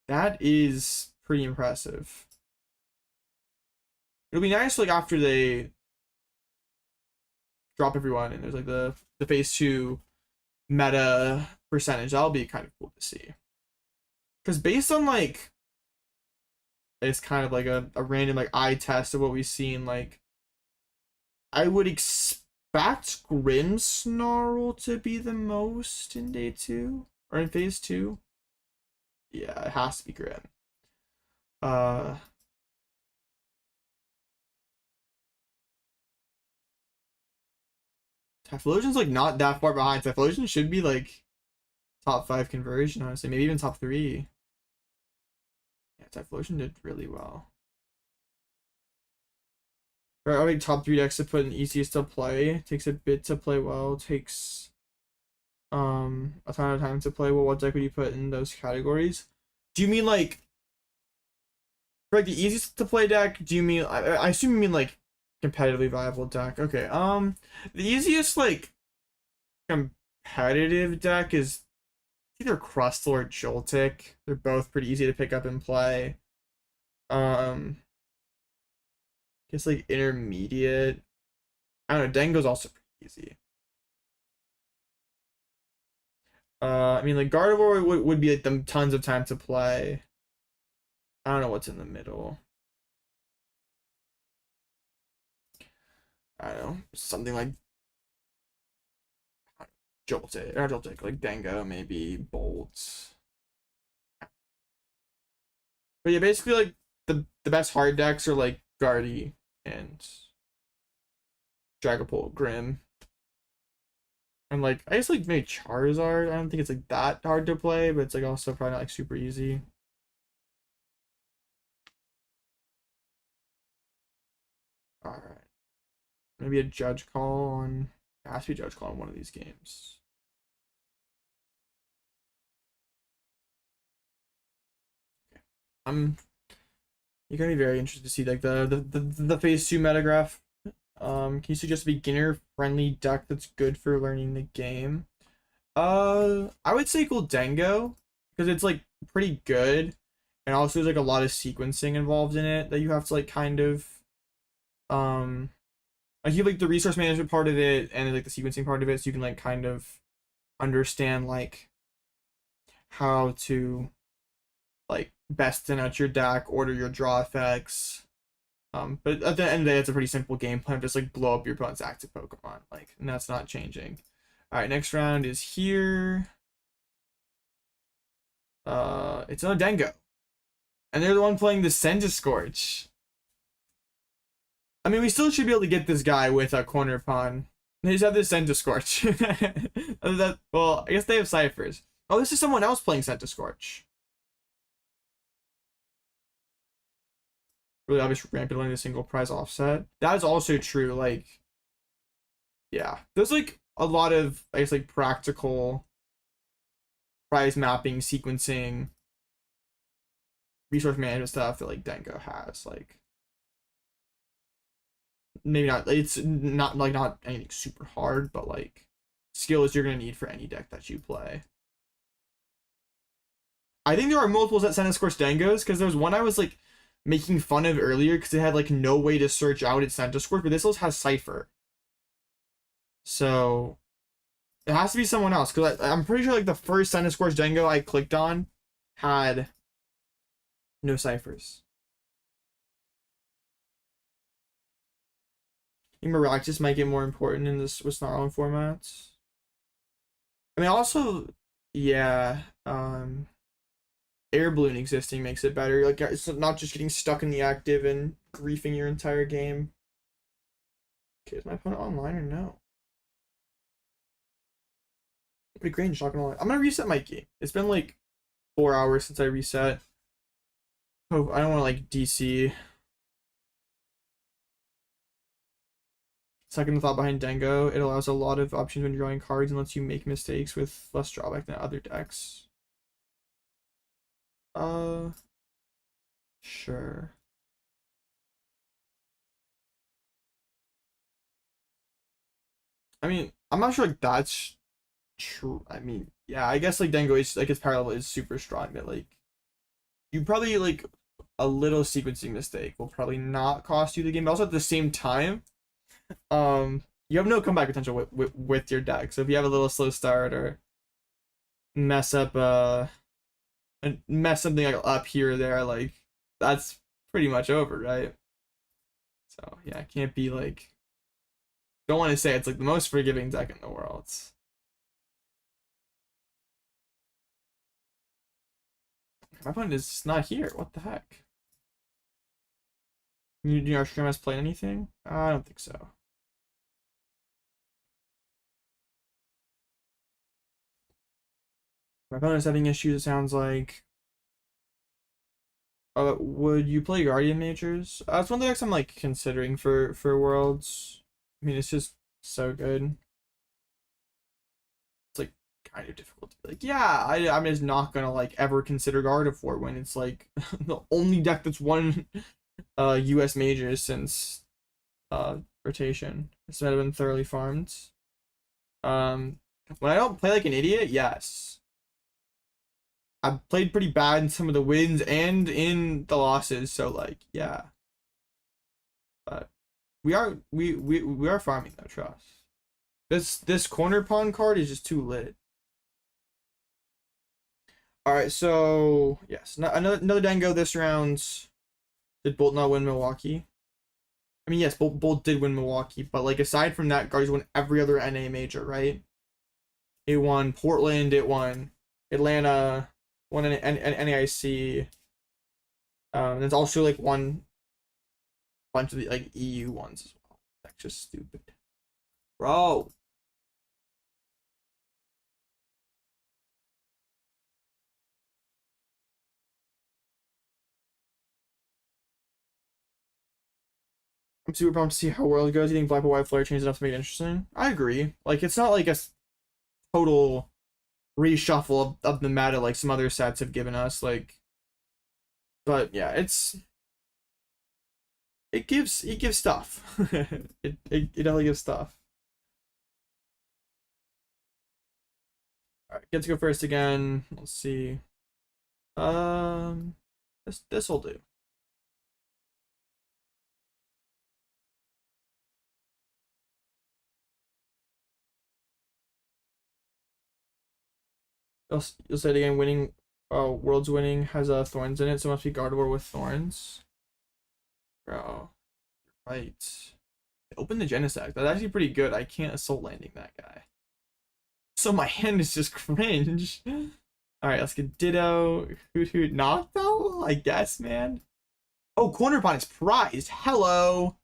That is pretty impressive. It'll be nice like after they drop everyone and there's like the phase 2 meta percentage. That'll be kind of cool to see. Because based on like, it's kind of like a random like eye test of what we've seen, like I would expect Grimmsnarl to be the most in day 2 or in phase 2. Yeah, it has to be Grim. Typhlosion's like not that far behind. Typhlosion should be like top 5 conversion, honestly, maybe even top 3. Yeah, Typhlosion did really well. Right, I think top 3 decks to put in easiest to play. Takes a bit to play well. Takes a ton of time to play well. What deck would you put in those categories? Do you mean like for like the easiest to play deck? Do you mean I assume you mean like competitively viable deck? Okay. The easiest like competitive deck is either Crustle or Joltik. They're both pretty easy to pick up and play. Guess like intermediate. I don't know. Dengo's also pretty easy. I mean like Gardevoir would be like them tons of time to play. I don't know what's in the middle. I don't know, something like Joltik, not Joltik, like Dango, maybe Bolt. But yeah, basically like the best hard decks are like Guardy and Dragapult, Grim. And like I guess like maybe Charizard. I don't think it's like that hard to play, but it's like also probably not like super easy. Alright. Maybe a judge call on, it has to be a judge call on one of these games. Okay. You're gonna be very interested to see like the phase 2 metagraph. Can you suggest a beginner friendly deck that's good for learning the game? I would say Gholdengo, because it's like pretty good, and also there's like a lot of sequencing involved in it that you have to like kind of like you have like the resource management part of it and like the sequencing part of it, so you can like kind of understand like how to like best thin out your deck, order your draw effects. But at the end of the day, it's a pretty simple game plan. Just like blow up your opponent's active Pokemon, like, and that's not changing. All right, next round is here. It's another Dengo, and they're the one playing the Scorch. I mean, we still should be able to get this guy with a Cornerstone. They just have this Scorch. Well, I guess they have ciphers. Oh, this is someone else playing Scorch. Really obvious rampant learning the single prize offset. That is also true. Like, yeah, there's like a lot of, I guess, like practical prize mapping, sequencing, resource management stuff that like Dengo has. Like, maybe not. It's not like not anything super hard, but like skills you're gonna need for any deck that you play. I think there are multiple Scorch Dengos because there's one I was like making fun of earlier because it had like no way to search out its Scorch, but this also has Cypher. So it has to be someone else because I'm pretty sure like the first Scorch Dengo I clicked on had no ciphers. Miraculous might get more important in this with Snarl formats. I mean, also, yeah, Air Balloon existing makes it better. Like, it's not just getting stuck in the active and griefing your entire game. Okay, is my opponent online or no? Pretty Grange, not gonna lie. I'm gonna reset my game. It's been like 4 hours since I reset. Oh, I don't want to like DC. Second thought behind Dengo, it allows a lot of options when drawing cards and lets you make mistakes with less drawback than other decks. Sure. I mean, I'm not sure like that's true. I mean, yeah, I guess like Dengo is like its power level is super strong, but like you probably like a little sequencing mistake will probably not cost you the game. But also at the same time, you have no comeback potential with your deck. So if you have a little slow start or mess up and mess something like up here or there, like that's pretty much over, right? So yeah, it can't be like, don't want to say it's like the most forgiving deck in the world. My opponent is not here. What the heck? You our stream has played anything? I don't think so. My opponent's having issues, it sounds like. Would you play Guardian Majors? It's one of the decks I'm like considering for Worlds. I mean, it's just so good. It's like kind of difficult to be like, yeah, I'm just not gonna like ever consider Gardevoir when it's like the only deck that's won US Majors since rotation. This might have been thoroughly farmed. When I don't play like an idiot, yes. I've played pretty bad in some of the wins and in the losses, so like, yeah. But we are farming though, trust. This Cornerstone card is just too lit. Alright, so yes, another Dango this round. Did Bolt not win Milwaukee? I mean, yes, Bolt did win Milwaukee, but like aside from that, Guardians won every other NA major, right? It won Portland, it won Atlanta, won an NAIC. There's also like one bunch of the like EU ones as well. That's just stupid, bro. I'm super pumped to see how World goes. You think Black and White Flare changes enough to make it interesting? I agree. Like, it's not like a total reshuffle of the meta like some other sets have given us. Like, but yeah, it gives stuff. it definitely gives stuff. All right, get to go first again. Let's see. This will do. You'll say it again. Winning, World's winning has thorns in it, so it must be Gardevoir with thorns. Bro, right. Open the Genesect. That's actually pretty good. I can't Assault Landing that guy. So my hand is just cringe. Alright, let's get Ditto. Hoothoot Noctowl, I guess, man. Oh, Cornerstone is prized. Hello.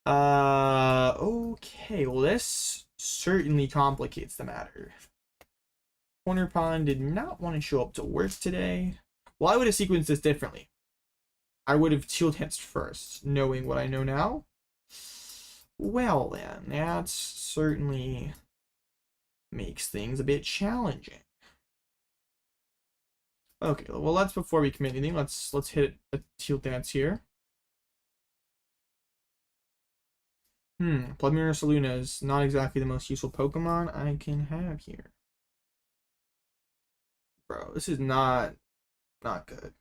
Okay. Well, this certainly complicates the matter. Cornerstone did not want to show up to work today. Well, I would have sequenced this differently. I would have Teal danced first, knowing what I know now. Well, then, that certainly makes things a bit challenging. Okay, well, that's before we commit anything. Let's hit a Teal dance here. Bloodmoon Ursaluna is not exactly the most useful Pokemon I can have here. Bro, this is not good.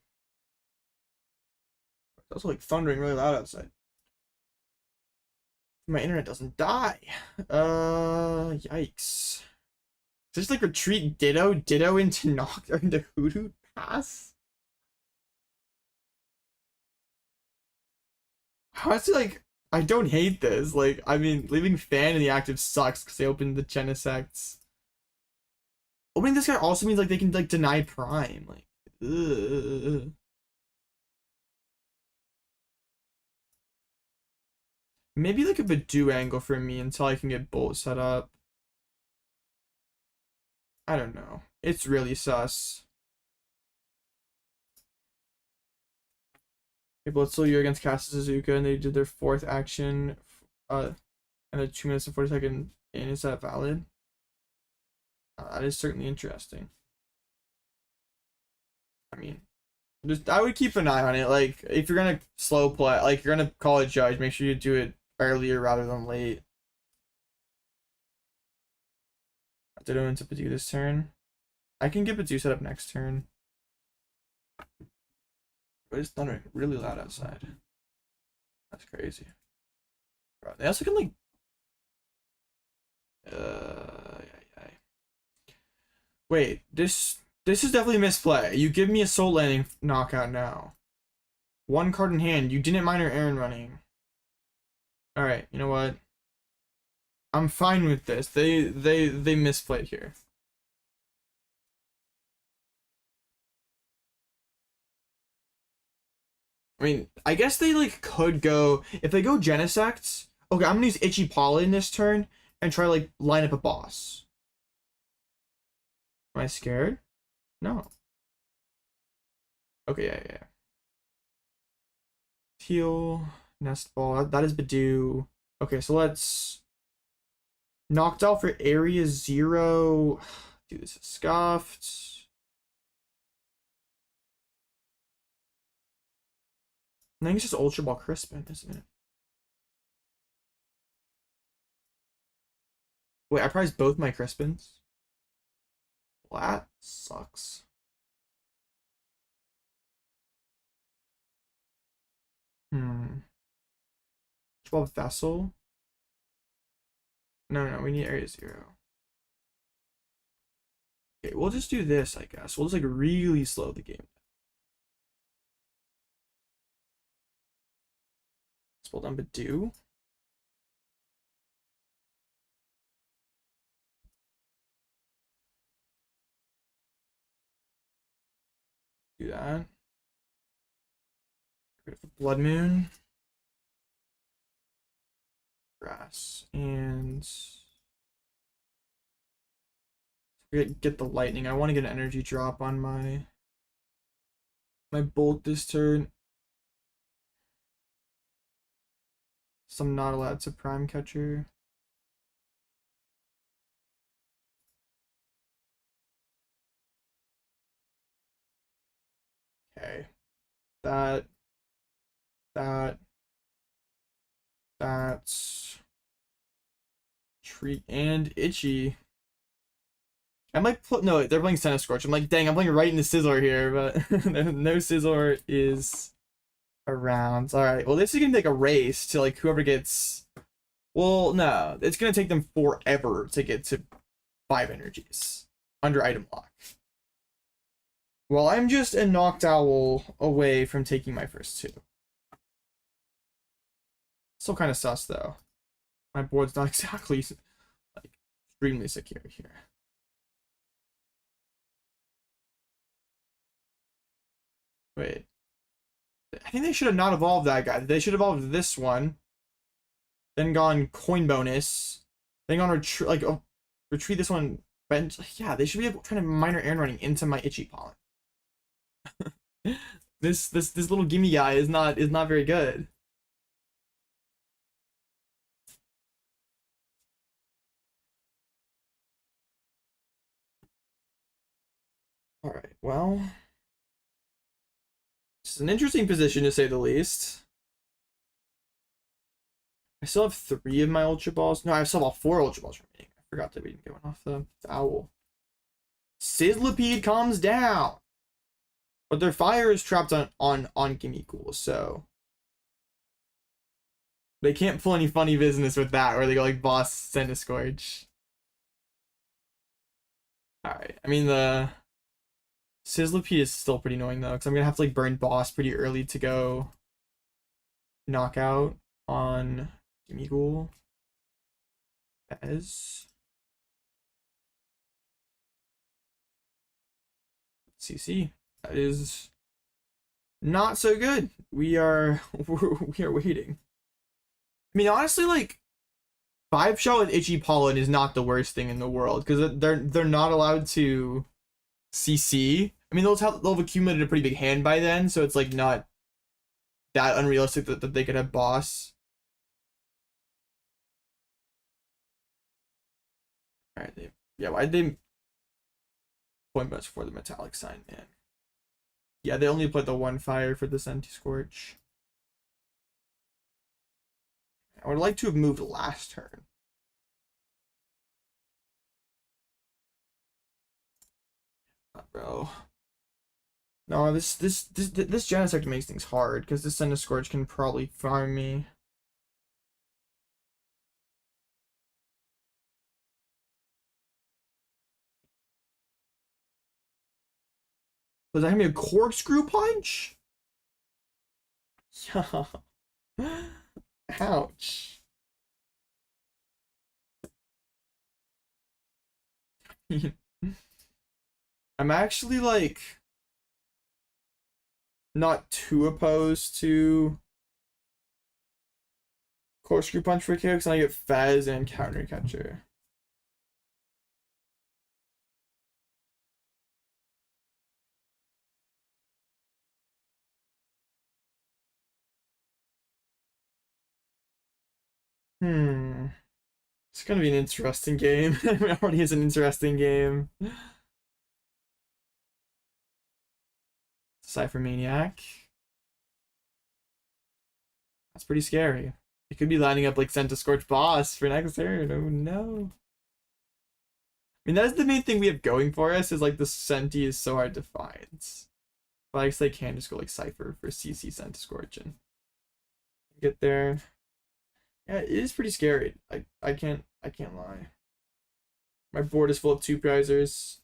It's also like thundering really loud outside. My internet doesn't die. Yikes. Just like retreat Ditto into into Hoothoot pass? Honestly, like, I don't hate this. Like, I mean, leaving Fan in the active sucks because they opened the Genesects. Opening this guy also means like they can like deny Prime. Like, ugh. Maybe like a Budew angle for me until I can get Bolt set up. I don't know. It's really sus. Okay, Blitzle, you're against Casa Suzuka, and they did their fourth action, and a 2 minutes and 40-second in. Is that valid? That is certainly interesting. I mean, I would keep an eye on it. Like, if you're gonna slow play, like you're gonna call a judge, make sure you do it earlier rather than late. Ditto into Budew this turn. I can get Budew set up next turn. But it's thundering really loud outside. That's crazy. They also can like wait, this is definitely a misplay. You give me a soul landing knockout now. One card in hand. You didn't minor errand running. Alright, you know what? I'm fine with this. They misplayed here. I mean, I guess they like could go if they go Genesect. Okay, I'm gonna use Itchy Pollen this turn and try like line up a boss. Am I scared? No. Okay, yeah. Teal, Nest Ball. That is Budew. Okay, so let's Noctowl for area 0. Do this Scuffed. I think it's just Ultra Ball Crispin, isn't it? Wait, I prized both my Crispins. Well, that sucks. Earthen Vessel. No, we need area 0. Okay, we'll just do this, I guess. We'll just like really slow the game down. Let's pull down Budew. Do that. Get rid of Bloodmoon. Grass. And get the lightning. I want to get an energy drop on my bolt this turn. So I'm not allowed to Prime Catcher. Okay. That's Treat and Itchy. I might put no, they're playing Centiskorch. I'm like, dang, I'm playing right into Sizzler here, but no Sizzler is around. Alright, well this is gonna be like a race to like whoever gets, well no, it's gonna take them forever to get to 5 energies under item lock. Well, I'm just a Noctowl away from taking my first 2. Still kind of sus though. My board's not exactly like extremely secure here. Wait. I think they should have not evolved that guy. They should have evolved this one. Then gone coin bonus. Then gone retreat this one. Yeah, they should be trying to minor errand running into my Itchy Pollen. This little gimme guy is not very good. Alright, well. This is an interesting position to say the least. I still have 3 of my Ultra Balls. No, I still have 4 Ultra Balls remaining. I forgot that we didn't get one off the owl. Sizzlipede calms down. But their fire is trapped on Gimmighoul, so they can't pull any funny business with that where they go like boss Centiskorch. Alright, I mean the Sizzlipede is still pretty annoying though, because I'm gonna have to like burn boss pretty early to go knockout on Gimmighoul. As CC. That is not so good. We are waiting. I mean, honestly, like 5-shot with Itchy Pollen is not the worst thing in the world because they're not allowed to CC. I mean, they'll have accumulated a pretty big hand by then, so it's like not that unrealistic that they could have boss. All right, yeah. Why'd they point much for the metallic sign, man? Yeah, they only put the 1 fire for the Centiskorch. I would like to have moved last turn. Bro. No, this Genesect makes things hard because this Centiskorch can probably farm me. Was that gonna be a corkscrew punch? Yeah. Ouch. I'm actually like not too opposed to corkscrew punch for KO because I get Fez and counter catcher. It's gonna be an interesting game. It already is an interesting game. Cypher Maniac. That's pretty scary. It could be lining up like Scorch Boss for next turn. Oh no. I mean, that is the main thing we have going for us, is like the Senti is so hard to find. But I guess they can just go like Cypher for CC Scorch and get there. Yeah, it is pretty scary. I can't lie. My board is full of two prizers.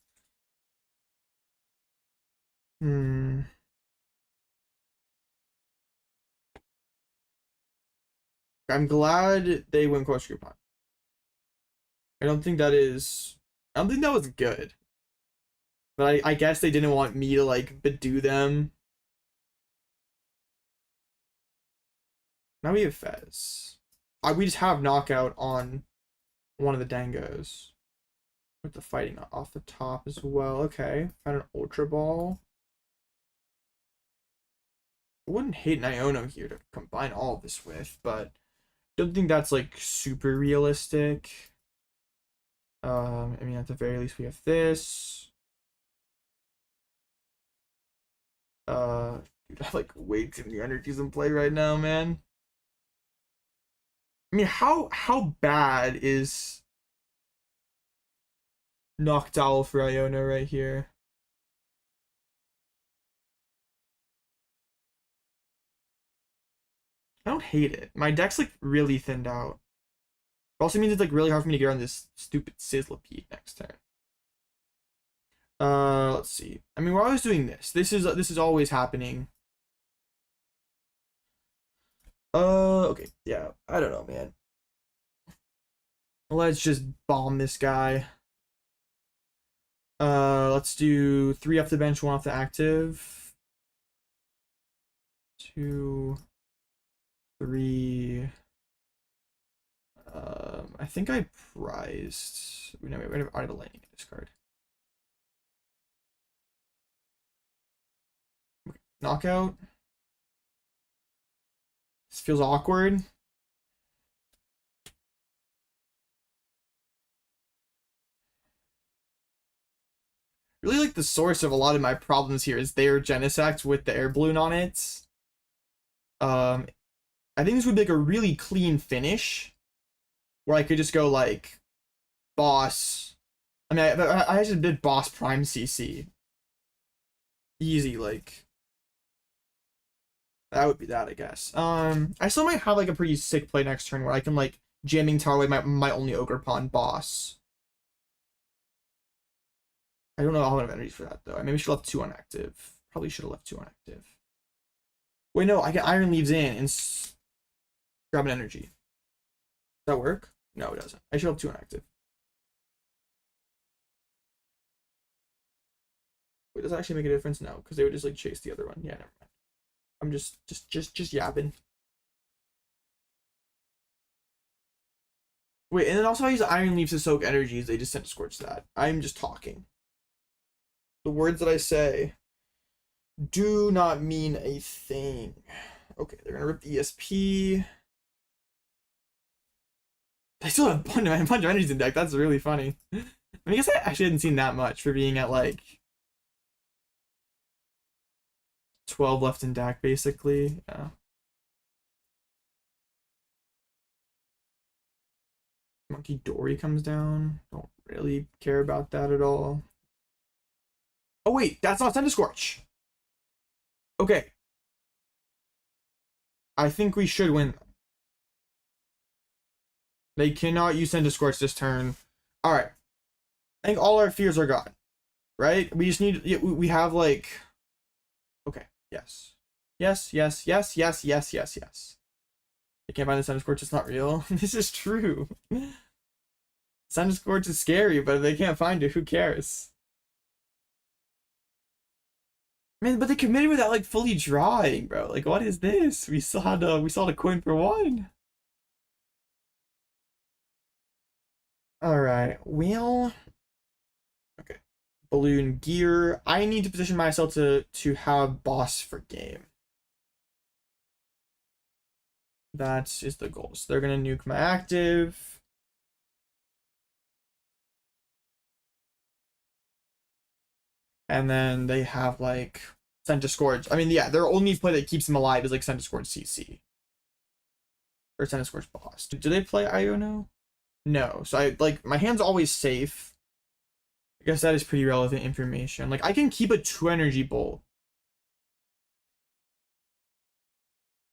I'm glad they went corkscrew punch. I don't think that was good. But I guess they didn't want me to like Budew them. Now we have Fez. We just have knockout on one of the Dangos. With the fighting off the top as well. Okay, found an Ultra Ball. I wouldn't hate an Iono here to combine all of this with, but don't think that's like super realistic. I mean, at the very least, we have this. Dude, I have like way too many energies in play right now, man. I mean, how bad is Noctowl for Iono right here? I don't hate it. My deck's like really thinned out. It also means it's like really hard for me to get on this stupid Sizzlipede next turn. Let's see. I mean, we're always doing this. This is always happening. Okay. Yeah, I don't know, man. Let's just bomb this guy. Let's do 3 off the bench, 1 off the active. 2, 3. I think I prized. No, wait, I have a lightning in this card. Okay. Knockout. This feels awkward. Really, like, the source of a lot of my problems here is their Genesect with the air balloon on it. I think this would be like a really clean finish where I could just go like boss. I mean, I just did boss prime CC. Easy, like that would be that, I guess. I still might have like a pretty sick play next turn where I can like Jamming Tower away my only Ogerpon boss. I don't know how much energy for that though. I maybe should have left 2 on active. Probably should have left 2 on active. Wait, no, I get Iron Leaves in and grab an energy. Does that work? No, it doesn't. I should have 2 on active. Wait, does that actually make a difference? No, because they would just like chase the other one. Yeah, never mind. I'm just yapping. Wait, and then also I use Iron Leaves to soak energies. They just Scorch that. I'm just talking. The words that I say do not mean a thing. Okay, they're gonna rip the ESP. I still have a bunch of energies in deck. That's really funny. I mean, I guess I actually hadn't seen that much for being at like 12 left in deck, basically. Yeah. Monkey Dory comes down. Don't really care about that at all. Oh wait, that's not Scorch. Okay. I think we should win. They cannot use Scorch this turn. Alright. I think all our fears are gone. Right? We just need... We have like... Okay, yes. Yes, yes, yes, yes, yes, yes, yes. I can't find this Scorch, it's not real. This is true. Scorch is scary, but if they can't find it, who cares? Man, but they committed without like fully drawing, bro. Like, what is this? We still had a coin for one. Alright, well. Okay. Balloon gear. I need to position myself to have boss for game. That is the goal. So they're gonna nuke my active. And then they have like Scorch. I mean, yeah, their only play that keeps them alive is like Scorch CC. Or Scorch boss. Do they play Iono? No. So I like my hand's always safe. I guess that is pretty relevant information. Like I can keep a 2 energy bolt.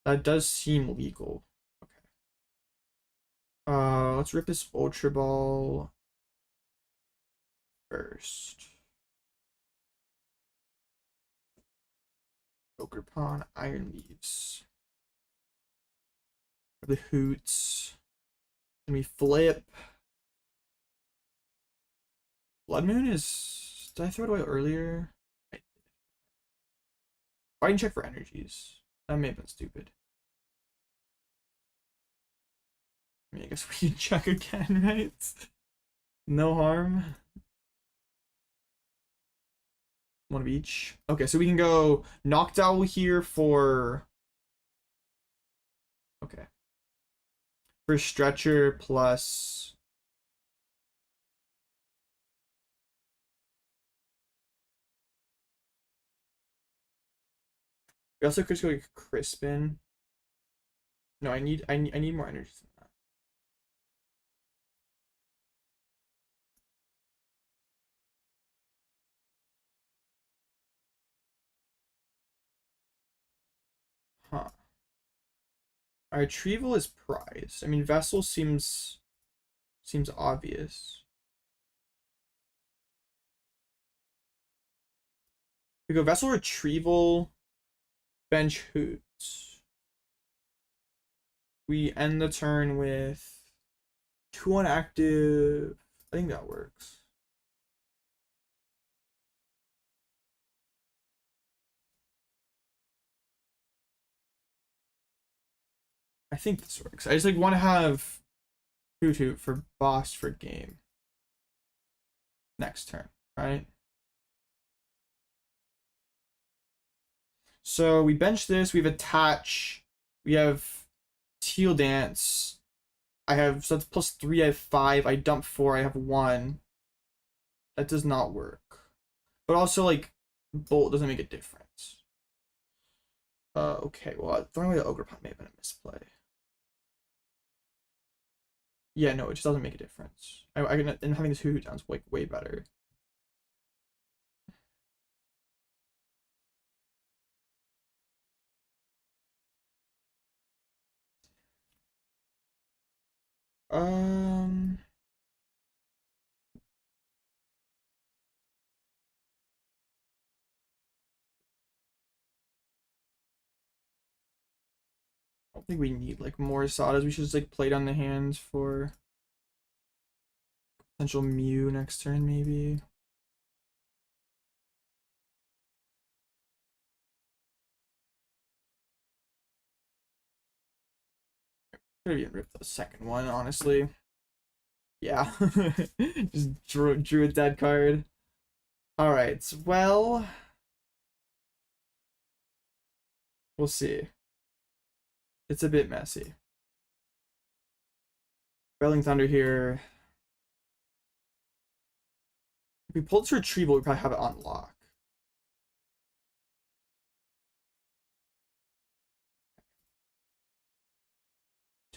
That does seem legal. Okay. Let's rip this Ultra Ball first. Ogerpon, Iron Leaves. The Hoots. And we flip. Bloodmoon is... Did I throw it away earlier? I didn't check for energies. That may have been stupid. I mean, I guess we can check again, right? No harm. One of each. Okay, so we can go Noctowl here for... Okay. For Stretcher plus... We also could go Crispin. No, I need more energy than that. Huh. Our retrieval is prized. I mean, Vessel seems obvious. We go Vessel Retrieval, bench Hoots. We end the turn with 2 on active. I think that works. I think this works. I just like want to have Hoothoot for boss for game. Next turn, right? So we bench this, we have attach, we have Teal Dance. I have, so that's +3, I have 5, I dump 4, I have 1. That does not work. But also like Bolt doesn't make a difference. Okay, well throwing away the Ogerpon may have been a misplay. Yeah, no, it just doesn't make a difference. And having this Hoothoot sounds like way better. Um, I don't think we need like more Sadas. We should just like play down the hands for potential Mew next turn, maybe. Could have even ripped the second one, honestly. Yeah, just drew a dead card. All right, well, we'll see. It's a bit messy. Rolling Thunder here. If we pull this Retrieval, we probably have it on lock.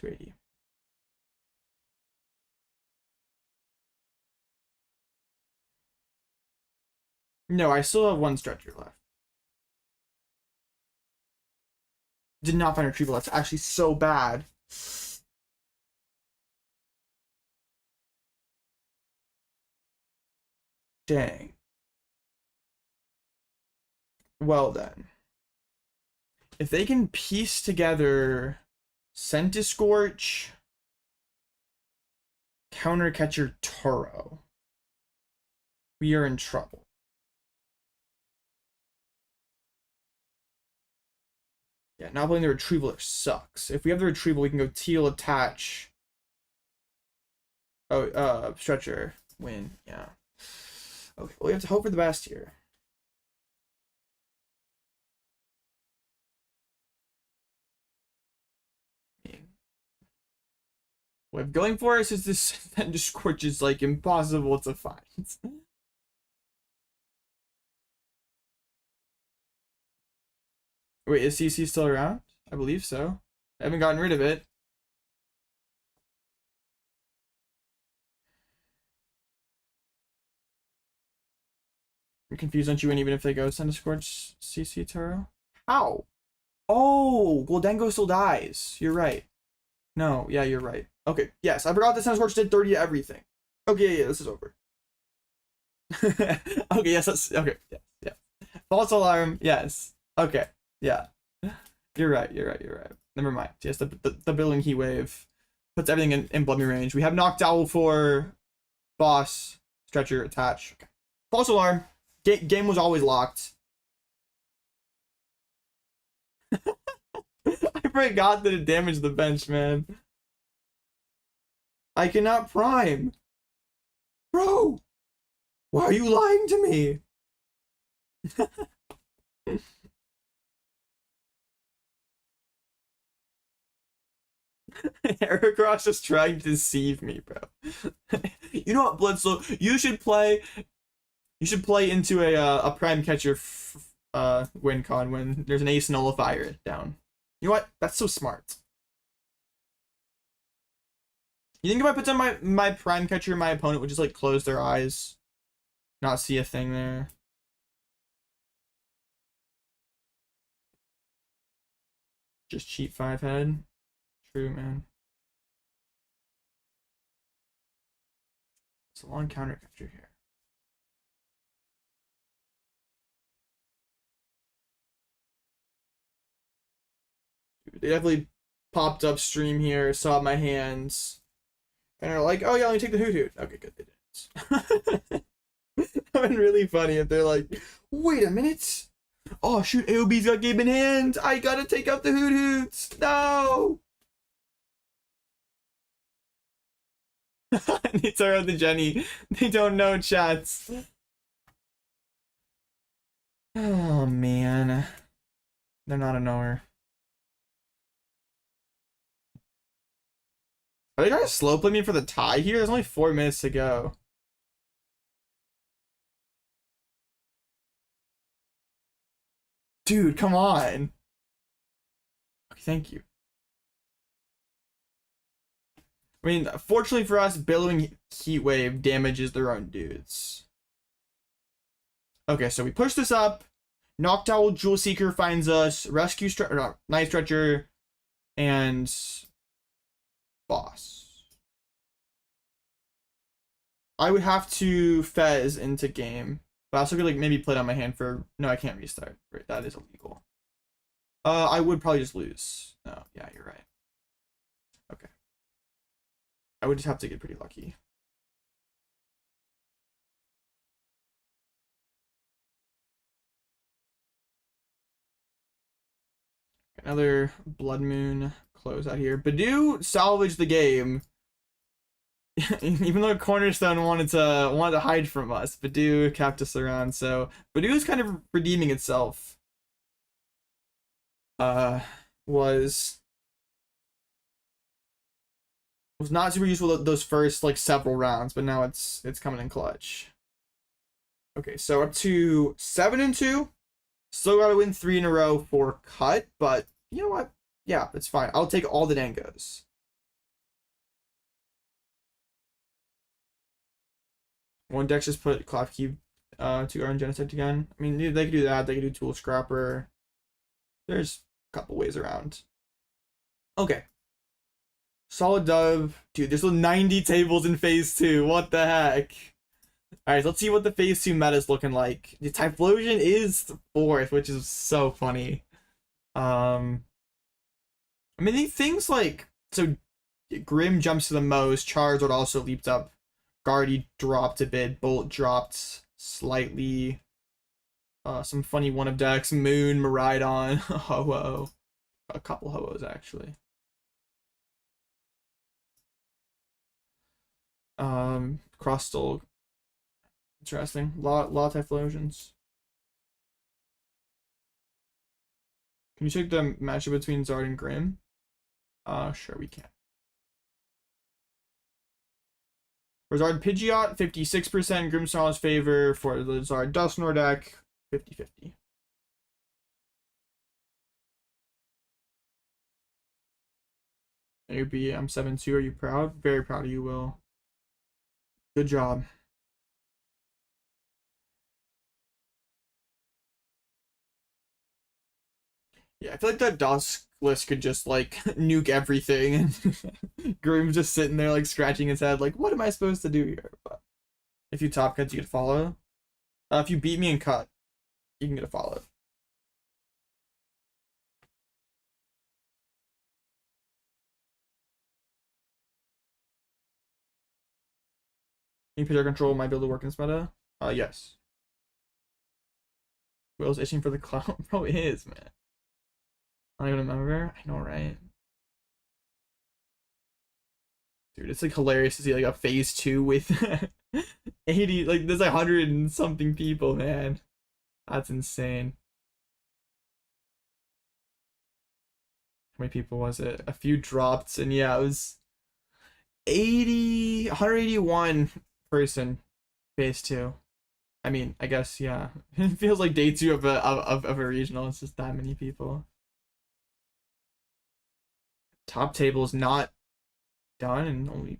$280. No, I still have 1 Stretcher left. Did not find Retrieval. That's actually so bad. Dang. Well then. If they can piece together Scentiscorch, Counter Catcher Turo, we are in trouble. Yeah, not playing the Retrieval sucks. If we have the Retrieval, we can go Teal, attach. Oh, Stretcher, win. Yeah. Okay, well, we have to hope for the best here. What I'm going for is this Scorch is like impossible to find. Wait, is CC still around? I believe so. I haven't gotten rid of it. I'm confused, don't you win even if they go send a Scorch CC Turo? How? Oh, Goldengo still dies. You're right. No, yeah, you're right. Okay, yes, I forgot that Scorch did 30 to everything. Okay, yeah, this is over. Okay, yes, that's okay. Yeah. False alarm, yes. Okay, yeah. You're right. Never mind. Yes, the Billing Heat Wave puts everything in Bloodmoon range. We have Noctowl for boss, Stretcher, attach. Okay. False alarm. Game was always locked. I forgot that it damaged the bench, man. I cannot prime. Bro, why are you lying to me? Heracross just trying to deceive me, bro. You know what, Blitzle? You should play into a Prime Catcher win con when there's an Ace Nullifier down. You know what? That's so smart. You think if I put down my Prime Catcher, my opponent would just like close their eyes, not see a thing there? Just cheap 5-head. True, man. It's a long counter capture here. Dude, they definitely popped upstream here, saw my hands, and are like, oh yeah, let me take the Hoothoot. Okay, good, they didn't. That would be really funny if they're like, wait a minute. Oh shoot, AOB's got game in hand. I gotta take out the Hootoots. No! They throw out the Jenny. They don't know, chats. Oh man. They're not a knower. Are they trying to slow play me for the tie here? There's only 4 minutes to go. Dude, come on. Okay, thank you. I mean, fortunately for us, Billowing Heat Wave damages their own dudes. Okay, so we push this up. Noctowl Jewel Seeker finds us. Rescue Night Stretcher and boss. I would have to Fez into game, but I also could like maybe play it on my hand for. No, I can't restart. Right, that is illegal. I would probably just lose. No, yeah, you're right. Okay. I would just have to get pretty lucky. Another Bloodmoon close out here. Budew salvaged the game. Even though Cornerstone wanted to hide from us, Budew kept us around. So Budew is kind of redeeming itself. Was not super useful those first like several rounds, but now it's coming in clutch. Okay, so up to 7-2. Still gotta win 3 in a row for cut, but you know what? Yeah, it's fine. I'll take all the Dangos. One deck just put Cloth Cube to Earn Genesect again. I mean, they could do that. They could do Tool Scrapper. There's a couple ways around. Okay. Solid dub. Dude, there's 90 tables in phase 2. What the heck? Alright, let's see what the phase 2 meta is looking like. The Typhlosion is 4th, which is so funny. I mean, things like, so Grim jumps to the most, Charizard also leaped up, Guardy dropped a bit, Bolt dropped slightly, some funny one of decks, Moon, Miraidon, Ho-Oh, a couple Ho-Ohs actually. Crustle, interesting, lot of Typhlosions. Can you check the matchup between Zard and Grim? Sure we can. For Zard Pidgeot, 56% Grimmsnarl's favor. For the Zard Dusknoir deck, 50-50. AOB, I'm 7-2. Are you proud? Very proud of you, Will. Good job. Yeah, I feel like that Dusk list could just like nuke everything, and Grimm's just sitting there like scratching his head, like, what am I supposed to do here? But if you top cuts, you get a follow. If you beat me in cut, you can get a follow. Pitcher control might be able to work in this meta. Yes. Will's itching for the clown. Bro, it is, man. I don't even remember. I know, right? Dude, it's like hilarious to see like a phase 2 with 80, like there's like 100 and something people, man. That's insane. How many people was it? A few dropped, and yeah, it was 181 person phase 2. I mean, I guess, yeah. It feels like day 2 of a regional. It's just that many people. Top table is not done, and only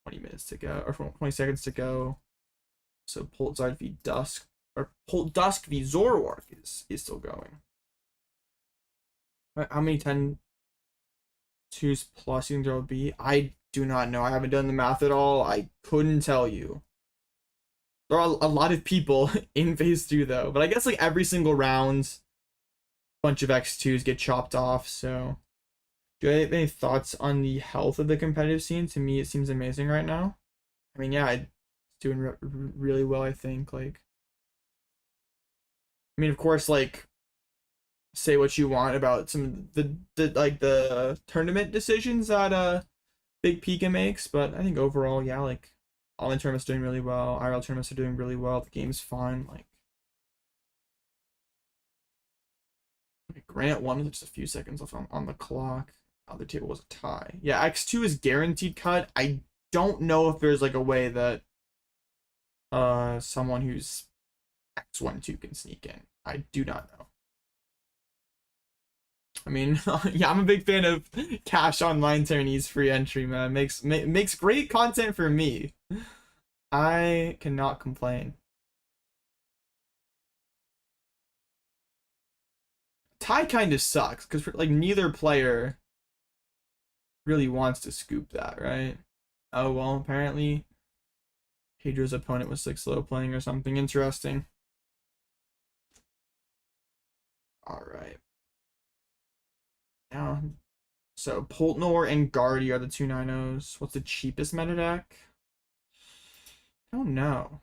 20 minutes to go, or 20 seconds to go. So Poltzard v Dusk, or Dusk v Zoroark is still going. How many 10-2s plus you think there will be? I do not know. I haven't done the math at all. I couldn't tell you. There are a lot of people in phase 2 though, but I guess like every single round, bunch of X2s get chopped off. So, do you have any thoughts on the health of the competitive scene? To me, it seems amazing right now. I mean, yeah, it's doing really well, I think. Like, I mean, of course, like, say what you want about some of the tournament decisions that Big Pika makes, but I think overall, yeah, like, online tournaments doing really well, IRL tournaments are doing really well, the game's fun, like, Grant won with just a few seconds left on the clock. Other table was a tie. Yeah, X2 is guaranteed cut. I don't know if there's like a way that someone who's X1-2 can sneak in. I do not know. I mean, yeah, I'm a big fan of cash online tourneys free entry, man. Makes great content for me. I cannot complain. Tie kind of sucks because like neither player really wants to scoop that, right? Oh well, apparently Pedro's opponent was like slow playing or something interesting. All right. Now, so Poltnor and Guardy are the two 9-0s. What's the cheapest meta deck? I don't know.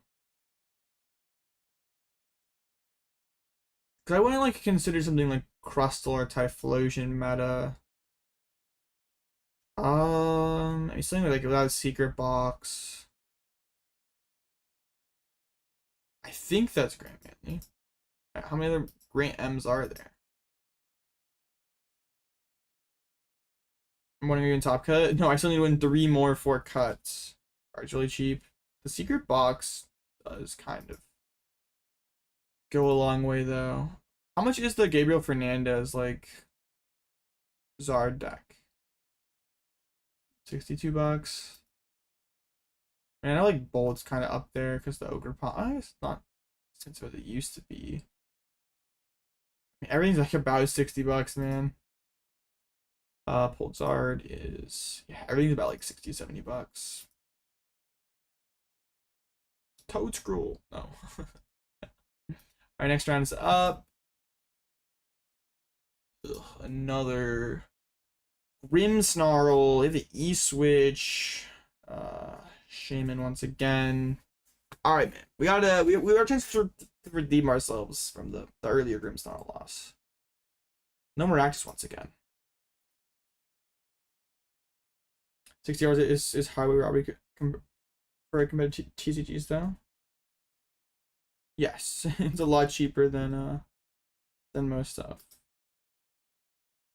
Cause I wouldn't like consider something like Crustle or Typhlosion meta. Maybe something like without a secret box. I think that's Grant Manley. How many other Grant M's are there? I'm wondering, in top cut? No, I still need to win 3 more 4 cuts. It's really cheap. The secret box does kind of go a long way though. How much is the Gabriel Fernandez like Zard deck? $62. Man, I like Bolt's kind of up there because the Ogerpon. It's not since what it used to be. I mean, everything's like about $60, man. Poltzard is, yeah, everything's about like $60-$70. Toad Scroll. No. Alright, next round is up. Another Grimmsnarl. They have the E-Switch. Shaman once again. Alright, man. We got a chance to redeem ourselves from the earlier Grimmsnarl loss. No more Actus once again. 60 hours is highway robbery for compared to TCGs though. Yes, it's a lot cheaper than most stuff.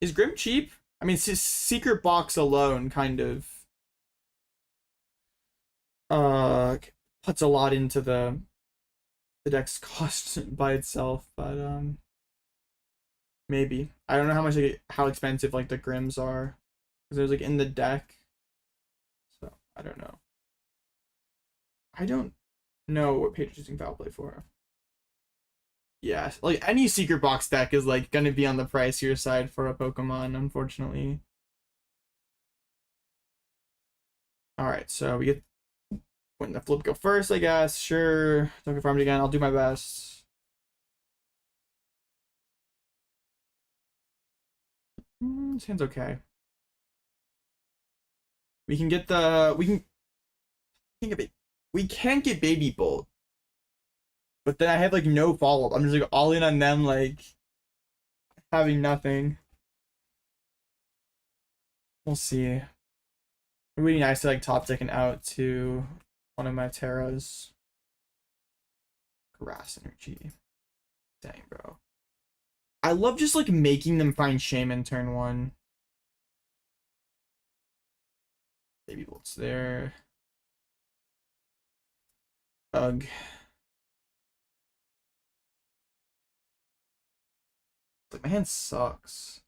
Is Grim cheap? I mean, Secret Box alone kind of puts a lot into the deck's cost by itself, but maybe. I don't know how much how expensive like the Grims are, because there's like in the deck. So I don't know. I don't know what page is using Foul Play for. Yeah, like any Secret Box deck is like gonna be on the pricier side for a Pokemon, unfortunately. Alright, so we get when the flip go first, I guess. Sure. Don't confirm it again. I'll do my best. This hand's okay. We can get the we can't get Baby Bolt. But then I have like no follow-up. I'm just like all in on them, like having nothing. We'll see. It would be nice to like top deck and out to one of my Terras. Grass Energy. Dang, bro. I love just like making them find Shaman turn 1. Baby Bolt's there. Ugh. Like, my hand sucks.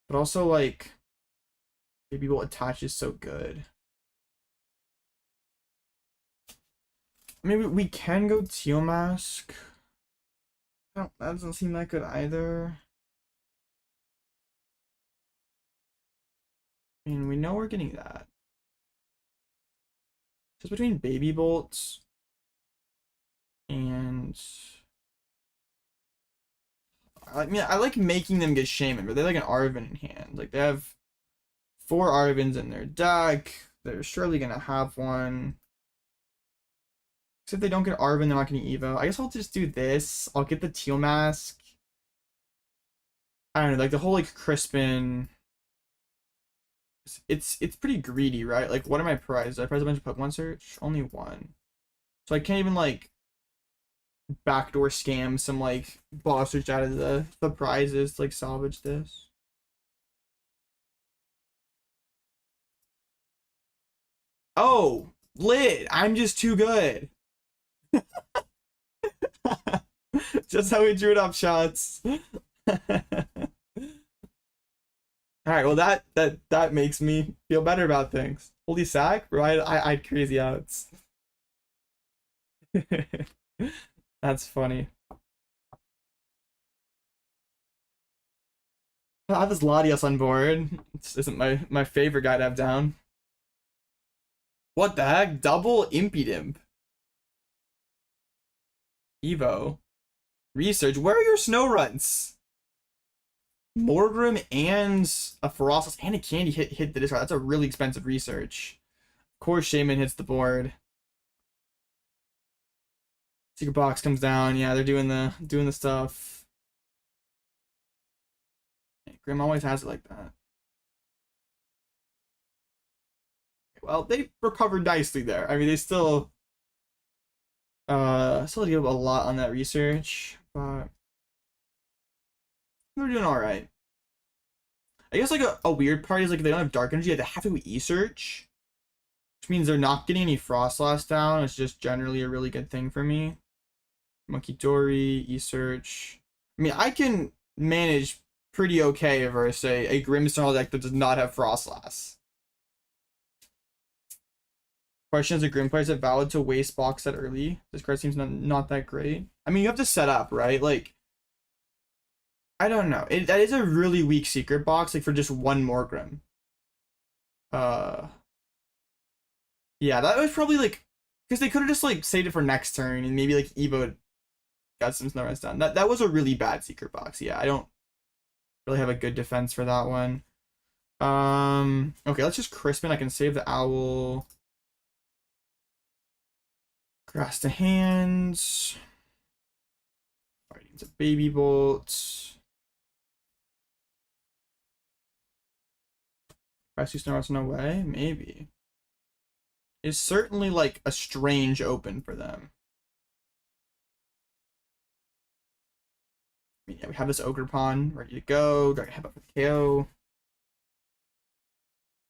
But also, like, Baby Bolt attaches so good. Maybe we can go Teal Mask. That doesn't seem that good either. I mean, we know we're getting that. Just between Baby Bolts and... I mean, I like making them get Shaman, but they like an Arven in hand. Like, they have 4 Arvens in their deck. They're surely gonna have one. Except if they don't get Arven, they're not getting Evo. I guess I'll just do this. I'll get the Teal Mask. I don't know, like the whole like Crispin. It's pretty greedy, right? Like, what am I prized? Did I prize a bunch of Pokemon search? Only 1. So I can't even like backdoor scam some like boss search out of the prizes to like salvage this. Oh, lit! I'm just too good. Just how we drew it up, shots. Alright, well that makes me feel better about things. Holy sack, bro, I had crazy outs. That's funny. I have this Latias on board. This isn't my favorite guy to have down. What the heck? Double Impidimp. Evo. Research. Where are your snow runs? Morgrim and a Ferocious and a Candy hit the discard. That's a really expensive research. Of course, Shaman hits the board. Secret Box comes down. Yeah, they're doing the stuff. Grim always has it like that. Well, they recovered nicely there. I mean, they still give a lot on that research, but they're doing all right. I guess like a weird part is like if they don't have Dark Energy, they have to go E-Search, which means they're not getting any Frostlass down. It's just generally a really good thing for me. Monkey Dory, E-Search. I mean, I can manage pretty okay versus a Grimmsnarl deck that does not have Frostlass. Question: is a Grim player, is it valid to waste box that early? This card seems not that great. I mean, you have to set up, right? Like, I don't know. That is a really weak secret box, like for just 1 more Grim. Yeah, that was probably like, because they could have just like saved it for next turn and maybe like Evo got some Snow Runs done. That was a really bad Secret Box. Yeah, I don't really have a good defense for that one. Okay, let's just Crispin. I can save the Owl. Grass to hands. Fighting a Baby Bolt. Press you Snow Runs, no way? Maybe. It's certainly like a strange open for them. I mean, yeah, we have this Ogerpon ready to go. Dragon Headbutt for the KO.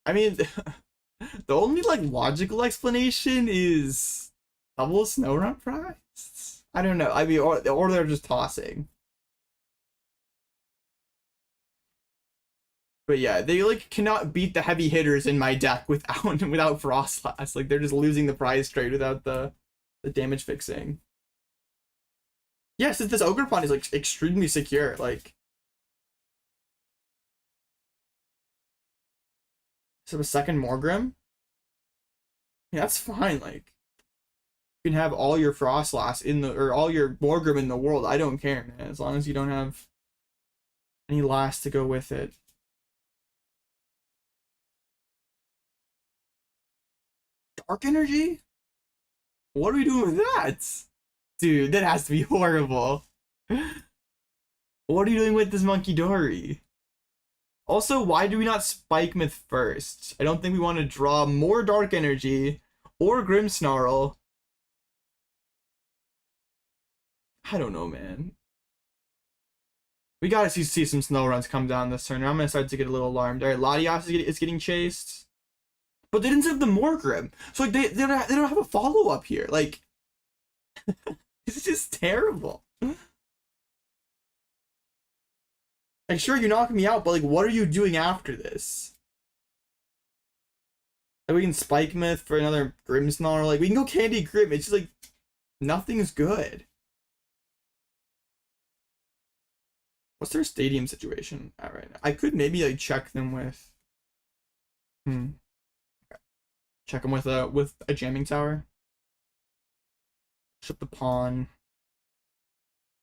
I mean, the only like logical explanation is double Snow Run prize. I don't know. I mean, or they're just tossing. But yeah, they like cannot beat the heavy hitters in my deck without Frostlass. Like they're just losing the prize trade without the damage fixing. Yes, this Ogerpon is like extremely secure. Like, so a second Morgrim. Yeah, that's fine. Like, you can have all your Frostlass or all your Morgrim in the world. I don't care, man. As long as you don't have any last to go with it. Dark Energy? What are we doing with that? Dude, that has to be horrible. What are you doing with this Monkey Dory? Also, why do we not Spike Myth first? I don't think we want to draw more Dark Energy or Grimmsnarl. I don't know, man. We gotta see some Snow Runs come down this turn. I'm gonna start to get a little alarmed. Alright, Latias is getting chased. But they didn't have the Morgrim. So like they don't have a follow-up here. Like this is just terrible. Like sure you knock me out, but like what are you doing after this? Like we can Spike Myth for another Grimmsnarl. Like we can go Candy Grim. It's just like nothing's good. What's their stadium situation at right now? I could maybe like check them with check them with a Jamming Tower. Ship the pawn.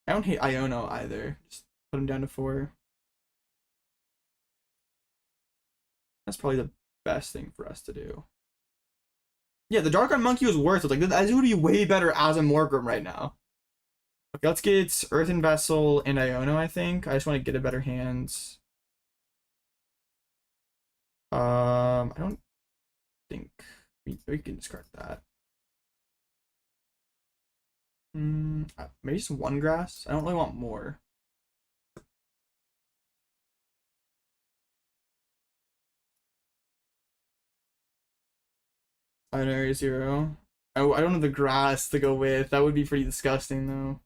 I don't hate Iono either. Just put him down to 4. That's probably the best thing for us to do. Yeah, the Dark on Monkey was worth it. Like that would be way better as a Morgrim right now. Okay, let's get Earthen Vessel and Iono, I think. I just want to get a better hands. I don't think we can discard that. Maybe just one grass. I don't really want more. I know area 0. I don't have the grass to go with. That would be pretty disgusting though.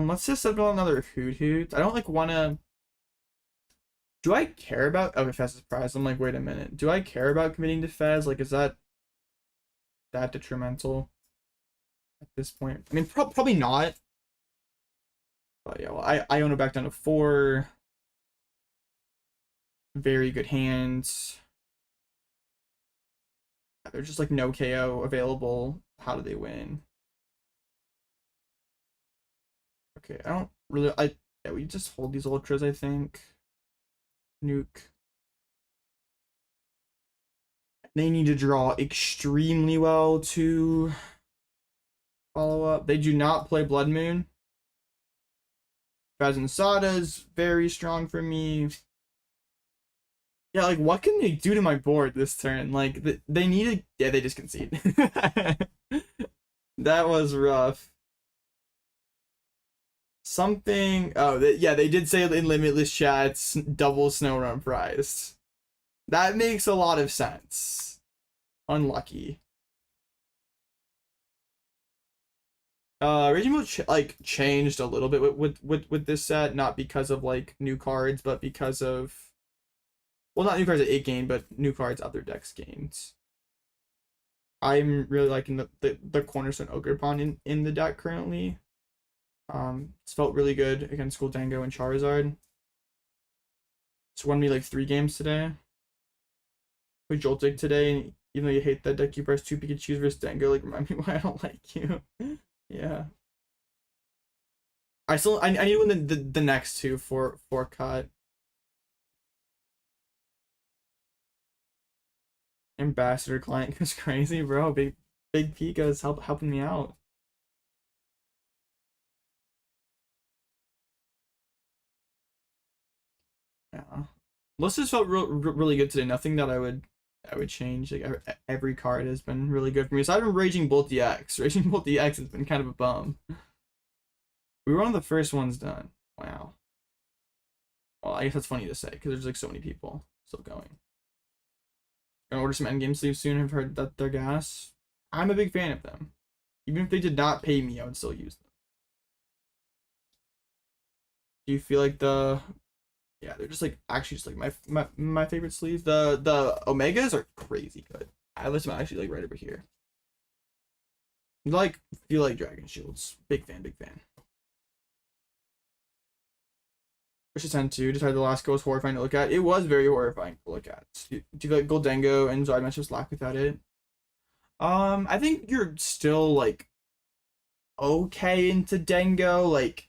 Let's just set up another Hoothoot. I don't like wanna. Do I care about? Okay, Fez is prized. I'm like, wait a minute. Do I care about committing to Fez? Like, is that detrimental at this point? I mean, probably not. But yeah, well, I own it back down to 4. Very good hands. There's just like no KO available. How do they win? Okay, I don't really. Yeah, we just hold these ultras. I think. Nuke. They need to draw extremely well to follow up. They do not play Bloodmoon. Fez and Sada is very strong for me. Yeah, like what can they do to my board this turn? Like they needed. Yeah, they just concede. That was rough. Something. Oh, yeah, they did say in Limitless chats double Snow Run prize. That makes a lot of sense. Unlucky. Raging Bolt like changed a little bit with this set, not because of like new cards, but because of, well, not new cards that it gained, but new cards other decks gained. I'm really liking the Cornerstone Ogerpon in the deck currently. It's felt really good against Gholdengo and Charizard. It's won me like 3 games today. We Joltik today, and even though you hate that deck, you press 2 Pikachus versus Dengo. Like, remind me why I don't like you. Yeah. I need to win the next two for cut. Ambassador client goes crazy, bro. Big Pika's helping me out. Yeah. List has felt really good today. Nothing that I would change. Like every card has been really good for me. Aside from Raging Bolt DX. Raging Bolt DX has been kind of a bum. We were one of the first ones done. Wow. Well, I guess that's funny to say because there's like so many people still going. Gonna order some endgame sleeves soon. I've heard that they're gas. I'm a big fan of them. Even if they did not pay me, I would still use them. Do you feel like yeah, they're just like actually just like my favorite sleeves. The Omegas are crazy good. I listen actually like right over here. Like feel like Dragon Shields. Big fan, big fan. Versus 10-2, decided the last go was horrifying to look at. It was very horrifying to look at. Do you feel like Goldengo and Zard matchups lack without it? I think you're still like okay into Dango. Like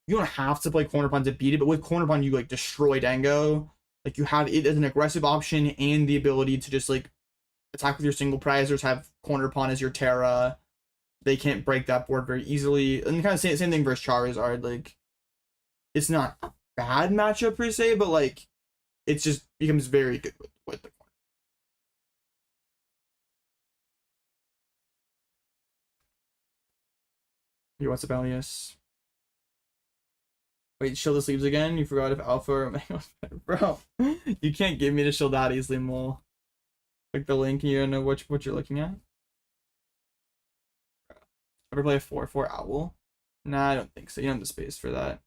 you don't have to play Cornerpon to beat it, but with Cornerpon you like destroy Dango. Like you have it as an aggressive option and the ability to just like attack with your single prizers, have Cornerpon as your Terra. They can't break that board very easily. And kind of same thing versus Charizard. Like it's not a bad matchup per se, but like it's just becomes very good with the corner. Hey, what's up, Alias? Wait, show the sleeves again? You forgot if Alpha or Omega was better. Bro, you can't give me the Shieldaddy sleeve mole. Like the link, you don't know what you're looking at? Ever play a 4/4 Owl? Nah, I don't think so. You don't have the space for that.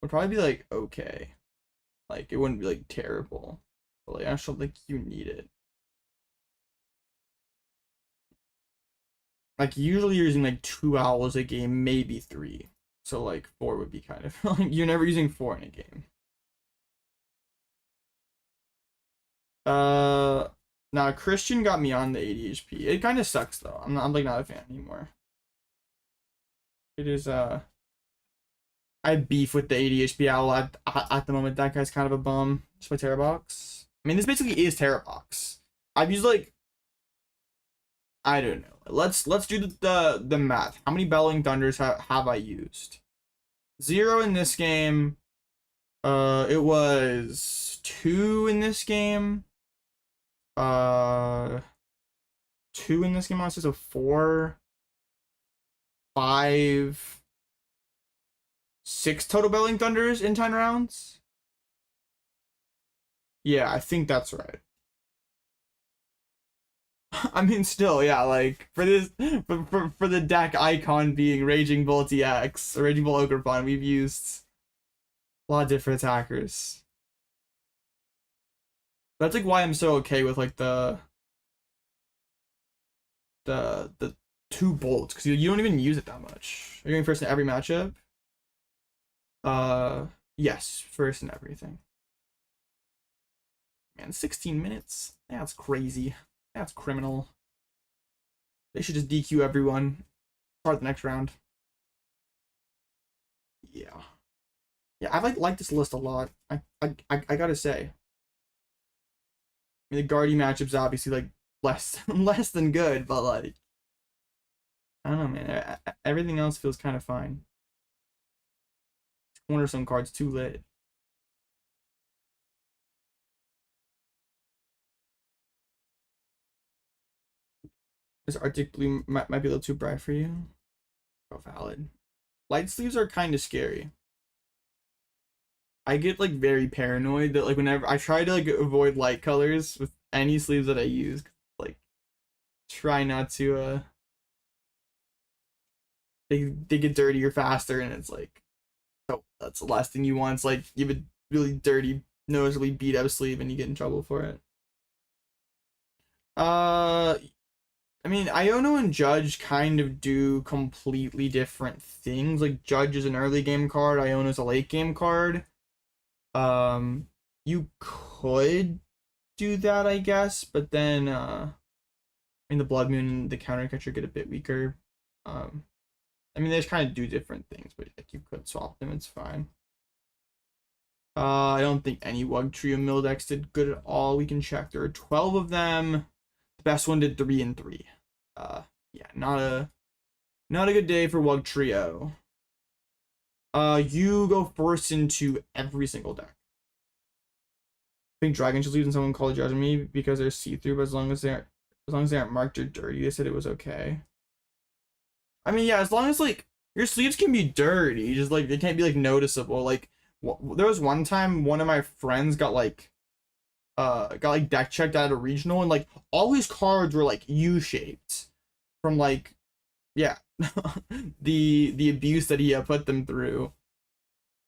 Would probably be like okay. Like it wouldn't be like terrible. But like I just don't think you need it. Like usually you're using like 2 owls a game, maybe 3. So like 4 would be kind of like you're never using 4 in a game. Now Christian got me on the 80 HP. It kind of sucks though. I'm like not a fan anymore. It is I beef with the 80 HP owl at the moment. That guy's kind of a bum. Just my Terra box. I mean, this basically is Terra box. I've used like I don't know. Let's do the math. How many Bellowing Thunders have I used? 0 in this game. It was 2 in this game. 2 in this game, honestly. So 4, 5, 6 total Bellowing Thunders in 10 rounds. Yeah, I think that's right. I mean, still, yeah, like, for this, for the deck icon being Raging Bolt EX, or Raging Bolt Ogerpon, we've used a lot of different attackers. That's, like, why I'm so okay with, like, the 2 bolts, because you don't even use it that much. Are you going first in every matchup? Yes, first in everything. Man, 16 minutes? That's crazy. That's criminal. They should just DQ everyone. Start the next round. Yeah. Yeah, I like this list a lot. I gotta say. I mean, the Guardian matchup's obviously like less than good, but like I don't know, man. Everything else feels kind of fine. Cornerstone card's too lit. This Arctic Blue might be a little too bright for you. Oh, valid. Light sleeves are kind of scary. I get like very paranoid that like whenever I try to like avoid light colors with any sleeves that I use, like try not to they get dirtier faster, and it's like oh, that's the last thing you want. It's like you have a really dirty, noticeably beat up sleeve and you get in trouble for it. I mean, Iono and Judge kind of do completely different things. Like Judge is an early game card, Iono is a late game card. You could do that, I guess, but then I mean, the Bloodmoon and the Counter Catcher get a bit weaker. I mean, they just kind of do different things, but like, you could swap them, it's fine. I don't think any Wugtrio mill decks did good at all. We can check. There are 12 of them. The best one did 3 and 3. Yeah, not a good day for Wugtrio. You go first into every single deck. I think Dragon should leave and someone called judging me because they're see-through, but as long as they aren't marked or dirty, they said it was okay. I mean, yeah, as long as like your sleeves can be dirty, just like they can't be like noticeable. Like there was one time one of my friends got deck checked out of a regional, and like all his cards were like U-shaped from like, yeah, the abuse that he put them through.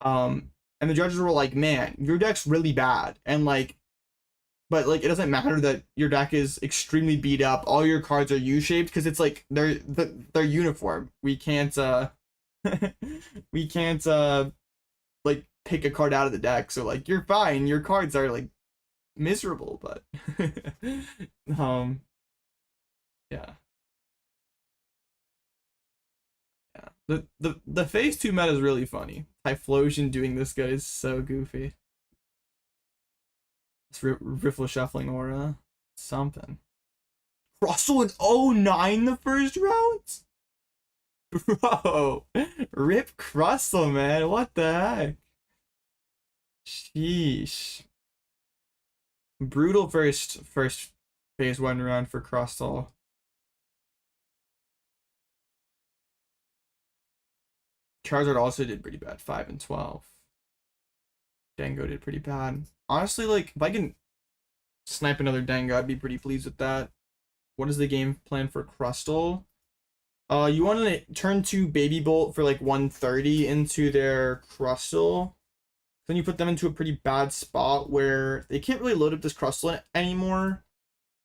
And the judges were like, man, your deck's really bad, and like, but like it doesn't matter that your deck is extremely beat up. All your cards are U-shaped because it's like they're uniform. We can't we can't like pick a card out of the deck. So like you're fine. Your cards are like miserable, but yeah. Yeah. The phase 2 meta is really funny. Typhlosion doing this guy is so goofy. This Riffle Shuffling Aura. Something. Russell in 09 the first round? Bro. Rip Crustle, man. What the heck? Sheesh. Brutal first phase 1 round for Crustle. Charizard also did pretty bad, 5 and 12. Dango did pretty bad. Honestly, like, if I can snipe another Dango, I'd be pretty pleased with that. What is the game plan for Crustle? You want to turn 2 Baby Bolt for like 130 into their Crustle. Then you put them into a pretty bad spot where they can't really load up this Crustle anymore.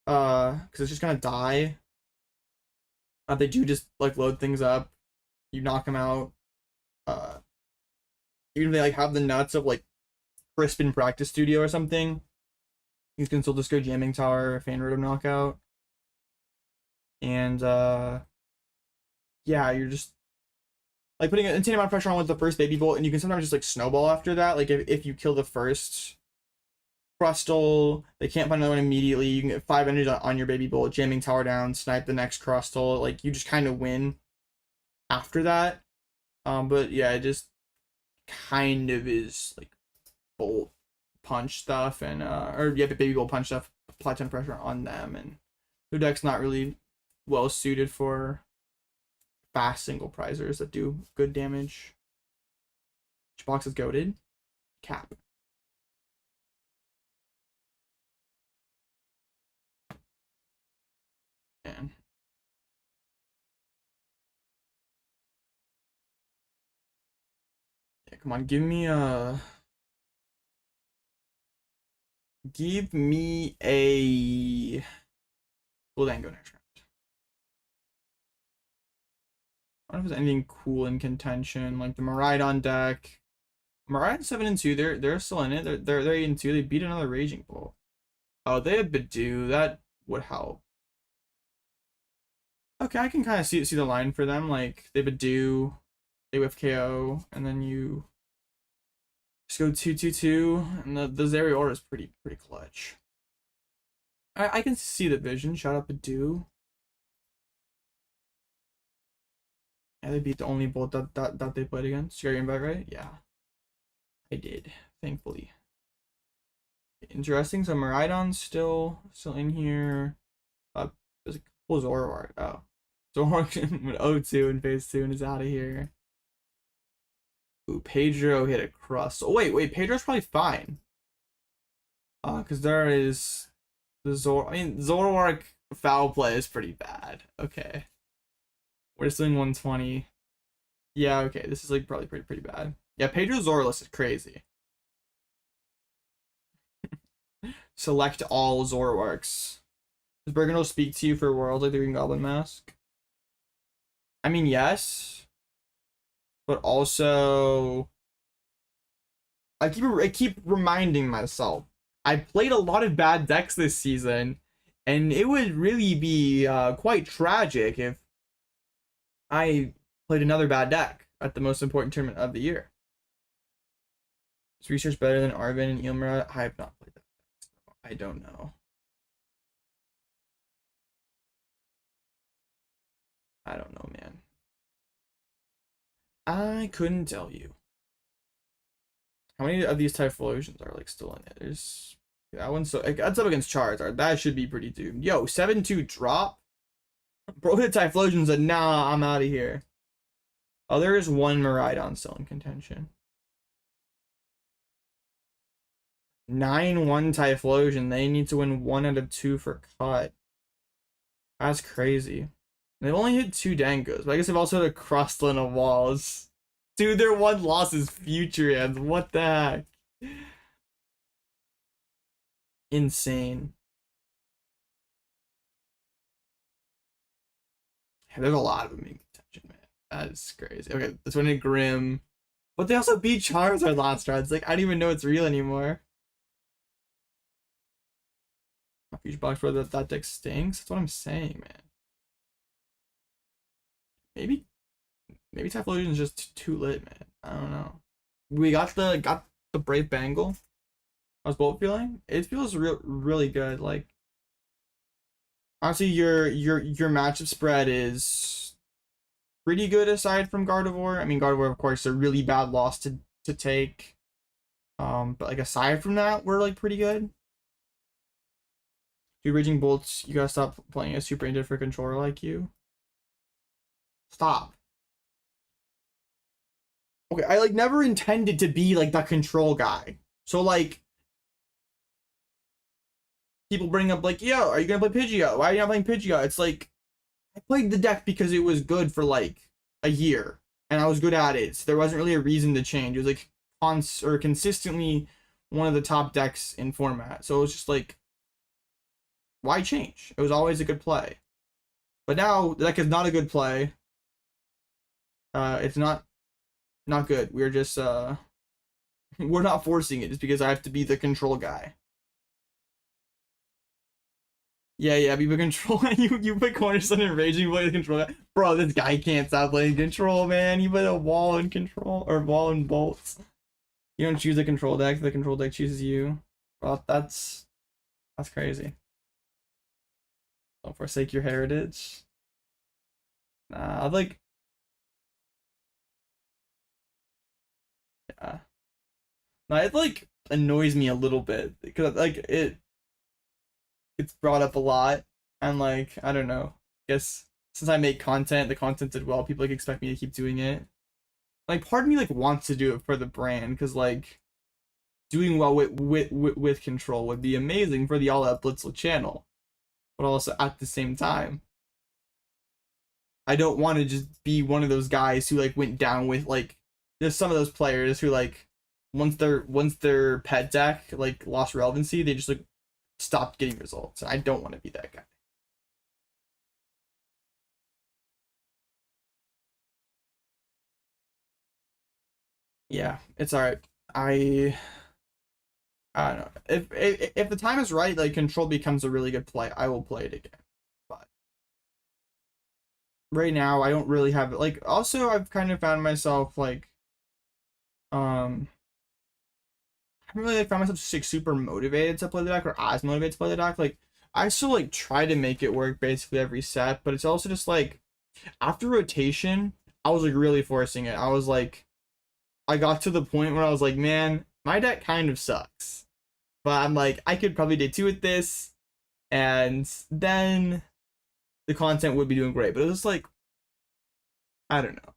Because it's just gonna die. They do just like load things up. You knock them out. Even if they like have the nuts of like Crispin Practice Studio or something, you can still just go Jamming Tower, Fan Rotom knockout. And yeah, you're just like putting an insane amount of pressure on with the first Baby Bolt, and you can sometimes just like snowball after that. Like if you kill the first Crustle, they can't find another one immediately. You can get 5 energy on your Baby Bolt, Jamming Tower down, snipe the next Crustle. Like you just kind of win after that. But yeah, it just kind of is like Bolt punch stuff and or yeah, Baby Bolt punch stuff, apply ton of pressure on them, and their deck's not really well suited for fast single prizers that do good damage. Which box is goated? Cap. Man. Yeah, come on, give me a Well, then go next round. I don't know if there's anything cool in contention, like the Miraidon deck. Miraidon 7 and 2, they're still in it. They're 8 and 2. They beat another Raging Bolt. Oh, they have Budew. That would help. Okay, I can kind of see the line for them. Like they Budew, they whiff KO, and then you just go 2/2/2, and the Zeraora is pretty clutch. I can see the vision. Shout out Budew. Yeah, they beat the only Bolt that they played against. You got your invite right? Yeah, I did. Thankfully. Interesting. So Miraidon's still in here. There's a couple Zoroark. Oh, Zoroark went 0-2 in phase 2 and is out of here. Ooh, Pedro hit a crust. Oh wait, Pedro's probably fine. Because there is the Zoroark foul play is pretty bad. Okay. We're just doing 120. Yeah, okay. This is like probably pretty bad. Yeah, Pedro's Zorless is crazy. Select all Zoroarks. Does Bergenol speak to you for Worlds like the Green Goblin Mask? I mean, yes. But also, I keep reminding myself, I played a lot of bad decks this season, And it would really be quite tragic if I played another bad deck at the most important tournament of the year. Is research better than Arvin and Ilmera? I have not played that. So I don't know. I don't know, man. I couldn't tell you. How many of these Typhlosions are like still in it? There's that one's so that's up against Charizard. That should be pretty doomed. Yo, 7-2 drop. Bro hit Typhlosions and nah, I'm out of here. Oh, there is one Miraidon still in contention. 9-1 Typhlosion. They need to win 1 out of 2 for cut. That's crazy. They've only hit 2 Dangos, but I guess they've also hit a Crustlin of Walls. Dude, their one loss is Future Ends. What the heck? Insane. Yeah, there's a lot of them in contention, man. That is crazy. Okay, this one in Grim. But they also beat Charizard last round. It's like, I don't even know it's real anymore. Future Box, bro, that deck stinks. That's what I'm saying, man. Maybe Typhlosion is just too lit, man. I don't know. We got the Brave Bangle. How's Bolt feeling? It feels really good. Like, honestly, your matchup spread is pretty good aside from Gardevoir. I mean, Gardevoir, of course, is a really bad loss to take. But like aside from that, we're like pretty good. Dude, Raging Bolts, you gotta stop playing a super indifferent controller like you. Stop. Okay, I like never intended to be like the control guy. So like people bring up like, yo, are you gonna play Pidgeot? Why are you not playing Pidgeot? It's like I played the deck because it was good for like a year and I was good at it. So there wasn't really a reason to change. It was like consistently one of the top decks in format. So it was just like, why change? It was always a good play. But now the deck is not a good play. It's not good. We're just we're not forcing it just because I have to be the control guy. Yeah, be the control. you put Cornerstone and Raging Bolt as control guy. Bro, this guy can't stop playing control, man. You put a wall in control or wall in bolts. You don't choose a control deck, the control deck chooses you. Well, that's crazy. Don't forsake your heritage. Nah, like yeah. No, it like annoys me a little bit because like it's brought up a lot and like I don't know. I guess since I make content, the content did well, people like expect me to keep doing it. Like part of me like wants to do it for the brand because like doing well with control would be amazing for the Alloutblitzle channel. But also at the same time, I don't want to just be one of those guys who like went down with like there's some of those players who like once their pet deck like lost relevancy, they just like stopped getting results. And I don't want to be that guy. Yeah, it's alright. I don't know. If the time is right, like control becomes a really good play, I will play it again. But right now I don't really have it. Like also I've kind of found myself like I haven't really like, found myself just like super motivated to play the deck or as motivated to play the deck. Like I still like try to make it work basically every set, but it's also just like after rotation, I was like really forcing it. I was like I got to the point where I was like, man, my deck kind of sucks. But I'm like, I could probably day 2 with this, and then the content would be doing great. But it was like, I don't know.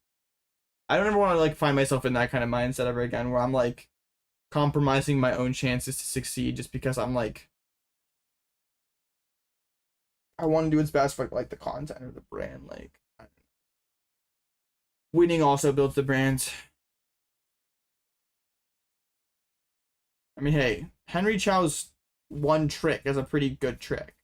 I don't ever want to like find myself in that kind of mindset ever again, where I'm like compromising my own chances to succeed just because I'm like, I want to do what's best for like the content or the brand. Like, I don't know. Winning also builds the brand. I mean, hey, Henry Chow's one trick is a pretty good trick.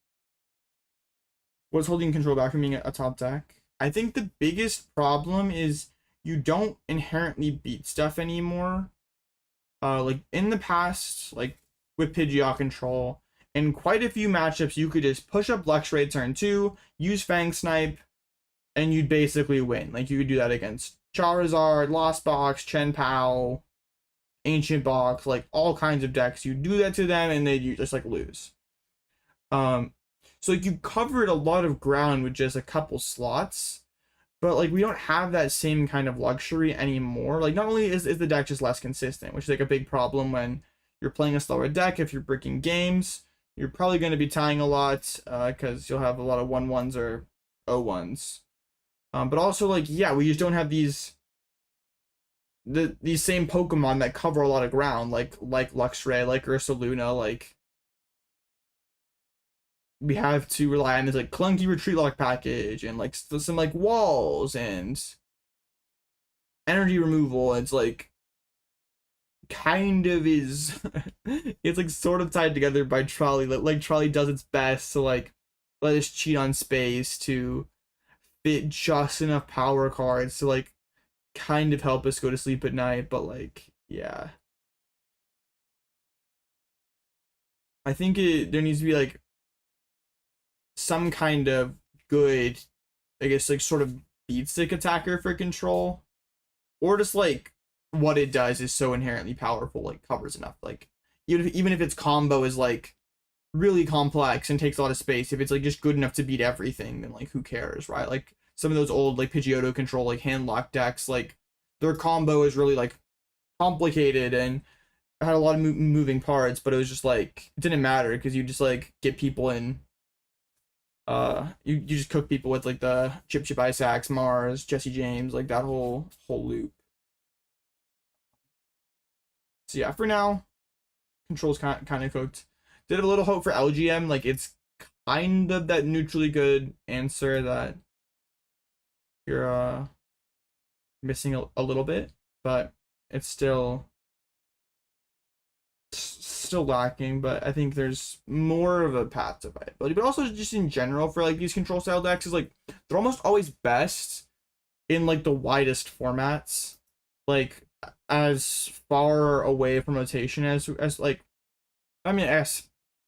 What's holding control back from being a top deck? I think the biggest problem is you don't inherently beat stuff anymore. Like in the past, like with Pidgeot control, in quite a few matchups, you could just push up Luxray turn 2, use Fang Snipe, and you'd basically win. Like, you could do that against Charizard, Lost Box, Chen Pao, Ancient Box, like, all kinds of decks. You do that to them, and they'd just, like, lose. So, like, you covered a lot of ground with just a couple slots, but, like, we don't have that same kind of luxury anymore. Like, not only is the deck just less consistent, which is, like, a big problem when you're playing a slower deck. If you're breaking games, you're probably going to be tying a lot, because you'll have a lot of 1-1s or 0-1s. But also, like, yeah, we just don't have these same Pokemon that cover a lot of ground, like Luxray, like Ursaluna, like, we have to rely on this, like, clunky retreat lock package, and, like, some, like, walls, and energy removal. It's, like, kind of is, it's, like, sort of tied together by Trolley. Like, Trolley does its best to, like, let us cheat on space to fit just enough power cards to, like, kind of help us go to sleep at night. But, like, yeah, I think there needs to be, like, some kind of good, I guess, like, sort of beat stick attacker for control, or just, like, what it does is so inherently powerful, like, covers enough. Like, even if its combo is, like, really complex and takes a lot of space, if it's, like, just good enough to beat everything, then, like, who cares, right? Like, some of those old, like, Pidgeotto control, like, hand lock decks, like, their combo is really, like, complicated and had a lot of moving parts, but it was just, like, it didn't matter because you just, like, get people in, you just cook people with, like, the Chip Ice Axe, Mars, Jesse James, like, that whole loop. So yeah, for now, control's kind of cooked. Did have a little hope for LGM. Like, it's kind of that neutrally good answer that you're missing a little bit, but it's still lacking. But I think there's more of a path to viability. But also, just in general, for, like, these control style decks, is, like, they're almost always best in, like, the widest formats, like, as far away from rotation as like, I mean,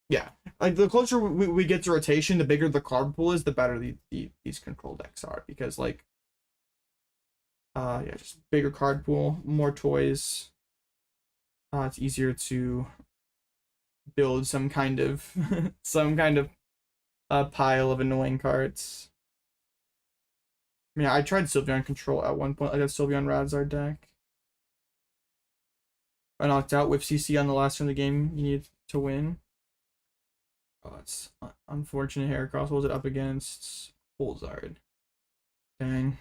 yeah, like, the closer we get to rotation, the bigger the card pool is, the better these control decks are, because, like, yeah, just bigger card pool, more toys. It's easier to build some kind of pile of annoying cards. I mean, I tried Sylveon control at one point, like a Sylveon Radzard deck. I knocked out with CC on the last turn of the game you need to win. Oh, it's unfortunate. Heracross. What was it up against? Bolzard. Dang.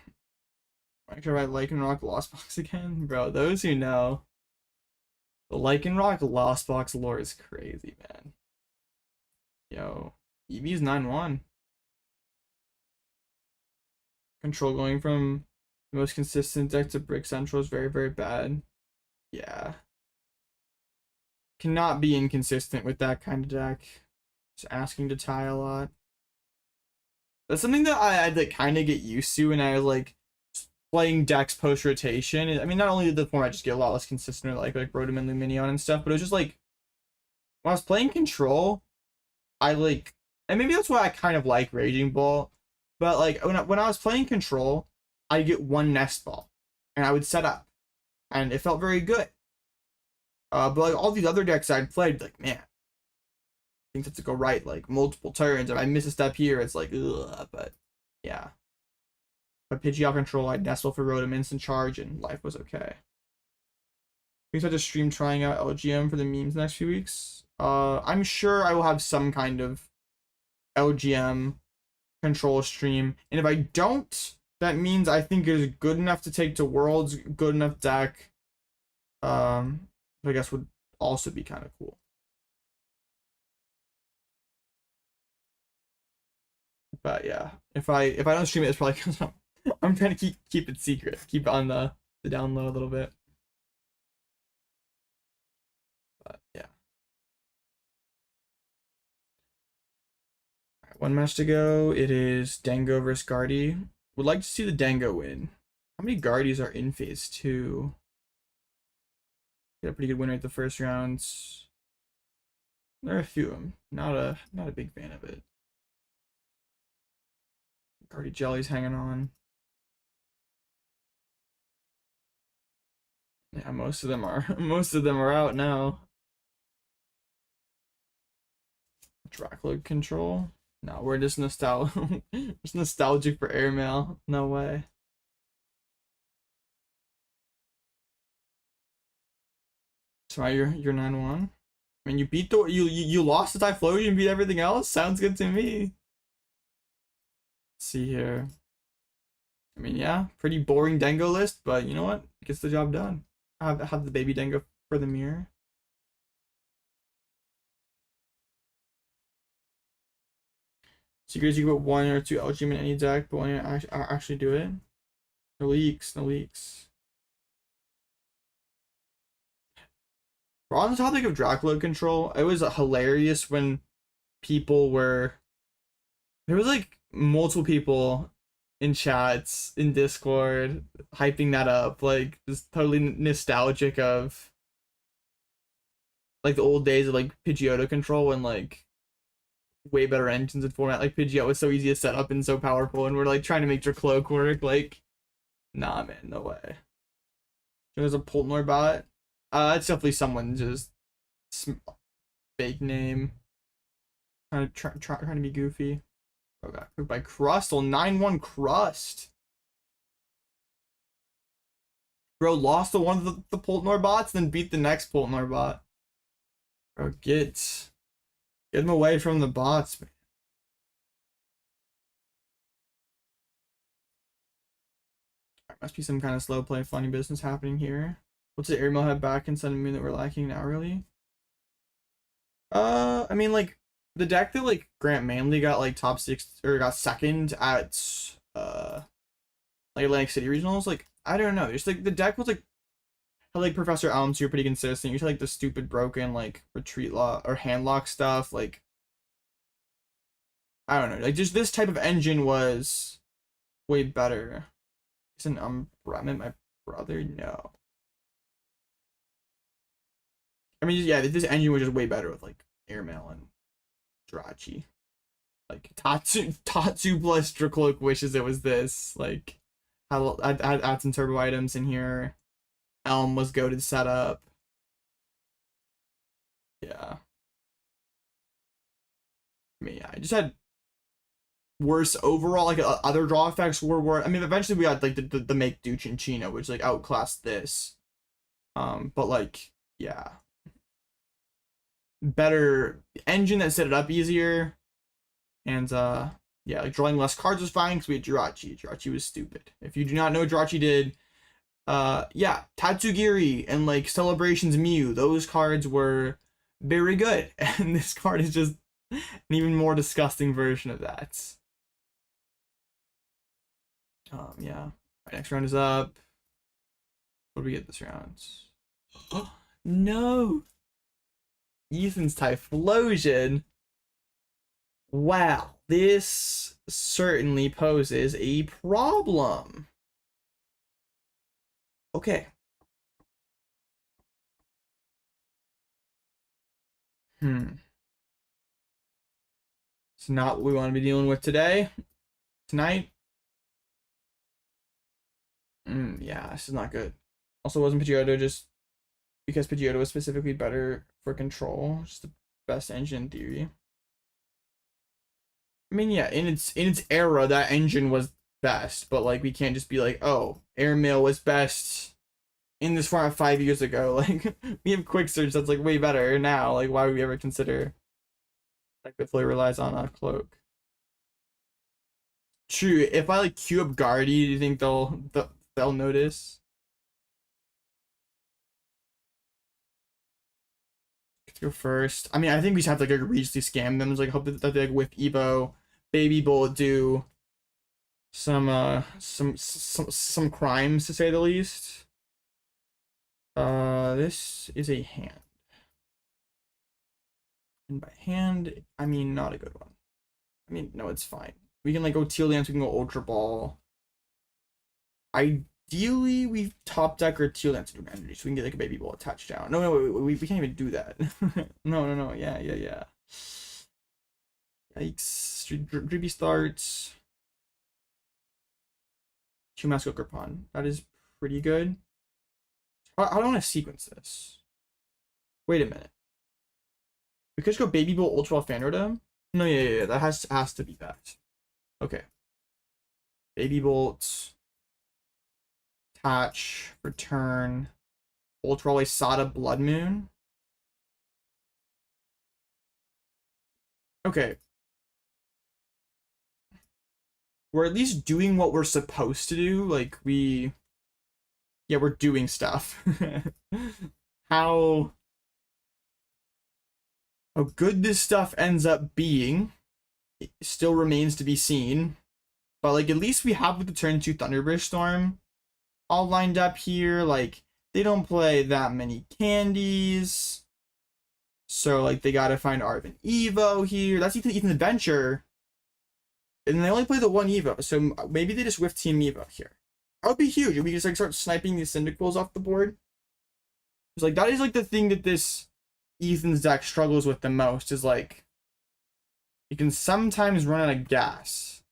Make sure I Lycanroc Lost Box again? Bro, those who know, the Lycanroc Lost Box lore is crazy, man. Yo, Eevee's 9-1. Control going from the most consistent deck to Brick Central is very, very bad. Yeah. Cannot be inconsistent with that kind of deck. Just asking to tie a lot. That's something that I had to kind of get used to when I was, like, playing decks post rotation. I mean, not only did the format just get a lot less consistent, like Rotom and Lumineon and stuff, but it was just, like, when I was playing control, I, like, and maybe that's why I kind of like Raging Bolt, but, like, when I was playing control, I'd get one Nest Ball and I would set up, and it felt very good. But, like, all these other decks I'd played, like, man, things have to go right, like, multiple turns. If I miss a step here, it's like, ugh. But yeah, but Pidgeot control, I'd Nestle for Rotom, instant charge, and life was okay. We start to stream trying out LGM for the memes next few weeks. I'm sure I will have some kind of LGM control stream, and if I don't, that means I think it is good enough to take to Worlds, good enough deck. I guess would also be kind of cool. But yeah, if I don't stream it, it's probably because I'm trying to keep it secret, keep it on the down low a little bit. But yeah. All right, one match to go. It is Dango versus Guardy. Would like to see the Dango win. How many Guardies are in phase 2? Get a pretty good win rate the first rounds. There are a few of them. Not a big fan of it. Cardi Jelly's hanging on. Yeah, most of them are out now. Dracloak control. No, we're just just nostalgic for airmail. No way. So you're 9-1. I mean, you beat the you lost the Typhlosion and beat everything else. Sounds good to me. Let's see here. I mean, yeah, pretty boring Dengo list, but you know what? Gets the job done. Have the baby Dengo for the mirror. Secrets, you can put 1 or 2 Algae in any deck, but when you actually do it, no leaks, no leaks. We're on the topic of Dracloak control. It was hilarious when there was like multiple people in chats in Discord hyping that up, like just totally nostalgic of like the old days of like Pidgeotto control when like way better engines and format. Like Pidgeot was so easy to set up and so powerful, and we're like trying to make Dracloak work. Like, nah, man, no way. There's a Poltnor bot. It's definitely someone just fake name. Trying to be goofy. Oh, got cooked by Crustle. 9-1 Crust. Bro lost to one of the Poltnor bots, then beat the next Poltnor bot. Bro, get him away from the bots, man. There must be some kind of slow play funny business happening here. What's the airmail have back in Sun and Moon that we're lacking now, really? I mean, like, the deck that, like, Grant Manley got, like, top 6, or got second at, like, Atlantic City Regionals, like, I don't know. Just, like, the deck was, like, had, like, Professor Elms, you're pretty consistent. You had, like, the stupid broken, like, retreat lock, or hand lock stuff, like, I don't know. Like, just this type of engine was way better. Isn't Umbremen my brother? No. I mean, yeah, this engine was just way better with, like, airmail and Jirachi. Like, Tatsu plus Dracloak wishes it was this. Like, add some turbo items in here. Elm was goated setup. Yeah. I mean, yeah, I just had worse overall. Like, other draw effects were. I mean, eventually we got, like, the Make Do Chinchino, which, like, outclassed this. But, like, yeah. Better engine that set it up easier. And, yeah, like, drawing less cards was fine because we had Jirachi. Jirachi was stupid. If you do not know what Jirachi did, yeah, Tatsugiri and, like, Celebrations Mew, those cards were very good. And this card is just an even more disgusting version of that. Yeah. All right, next round is up. What do we get this round? Oh, no! Ethan's Typhlosion. Wow, this certainly poses a problem. Okay. It's not what we want to be dealing with tonight. Yeah, this is not good. Also, wasn't Pidgeotto just because Pidgeotto was specifically better for control? Just the best engine in theory. I mean, yeah, in its era, that engine was best, but like we can't just be like, oh, airmail was best in this format 5 years ago. Like we have quick search that's like way better now. Like why would we ever consider like the play relies on a cloak? True. If I like queue up Guardy, do you think they'll notice? Let's go first. I mean, I think we just have to like egregiously scam them. Just, like hope that they like whip Evo, Baby Bolt do some crimes to say the least. This is a hand. And by hand, I mean not a good one. I mean, no, it's fine. We can like go Teal Dance, we can go Ultra Ball. I Ideally, we top deck our Teal into energy so we can get like a baby ball attached down. No, we can't even do that. No. Yeah. Yikes. Dreamy starts. 2 mask Ogerpon. That is pretty good. I don't want to sequence this. Wait a minute. We could just go Baby Bolt Ultra Ball Fan Rotom. No, yeah. That has to be that. Okay. Baby Bolt. Attach. Return. Ultra Ball Sada Bloodmoon. Okay. We're at least doing what we're supposed to do. Like, we're doing stuff. How good this stuff ends up being still remains to be seen. But, like, at least we have with the turn 2 Thunderbridge Storm all lined up here. Like, they don't play that many candies. So, like, they gotta find Arven Evo here. That's Ethan Adventure. And they only play the 1 Evo. So, maybe they just whiff Team Evo here. That would be huge. We just, like, start sniping these Cyndaquils off the board. It's like, that is, like, the thing that this Ethan's deck struggles with the most. Is, like, you can sometimes run out of gas.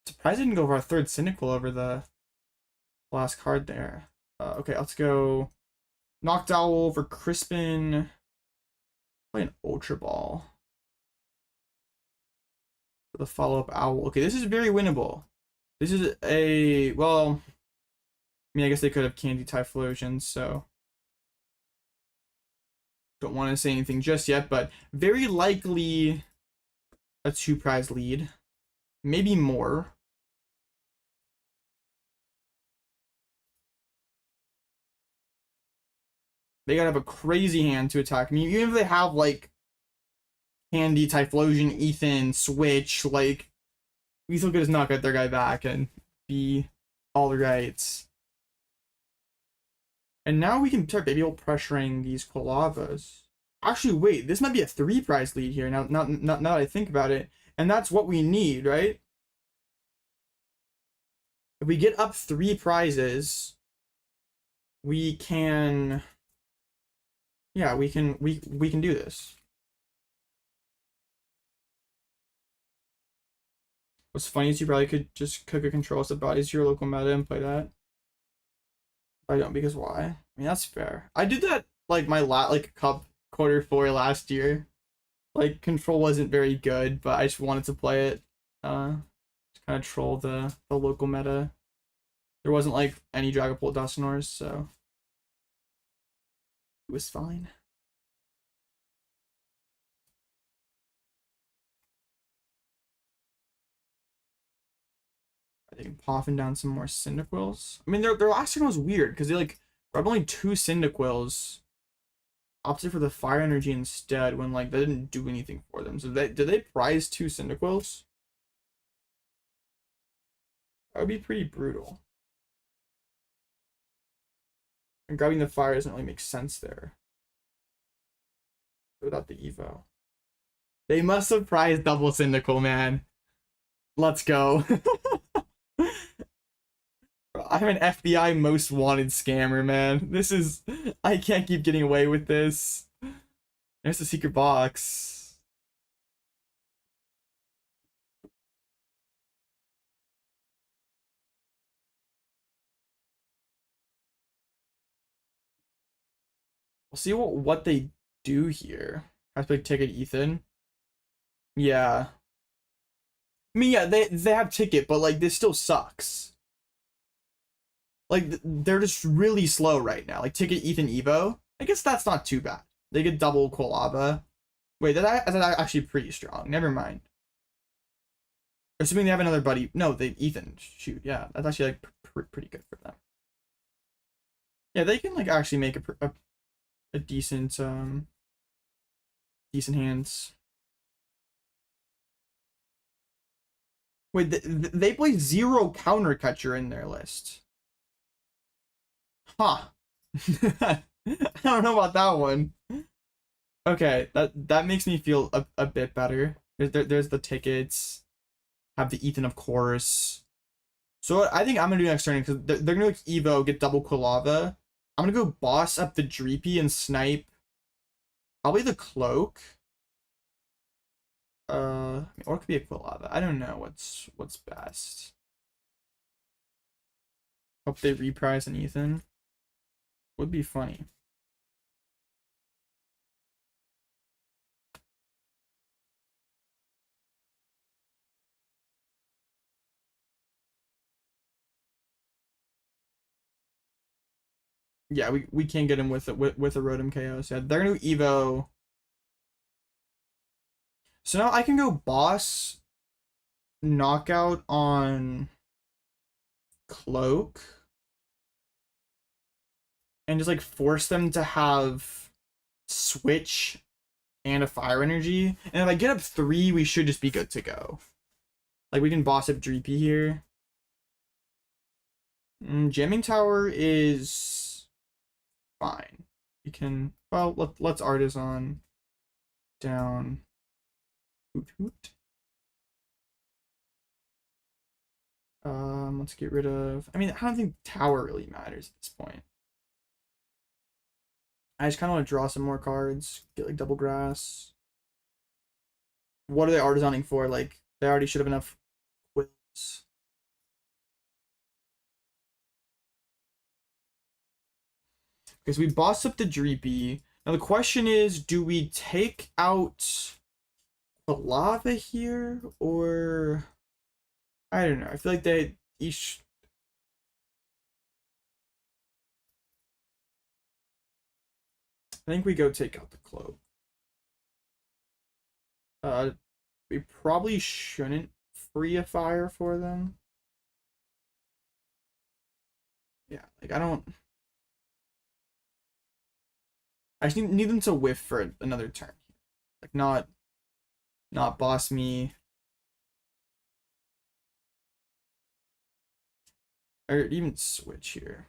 Surprised I didn't go for our 3rd Cyndaquil over the last card there. Okay, let's go Noctowl over Crispin. Play an Ultra Ball for the follow-up Owl. Okay, this is very winnable. This is a, well, I mean, I guess they could have Candy Typhlosion, so don't want to say anything just yet, but very likely a 2-prize lead. Maybe more. They gotta have a crazy hand to attack me. Even if they have, like, Candy, Typhlosion, Ethan, Switch, like, we still could just knock out their guy back and be alright. And now we can start Baby Bolt pressuring these Kolavas. Actually, wait, this might be a 3-prize lead here, now that I think about it. And that's what we need, right? If we get up 3 prizes, we can... Yeah, we can do this. What's funny is you probably could just cook a control as a body to your local meta and play that. I don't, because why? I mean, that's fair. I did that, like, my cup quarter 4 last year. Like, control wasn't very good, but I just wanted to play it. To kind of troll the local meta. There wasn't, like, any Dragapult Dusknoirs, so it was fine. They can popping down some more Cyndaquils. I mean, their last turn was weird because they, like, grabbed only 2 Cyndaquils, opted for the Fire Energy instead when, like, that didn't do anything for them. So did they prize 2 Cyndaquils? That would be pretty brutal. And grabbing the fire doesn't really make sense there without the Evo. They must have prized double Cyndaquil, man. Let's go. I'm an FBI most wanted scammer, man. This is... I can't keep getting away with this. There's the secret box. We'll see what they do here. Have to ticket Ethan. Yeah. I mean, yeah, they have ticket, but, like, this still sucks. Like, they're just really slow right now. Like, ticket Ethan Evo. I guess that's not too bad. They get double Kolava. Wait, that's actually pretty strong. Never mind. Assuming they have another buddy. No, they Ethan. Shoot, yeah. That's actually, like, pretty good for them. Yeah, they can, like, actually make a decent, decent hands. Wait, they play 0 counter catcher in their list. Huh. I don't know about that one. Okay, that makes me feel a bit better. There's the tickets. Have the Ethan, of course. So what I think I'm gonna do next turn, because they're gonna like Evo, get double Quilava. I'm gonna go boss up the Dreepy and snipe probably the Cloak. Or it could be a Quilava. I don't know what's best. Hope they reprise an Ethan. Would be funny. Yeah, we can't get him with a Rotom Chaos. Yeah, they're gonna Evo. So now I can go boss knockout on Cloak and just like force them to have Switch and a Fire Energy. And if I get up 3, we should just be good to go. Like we can boss up Dreepy here. Jamming Tower is fine. We can, well, let's Artisan down Hoothoot. Let's get rid of, I mean, I don't think Tower really matters at this point. I just kind of want to draw some more cards, get like Double Grass. What are they Artisaning for? Like, they already should have enough Quills. Because we bossed up the Dreepy. Now the question is, do we take out the Lava here? Or I don't know. I feel like they each. I think we go take out the Cloak. We probably shouldn't free a Fire for them. Yeah, like I don't. I just need them to whiff for another turn. Like not boss me. Or even switch here.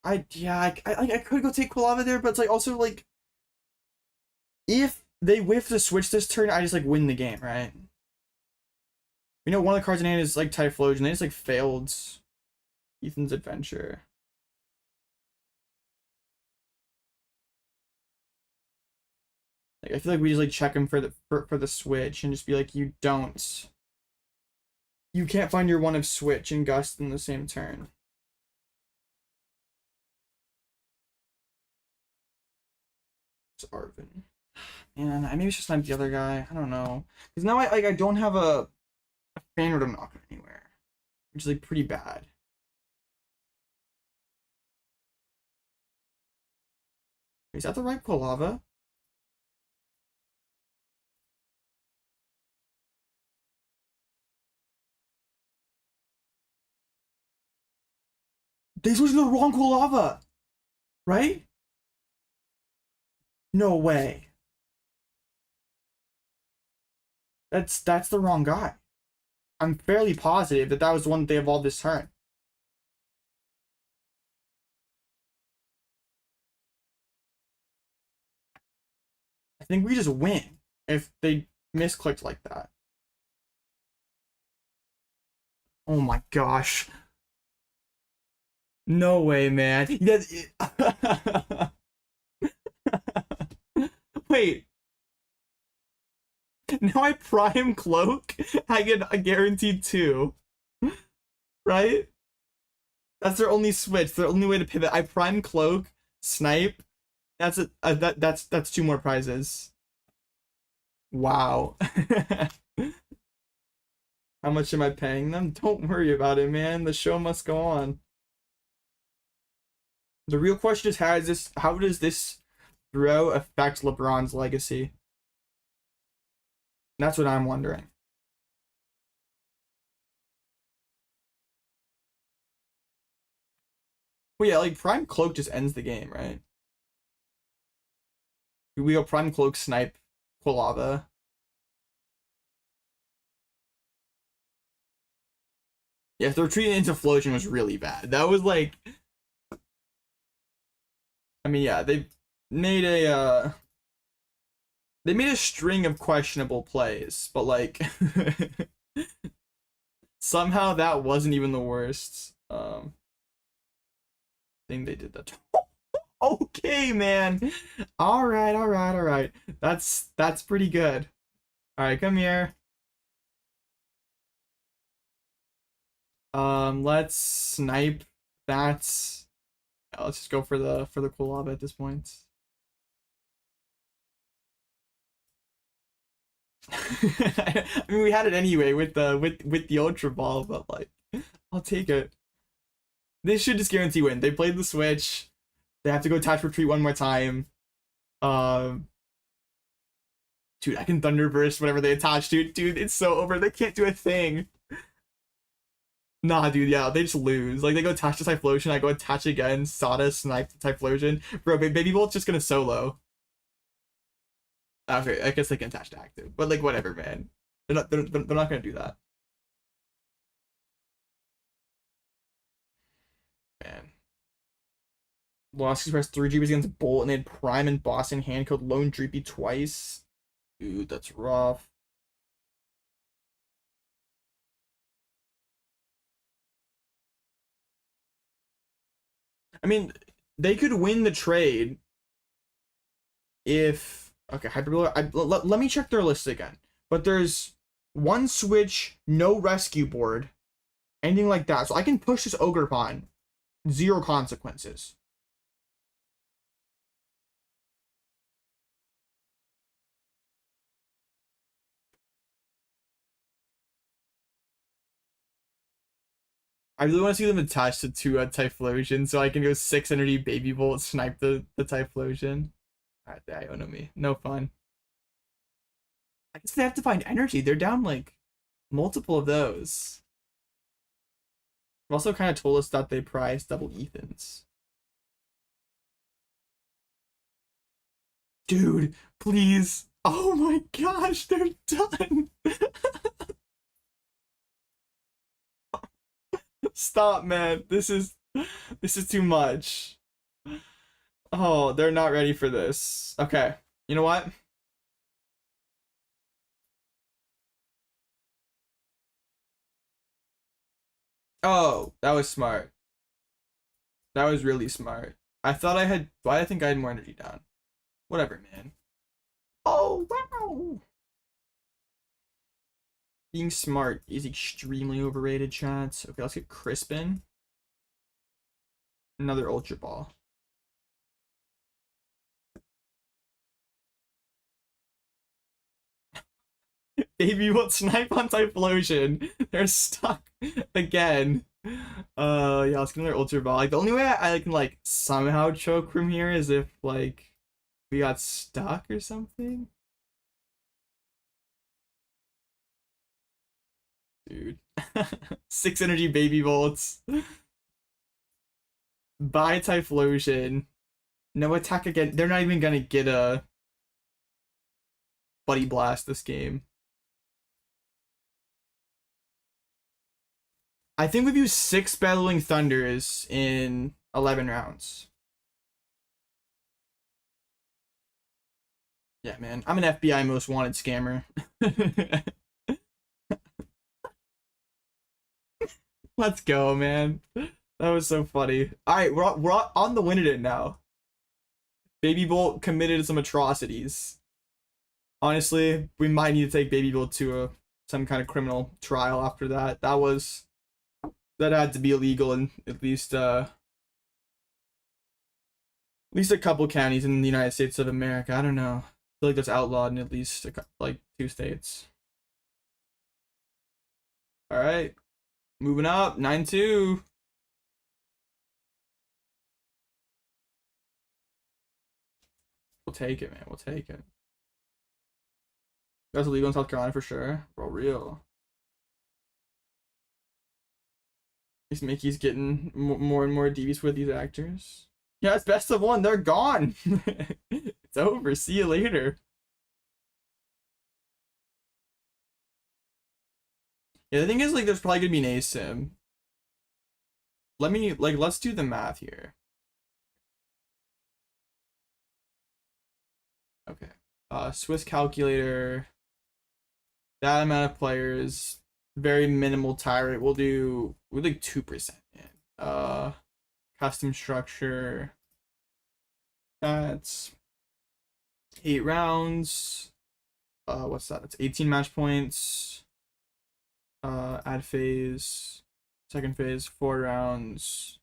I could go take Quilava there, but it's like also like if they whiff to switch this turn, I just like win the game, right? You know, one of the cards in hand is like Typhlosion. They just like failed Ethan's Adventure. Like I feel like we just like check him for the switch and just be like, you can't find your one of switch and gust in the same turn. It's Arvin. Man, I maybe should snipe the other guy. I don't know. Because now I don't have a Fan Rotom knocker anywhere. Which is like pretty bad. Is that the right Quilava? They switched to the wrong Quilava! Right? No way. That's the wrong guy. I'm fairly positive that was the one that they evolved this turn. I think we just win if they misclicked like that. Oh my gosh. No way, man. Wait. Now I Prime Cloak, I get a guaranteed 2. Right? That's their only switch, their only way to pivot. I Prime Cloak, Snipe. That's it. That's 2 more prizes. Wow. How much am I paying them? Don't worry about it, man. The show must go on. The real question is how does this throw affect LeBron's legacy? That's what I'm wondering. Well, yeah, like Prime Cloak just ends the game, right? We go Prime Cloak, Snipe, Quilava. Yeah, the retreat into Flosion was really bad. That was like I mean, yeah, made a they made a string of questionable plays, but like somehow that wasn't even the worst thing they did that. Okay, man. All right, all right, all right. That's pretty good. All right, come here. Let's snipe that. Let's just go for the cool lob at this point. I mean, we had it anyway with the Ultra Ball, but like, I'll take it. This should just guarantee win. They played the switch. They have to go attach retreat one more time. Um, dude, I can Thunder Burst whenever they attach, dude. Dude, it's so over. They can't do a thing. Nah, dude, yeah, they just lose. Like, they go attach to Typhlosion, I go attach again, Sada snipe the Typhlosion. Bro, Baby Bolt's just gonna solo. Okay, I guess they can attach to active, but like, whatever, man. They're not gonna do that. Man. Lost Express 3 GBs against Bolt, and they had Prime and Boss in hand, killed Lone Dreepy twice. Dude, that's rough. I mean, they could win the trade if okay, Hyperbula. Let me check their list again. But there's one switch, no rescue board, anything like that. So I can push this Ogerpon, 0 consequences. I really want to see them attached to a Typhlosion, so I can go 6 energy Baby Bolt, snipe the Typhlosion. Alright, the Iono me. No fun. I guess they have to find energy. They're down like multiple of those. Also kind of told us that they prize double Ethans. Dude, please. Oh my gosh, they're done. Stop, man. This is too much. Oh, they're not ready for this. Okay. You know what? Oh, that was smart. That was really smart. I thought I had why did I think I had more energy down? Whatever, man. Oh wow. Being smart is extremely overrated, chats. Okay, let's get Crispin. Another Ultra Ball. Baby will snipe on Typhlosion. They're stuck again. Yeah, let's get another Ultra Ball. Like the only way I can like somehow choke from here is if like we got stuck or something. Dude. 6 energy Baby Bolts. Buy Typhlosion. No attack again. They're not even gonna get a Buddy Blast this game. I think we've used 6 Battling Thunders in 11 rounds. Yeah, man. I'm an FBI most wanted scammer. Let's go, man. That was so funny. Alright, we're on the win it now. Baby Bolt committed some atrocities. Honestly, we might need to take Baby Bolt to some kind of criminal trial after that. That had to be illegal in at least a couple counties in the United States of America. I don't know. I feel like that's outlawed in at least like 2 states. All right, moving up, 9-2. We'll take it, man. We'll take it. That's illegal in South Carolina for sure. Bro, real. These Mickey's getting more and more devious with these actors. Yeah, it's best of 1. They're gone. It's over. See you later. Yeah, the thing is, like, there's probably gonna be an ASIM. Let's do the math here. Okay. Swiss calculator. That amount of players. Very minimal tie rate. We'll do like 2% in. Custom structure. That's 8 rounds. What's that? It's 18 match points. Add phase. Second phase, 4 rounds.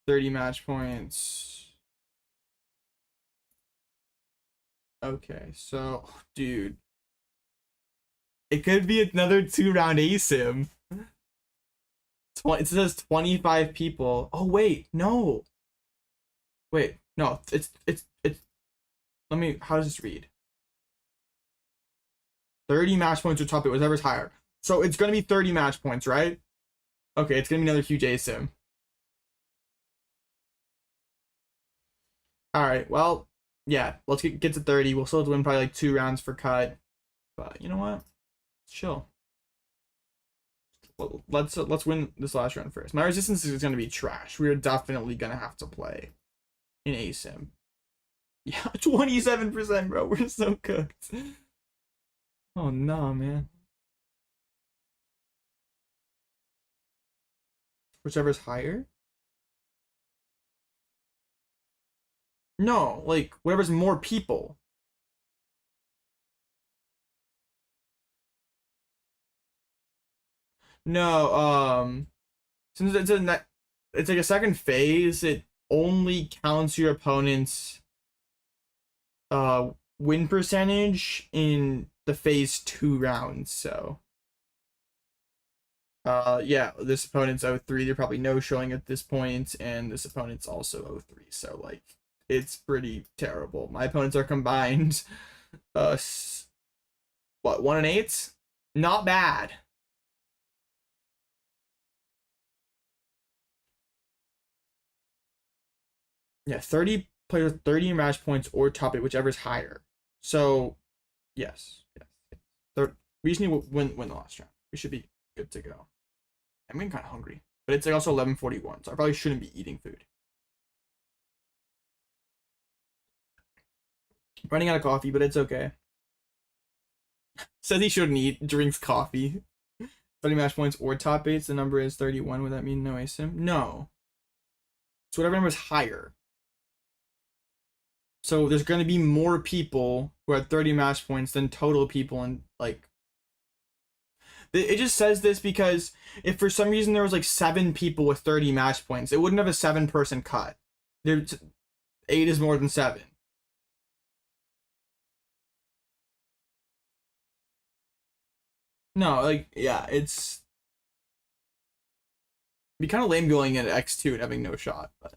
30 match points. Okay, so, dude. It could be another 2-round ASIM. It says 25 people. Oh, wait, no. Wait, no, it's, let me, how does this read? 30 match points or top it, whatever's higher. So it's gonna be 30 match points, right? Okay, it's gonna be another huge ASIM. Alright, well, yeah, let's get to 30. We'll still have to win probably like 2 rounds for cut. But you know what? Let's chill. Let's win this last round first. My resistance is gonna be trash. We are definitely gonna have to play in ASIM. Yeah, 27%, bro. We're so cooked. Oh no, man. Whichever's higher? No, like whatever's more people. No, since it's like a second phase, it only counts your opponent's win percentage in the phase 2 rounds, so yeah, this opponent's 0-3. They're probably no showing at this point, and this opponent's also 0-3, so like it's pretty terrible. My opponents are combined what, 1 and 8? Not bad. Yeah, 30 players, 30 match points or top 8, whichever's higher. So yes. We just need to win the last round. We should be good to go. I'm getting kind of hungry, but it's like also 11:41, so I probably shouldn't be eating food. I'm running out of coffee, but it's okay. Says he shouldn't eat, drinks coffee. 30 match points or top 8s. The number is 31. Would that mean no ASIM? No. So whatever number is higher. So there's going to be more people who had 30 match points than total people, and like it just says this because if for some reason there was like 7 people with 30 match points, it wouldn't have a 7-person cut. There's 8 is more than 7. No, like yeah, it's be kind of lame going at X2 and having no shot, but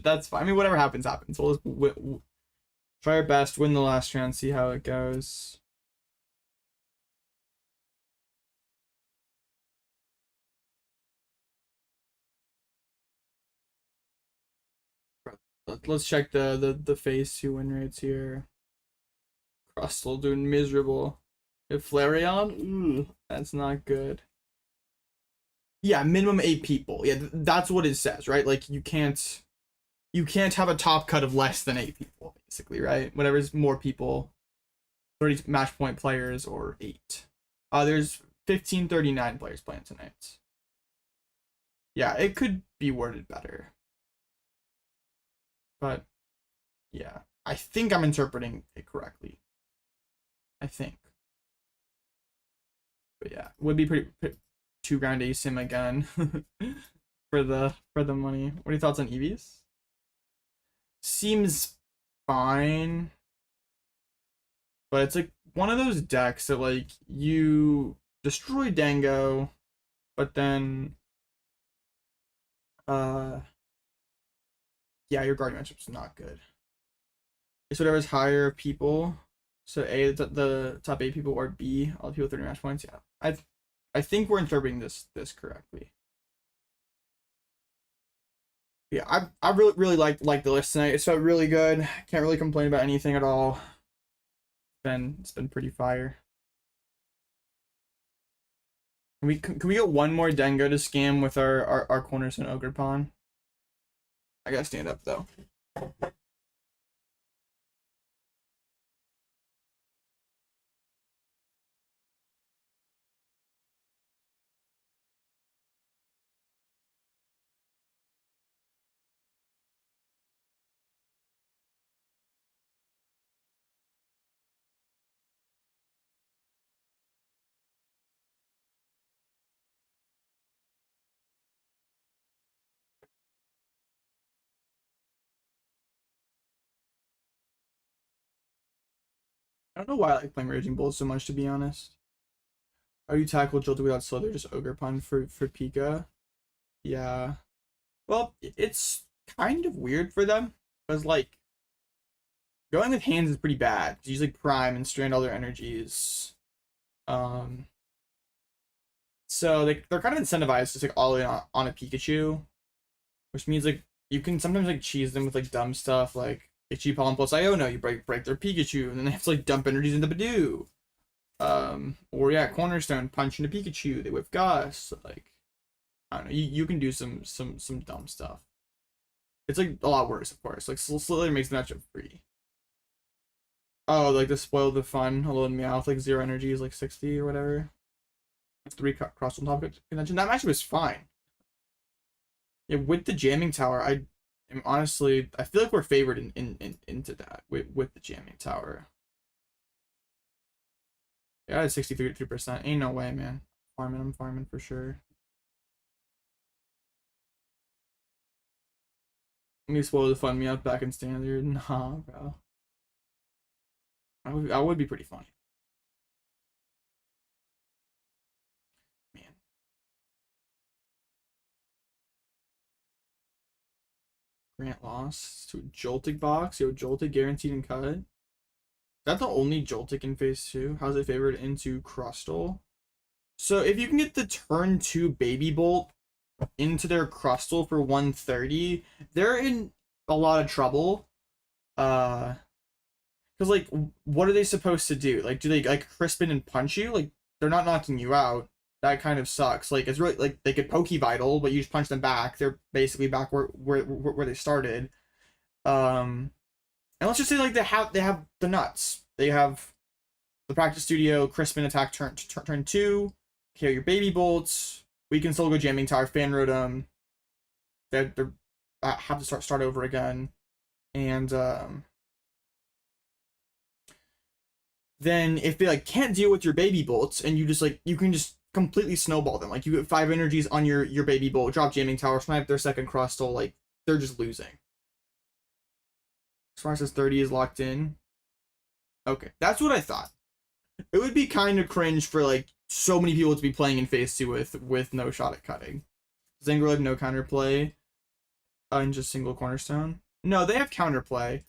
that's fine. I mean, whatever happens, happens. We'll just try our best, win the last round, see how it goes. Let's check the phase 2 win rates here. Crustle doing miserable. If Flareon, ooh, that's not good. Yeah, minimum 8 people. Yeah, that's what it says, right? Like you can't have a top cut of less than 8 people, basically, right? Whatever's more people, 30 match point players or 8. There's 1539 players playing tonight. Yeah, it could be worded better. But yeah, I think I'm interpreting it correctly. I think. But yeah, would be pretty 2-round ASIM again for the money. What are your thoughts on EVs? Seems fine, but it's like one of those decks that like you destroy Dango, but then yeah, your guardian matchup's not good. It's whatever's higher people. So A, the top 8 people, or B, all the people with 30 match points. Yeah, I think we're interpreting this correctly. Yeah, I really like the list tonight. It's felt really good. Can't really complain about anything at all. It's been pretty fire. Can we get one more Dengo to scam with our Cornerstone Ogerpon? I gotta stand up though. I don't know why I like playing Raging Bolt so much, to be honest. How do you tackle Jolted without Slither? Just Ogerpon for Pika? Yeah. Well, it's kind of weird for them, because, like, going with hands is pretty bad. It's usually Prime and strand all their energies. So they're kind of incentivized to like all in on a Pikachu, which means like you can sometimes like cheese them with like dumb stuff like Itchy Pollen plus Iono. You break their Pikachu, and then they have to like dump energies into Budew. Or yeah, Cornerstone punch into Pikachu. They whip Gust. Like I don't know. You can do some dumb stuff. It's like a lot worse, of course. Like Slither makes the matchup free. Oh, like to spoil the fun, a little Meowth, like 0 energy is like 60 or whatever. 3 cross on top of convention. That matchup is fine. Yeah, with the Jamming Tower, I am honestly, I feel like we're favored into that with the Jamming Tower. Yeah, it's 63%. Ain't no way, man. I'm farming for sure. Let me spoil the fun me out back in standard. Nah, bro. I would be pretty funny. Man. Grant loss to a Joltik box. Yo, Joltik guaranteed and cut. Is that the only Joltik in phase 2? How's it favored into Crustle? So if you can get the turn 2 Baby Bolt into their Crustle for 130, they're in a lot of trouble. Because like, what are they supposed to do? Like, do they like Crispin and punch you? Like, they're not knocking you out. That kind of sucks. Like, it's really like they could Poke Vital, but you just punch them back. They're basically back where they started. And let's just say like they have the nuts. They have the practice studio, Crispin attack turn 2, kill your Baby Bolts. We can still go Jamming Tower, Fan Rotom. They have to start over again, and then if they like can't deal with your Baby Bolts, and you just like you can just completely snowball them. Like you get 5 energies on your Baby Bolt, drop Jamming Tower, snipe their second Crustle. Like they're just losing. Smart says 30 is locked in. Okay, that's what I thought. It would be kind of cringe for like so many people to be playing in phase 2 with no shot at cutting. Zangler no counterplay. And just single Cornerstone. No, they have counterplay.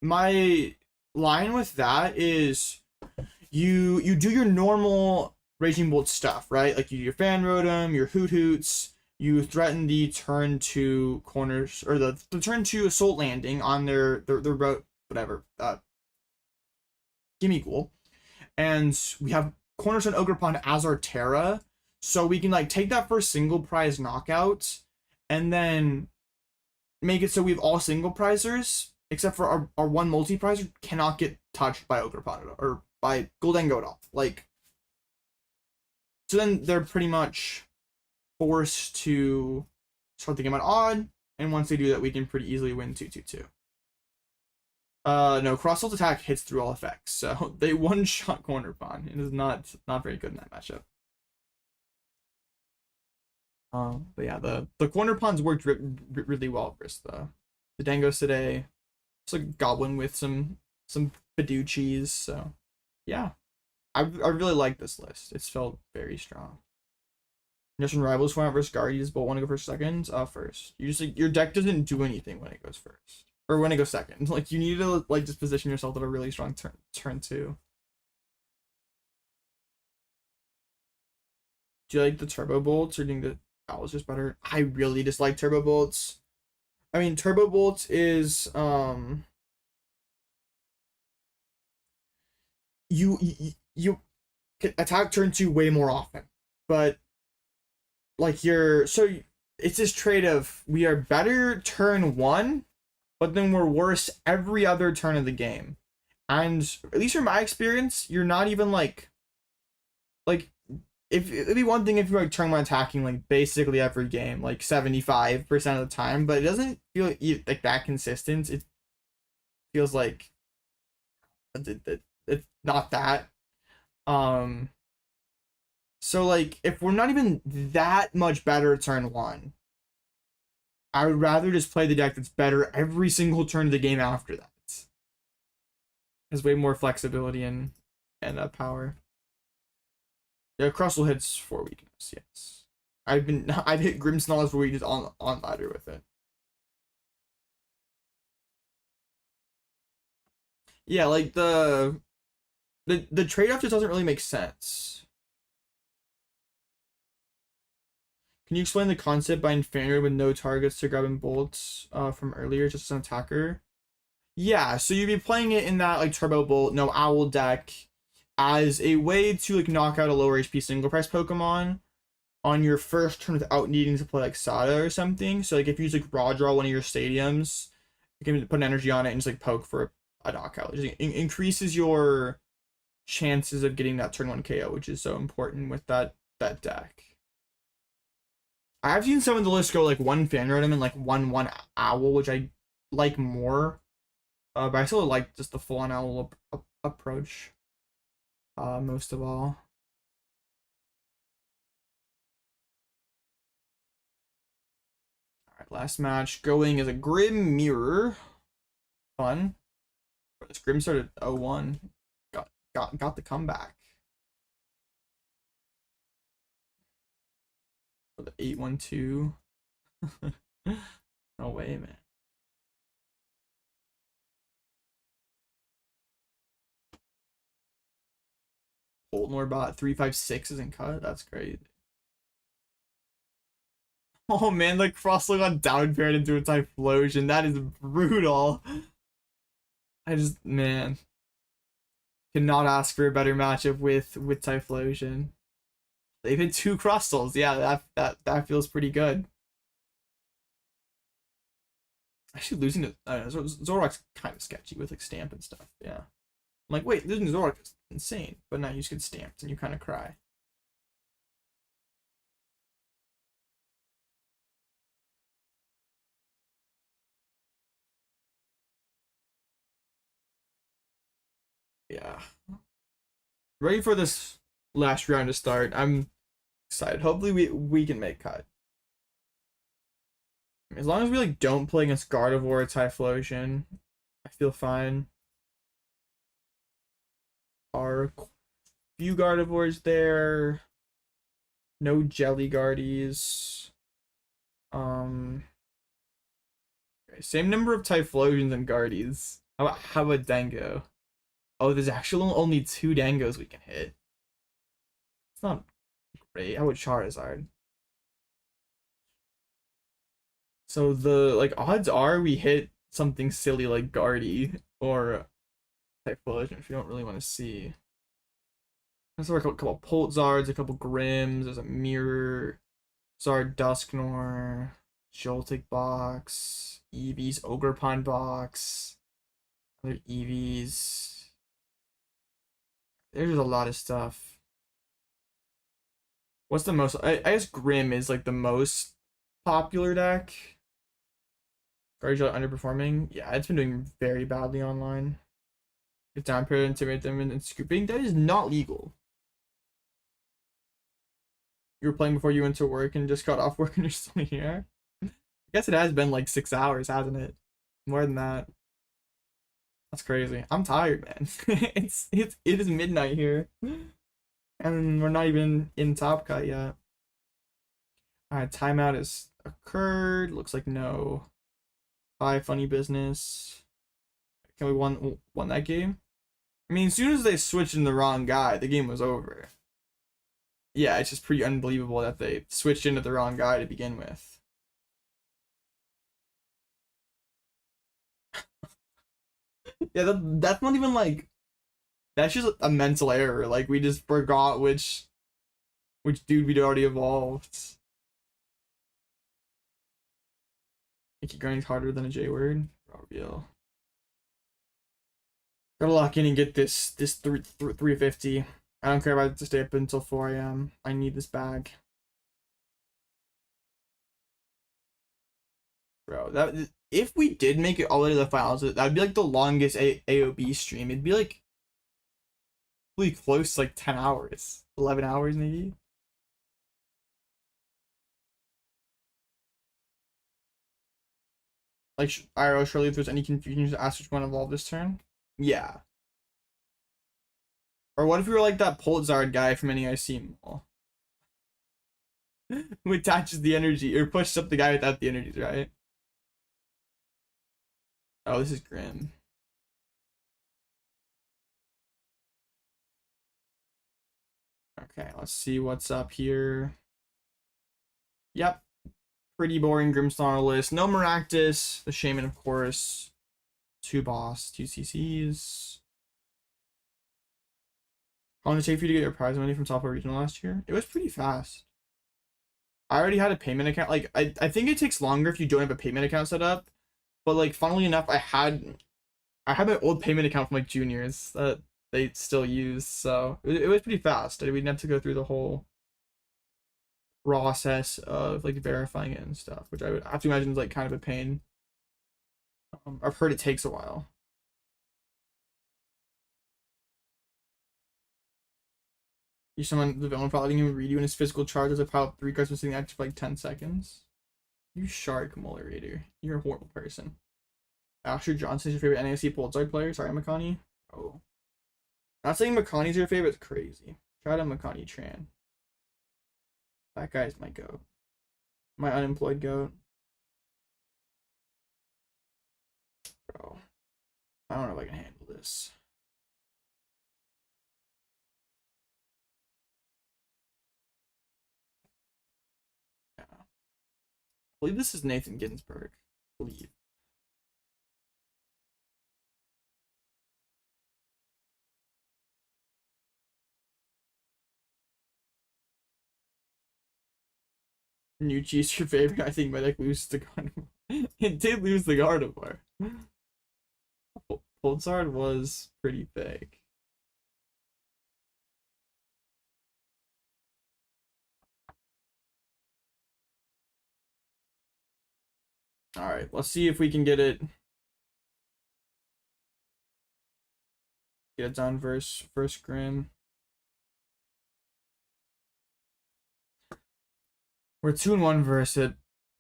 My line with that is you do your normal Raging Bolt stuff, right? Like you do your Fan Rotom, your Hootoots. You threaten the turn 2 corners or the turn 2 Assault Landing on their whatever. Gimme Ghoul. And we have Cornerstone Ogerpon as our Terra, so we can like take that first single prize knockout and then make it so we have all single prizers except for our one multi-prizer cannot get touched by Ogerpon or by Goldengo at all. Like, so then they're pretty much forced to start the game on odd, and once they do that, we can pretty easily win 2-2-2. No, Crosshold attack hits through all effects, so they one-shot Cornerpon. It is not very good in that matchup. But yeah, the Cornerpons worked really well versus the Dangos today. It's a Goblin with some Budew cheese, so yeah. I really like this list. It's felt very strong. Nation Rivals format versus Guardians, but want to go first, second? First. You just like your deck doesn't do anything when it goes first. Or when it goes second. Like you need to like just position yourself at a really strong turn 2. Do you like the Turbo Bolts or do you think that was just better? I really dislike Turbo Bolts. I mean Turbo Bolts is you attack turn 2 way more often. But like it's this trade of we are better turn 1, but then we're worse every other turn of the game. And at least from my experience, you're not even like if it'd be one thing if you're like turn 1 attacking like basically every game, like 75% of the time, but it doesn't feel like that consistent. It feels like it's not that. So like if we're not even that much better turn 1, I would rather just play the deck that's better every single turn of the game after that. Has way more flexibility and power. Yeah, Crustle hits for weakness. Yes, I've hit Grimmsnarl for weakness on ladder with it. Yeah, like the trade-off just doesn't really make sense. Can you explain the concept behind Fan Rotom with no targets to grabbing bolts from earlier, just as an attacker? Yeah, so you'd be playing it in that like Turbo Bolt, no Owl deck as a way to like knock out a lower HP single price Pokemon on your first turn without needing to play like Sada or something. So like if you use like Raw Draw one of your stadiums, you can put an energy on it and just like poke for a knockout. It just increases your chances of getting that turn 1 KO, which is so important with that deck. I've seen some of the lists go like one Fan Rotom and like one Owl, which I like more. But I still like just the full on Owl approach. Most of all. Alright, last match going is a Grim Mirror. Fun. This Grim started 0-1. Got the comeback. For the 8-1-2. No way, man. Boltmoor 356 isn't cut. That's great. Oh man, the Crustle got down paired into a Typhlosion. That is brutal. Man, cannot ask for a better matchup with Typhlosion. They've hit 2 Crustles. Yeah, that feels pretty good. Actually, losing to Zoroark's kind of sketchy with like Stamp and stuff. Yeah, I'm like, wait, losing to Zoroark is insane, but now you just get stamped and you kind of cry. Yeah, ready for this last round to start. I'm excited. Hopefully we can make cut. As long as we like don't play against Gardevoir or Typhlosion, I feel fine. Are a few Gardevoirs there. No Jelly Guardies. Okay, same number of Typhlosions and Guardies. How about Dango? Oh, there's actually only 2 Dangos we can hit. It's not great. How about Charizard? So the like odds are we hit something silly like Guardy or Typhlosion, if you don't really want to see. There's a couple Poltzards, a couple Grims, there's a Mirror, Zard Dusknor, Joltik box, Eevee's Ogerpon box, other Eevees. There's just a lot of stuff. What's the most? I guess Grim is like the most popular deck. Guardian underperforming. Yeah, it's been doing very badly online. Get down pair, intimidate them, and scooping. That is not legal. You were playing before you went to work and just got off work and you're still here. I guess it has been like 6 hours, hasn't it? More than that. That's crazy. I'm tired, man. It is midnight here, and we're not even in Top Cut yet. All right, timeout has occurred. Looks like no. Bye, funny business. Can we won that game? I mean, as soon as they switched in the wrong guy, the game was over. Yeah, it's just pretty unbelievable that they switched into the wrong guy to begin with. Yeah, that's not even like, that's just a mental error. Like we just forgot which dude we'd already evolved. Make grinding's harder than a J word. Real. Gotta lock in and get this 350. I don't care about it to stay up until 4 AM. I need this bag. Bro, that if we did make it all the way to the finals, that'd be like the longest AOB stream. It'd be like really close to like 10 hours. 11 hours maybe. Like, IRL, surely if there's any confusion, just ask which one evolved this turn. Yeah. Or what if we were like that Poltzard guy from NEIC Mall? Who attaches the energy, or pushes up the guy without the energies, right? Oh, this is grim. Okay, let's see what's up here. Yep. Pretty boring Grimmsnarl list. No Maractus. The Shaman, of course. 2 boss, 2 CCs. How long did it take for you to get your prize money from Software Regional last year? It was pretty fast. I already had a payment account. Like, I think it takes longer if you don't have a payment account set up. But, like, funnily enough, I had my old payment account from, like, juniors that they still use. So, it was pretty fast. We didn't have to go through the whole process of, like, verifying it and stuff. Which I would have to imagine is, like, kind of a pain. I've heard it takes a while. You're someone the villain probably didn't even read you in his physical charge as a pile of 3 cards was sitting active for like 10 seconds. You shark Mullerator. You're a horrible person. Asher Johnson's your favorite NAC Poltzard player? Sorry, Makani. Oh. Not saying Makani's your favorite, it's crazy. Shout out Makani Tran. That guy's my goat. My unemployed goat. Bro. I don't know if I can handle this. I believe this is Nathan Ginsburg. I believe. Nucci's your favorite? I think Medic loses the Gardevoir. It did lose the Gardevoir. Poltzard was pretty big. Alright, let's see if we can get it. Get it done versus Grim. We're 2-1 versus it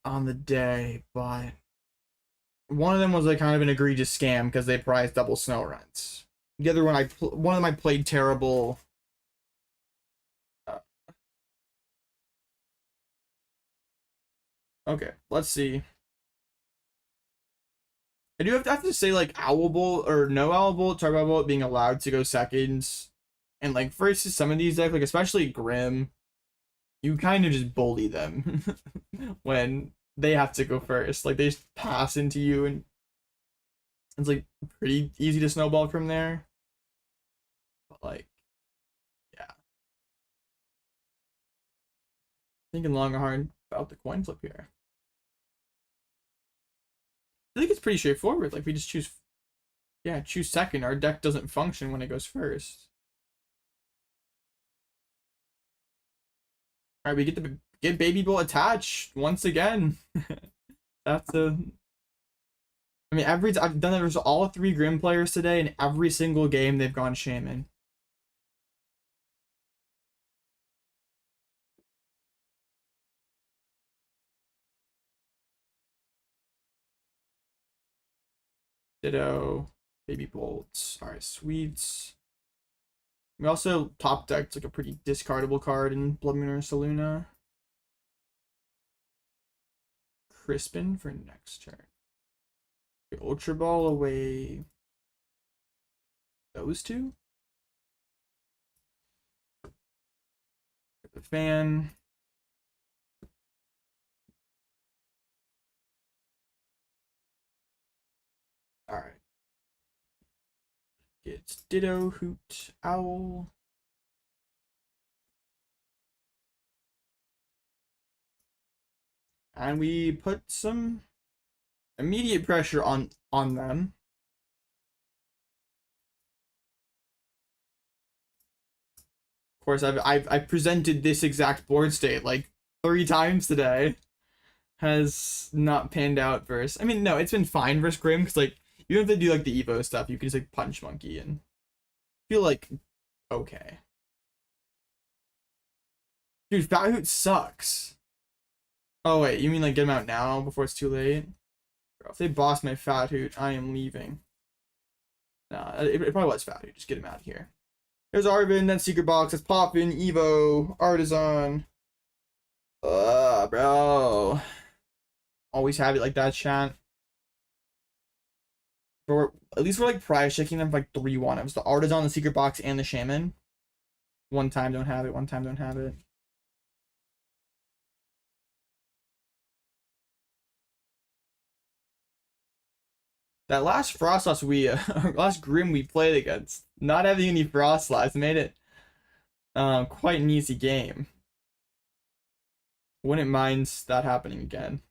on the day, but one of them was like kind of an egregious scam because they prized double snow runs. The other one, one of them I played terrible. Okay, let's see. I do have to say, like, Owl Bolt or no Owl Bolt, Turbo Bolt being allowed to go seconds, and like versus some of these decks, like especially Grim, you kind of just bully them when they have to go first. Like they just pass into you, and it's like pretty easy to snowball from there. But like, yeah, thinking long and hard about the coin flip here. I think it's pretty straightforward. Like we just choose, yeah, choose second. Our deck doesn't function when it goes first. All right, we get Baby Bolt attached once again. That's a. I mean, I've done it with all 3 Grim players today, and every single game they've gone Shaman. Ditto, Baby Bolts. Alright, sweets. We also top decked like a pretty discardable card in Bloodmoon Ursaluna. Crispin for next turn. Okay, Ultra Ball away. Those 2. The Fan. Alright. It's Ditto, Hoot, Owl. And we put some immediate pressure on them. Of course, I've presented this exact board state like 3 times today. Has not panned out versus. I mean, no, it's been fine versus Grim because like you don't have to do like the Evo stuff. You can just like punch Monkey and feel like okay. Dude, Fat Hoot sucks. Oh wait, you mean like get him out now before it's too late? Bro, if they boss my Fat Hoot, I am leaving. Nah, it probably was Fat Hoot. Just get him out of here. There's Arvin, then Secret Box, that's Poppin, Evo, Artisan. Bro. Always have it like that, chat. But at least we're like prize checking them for like 3 one-ups. The Artisan, the Secret Box, and the Shaman. One time don't have it, one time don't have it. That last Frostlass last Grim we played against, not having any Frostlass made it quite an easy game. Wouldn't mind that happening again.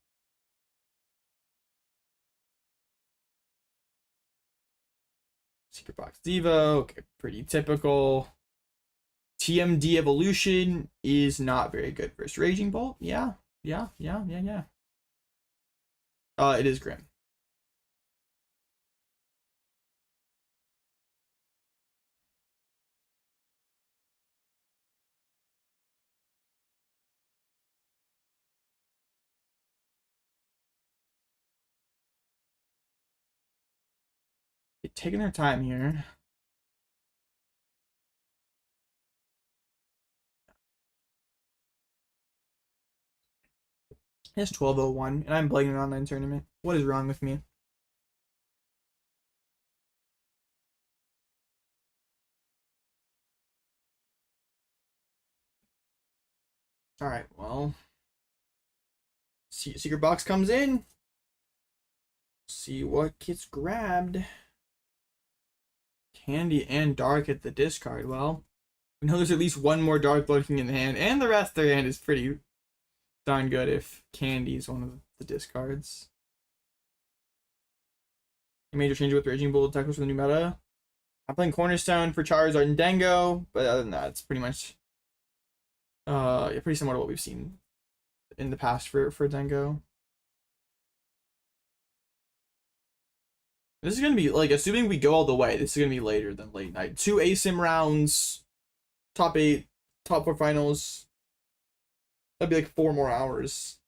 Secret Box Devo, okay, pretty typical. TMD Evolution is not very good versus Raging Bolt. Yeah. It is Grim. They're taking their time here. It's 12:01, and I'm playing an online tournament. What is wrong with me? Alright, well. Secret Box comes in. See what gets grabbed. Candy and Dark at the discard. Well, we know there's at least one more Dark lurking in the hand, and the rest of their hand is pretty darn good if Candy is one of the discards. A major change with Raging Bolt attackers for the new meta. I'm playing Cornerstone for Charizard and Dango, but other than that, it's pretty much yeah, pretty similar to what we've seen in the past for Dango. This is gonna be like, assuming we go all the way, this is gonna be later than late night. 2 ASIM rounds, top 8, top 4 finals. That'd be like 4 more hours.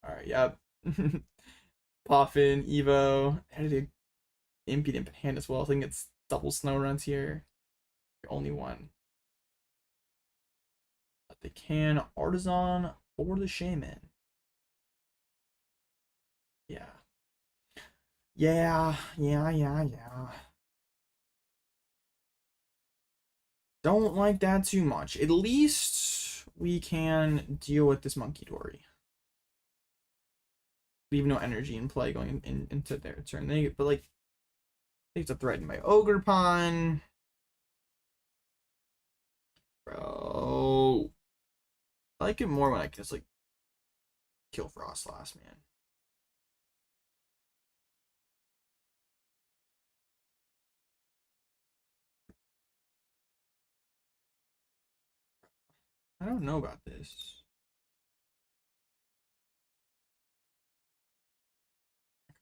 Alright, yep. Poffin, Evo, edited Impudent hand as well. I think it's double snow runs here. Only one. But they can Artisan or the Shaman. Yeah. Yeah. Don't like that too much. At least we can deal with this Monkey Dory. Leave no energy in play going into their turn. But like, it's a threat in my Ogerpon. Bro. I like it more when I can just like kill Frostlass, man. I don't know about this.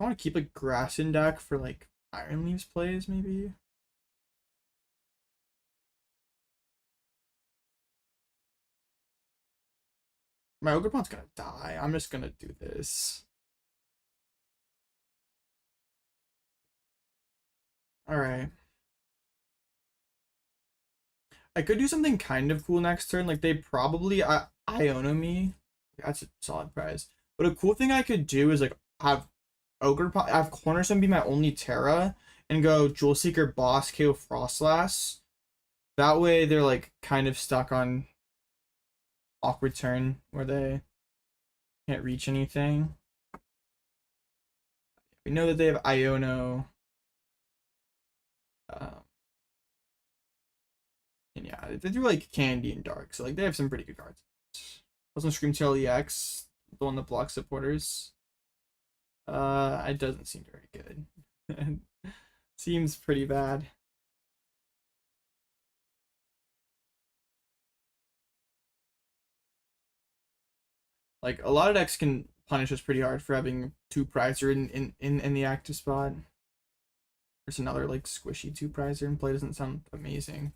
I want to keep like grass in deck for like Iron Leaves plays, maybe. My Ogerpon's gonna die. I'm just gonna do this. Alright. I could do something kind of cool next turn. Like, they probably Iono me. That's a solid prize. But a cool thing I could do is like have have Cornerstone be my only Terra and go Jewel Seeker Boss KO Frostlass. That way they're like kind of stuck on awkward turn where they can't reach anything. We know that they have Iono. And yeah, they do like Candy and Dark, so like they have some pretty good cards. Also Scream Tail EX, the one that blocks supporters. It doesn't seem very good. Seems pretty bad. Like a lot of decks can punish us pretty hard for having 2 prizer in the active spot. There's another like squishy 2 prizer in play. Doesn't sound amazing.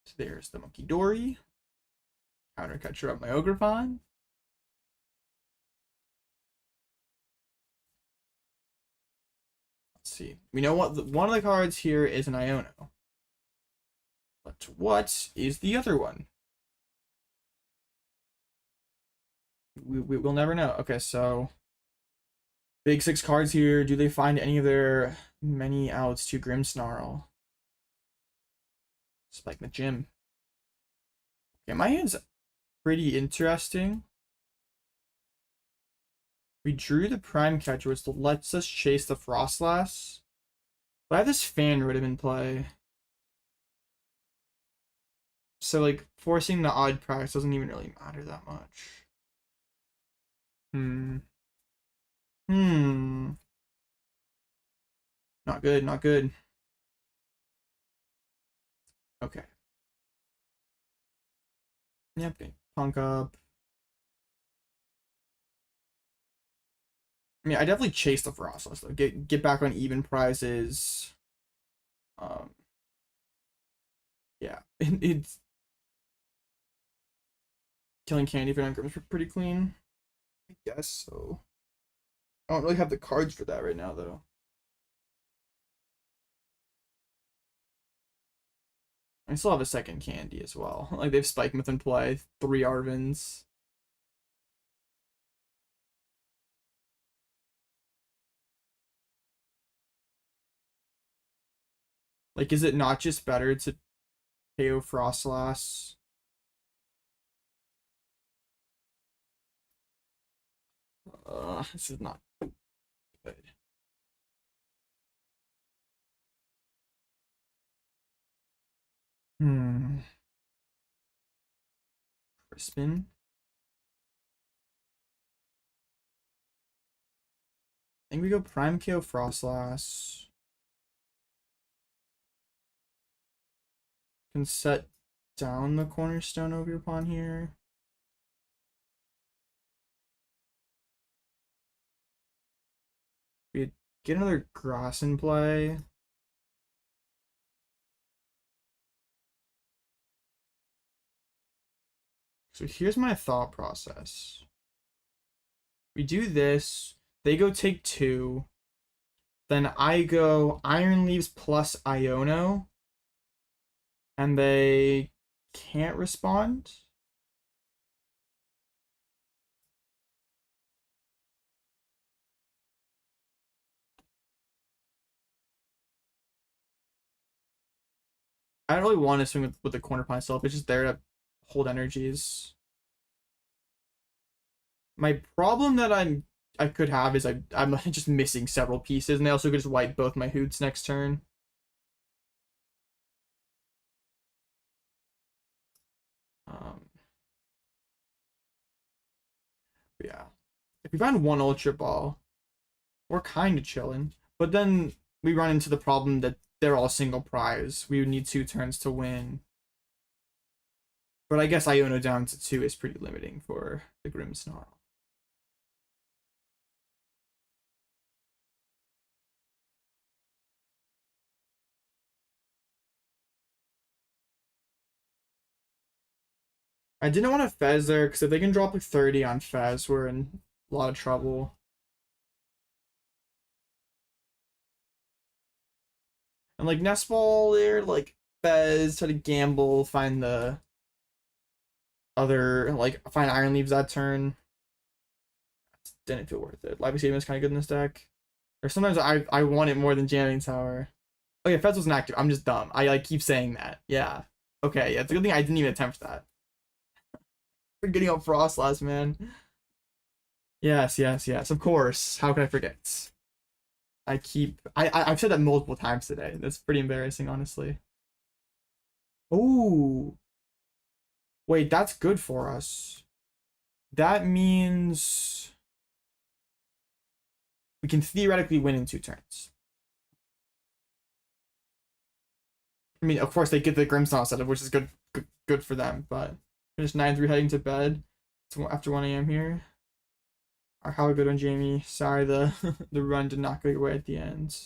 So there's the Monkey Dory. Counter catcher up my Ogerpon. Let's see. We know what one of the cards here is an Iono. But what is the other one? We'll never know. Okay, so big 6 cards here. Do they find any of their many outs to Grimmsnarl? Spike in the gym. Okay, my hand's pretty interesting. We drew the Prime Catcher, which lets us chase the Frostlass. But I have this Fan Rotom in play. So, like, forcing the odd price doesn't even really matter that much. Not good, not good. Okay. Yep, punk up. I mean, I definitely chase the Frostlass though. Get back on even prizes. Yeah, it's killing Candy for Grimm's pretty clean. I guess so. I don't really have the cards for that right now though. I still have a second Candy as well. Like they've Spike Myth in play, 3 Arvins. Like, is it not just better to KO Frostlass? This is not good. Crispin. I think we go Prime KO Frostlass. Can set down the Cornerstone Ogerpon here. We get another Grass in play. So here's my thought process. We do this. They go take 2. Then I go Iron Leaves plus Iono. And they can't respond. I don't really want to swing with the corner pine itself. It's just there to hold energies. My problem that I could have is I'm just missing several pieces, and they also could just wipe both my Hoots next turn. Yeah. If we find one Ultra Ball, we're kind of chilling. But then we run into the problem that they're all single prize. We would need 2 turns to win. But I guess Iono down to 2 is pretty limiting for the Grimmsnarl. I didn't want to Fez there, because if they can drop like 30 on Fez, we're in a lot of trouble. And like Nest Ball there, like Fez, try to gamble, find the other, like find Iron Leaves that turn. Didn't feel worth it. Live Stadium is kind of good in this deck. Or sometimes I want it more than Jamming Tower. Oh yeah, Fez wasn't active. I'm just dumb. I like keep saying that. Yeah. Okay, yeah, it's a good thing I didn't even attempt that. Forgetting about Frostlass, man. Yes, yes, yes. Of course. How could I forget? I've said that multiple times today. That's pretty embarrassing, honestly. Oh. Wait, that's good for us. That means we can theoretically win in 2 turns. I mean, of course, they get the Grimmsnarl setup, which is good for them, but finish 9-3 heading to bed. It's after 1 a.m. here. How a good one, Jamie. Sorry, the the run did not go your way at the end.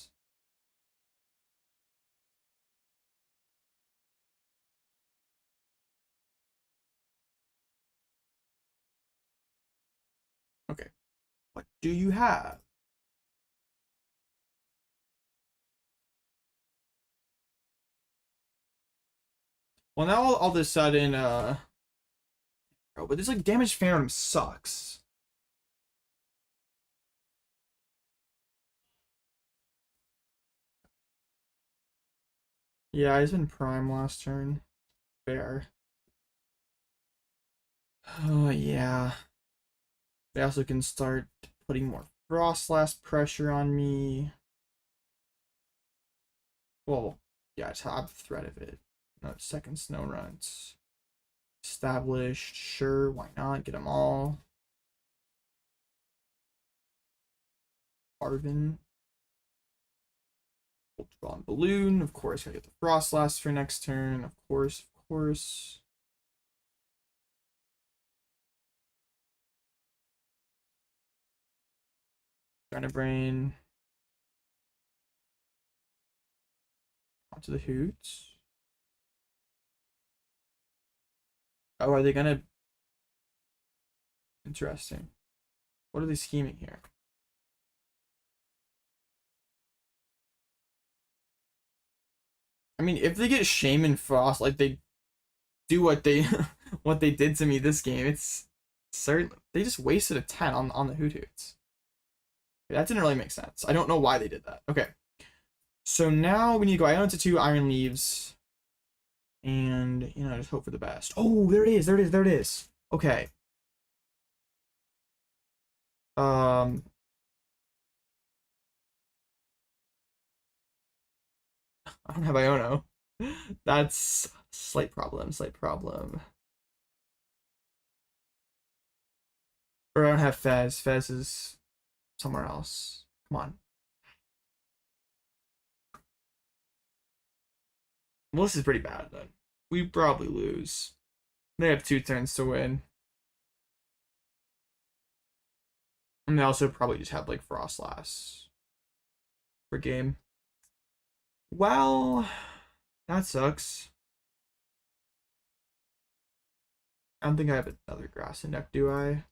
Okay. What do you have? Well, now all of a sudden, bro, but this like damaged Fan Rotom sucks. Yeah, he's been Prime last turn. Fair. Oh, yeah. They also can start putting more Froslass pressure on me. Well, yeah, it's have the threat of it. No, second snow runs. Established, sure, why not? Get them all. Arvin. Ultra Ball and Balloon, of course, gotta get the Froslass for next turn, of course, of course. Gonna brain. Onto the Hoots. Oh, are they gonna... Interesting. What are they scheming here? I mean, if they get Shaman Frost, like they do what they what they did to me this game, it's certain they just wasted a 10 on the Hootoots. That didn't really make sense. I don't know why they did that. Okay. So now we need to go Iono to 2 Iron Leaves. And, you know, just hope for the best. Oh, there it is, there it is, there it is. Okay. I don't have Iono. That's slight problem, slight problem. Or I don't have Fez. Fez is somewhere else. Come on. Well, this is pretty bad then. We probably lose. They have 2 turns to win. And they also probably just have like Froslass per game. Well, that sucks. I don't think I have another grass in deck, do I?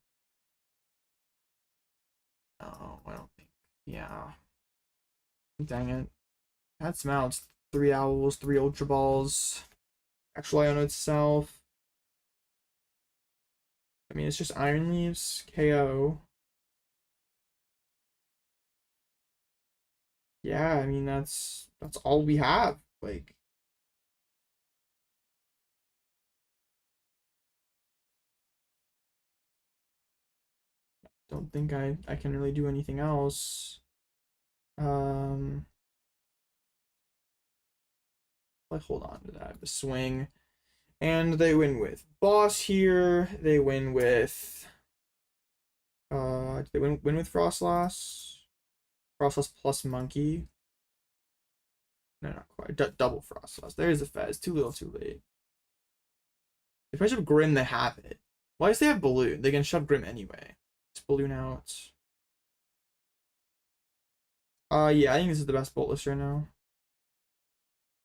No, I don't think. Yeah. Dang it. That smells. 3 owls, 3 ultra balls. Actually, on itself. I mean, it's just Iron Leaves, KO. Yeah, I mean that's all we have. Like, don't think I can really do anything else. Like hold on to that. The swing. And they win with Boss here. They win with they win with Froslass? Froslass plus Monkey. No, not quite. Double Froslass. There's the Fez. Too little, too late. If I shove Grim, they have it. Why does they have Balloon? They can shove Grim anyway. It's Balloon out. Yeah, I think this is the best Boltless right now.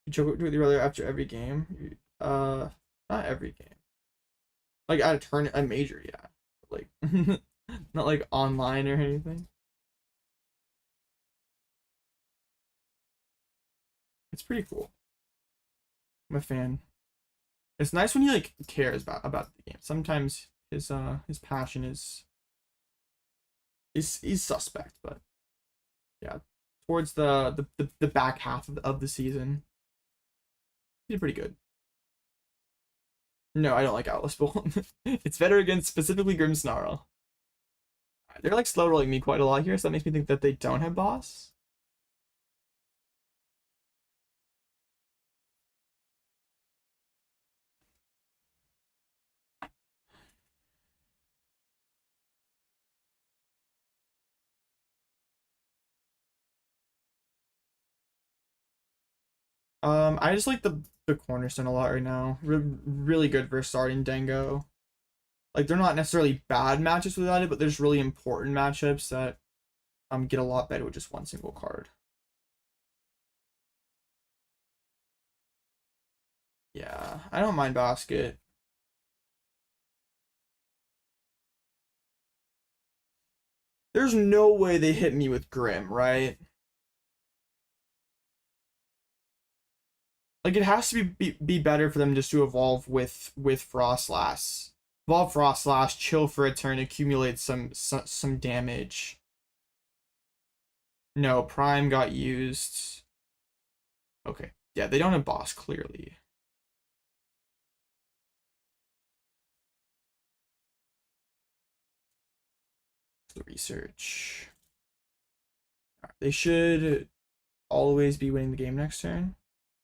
You choke with your brother after every game. Not every game. Like at a major, yeah. Like not like online or anything. It's pretty cool. I'm a fan. It's nice when he like cares about the game. Sometimes his passion is suspect, but yeah, towards the back half of the season, he did pretty good. No, I don't like Alloutblitzle. It's better against specifically Grimmsnarl. They're like slow rolling me quite a lot here, so that makes me think that they don't have boss. I just like the Cornerstone a lot right now. Really good for starting Dango. Like they're not necessarily bad matchups without it, but there's really important matchups that get a lot better with just one single card. Yeah, I don't mind Basket. There's no way they hit me with Grim, right? Like, it has to be better for them just to evolve with Frostlass. Evolve Frostlass, chill for a turn, accumulate some damage. No, Prime got used. Okay. Yeah, they don't have boss, clearly. The research. They should always be winning the game next turn.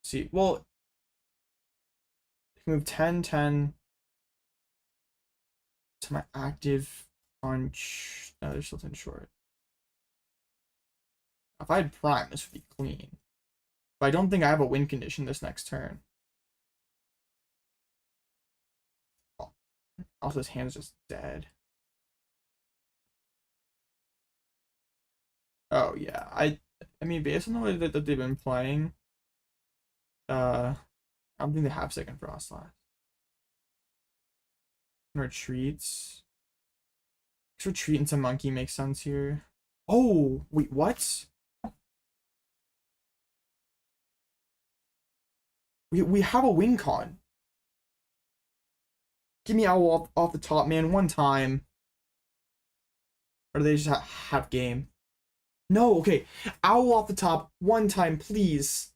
See, well, they can move 10 to my active punch. No, they're still 10 short. If I had Prime, this would be clean. But I don't think I have a win condition this next turn. Also, his hand's just dead. Oh yeah, I mean, based on the way that they've been playing, I don't think they have second Frostlass. Retreats. Retreat into Monkey makes sense here. Oh wait, what? We have a win con. Give me Owl off the top, man, one time. Or do they just have game? No, okay. Owl off the top, one time, please.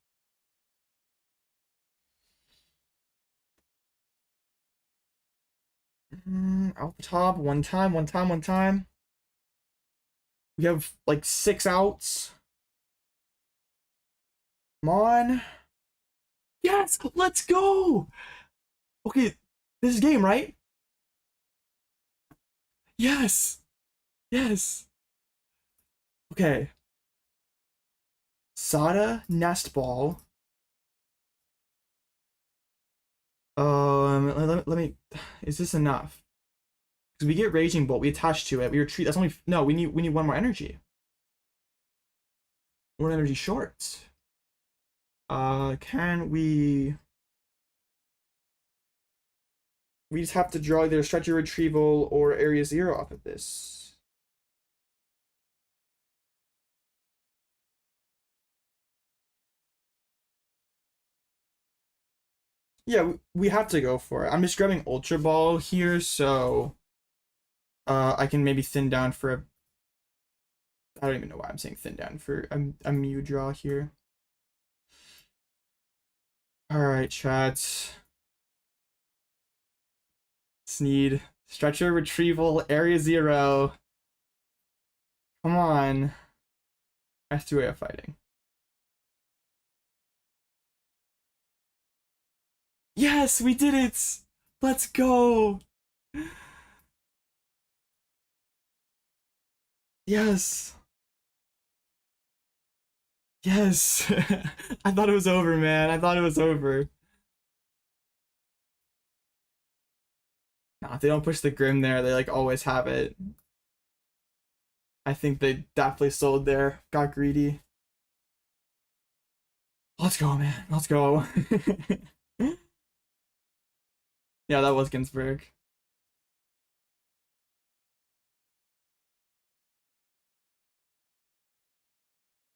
Off the top, one time. We have like 6 outs. Come on. Yes, let's go. Okay, this is game, right? Yes. Yes. Okay. Sada, Nest Ball. Let me. Is this enough? Because we get Raging Bolt, we attach to it. We retreat. That's only no. We need one more energy. One energy short. Can we? We just have to draw either Stretcher Retrieval or Area 0 off of this. Yeah, we have to go for it. I'm just grabbing Ultra Ball here, so I can maybe thin down for a. I don't even know why I'm saying thin down for a Mew draw here. All right, chat. Need Stretcher Retrieval Area 0. Come on. That's 2 way of fighting. Yes, we did it! Let's go! Yes! Yes! I thought it was over, man. I thought it was over. Nah, if they don't push the Grim there, they like always have it. I think they definitely sold there. Got greedy. Let's go, man. Let's go. Yeah, that was Ginsburg.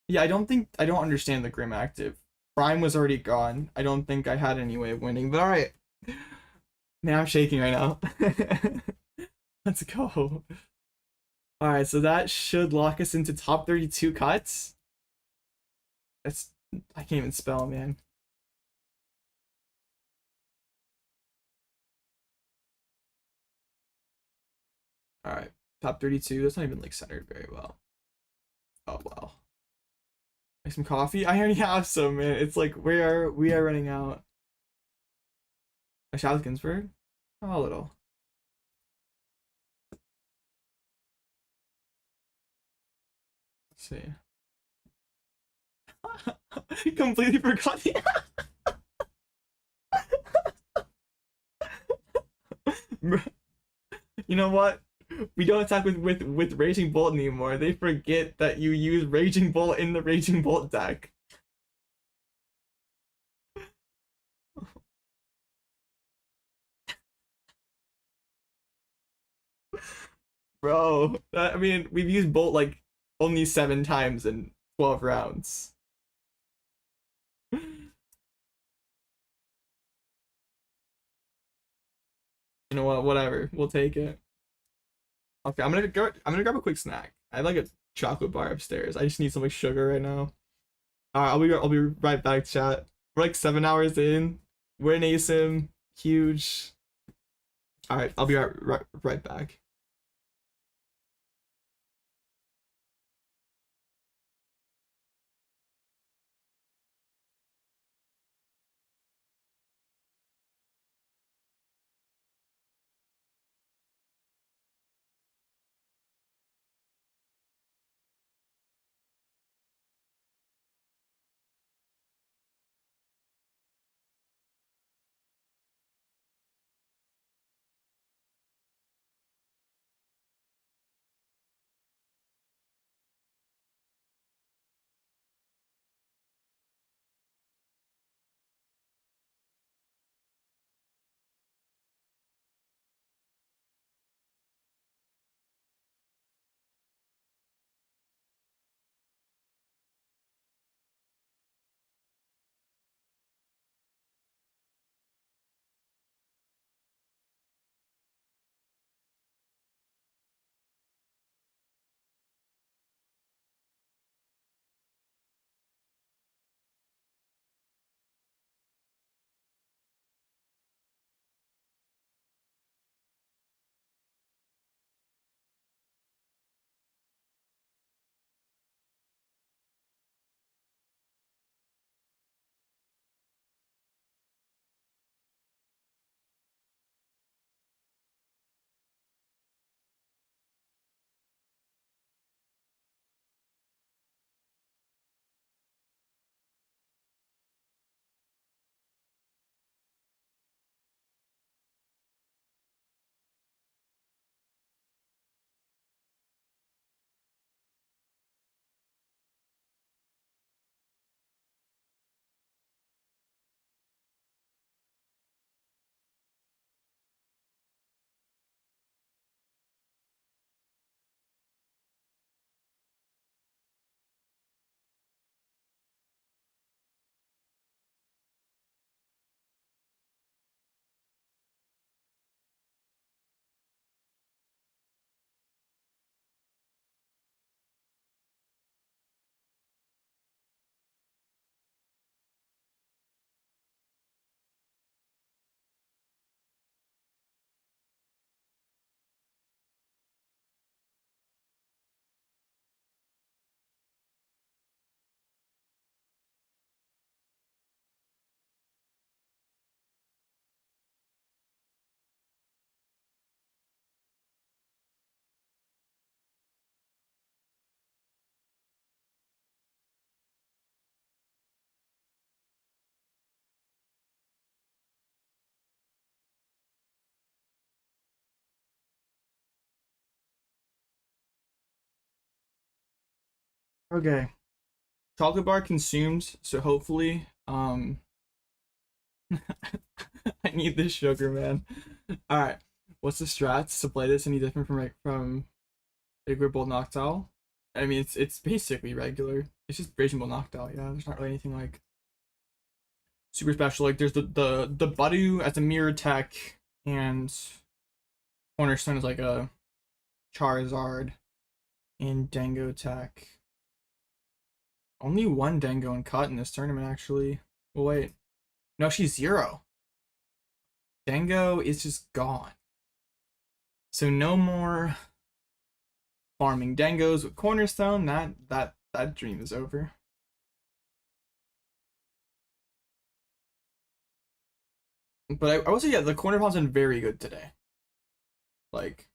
Yeah, I don't understand the Grim active. Prime was already gone. I don't think I had any way of winning, but alright. Man, I'm shaking right now. Let's go. Alright, so that should lock us into top 32 cuts. I can't even spell, man. Alright, top 32. That's not even like centered very well. Oh wow. Make some coffee? I already have some, man. It's like we are running out. A shot with Ginsburg? Oh, a little. Let's see. Completely forgot the You know what? We don't attack with Raging Bolt anymore. They forget that you use Raging Bolt in the Raging Bolt deck. Bro, I mean, we've used Bolt like only 7 times in 12 rounds. You know what? Whatever. We'll take it. Okay, I'm gonna grab a quick snack. I have like a chocolate bar upstairs. I just need some like sugar right now. Alright, I'll be right back, chat. We're like 7 hours in. We're in ASIM. Huge. Alright, I'll be right back. Okay. Chocolate bar consumed, so hopefully, I need this sugar, man. Alright. What's the strats to play this any different from regular Bolt Noctowl? I mean it's basically regular. It's just Raging Bolt Noctowl, yeah. There's not really anything like super special. Like there's the Budew as a mirror tech, and Cornerstone is like a Charizard and Dango tech. Only one Dango and cut in this tournament, actually. Well, wait. No, she's 0. Dango is just gone. So no more farming Dangos with Cornerstone. That dream is over. But I will say, yeah, the Cornerpon's been very good today. Like,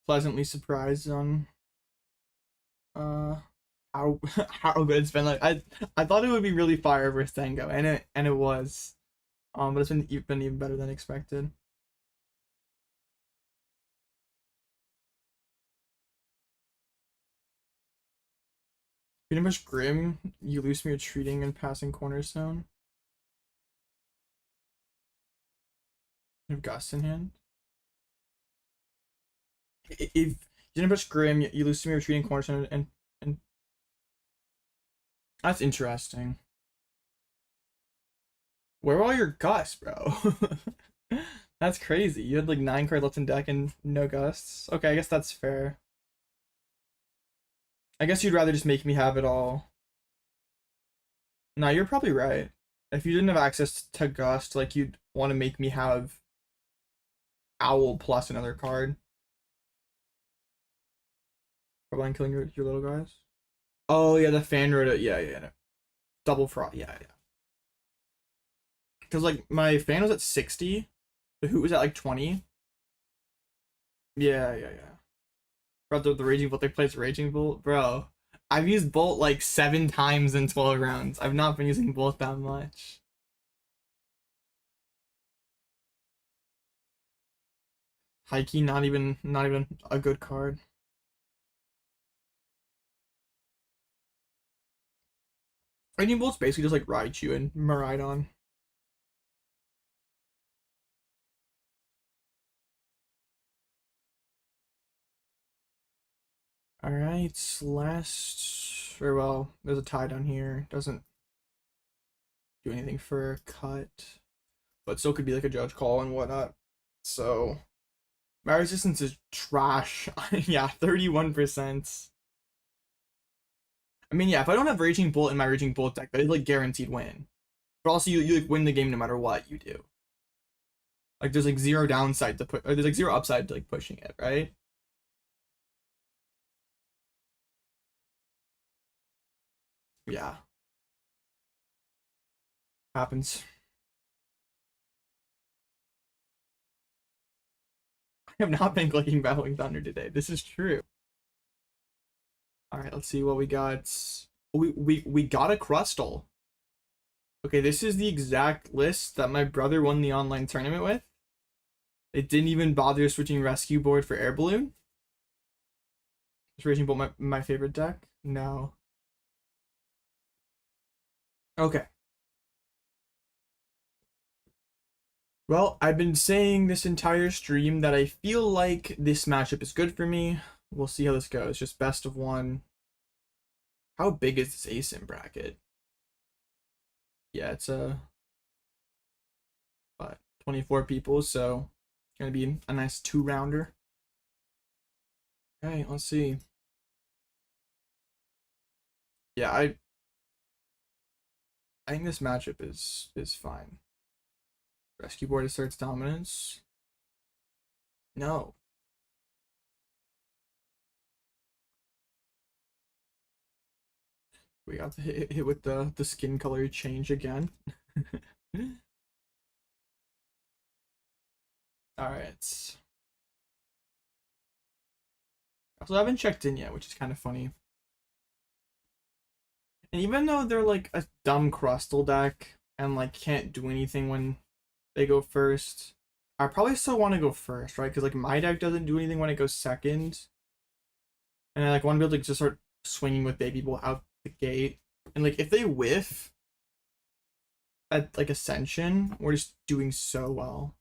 pleasantly surprised on how how good it's been. Like I thought it would be really fire versus Dango, and it was. But it's been even better than expected. Pretty much Grim, you lose me retreating and passing Cornerstone. You have Gust in hand. If you didn't push Grim, you lose to me retreating Cornerstone, and that's interesting. Where are all your gusts, bro? That's crazy. You had like 9 cards left in deck and no gusts. Okay, I guess that's fair. I guess you'd rather just make me have it all. No, you're probably right. If you didn't have access to gust, like you'd want to make me have Owl plus another card. Probably killing your little guys. Oh yeah, the Fan Rotom. Yeah. No. Double fraud. Yeah. Because like my Fan was at 60, the Hoot was at like 20. Yeah. Bro, the Raging Bolt, they placed Raging Bolt, bro. I've used Bolt like 7 times in 12 rounds. I've not been using Bolt that much. Hikey, not even a good card. Raging Bolt's basically just like Raichu and Miraidon. Alright, last, or well, there's a tie down here. Doesn't do anything for a cut, but still could be like a judge call and whatnot. So, my resistance is trash. Yeah, 31%. I mean, yeah, if I don't have Raging Bolt in my Raging Bolt deck, that is like guaranteed win. But also, you like win the game no matter what you do. Like, there's like 0 downside to put, or there's like 0 upside to like pushing it, right? Yeah. Happens. I have not been clicking Battling Thunder today. This is true. All right, let's see what we got. We got a Crustle. Okay, this is the exact list that my brother won the online tournament with. It didn't even bother switching Rescue Board for Air Balloon. Is Raging Bolt my favorite deck? No. Okay. Well, I've been saying this entire stream that I feel like this matchup is good for me. We'll see how this goes. Just best of 1. How big is this ASIM bracket? Yeah, it's a 24 people, so it's gonna be a nice 2-rounder. Okay, let's see. Yeah, I think this matchup is fine. Rescue Board asserts dominance. No. We got to hit with the skin color change again. Alright. Also, I haven't checked in yet, which is kind of funny. And even though they're like a dumb Crustle deck and like can't do anything when they go first, I probably still want to go first, right? Because like my deck doesn't do anything when it goes second. And I like want to be able to just start swinging with Baby Bolt out the gate. And like if they whiff at like Ascension, we're just doing so well.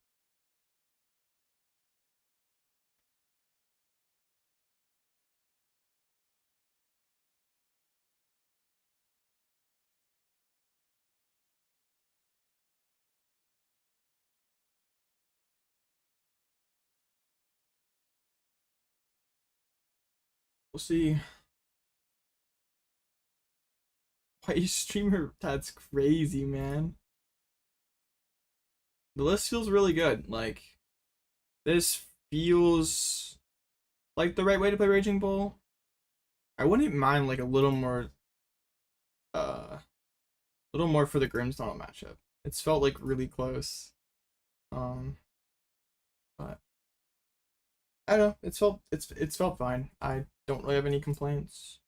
We'll see. Why streamer? That's crazy, man. The list feels really good. Like, this feels like the right way to play Raging Bull. I wouldn't mind like a little more for the Grimmsnarl matchup. It's felt like really close. But I don't know. It's felt fine. I don't really have any complaints.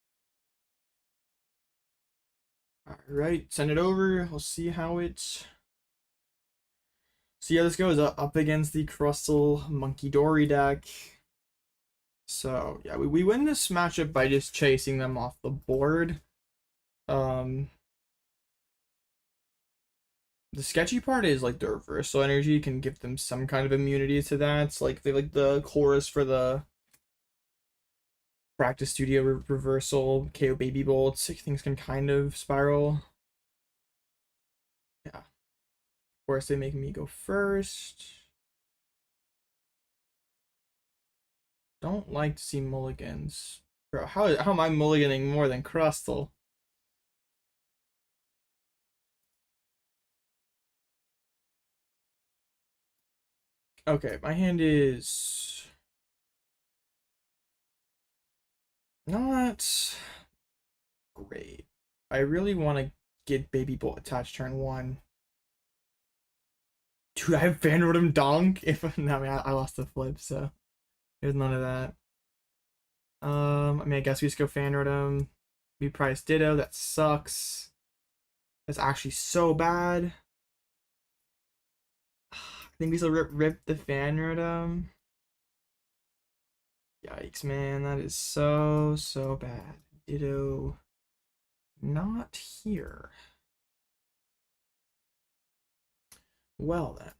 All right, send it over. We'll see how this goes up against the Crustle Monkey Dory deck. So yeah, we win this matchup by just chasing them off the board. The sketchy part is like the reversal energy can give them some kind of immunity to that. It's like they like the chorus for the practice studio reversal, KO Baby Bolts. Things can kind of spiral. Yeah. course, they make me go first. Don't like to see mulligans. Bro, how am I mulliganing more than Crustle? Okay, my hand is not great. I really want to get Baby Bolt attached turn 1. Dude, I have Fan Rotom Donk. If no, I mean I lost the flip, so there's none of that. I mean I guess we just go Fan Rotom. We price Ditto. That sucks. That's actually so bad. I think we still rip the Fan Rotom. Yikes, man, that is so bad. Ditto, not here. Well then.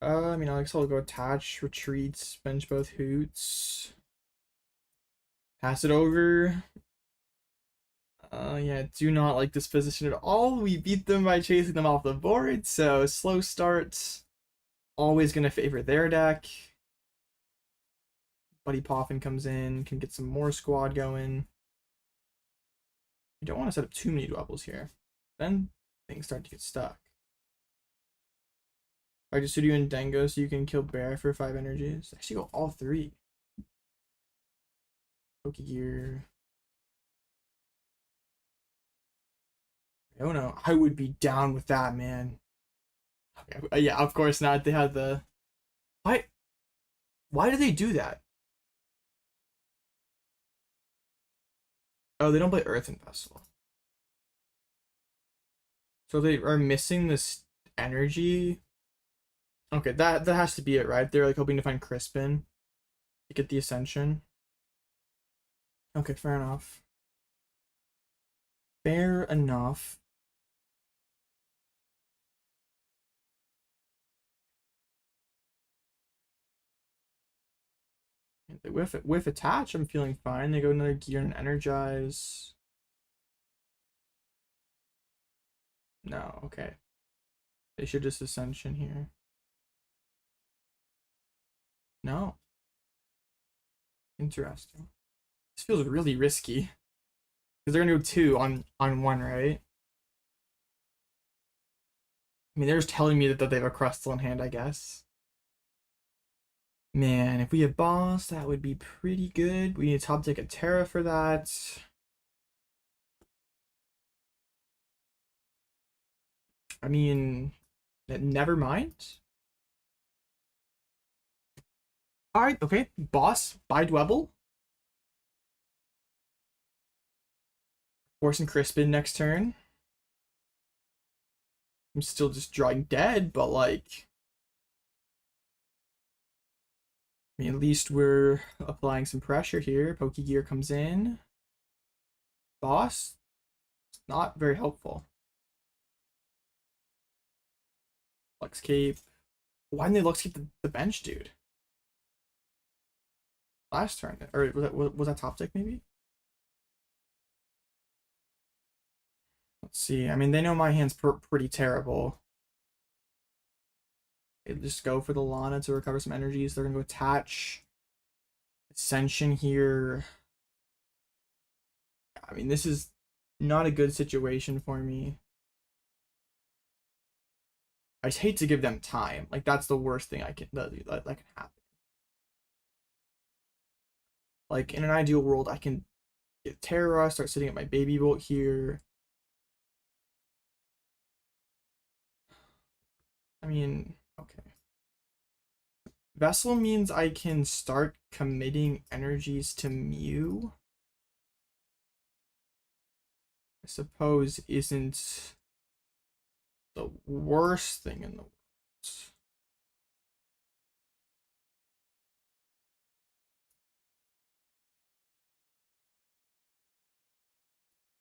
I mean, I guess I'll go attach, retreats, bench both Hoots. Pass it over. Yeah, do not like this position at all. We beat them by chasing them off the board, so slow starts. Always gonna favor their deck. Buddy Poffin comes in, can get some more squad going. You don't want to set up too many doubles here. Then things start to get stuck. I just do you in Dango so you can kill Bear for 5 energies. Actually go all 3. Pokegear. Oh no, I would be down with that, man. Okay, yeah, of course not. They had the... Why do they do that? Oh, they don't play Earthen Vessel. So they are missing this energy. Okay, that has to be it, right? They're like hoping to find Crispin to get the Ascension. Okay, fair enough. Fair enough. With attach, I'm feeling fine. They go another gear and energize. No, okay. They should just Ascension here. No. Interesting. This feels really risky. Because they're gonna go 2 on 1, right? I mean, they're just telling me that they have a Crustle in hand, I guess. Man, if we have boss, that would be pretty good. We need to top deck a Terra for that. I mean, never mind. Alright, okay. Boss, by Dwebble. Forcing Crispin next turn. I'm still just drawing dead, but like... I mean, at least we're applying some pressure here. Pokegear comes in. Boss, it's not very helpful. Lux Cape. Why didn't they Lux Cape the bench, dude? Last turn, or was that top deck maybe? Let's see. I mean, they know my hand's pretty terrible. They just go for the Lana to recover some energies. They're gonna go attach Ascension here. I mean, this is not a good situation for me. I just hate to give them time. Like, that's the worst thing that can happen. Like, in an ideal world, I can get Terra, start sitting at my Baby Bolt here. I mean, okay. Vessel means I can start committing energies to Mew. I suppose isn't the worst thing in the world.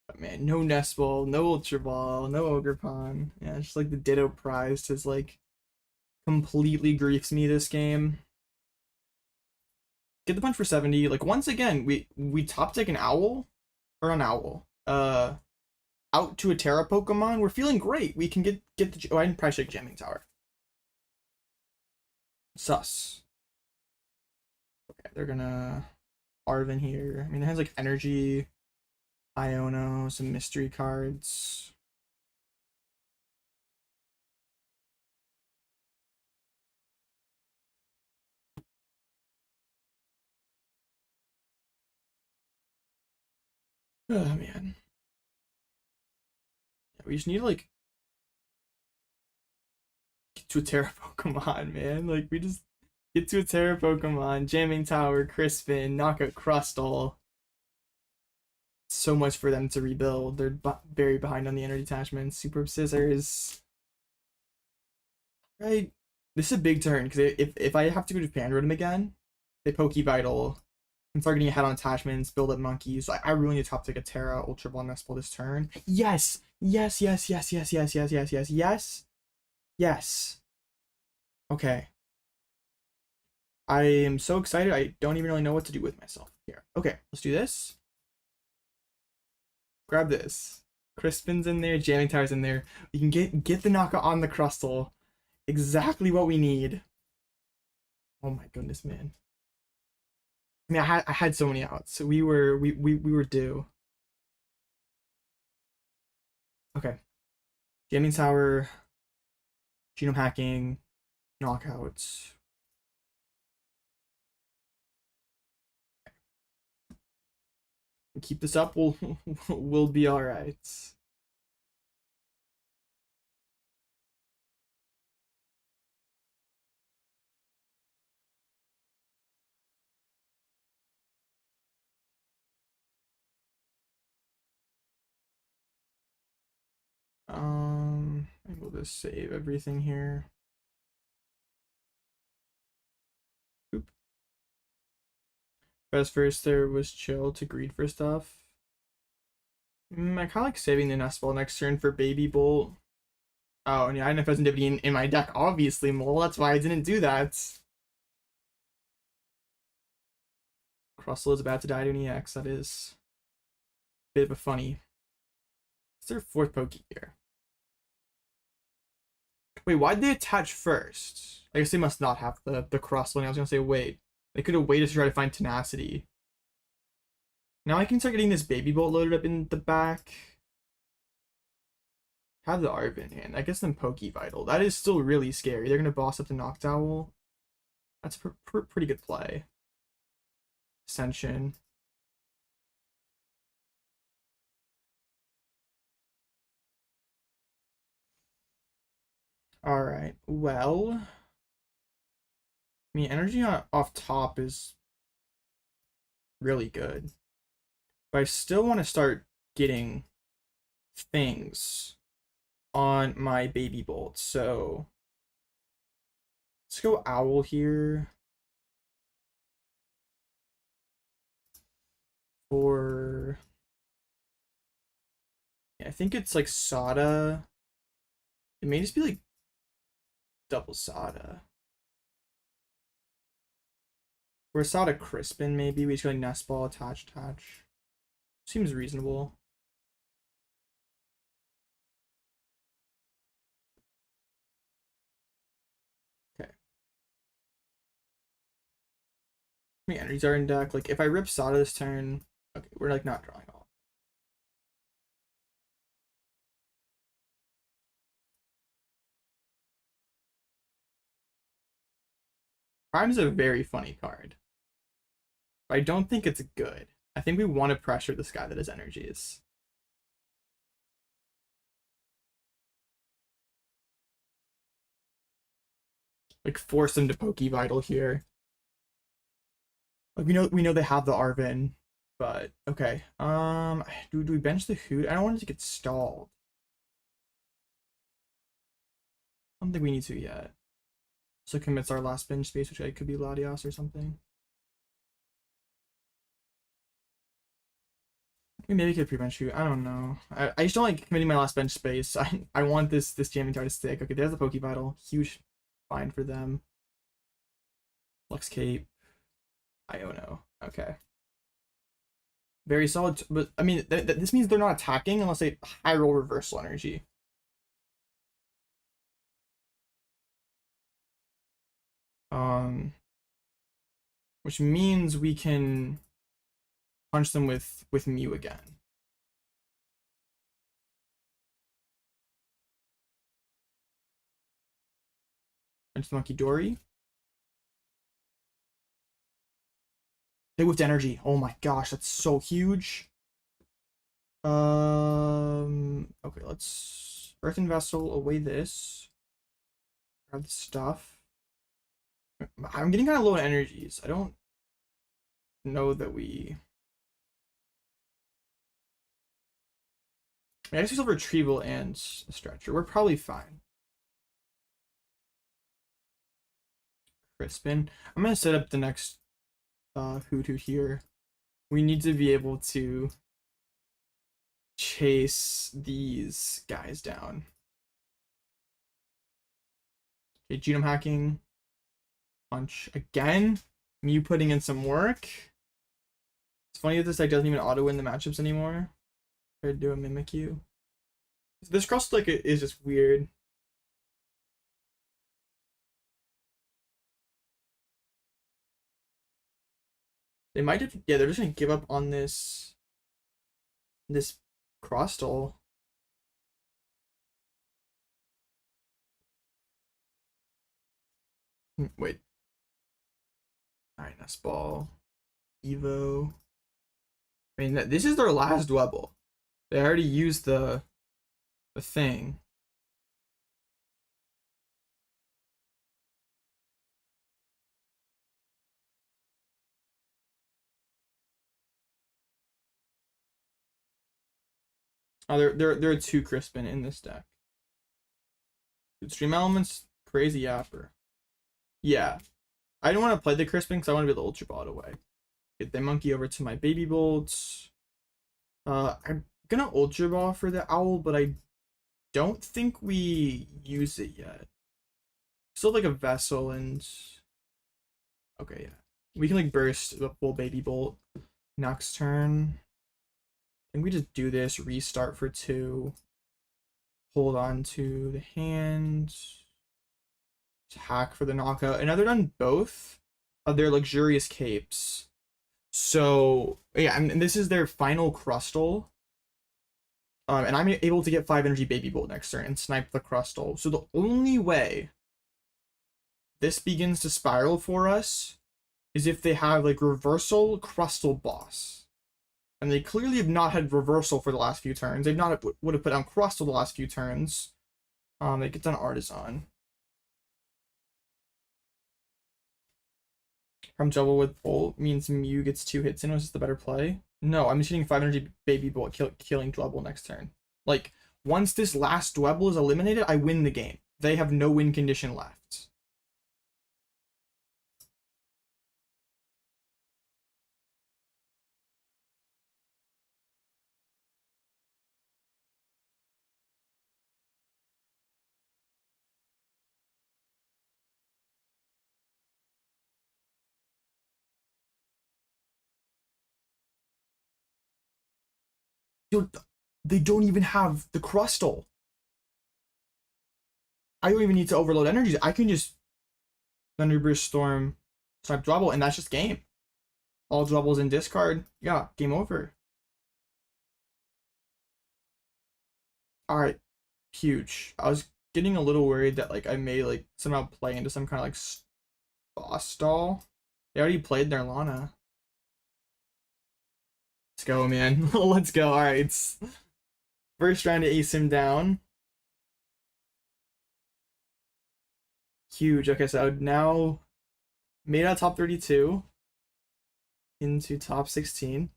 But man, no Nest Ball, no Ultra Ball, no Ogerpon. Yeah, it's just like the Ditto prize has like completely griefs me this game. get the punch for 70. Like, once again, we top deck an owl, or an owl, out to a Terra Pokemon. We're feeling great. We can get the, oh, I didn't probably check Jamming Tower. Sus. Okay, they're gonna Arven here. I mean, it has like Energy, Iono, some mystery cards. Oh man. Yeah, we just need to like get to a Terra Pokemon, man. Like, we just get to a Terra Pokemon, Jamming Tower, Crispin, knock out Crustle. So much for them to rebuild. They're very behind on the energy attachments. Super Scissors. Right. This is a big turn, because if I have to go to Fan Rotom again, they Poke Vital and start getting ahead on attachments, build up monkeys. I really need to top take a Terra, Ultra Ball, Nest Ball this turn. Yes! Yes, yes, yes, yes, yes, yes, yes, yes, yes. Yes. Okay. I am so excited, I don't even really know what to do with myself here. Okay, let's do this. Grab this. Crispin's in there, Jamming Tower's in there. We can get the knockout on the Crustle. Exactly what we need. Oh my goodness, man. I mean, I had so many outs. So we were due. Okay. Jamming Tower, genome hacking, knockouts. Keep this up, we'll be all right. We'll just save everything here. Oop. Best first there was chill to greed for stuff. I kind of like saving the Nest Ball next turn for Baby Bolt. Oh, and yeah, I didn't have Fezandipiti in my deck, obviously, Mole. That's why I didn't do that. Crustle is about to die to an EX. That is a bit of a funny. It's their fourth Poke here. Wait, why'd they attach first? I guess they must not have the Crustle. I was gonna say, wait. They could have waited to try to find Tenacity. Now I can start getting this Baby Bolt loaded up in the back. Have the Arven in. I guess then Poke Vital. That is still really scary. They're gonna boss up the Noctowl. That's pretty good play. Ascension. Alright, well. I mean, energy off top is really good. But I still want to start getting things on my Baby Bolt. So let's go Owl here. For, yeah, I think it's like Sada. It may just be like double Sada. Or Sada Crispin, maybe. We just go like Nest Ball, attach. Seems reasonable. Okay. How many energies are in deck? Like, if I rip Sada this turn, okay, we're like not drawing all. Prime's a very funny card. But I don't think it's good. I think we want to pressure this guy that has energies. Like, force him to Poke Vital here. Like, we know they have the Arven, but okay. Do we bench the Hoot? I don't want it to get stalled. I don't think we need to yet. So commits our last bench space, which like, could be Latias or something. Maybe could pre-bench Hoot. I don't know. I just don't like committing my last bench space. I want this Jamming Tower to stick. Okay, there's the Poke Vital. Huge find for them. Flux Cape. Iono. Okay. Very solid, but I mean, this means they're not attacking unless they high roll reversal energy. Which means we can punch them with Mew again. Punch the Monkey Dory. They whiffed energy. Oh my gosh, that's so huge. Okay, let's Earthen Vessel away this. Grab the stuff. I'm getting kind of low on energies. I don't know that we. I guess we still have Retrieval and a Stretcher. We're probably fine. Crispin. I'm gonna set up the next Hoothoot here. We need to be able to chase these guys down. Okay, genome hacking. Punch again. Mew putting in some work. It's funny that this deck doesn't even auto win the matchups anymore. Try to do a Mimikyu. This cross like is just weird. They might have, yeah, they're just gonna give up on this Crostal. Wait. Alright, Nest Ball. Evo. I mean, this is their last Dwebble. They already used the thing. Oh, there are two Crispin in this deck. Extreme Elements, Crazy Yapper. Yeah. I don't want to play the Crispin because I want to be the Ultra Ball away. Get the Monkey over to my Baby Bolts. I'm gonna Ultra Ball for the Owl, but I don't think we use it yet. Still like a Vessel and... Okay, yeah. We can like burst the full Baby Bolt next turn. And we just do this, restart for 2. Hold on to the hand. Hack for the knockout. And now they're done both of their luxurious capes. So yeah, and this is their final Crustle. And I'm able to get 5 energy Baby Bolt next turn and snipe the Crustle. So the only way this begins to spiral for us is if they have like reversal Crustle boss. And they clearly have not had reversal for the last few turns. They've not would have put down Crustle the last few turns. They get down Artisan. From double with Bolt means Mew gets 2 hits in. Was this the better play? No, I'm just hitting 5 energy Baby Bolt, killing Dwebble next turn. Like, once this last Dwebble is eliminated, I win the game. They have no win condition left. Dude, they don't even have the Crustle. I don't even need to overload energies. I can just Thunderburst Storm, snipe Dwebble, and that's just game. All Dwebbles in discard. Yeah, game over. Alright, huge. I was getting a little worried that like I may like somehow play into some kind of like boss stall. They already played their Lana. Let's go, man. Let's go. Alright, it's first trying to ace him down. Huge. Okay, so now made out top 32 into top 16.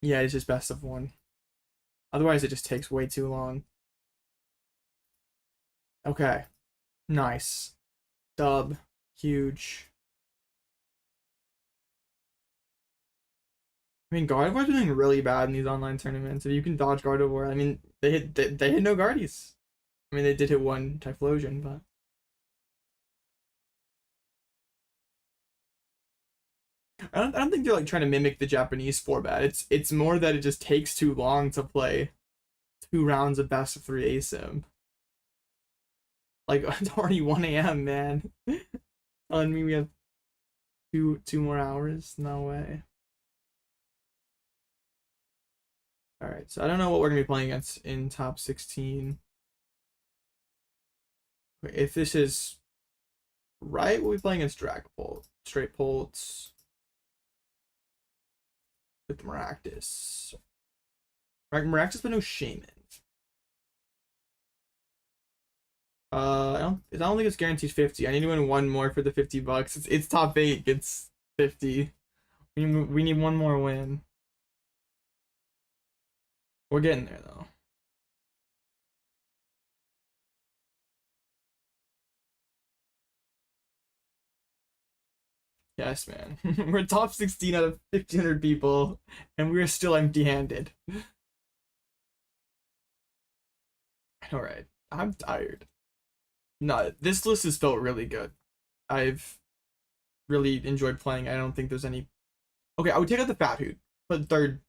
Yeah, it's just best of 1. Otherwise, it just takes way too long. Okay. Nice. Dub. Huge. I mean, Gardevoir's been doing really bad in these online tournaments. If you can dodge Gardevoir, I mean, they hit no Guardies. I mean, they did hit 1 Typhlosion, but I don't think they're like trying to mimic the Japanese format. It's more that it just takes too long to play 2 rounds of best of 3 ASIM. Like it's already 1 a.m. man. Telling me we have two more hours? No way. Alright, so I don't know what we're gonna be playing against in top 16. If this is right, we'll be playing against Dragapult. Straight Pults with Maractus. Maractus, but no Shaman. I don't think it's guaranteed 50. I need to win one more for the $50. It's top 8. It's 50. We need one more win. We're getting there though. Yes, man. We're top 16 out of 1,500 people, and we're still empty-handed. Alright, I'm tired. No, this list has felt really good. I've really enjoyed playing. I don't think there's any... Okay, I would take out the fat Hoot, but third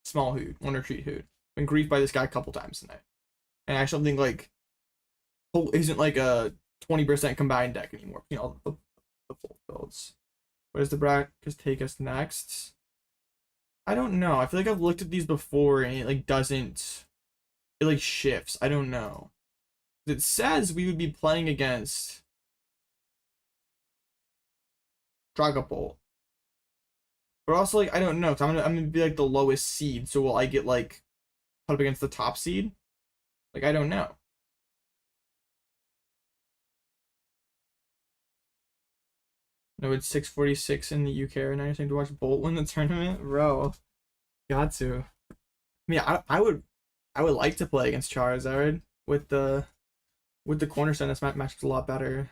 small Hoot, one retreat Hoot. Been griefed by this guy a couple times tonight. And I actually think, like, isn't like a 20% combined deck anymore. You know, the full builds. Where does the brackets take us next? I don't know. I feel like I've looked at these before and it like doesn't... It like shifts. I don't know. It says we would be playing against Dragapult. But also, like, I don't know, because I'm gonna be like the lowest seed, so will I get like put up against the top seed? Like, I don't know. No, it's 6:46 in the UK right now. You're saying to watch Bolt win the tournament? Bro. Got to. I mean, I would like to play against Charizard with the Cornerstone. This matchup's a lot better.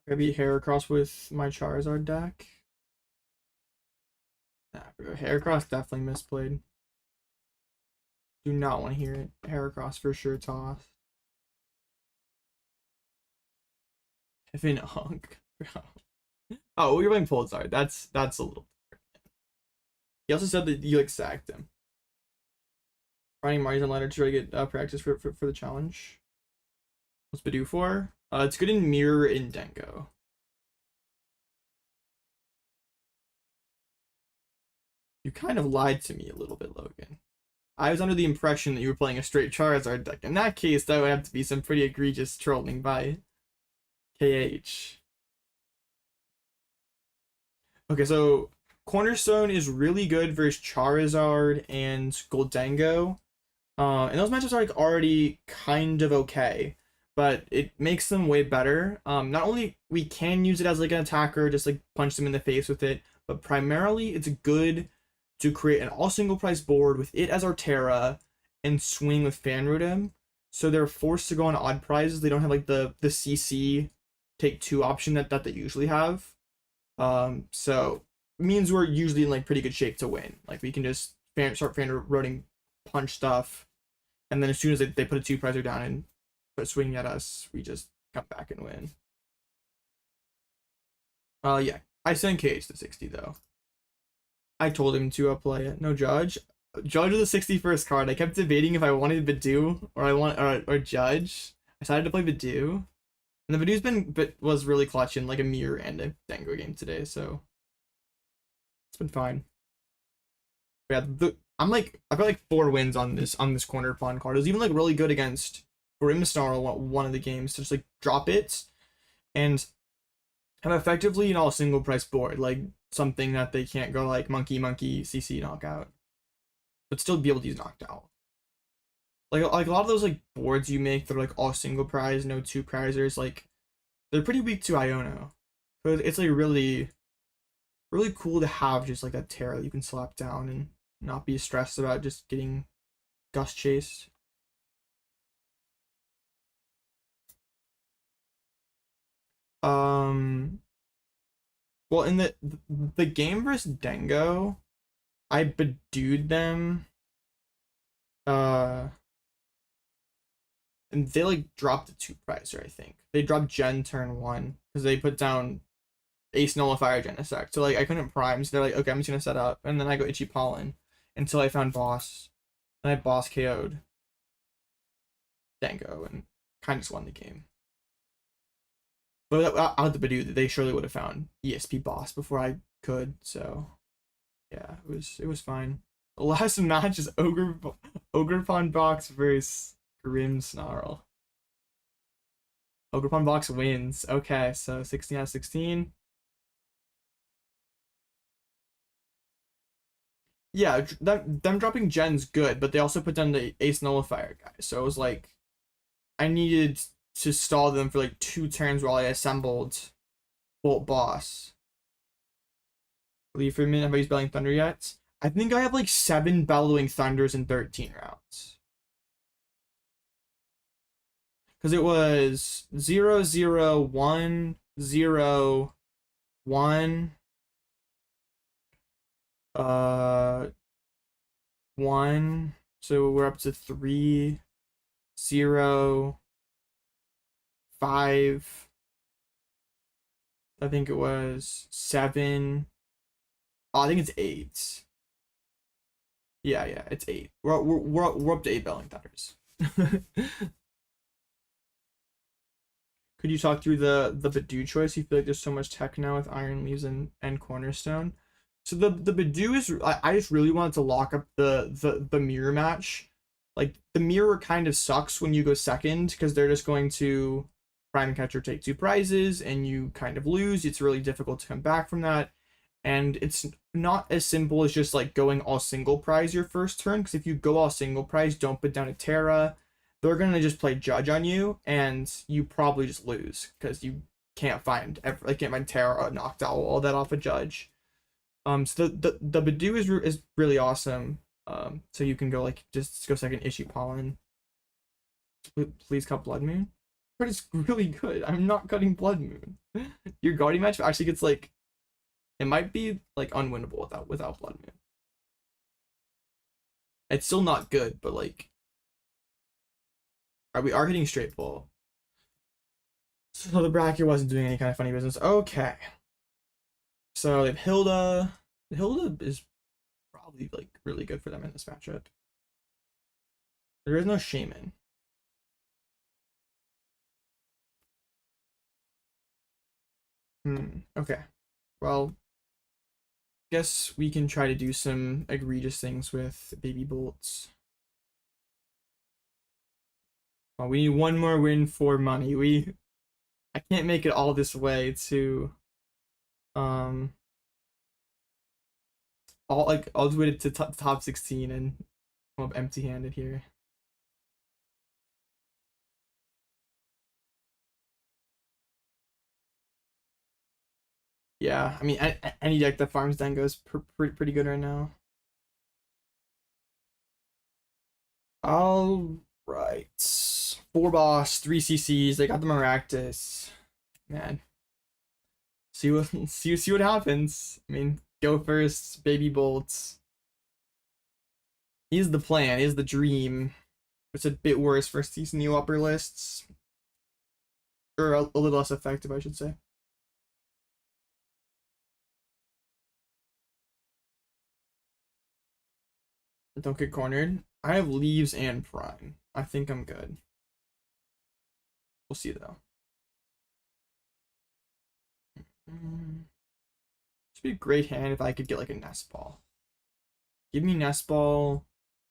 Maybe Heracross with my Charizard deck. Nah, bro. Heracross definitely misplayed. Do not want to hear it. Heracross for sure toss. Kevin Hunk, bro. Oh, you're playing Pulsar. That's a little different. He also said that you like sacked him. Finding Marty's on ladder to try to get practice for the challenge. What's Budew for? It's good in Mirror and Dengo. You kind of lied to me a little bit, Logan. I was under the impression that you were playing a straight Charizard deck. In that case, that would have to be some pretty egregious trolling by KH. Okay, so Cornerstone is really good versus Charizard and Goldengo. And those matchups are like already kind of okay, but it makes them way better. Not only we can use it as like an attacker, just like punch them in the face with it, but primarily it's good to create an all single price board with it as our Terra and swing with Fan Rotom. So they're forced to go on odd prizes. They don't have like the CC take 2 option that they usually have. So it means we're usually in like pretty good shape to win. Like we can just start Fan Rotom punch stuff, and then as soon as they put a 2 prizer down and put swinging at us, we just come back and win. Yeah, I sent KH to 60 though. I told him to play it. No Judge. Judge was the 61st card. I kept debating if I wanted Budew or Judge. I decided to play Budew. And the Budew's was really clutch in like a Mirror and a Dengo game today, so it's been fine. But yeah, I've got like 4 wins on this Cornerstone card. It was even like really good against Grimmsnarl one of the games to just like drop it and have effectively an all single price board, like something that they can't go like monkey CC knockout, but still be able to use Noctowl. Like a lot of those like boards you make that are like all single prize, no 2 prizers, like they're pretty weak to Iono. So it's like really cool to have just like that Terra you can slap down and not be stressed about just getting Gust chased. Well, in the game versus Dengo, I Bedewed them. Uh, and they like dropped the 2 prizer, I think. They dropped Gen turn 1 because they put down Ace Nullifier Genesect. So like I couldn't prime, so they're like, okay, I'm just gonna set up, and then I go Itchy Pollen until I found Boss. Then I Boss KO'd Dango and kind of just won the game. But out the Budew, they surely would have found ESP Boss before I could. So yeah, it was fine. The last match is Ogerpon Box versus Grimmsnarl. Ogerpon Box wins. Okay, so 16 out of 16. Yeah, them dropping Gen's good, but they also put down the Ace Nullifier guy. So it was like I needed to stall them for like 2 turns while I assembled Bolt Boss. Leave for a minute. Have I used Bellowing Thunder yet? I think I have like 7 Bellowing Thunders in 13 rounds. Because it was 0, 0, 1, 0, 1, 1. So we're up to 3, 0, 5. I think it was 7. Oh, I think it's 8. Yeah, it's 8. We're up to 8 Bellowing Thunders. Could you talk through the Budew choice? You feel like there's so much tech now with Iron Leaves and Cornerstone. So the Budew is I just really wanted to lock up the mirror match. Like the mirror kind of sucks when you go second because they're just going to Prime Catcher take 2 prizes and you kind of lose. It's really difficult to come back from that. And it's not as simple as just like going all single prize your first turn, because if you go all single prize, don't put down a Terra, they're gonna just play Judge on you, and you probably just lose because you can't find Terra or Noctowl all that off a Judge. So the Budew is really awesome. So you can go like just go second Itchy Pollen. Please cut Bloodmoon. But it's really good. I'm not cutting Bloodmoon. Your Guardian match actually gets like, it might be like unwinnable without Bloodmoon. It's still not good, but like, we are hitting straight pull. So the bracket wasn't doing any kind of funny business. Okay. So they have Hilda. Hilda is probably like really good for them in this matchup. There is no Shaman. Okay. Well, guess we can try to do some egregious things with Baby Bolts. Well, we need 1 more win for money. I can't make it all this way to all the way to top 16 and come up empty-handed here. Yeah, I mean, any deck that farms Dengo is pretty good right now. All right, 4 boss, 3 CCs. They got the Maractus. Man, see what happens. I mean, go first, Baby Bolts. Is the plan? Is the dream? It's a bit worse for these new upper lists, or a little less effective, I should say. Don't get cornered. I have Leaves and Prime. I think I'm good. We'll see though. Should be a great hand if I could get like a Nest Ball. Give me Nest Ball.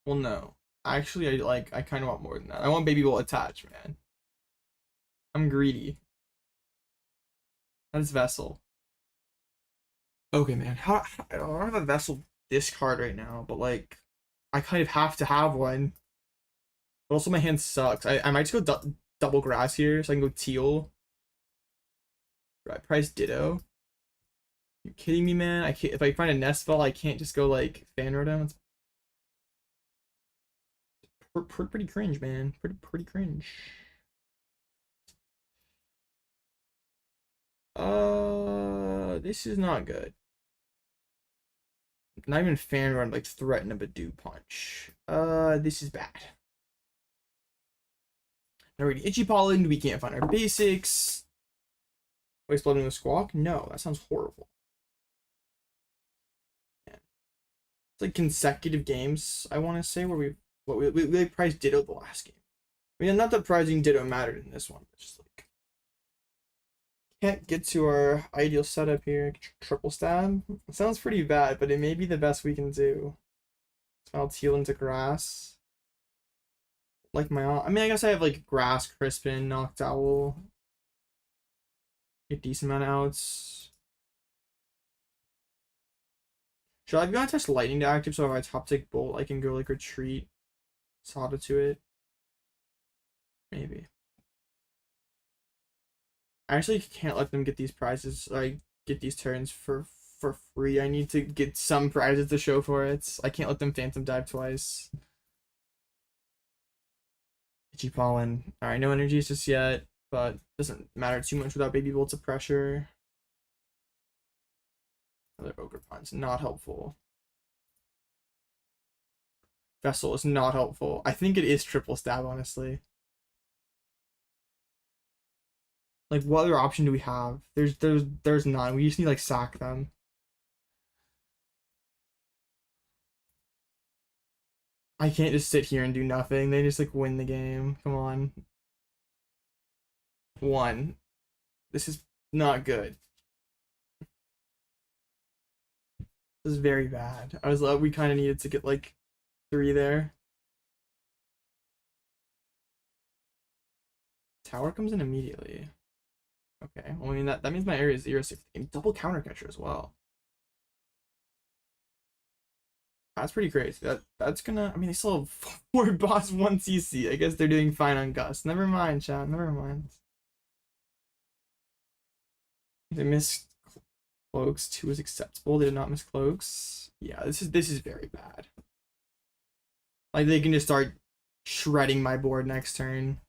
Well, no. Actually, I kind of want more than that. I want Baby Bolt attached, man. I'm greedy. That is Vessel. Okay, man. I don't have a Vessel discard right now, but like, I kind of have to have one. But also, my hand sucks. I might just go double grass here, so I can go Teal. Right, price Ditto. You kidding me, man? I can't. If I find a Nest Ball, I can't just go like Fan Rotom. It's pretty cringe, man. Pretty cringe. This is not good. Not even Fan Rotom like threaten a Budew punch. This is bad. Already Itchy Pollen, we can't find our basics. Waste Blood in the Squawk? No, that sounds horrible. Yeah. It's like consecutive games, I want to say, where we prized Ditto the last game. I mean, not that prizing Ditto mattered in this one, but just like can't get to our ideal setup here. Triple stab. It sounds pretty bad, but it may be the best we can do. I'll Teal into grass. Like I mean, I guess I have like grass, Crispin, Noctowl. Get decent amount of outs. Should I be able to test lightning to active so if I top tick bolt I can go like retreat Sada to it? Maybe. I actually can't let them get these prizes. I get these turns for free. I need to get some prizes to show for it. I can't let them phantom dive twice. Itchy Pollen. Alright, no energies just yet, but doesn't matter too much without baby bolts of pressure. Another Ogerpon's not helpful. Vessel is not helpful. I think it is triple stab, honestly. Like, what other option do we have? There's none. We just need like sack them. I can't just sit here and do nothing. They just like win the game. Come on. One. This is not good. This is very bad. We kind of needed to get like 3 there. Tower comes in immediately. Okay, well, I mean that means my area is 0-6. Double counter catcher as well. That's pretty crazy. That's gonna. I mean, they still have 4 boss, 1 CC. I guess they're doing fine on Gus. Never mind, chat. Never mind. They missed cloaks. 2 is acceptable. They did not miss cloaks. Yeah, this is very bad. Like they can just start shredding my board next turn.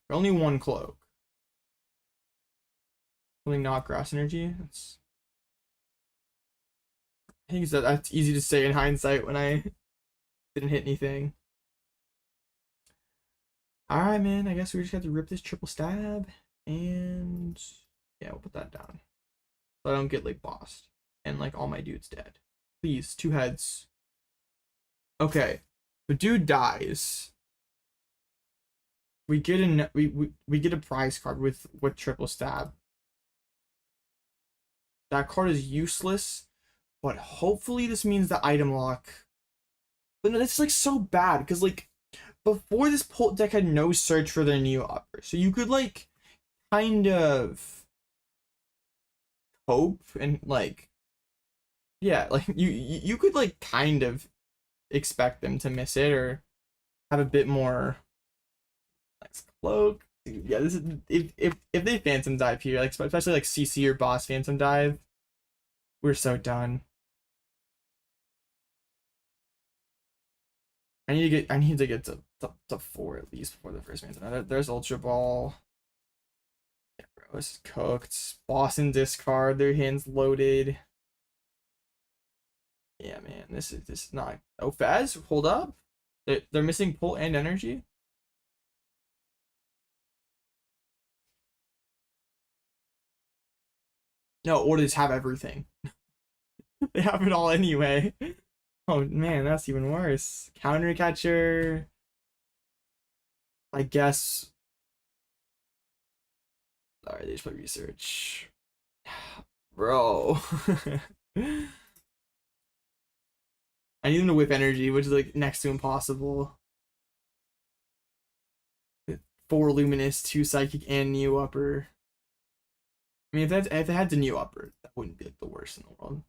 Only 1 cloak. Only not grass energy. I think that's easy to say in hindsight when I didn't hit anything. Alright, man. I guess we just have to rip this triple stab. And yeah, we'll put that down. So I don't get like bossed. And like all my dudes dead. Please, 2 heads. Okay. The dude dies. We get a prize card with triple stab. That card is useless. But hopefully this means the item lock. But no, that's like so bad because like before this Pult deck had no search for their new upper, so you could like kind of hope and like yeah, like you could like kind of expect them to miss it or have a bit more like cloak. Yeah, this is if they phantom dive here, like especially like CC or boss phantom dive, we're so done. I need to get to 4 at least before the first phantom. There's Ultra Ball. Yeah, bro, this is cooked. Boss and discard, their hands loaded. Yeah, man, this is not. Oh, Faz, hold up. They're missing pull and energy. No, or they just have everything. They have it all anyway. Oh man, that's even worse. Counter catcher. I guess. Alright, they just put research. Bro. I need them to whip energy, which is like next to impossible. 4 luminous, 2 psychic, and new upper. I mean, if they had the new upper, that wouldn't be like the worst in the world.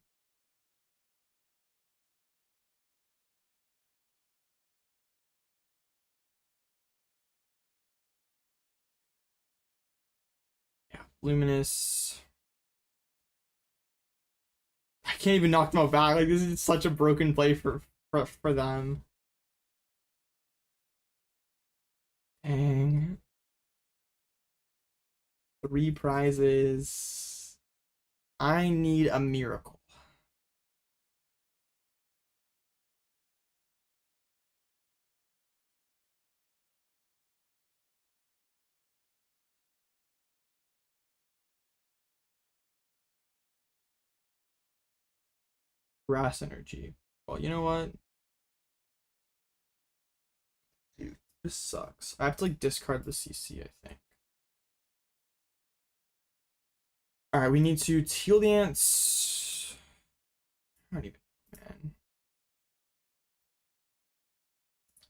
Yeah, luminous. I can't even knock them out back. Like this is such a broken play for them. Dang. 3 prizes. I need a miracle. Grass energy. Well, you know what? Dude, this sucks. I have to like discard the CC, I think. Alright, we need to Teal Dance. I don't even know, man.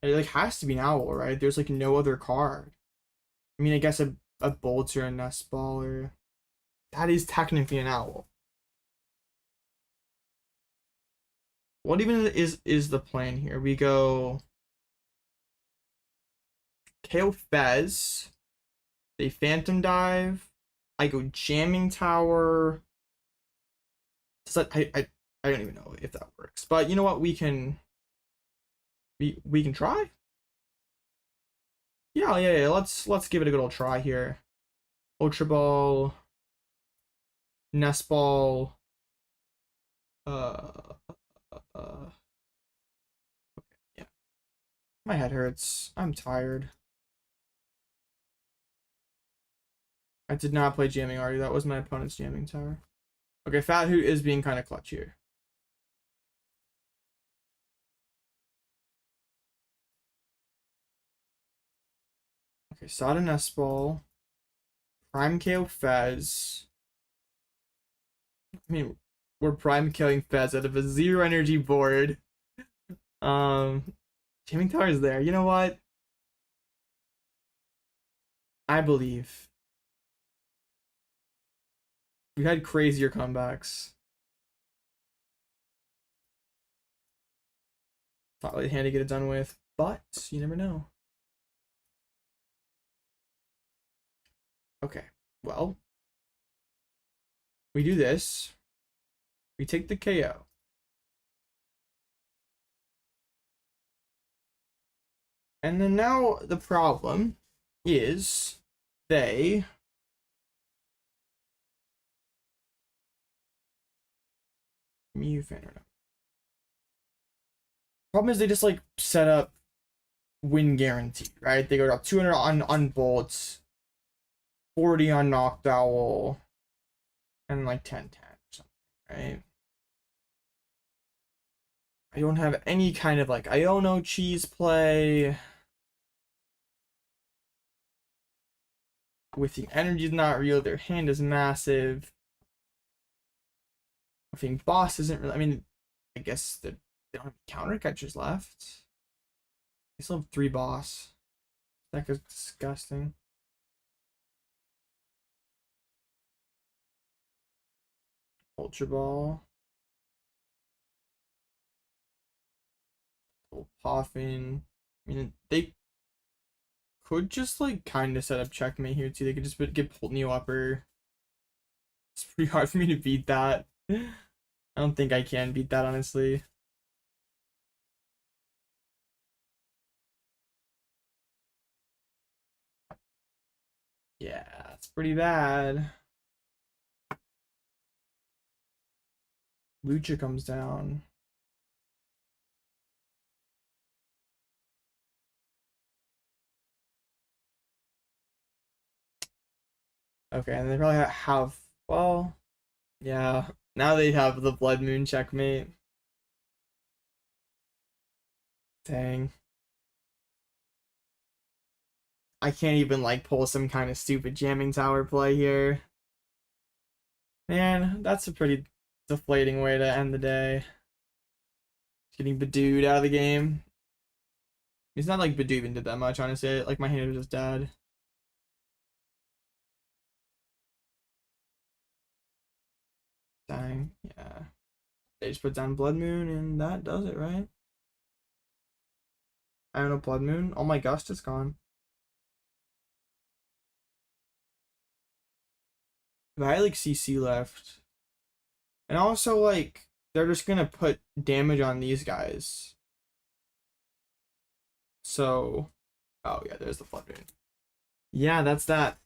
It like has to be an owl, right? There's like no other card. I mean, I guess a Bolt or a Nest Ball or that is technically an owl. What even is the plan here? We go KO Fez. They Phantom Dive. I go Jamming Tower. Does that I don't even know if that works. But you know what? We can try. Yeah. Let's give it a good old try here. Ultra Ball, Nest Ball. Okay, yeah. My head hurts. I'm tired. I did not play jamming already. That was my opponent's jamming tower. Okay, Fat Hoot is being kind of clutch here. Okay, Sada Nest Ball. Prime KO Fez. I mean, we're prime killing Fez out of a 0 energy board. Jamming Tower is there. You know what? I believe. We had crazier comebacks. Thought really had to get it done with, but you never know. Okay, well, we do this. We take the KO. And then now the problem is they Mew Fan Rotom. Problem is they just like set up win guarantee, right? They go up 200 on bolts, 40 on Noctowl, and like 10-10 or something, right? I don't have any kind of like Iono cheese play. With the energy is not real, their hand is massive. I think boss isn't really. I mean, I guess they don't have counter catchers left. They still have 3 boss. That is disgusting. Ultra Ball. Poffin. I mean, they could just like kind of set up checkmate here too. They could just get Bolt Neo Upper. It's pretty hard for me to beat that. I don't think I can beat that, honestly. Yeah, it's pretty bad. Lucha comes down. Okay, and they probably have, well, yeah. Now they have the Bloodmoon checkmate. Dang. I can't even like pull some kind of stupid jamming tower play here. Man, that's a pretty deflating way to end the day. Getting Budewed out of the game. It's not like Budew even did that much, honestly. Like my hand was just dead. Dang, yeah. They just put down Bloodmoon and that does it, right? I don't know, Bloodmoon. Oh my Gust is gone. If I had like CC left. And also like they're just gonna put damage on these guys. So oh yeah, there's the Bloodmoon. Yeah, that's that.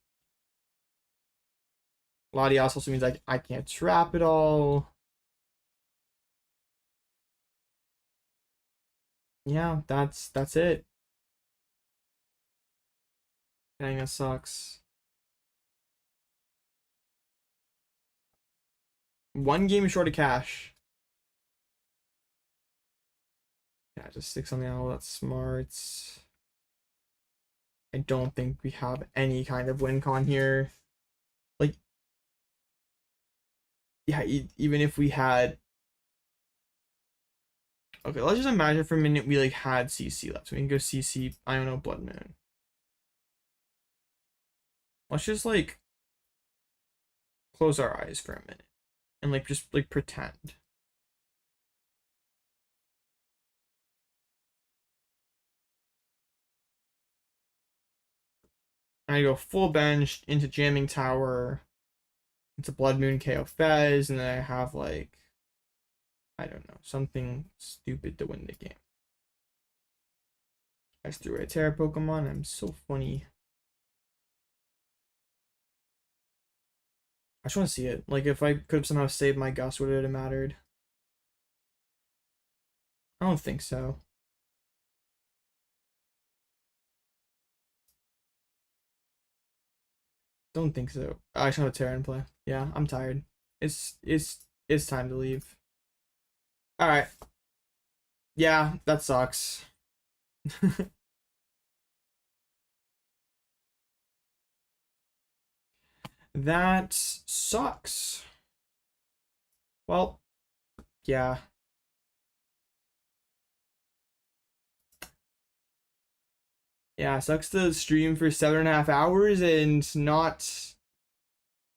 Latias also means I can't trap it all. Yeah, that's it. Dang, that sucks. One game short of cash. Yeah, just stick something out that's smart. I don't think we have any kind of win con here. Like, yeah, even if we had. Okay, let's just imagine for a minute we like had CC left. So we can go CC Iono Bloodmoon. Let's just like close our eyes for a minute and like just like pretend. I go full bench into Jamming Tower, into Bloodmoon KO Fez, and then I have like, I don't know, something stupid to win the game. I just threw a Terra Pokemon. I'm so funny. I just want to see it. Like, if I could have somehow saved my Gus, would it have mattered? I don't think so. Don't think so. I just have a Terra in play. Yeah, I'm tired. It's time to leave. All right. Yeah, that sucks. That sucks. Well, yeah. Yeah, sucks to stream for 7.5 hours and not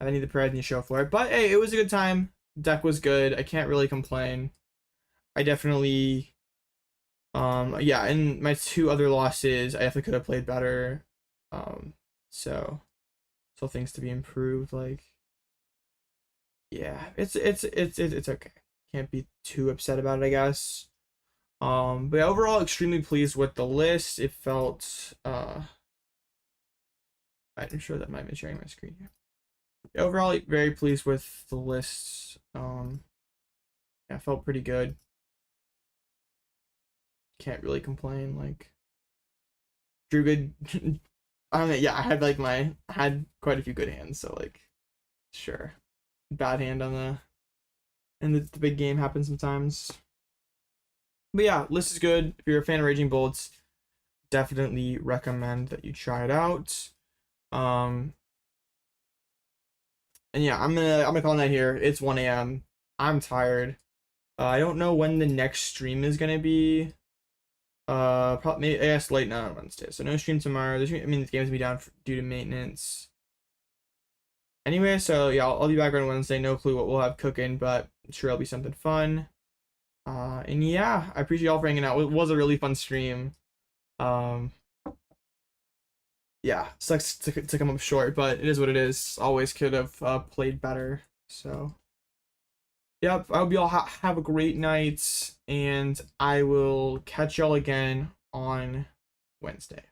have any of the pride in the show for it. But hey, it was a good time. Deck was good. I can't really complain. I definitely yeah, and my two other losses, I definitely could have played better. So things to be improved. Like, yeah, it's okay. Can't be too upset about it, I guess. But yeah, overall, extremely pleased with the list. It felt I'm sure that might be sharing my screen here. Yeah, overall, very pleased with the list. Yeah, felt pretty good. Can't really complain. Like, drew good. I don't know. Yeah, I had quite a few good hands. So like, sure, bad hand on the big game happens sometimes. But yeah, list is good. If you're a fan of Raging Bolts, definitely recommend that you try it out. And yeah, I'm gonna call that here. It's 1 a.m. I'm tired. I don't know when the next stream is gonna be. Probably I guess late night on Wednesday. So no stream tomorrow. I mean, the game's gonna be down due to maintenance. Anyway, so yeah, I'll be back on Wednesday. No clue what we'll have cooking, but I'm sure it'll be something fun. And yeah, I appreciate y'all for hanging out. It was a really fun stream. Yeah, sucks to come up short, but it is what it is. Always could have played better. So, yep, I hope y'all have a great night, and I will catch y'all again on Wednesday.